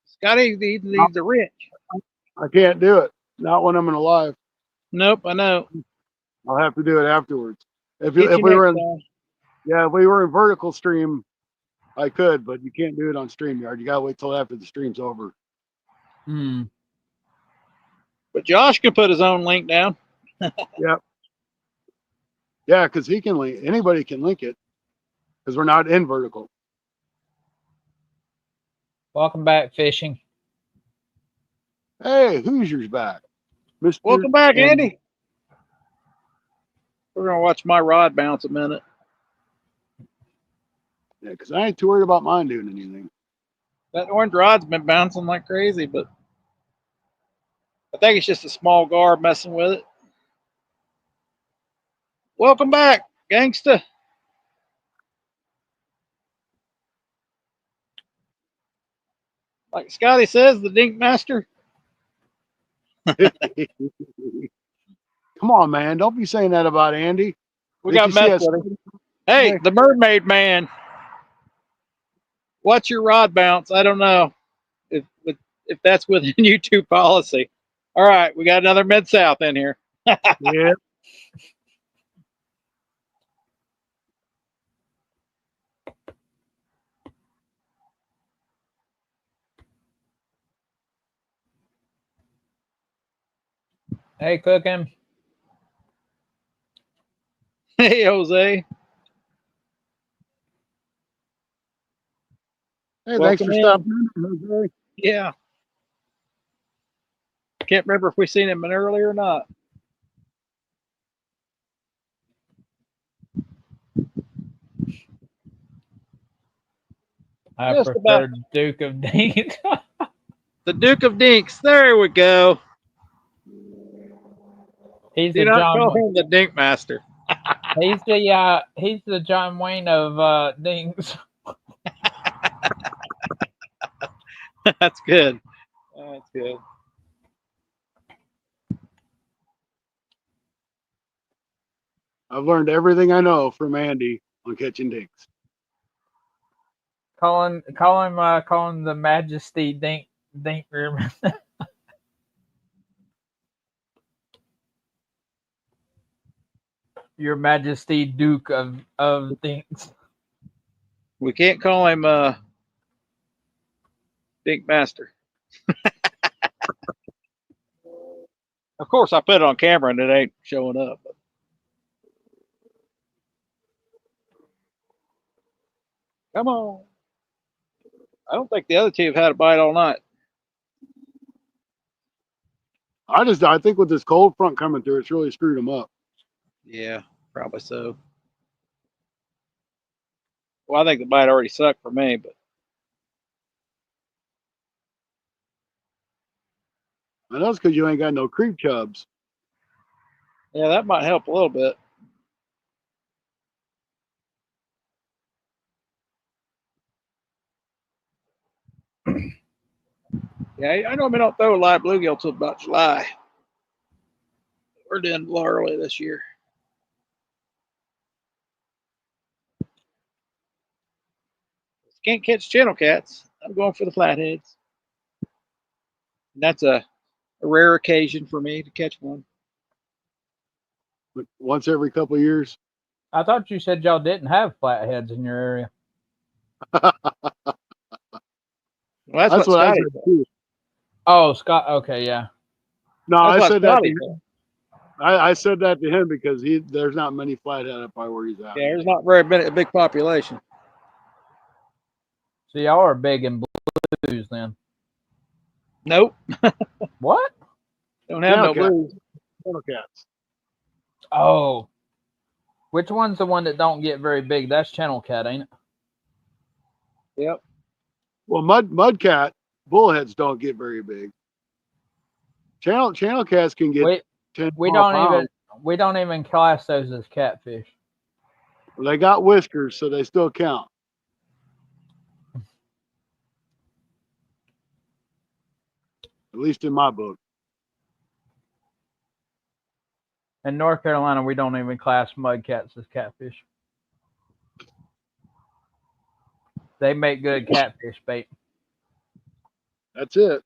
Scotty needs a wrench. I can't do it. Not when I'm in a live. Nope, I know. I'll have to do it afterwards. If Get we you were next in, time. yeah, if we were in vertical stream, I could, but you can't do it on StreamYard. You gotta wait till after the stream's over. But Josh can put his own link down. Yep. Yeah, because he can link. Anybody can link it because we're not in vertical. Welcome back fishing. Hey, Hoosier's back, Mister. Welcome back, and- Andy. We're gonna watch my rod bounce a minute. Yeah, because I ain't too worried about mine doing anything. That orange rod's been bouncing like crazy, but I think it's just a small garb messing with it. Welcome back, gangsta. Like Scotty says, the Dink Master. Come on, man! Don't be saying that about Andy. We Did got you see messed us? with him. Hey, the Mermaid Man. Watch your rod bounce. I don't know if that's within YouTube policy. All right, we got another Mid South in here. Yeah. Hey, cooking. Hey, Jose. Hey, thanks Welcome for in. stopping in, Jose. Yeah. Can't remember if we seen him early or not. I Just about. prefer Duke of Dink. The Duke of Dinks. There we go. He's Do the not John. call him the Dink Master. He's the John Wayne of Dinks. That's good. That's good. I've learned everything I know from Andy on catching dinks. Call him the Majesty Dink River. Your Majesty Duke of Dinks. We can't call him Dink Master. Of course, I put it on camera and it ain't showing up. Come on. I don't think the other two have had a bite all night. I think with this cold front coming through, it's really screwed them up. Yeah, probably so. Well, I think the bite already sucked for me, but And that's because you ain't got no creep chubs. yeah, that might help a little bit. Yeah, I normally don't throw a live bluegill till about July. We're doing a little early this year. Can't catch channel cats. I'm going for the flatheads. And that's a rare occasion for me to catch one. But once every couple of years. I thought you said y'all didn't have flatheads in your area. Well, That's what I said too. Oh, Scott. Okay, yeah. No, That's I said that. Scotty To said. him. I said that to him because there's not many flathead up by where he's at. Yeah, there's not very a big population. So y'all are big in blues then. Nope. What? Don't have no Channel cat. blues. Channel cats. Oh. Which one's the one that don't get very big? That's channel cat, ain't it? Yep. Well, mud cat bullheads don't get very big. Channel cats can get 10 We 12 don't pounds. we don't even class those as catfish. Well, they got whiskers, so they still count. At least in my book. In North Carolina, we don't even class mudcats as catfish. They make good catfish bait. That's it.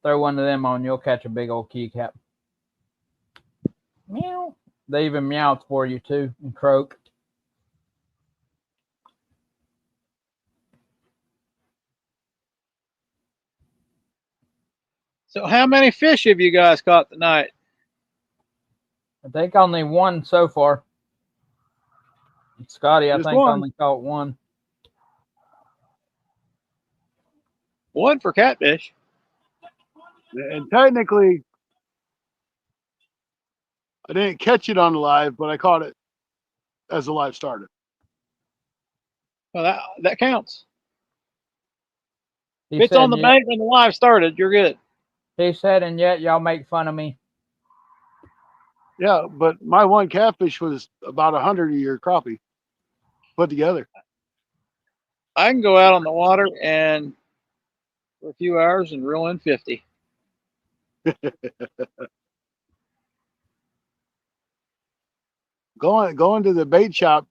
Throw one of them on, you'll catch a big old key cap. Meow. They even meow for you too and croak. So how many fish have you guys caught tonight? I think only one so far. Scotty, I Just think one. only caught one. One for catfish. And technically, I didn't catch it on the live, but I caught it as the live started. Well, that counts. He If it's said, on the bank when the live started, you're good. He said, and yet y'all make fun of me. Yeah, but my one catfish was about 100 a year crappie put together. I can go out on the water and for a few hours and reel in 50. Going to the bait shop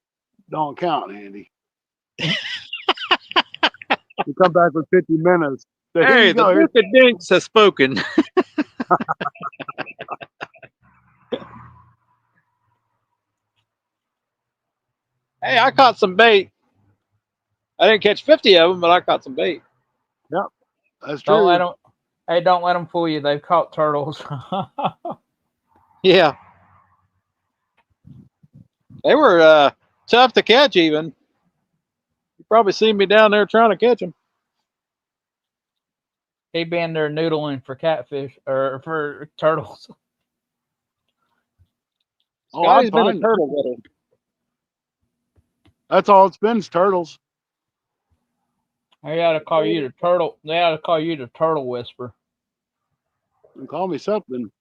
don't count, Andy. You come back with 50 minutes. So here Hey, you the go. Duke of Dinks has spoken. Hey, I caught some bait. I didn't catch 50 of them, but I caught some bait. Yep, that's Don't true. let them. Hey, don't let them fool you. They've caught turtles. Yeah. They were tough to catch even. You probably seen me down there trying to catch them. He been there noodling for catfish or for turtles. Oh, I'm Scotty's been a fine. turtle with him. That's all it's been is turtles. They ought to call you the turtle. They ought to call you the turtle whisperer. And call me something.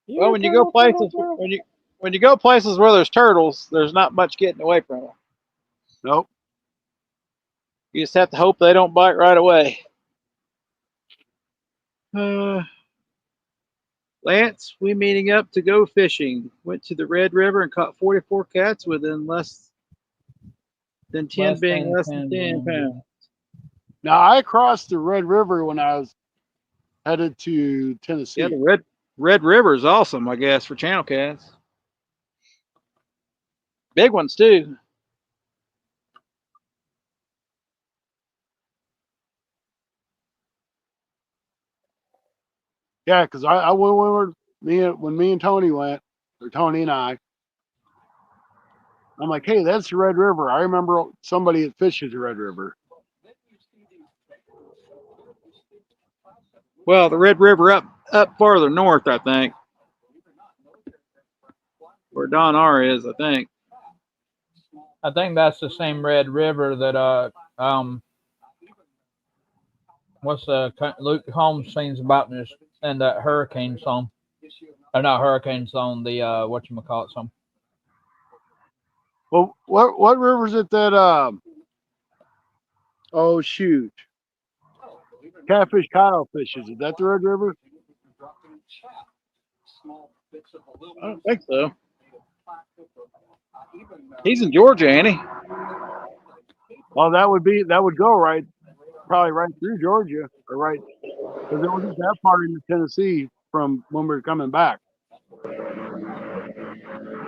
Well, when you go places, when you go places where there's turtles, there's not much getting away from them. Nope. You just have to hope they don't bite right away. Lance, we meeting up to go fishing. Went to the Red River and caught 44 cats within less than 10 Less being than less than 10 pounds. pounds. Now I crossed the Red River when I was headed to Tennessee. Yeah, the Red River is awesome, I guess, for channel cats. Big ones too. Yeah, because I went when me and Tony went, or Tony and I. I'm like, hey, that's the Red River. I remember somebody that fishes the Red River. Well, the Red River up farther north, I think, where Don R is, I think. I think that's the same Red River that what's Luke Holmes sings about in that hurricane song. Or not hurricane song, the whatchamacallit song. Well, what river is it that oh shoot. Catfish Kyle fishes. Is that the Red River? I don't think so. He's in Georgia, ain't he? Well, that would go probably right through Georgia, or right, because it wasn't that far into Tennessee from when we were coming back. I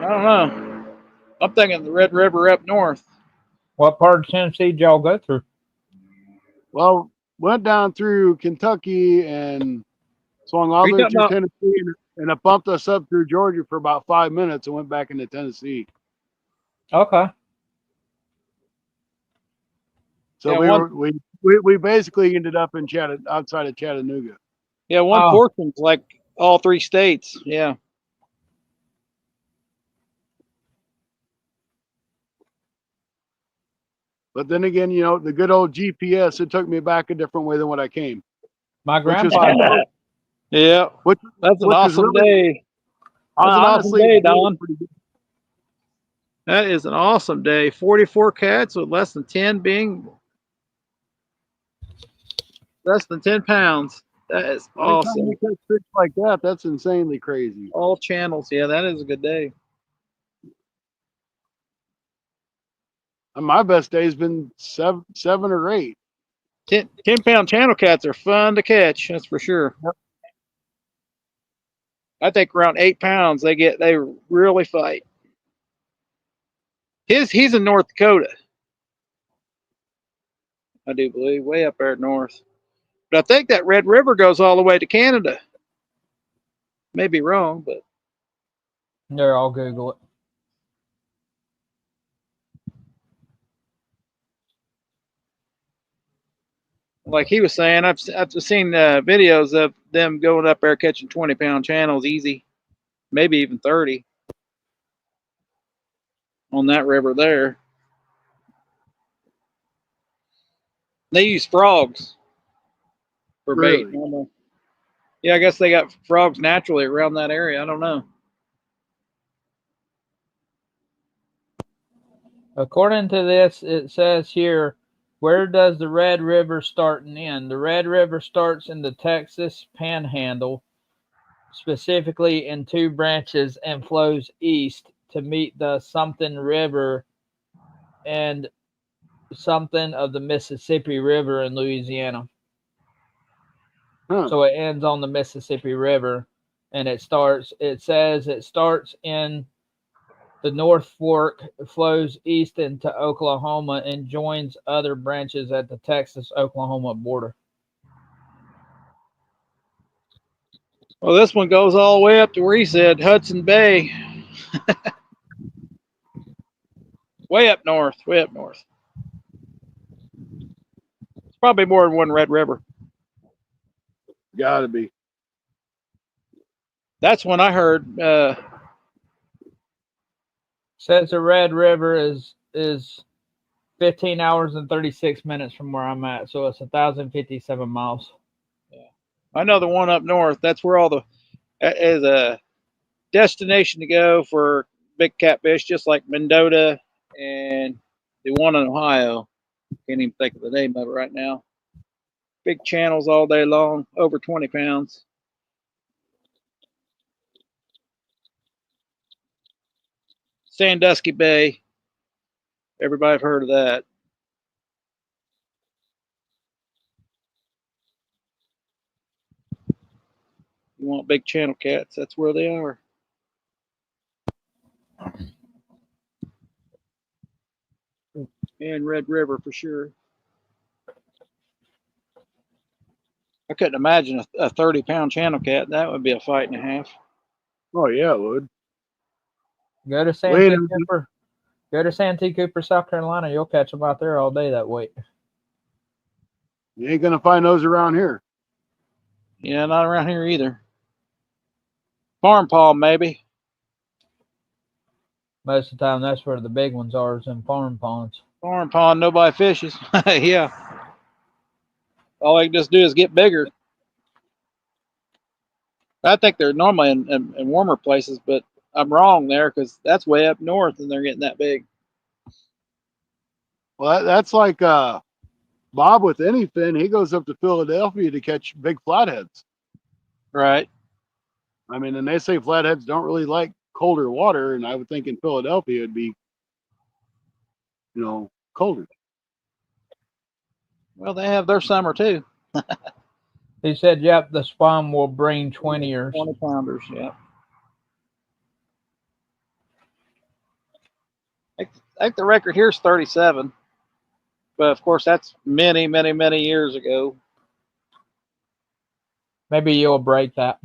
don't know. I'm thinking the Red River up north. What part of Tennessee did y'all go through? Well, went down through Kentucky and swung all Are the you way talking through about? Tennessee, and it bumped us up through Georgia for about 5 minutes and went back into Tennessee. Okay. So Yeah, we basically ended up in outside of Chattanooga. Yeah, one Oh. portion's like all 3 states. Yeah. But then again, the good old GPS, it took me back a different way than what I came. My Which is grandpa. Yeah. Which That's an is awesome really, day. That's an awesome honestly, day, it's really Don. pretty good. That is an awesome day. 44 cats with less than 10 being less than 10 pounds. That is Anytime awesome. you catch fish like that, that's insanely crazy. All channels. Yeah, that is a good day. And my best day has been seven or 8. 10-pound channel cats are fun to catch. That's for sure. Yep. I think around 8 pounds they really fight. He's in North Dakota, I do believe, way up there north. But I think that Red River goes all the way to Canada. May be wrong, but There, I'll Google it. like he was saying, I've seen videos of them going up there catching 20-pound channels easy, maybe even 30 on that river there. They use frogs for bait. Really? Yeah, I guess they got frogs naturally around that area. I don't know. According to this, it says here, where does the Red River start and end? The Red River starts in the Texas Panhandle, specifically in two branches, and flows east to meet the Something River and something of the Mississippi River in Louisiana. Huh. So it ends on the Mississippi River, and it says it starts in the North Fork, flows east into Oklahoma, and joins other branches at the Texas-Oklahoma border. Well, this one goes all the way up to where he said Hudson Bay. Way up north, way up north. It's probably more than one Red River. Gotta be. That's when I heard. Says the Red River is 15 hours and 36 minutes from where I'm at, so it's 1,057 miles. I know the one up north. That's where all the is a destination to go for big catfish, just like Mendota and the one in Ohio. Can't even think of the name of it right now. Big channels all day long, over 20 pounds. Sandusky Bay. Everybody have heard of that. You want big channel cats, that's where they are. And Red River for sure. I couldn't imagine a 30-pound channel cat. That would be a fight and a half. Oh yeah, it would. Go to Wait Santee a minute. Cooper. Go to Santee Cooper, South Carolina. You'll catch them out there all day that weight. You ain't gonna find those around here. Yeah, not around here either. Farm Palm, maybe. Most of the time, that's where the big ones are, is in farm ponds. Farm Pond, nobody fishes. Yeah. All they can just do is get bigger. I think they're normally in warmer places, but I'm wrong there because that's way up north and they're getting that big. Well, that's like Bob with anything. He goes up to Philadelphia to catch big flatheads. Right. I mean, and they say flatheads don't really like colder water, and I would think in Philadelphia it'd be, colder. Well, they have their summer too. He said, yep, the spawn will bring 20ers. 20 pounders, yeah. I think the record here is 37. But of course, that's many, many, many years ago. Maybe you'll break that.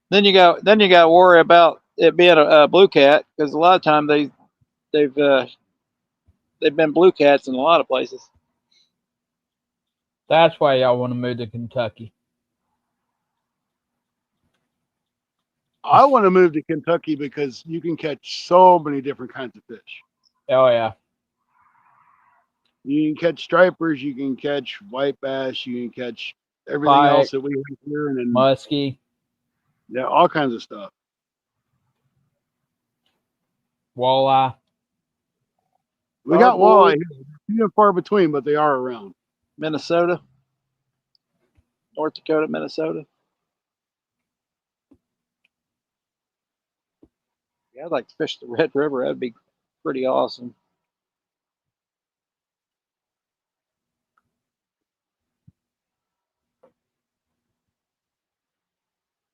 Then you got to worry about it being a blue cat because a lot of time they've been blue cats in a lot of places. That's why y'all want to move to Kentucky. I want to move to Kentucky because you can catch so many different kinds of fish. Oh, yeah. You can catch stripers, you can catch white bass, you can catch everything Pike, else that we have here, and then muskie, yeah, all kinds of stuff. walleye. We got walleye here. Few and far between, but they are around. Minnesota, North Dakota, Minnesota. Yeah, I'd like to fish the Red River. That'd be pretty awesome.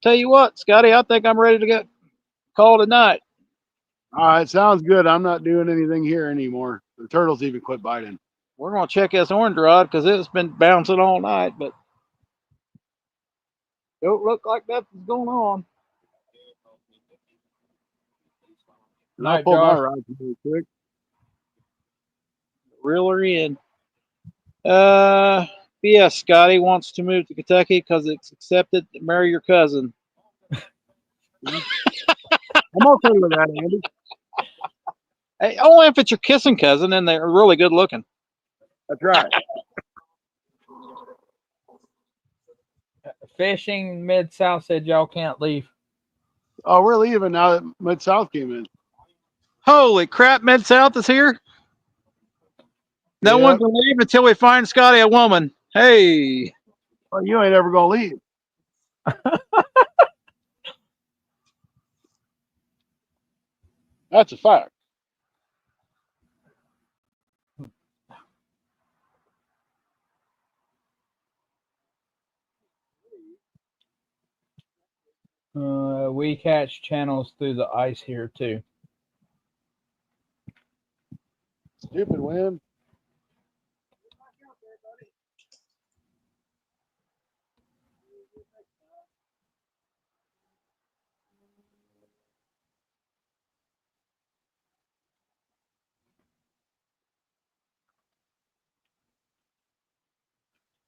Tell you what, Scotty, I think I'm ready to get called tonight. All right, sounds good. I'm not doing anything here anymore. The turtles even quit biting. We're going to check this orange rod because it's been bouncing all night, but don't look like nothing's going on. And I'll Night, pull my Josh. rod really quick. Reel her in. Yeah, Scotty wants to move to Kentucky because it's accepted to marry your cousin. I'm okay with that, Andy. Hey, only if it's your kissing cousin and they're really good looking. That's right. Fishing Mid South said y'all can't leave. Oh, we're leaving now that Mid South came in. Holy crap, Mid South is here. No Yep. one can leave until we find Scotty a woman. Hey. Well, you ain't ever gonna leave. That's a fact. We catch channels through the ice here too. Stupid wind.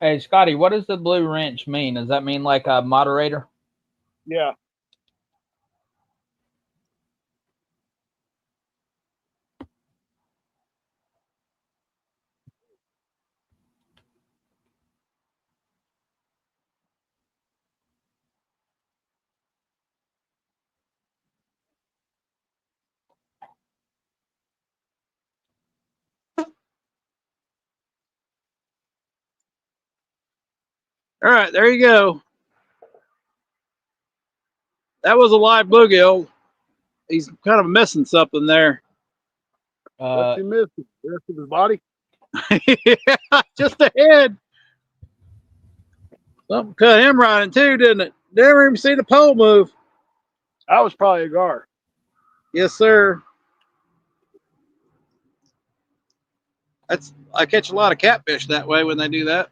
Hey, Scotty, what does the blue wrench mean? Does that mean like a moderator? Yeah. All right, there you go. That was a live bluegill. He's kind of missing something there. What's he missing? The rest of his body? Yeah, just the head. Something cut him right in two, didn't it? Never even see the pole move. That was probably a gar. Yes, sir. I catch a lot of catfish that way when they do that.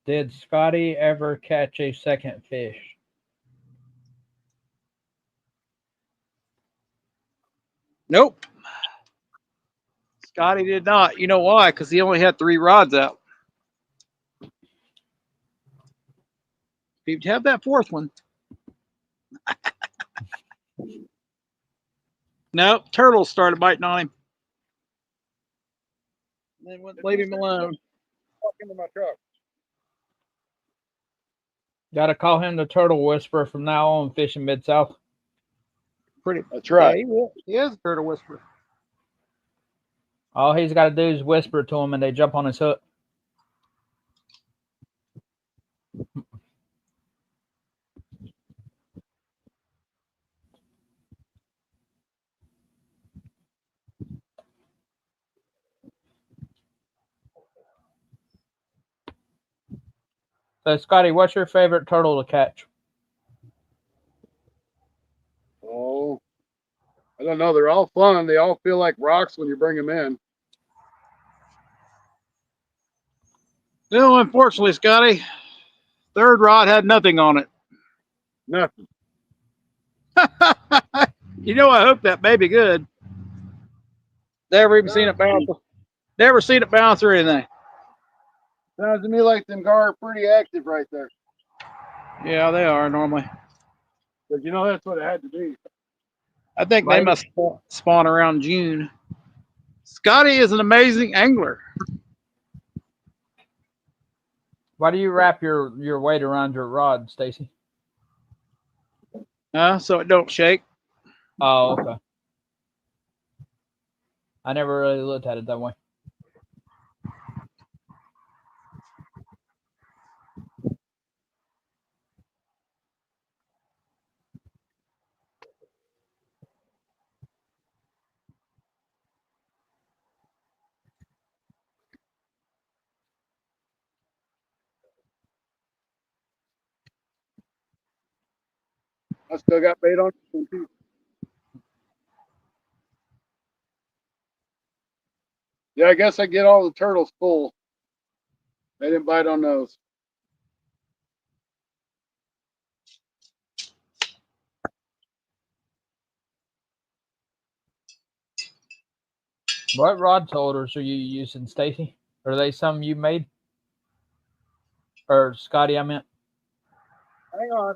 Did Scotty ever catch a second fish? Nope. Scotty did not. You know why? Because he only had 3 rods out. He'd have that 4th one. Nope. Turtles started biting on him. Then wouldn't leave him alone. Walk into my truck. Got to call him the Turtle Whisperer from now on, fishing Mid South. Pretty. That's right. Yeah, he is a turtle whisperer. All he's got to do is whisper to him, and they jump on his hook. So, Scotty, what's your favorite turtle to catch? Oh, I don't know. They're all fun. They all feel like rocks when you bring them in. No, unfortunately, Scotty, 3rd rod had nothing on it. Nothing. You know, I hope that may be good. Never even seen it bounce. Never seen it bounce or anything. Sounds to me like them gar are pretty active right there. Yeah, they are normally. But you know that's what it had to be. I think they must spawn around June. Scotty is an amazing angler. Why do you wrap your weight around your rod, Stacy? So it don't shake. Oh, okay. I never really looked at it that way. I still got bait on this one too. Yeah, I guess I get all the turtles full. They didn't bite on those. What rod holders are you using, Stacy? Are they some you made? Or Scotty, I meant. Hang on.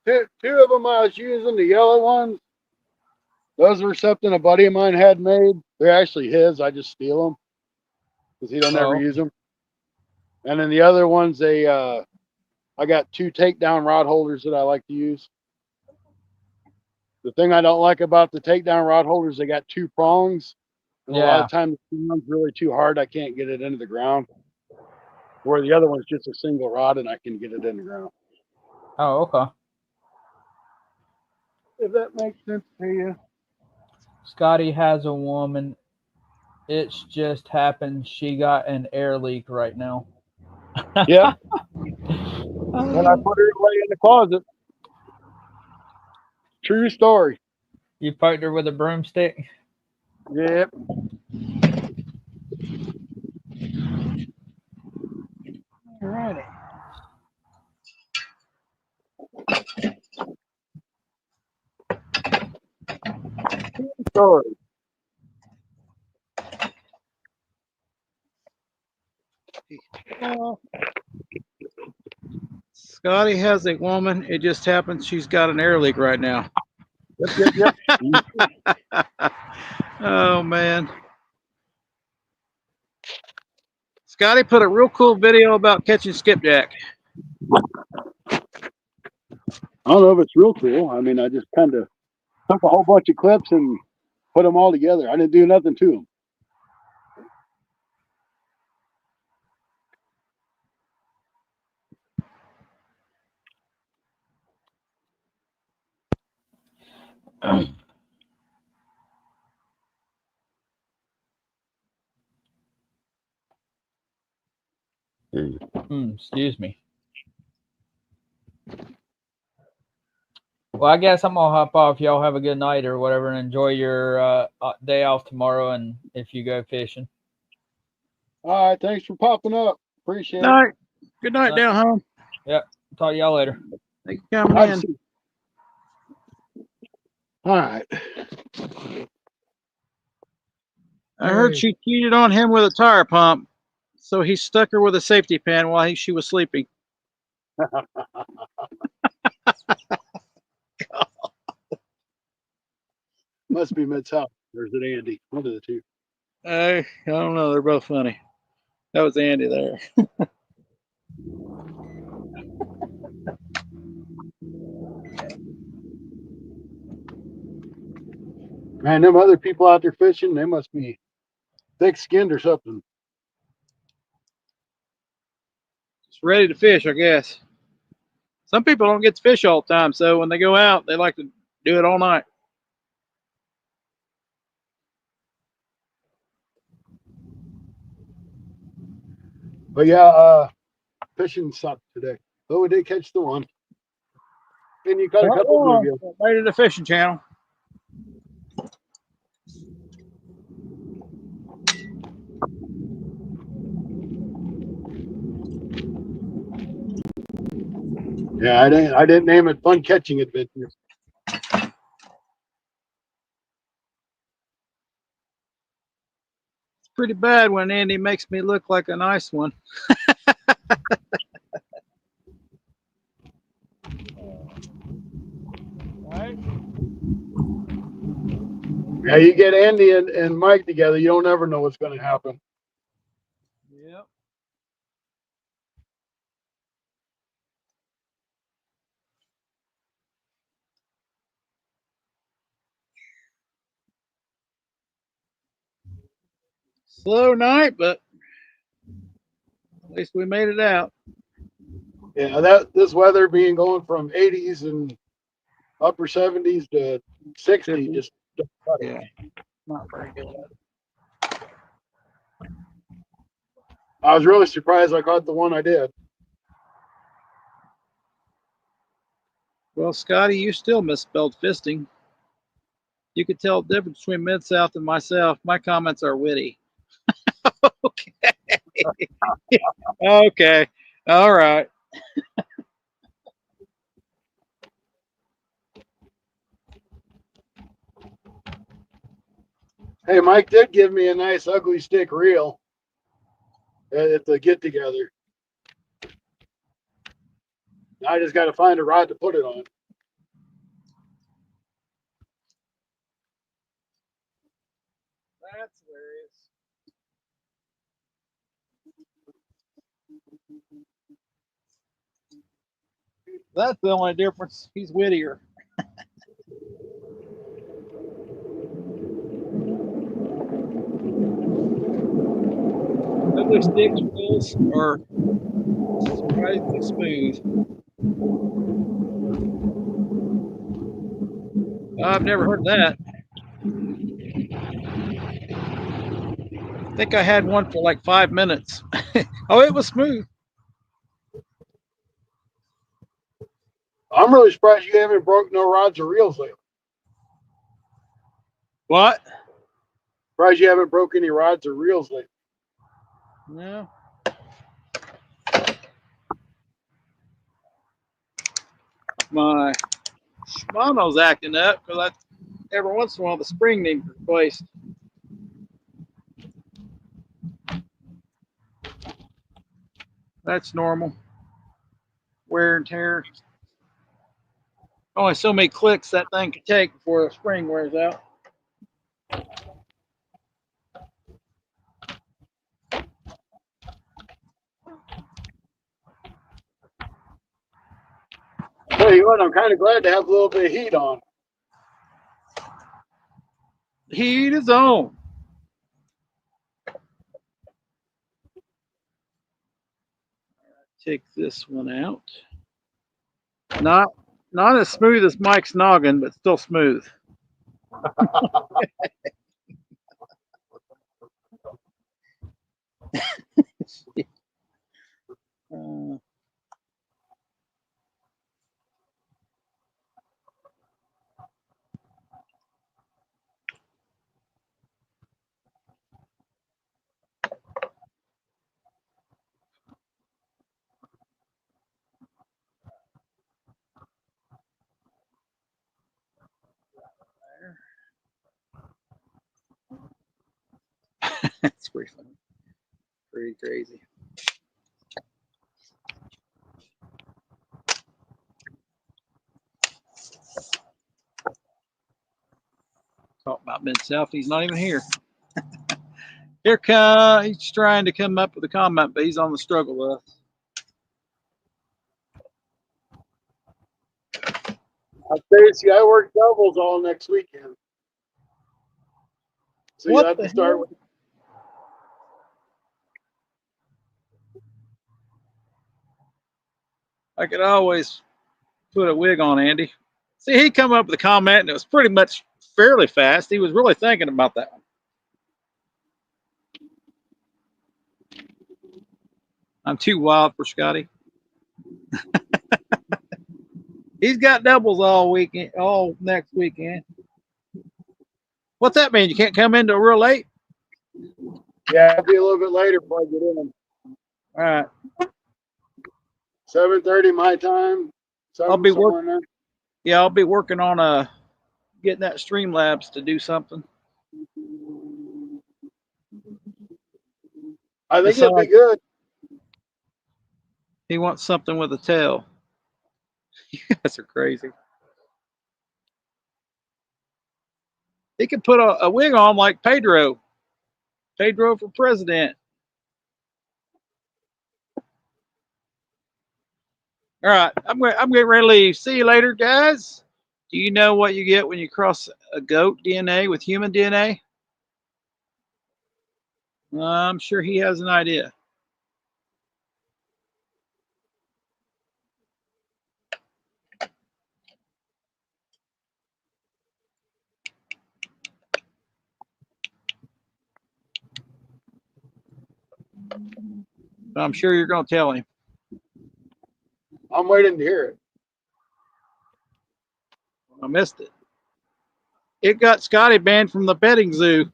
Two of them I was using, the yellow ones. Those were something a buddy of mine had made. They're actually his. I just steal them because he don't ever Oh. use them. And then the other ones, I got 2 takedown rod holders that I like to use. The thing I don't like about the takedown rod holders, they got 2 prongs. And a lot Yeah. of times the one's really too hard. I can't get it into the ground. Where the other one's just a single rod and I can get it in the ground. Oh, okay. If that makes sense to you. Scotty has a woman. It's just happened. She got an air leak right now. Yep. And I put her away in the closet. True story. You poked her with a broomstick? Yep. All righty. Story. Scotty has a woman. It just happens she's got an air leak right now. Yep. Oh man. Scotty put a real cool video about catching skipjack. I don't know if it's real cool. I mean, I just kind of took a whole bunch of clips and put them all together. I didn't do nothing to them. Excuse me. Well, I guess I'm gonna hop off. Y'all have a good night or whatever, and enjoy your day off tomorrow. And if you go fishing, All right. Thanks for popping up. Appreciate it. Night. Good night, down home. talk to y'all later. Thank you for coming All in. right. All right. I heard she cheated on him with a tire pump, so he stuck her with a safety pin while she was sleeping. Must be Mid's house. Or is it Andy? One of the two. I don't know. They're both funny. That was Andy there. Man, them other people out there fishing, they must be thick-skinned or something. Just ready to fish, I guess. Some people don't get to fish all the time, so when they go out, they like to do it all night. But yeah, fishing sucked today. But we did catch the one. And you got a couple of bluegills. Made it a fishing channel. Yeah, I didn't name it Fun Catching Adventures. It's pretty bad when Andy makes me look like a nice one. Right? Yeah, you get Andy and Mike together, you don't ever know what's going to happen. Yep. Slow night, but at least we made it out. Yeah, this weather being going from 80s and upper 70s to 60 just Yeah, not very good. I was really surprised I caught the one I did. Well, Scotty, you still misspelled fisting. You could tell the difference between Mid-South and myself. My comments are witty. Okay. Okay. All right. Hey, Mike did give me a nice ugly stick reel at the get together. I just got to find a rod to put it on. That's hilarious. That's the only difference. He's wittier. Ugly sticks reels are surprisingly smooth. I've never heard of that. I think I had one for like 5 minutes. Oh, it was smooth. I'm really surprised you haven't broke no rods or reels lately. What? Surprised you haven't broke any rods or reels lately. No. My Shimano's acting up because every once in a while the spring needs replaced. That's normal. Wear and tear. Only so many clicks that thing can take before the spring wears out. Tell you what, I'm kind of glad to have a little bit of heat on. Heat is on. Take this one out. Not as smooth as Mike's noggin, but still smooth. Uh, That's pretty funny. Pretty crazy. Talk about Mid-South. He's not even here. He's trying to come up with a comment, but he's on the struggle bus. I work doubles all next weekend. So you have to start with. I could always put a wig on Andy. See, he come up with a comment and it was pretty much fairly fast. He was really thinking about that one. I'm too wild for Scotty. He's got doubles all weekend, all next weekend. What's that mean? You can't come in till real late? Yeah, I'll be a little bit later before I get in. All right. 7:30 my time. I'll be working. Yeah, I'll be working on getting that Streamlabs to do something. I think it'll be good. He wants something with a tail. You guys are crazy. He could put a wig on like Pedro. Pedro for president. All right, I'm getting ready to leave. See you later, guys. Do you know what you get when you cross a goat DNA with human DNA? I'm sure he has an idea. I'm sure you're going to tell him. I'm waiting to hear it. I missed it. It got Scotty banned from the petting zoo.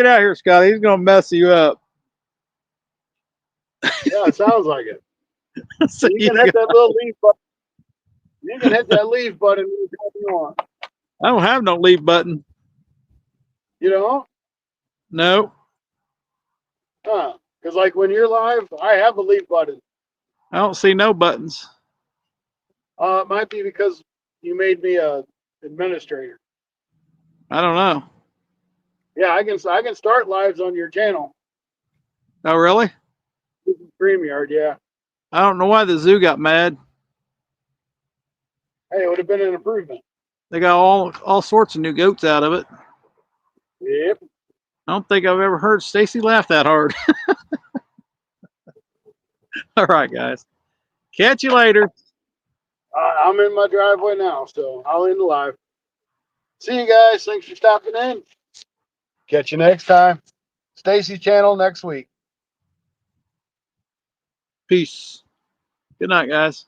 Get out here, Scotty. He's gonna mess you up. Yeah, it sounds like it. So You can hit that little leave button. You can hit that leave button anytime you want. I don't have no leave button. You know? No. Huh. Because like when you're live, I have a leave button. I don't see no buttons. It might be because you made me a administrator. I don't know. Yeah, I can start lives on your channel. Oh, really? StreamYard, yeah. I don't know why the zoo got mad. Hey, it would have been an improvement. They got all sorts of new goats out of it. Yep. I don't think I've ever heard Stacy laugh that hard. All right, guys. Catch you later. I'm in my driveway now, so I'll end the live. See you guys. Thanks for stopping in. Catch you next time. Stacy's channel next week. Peace. Good night, guys.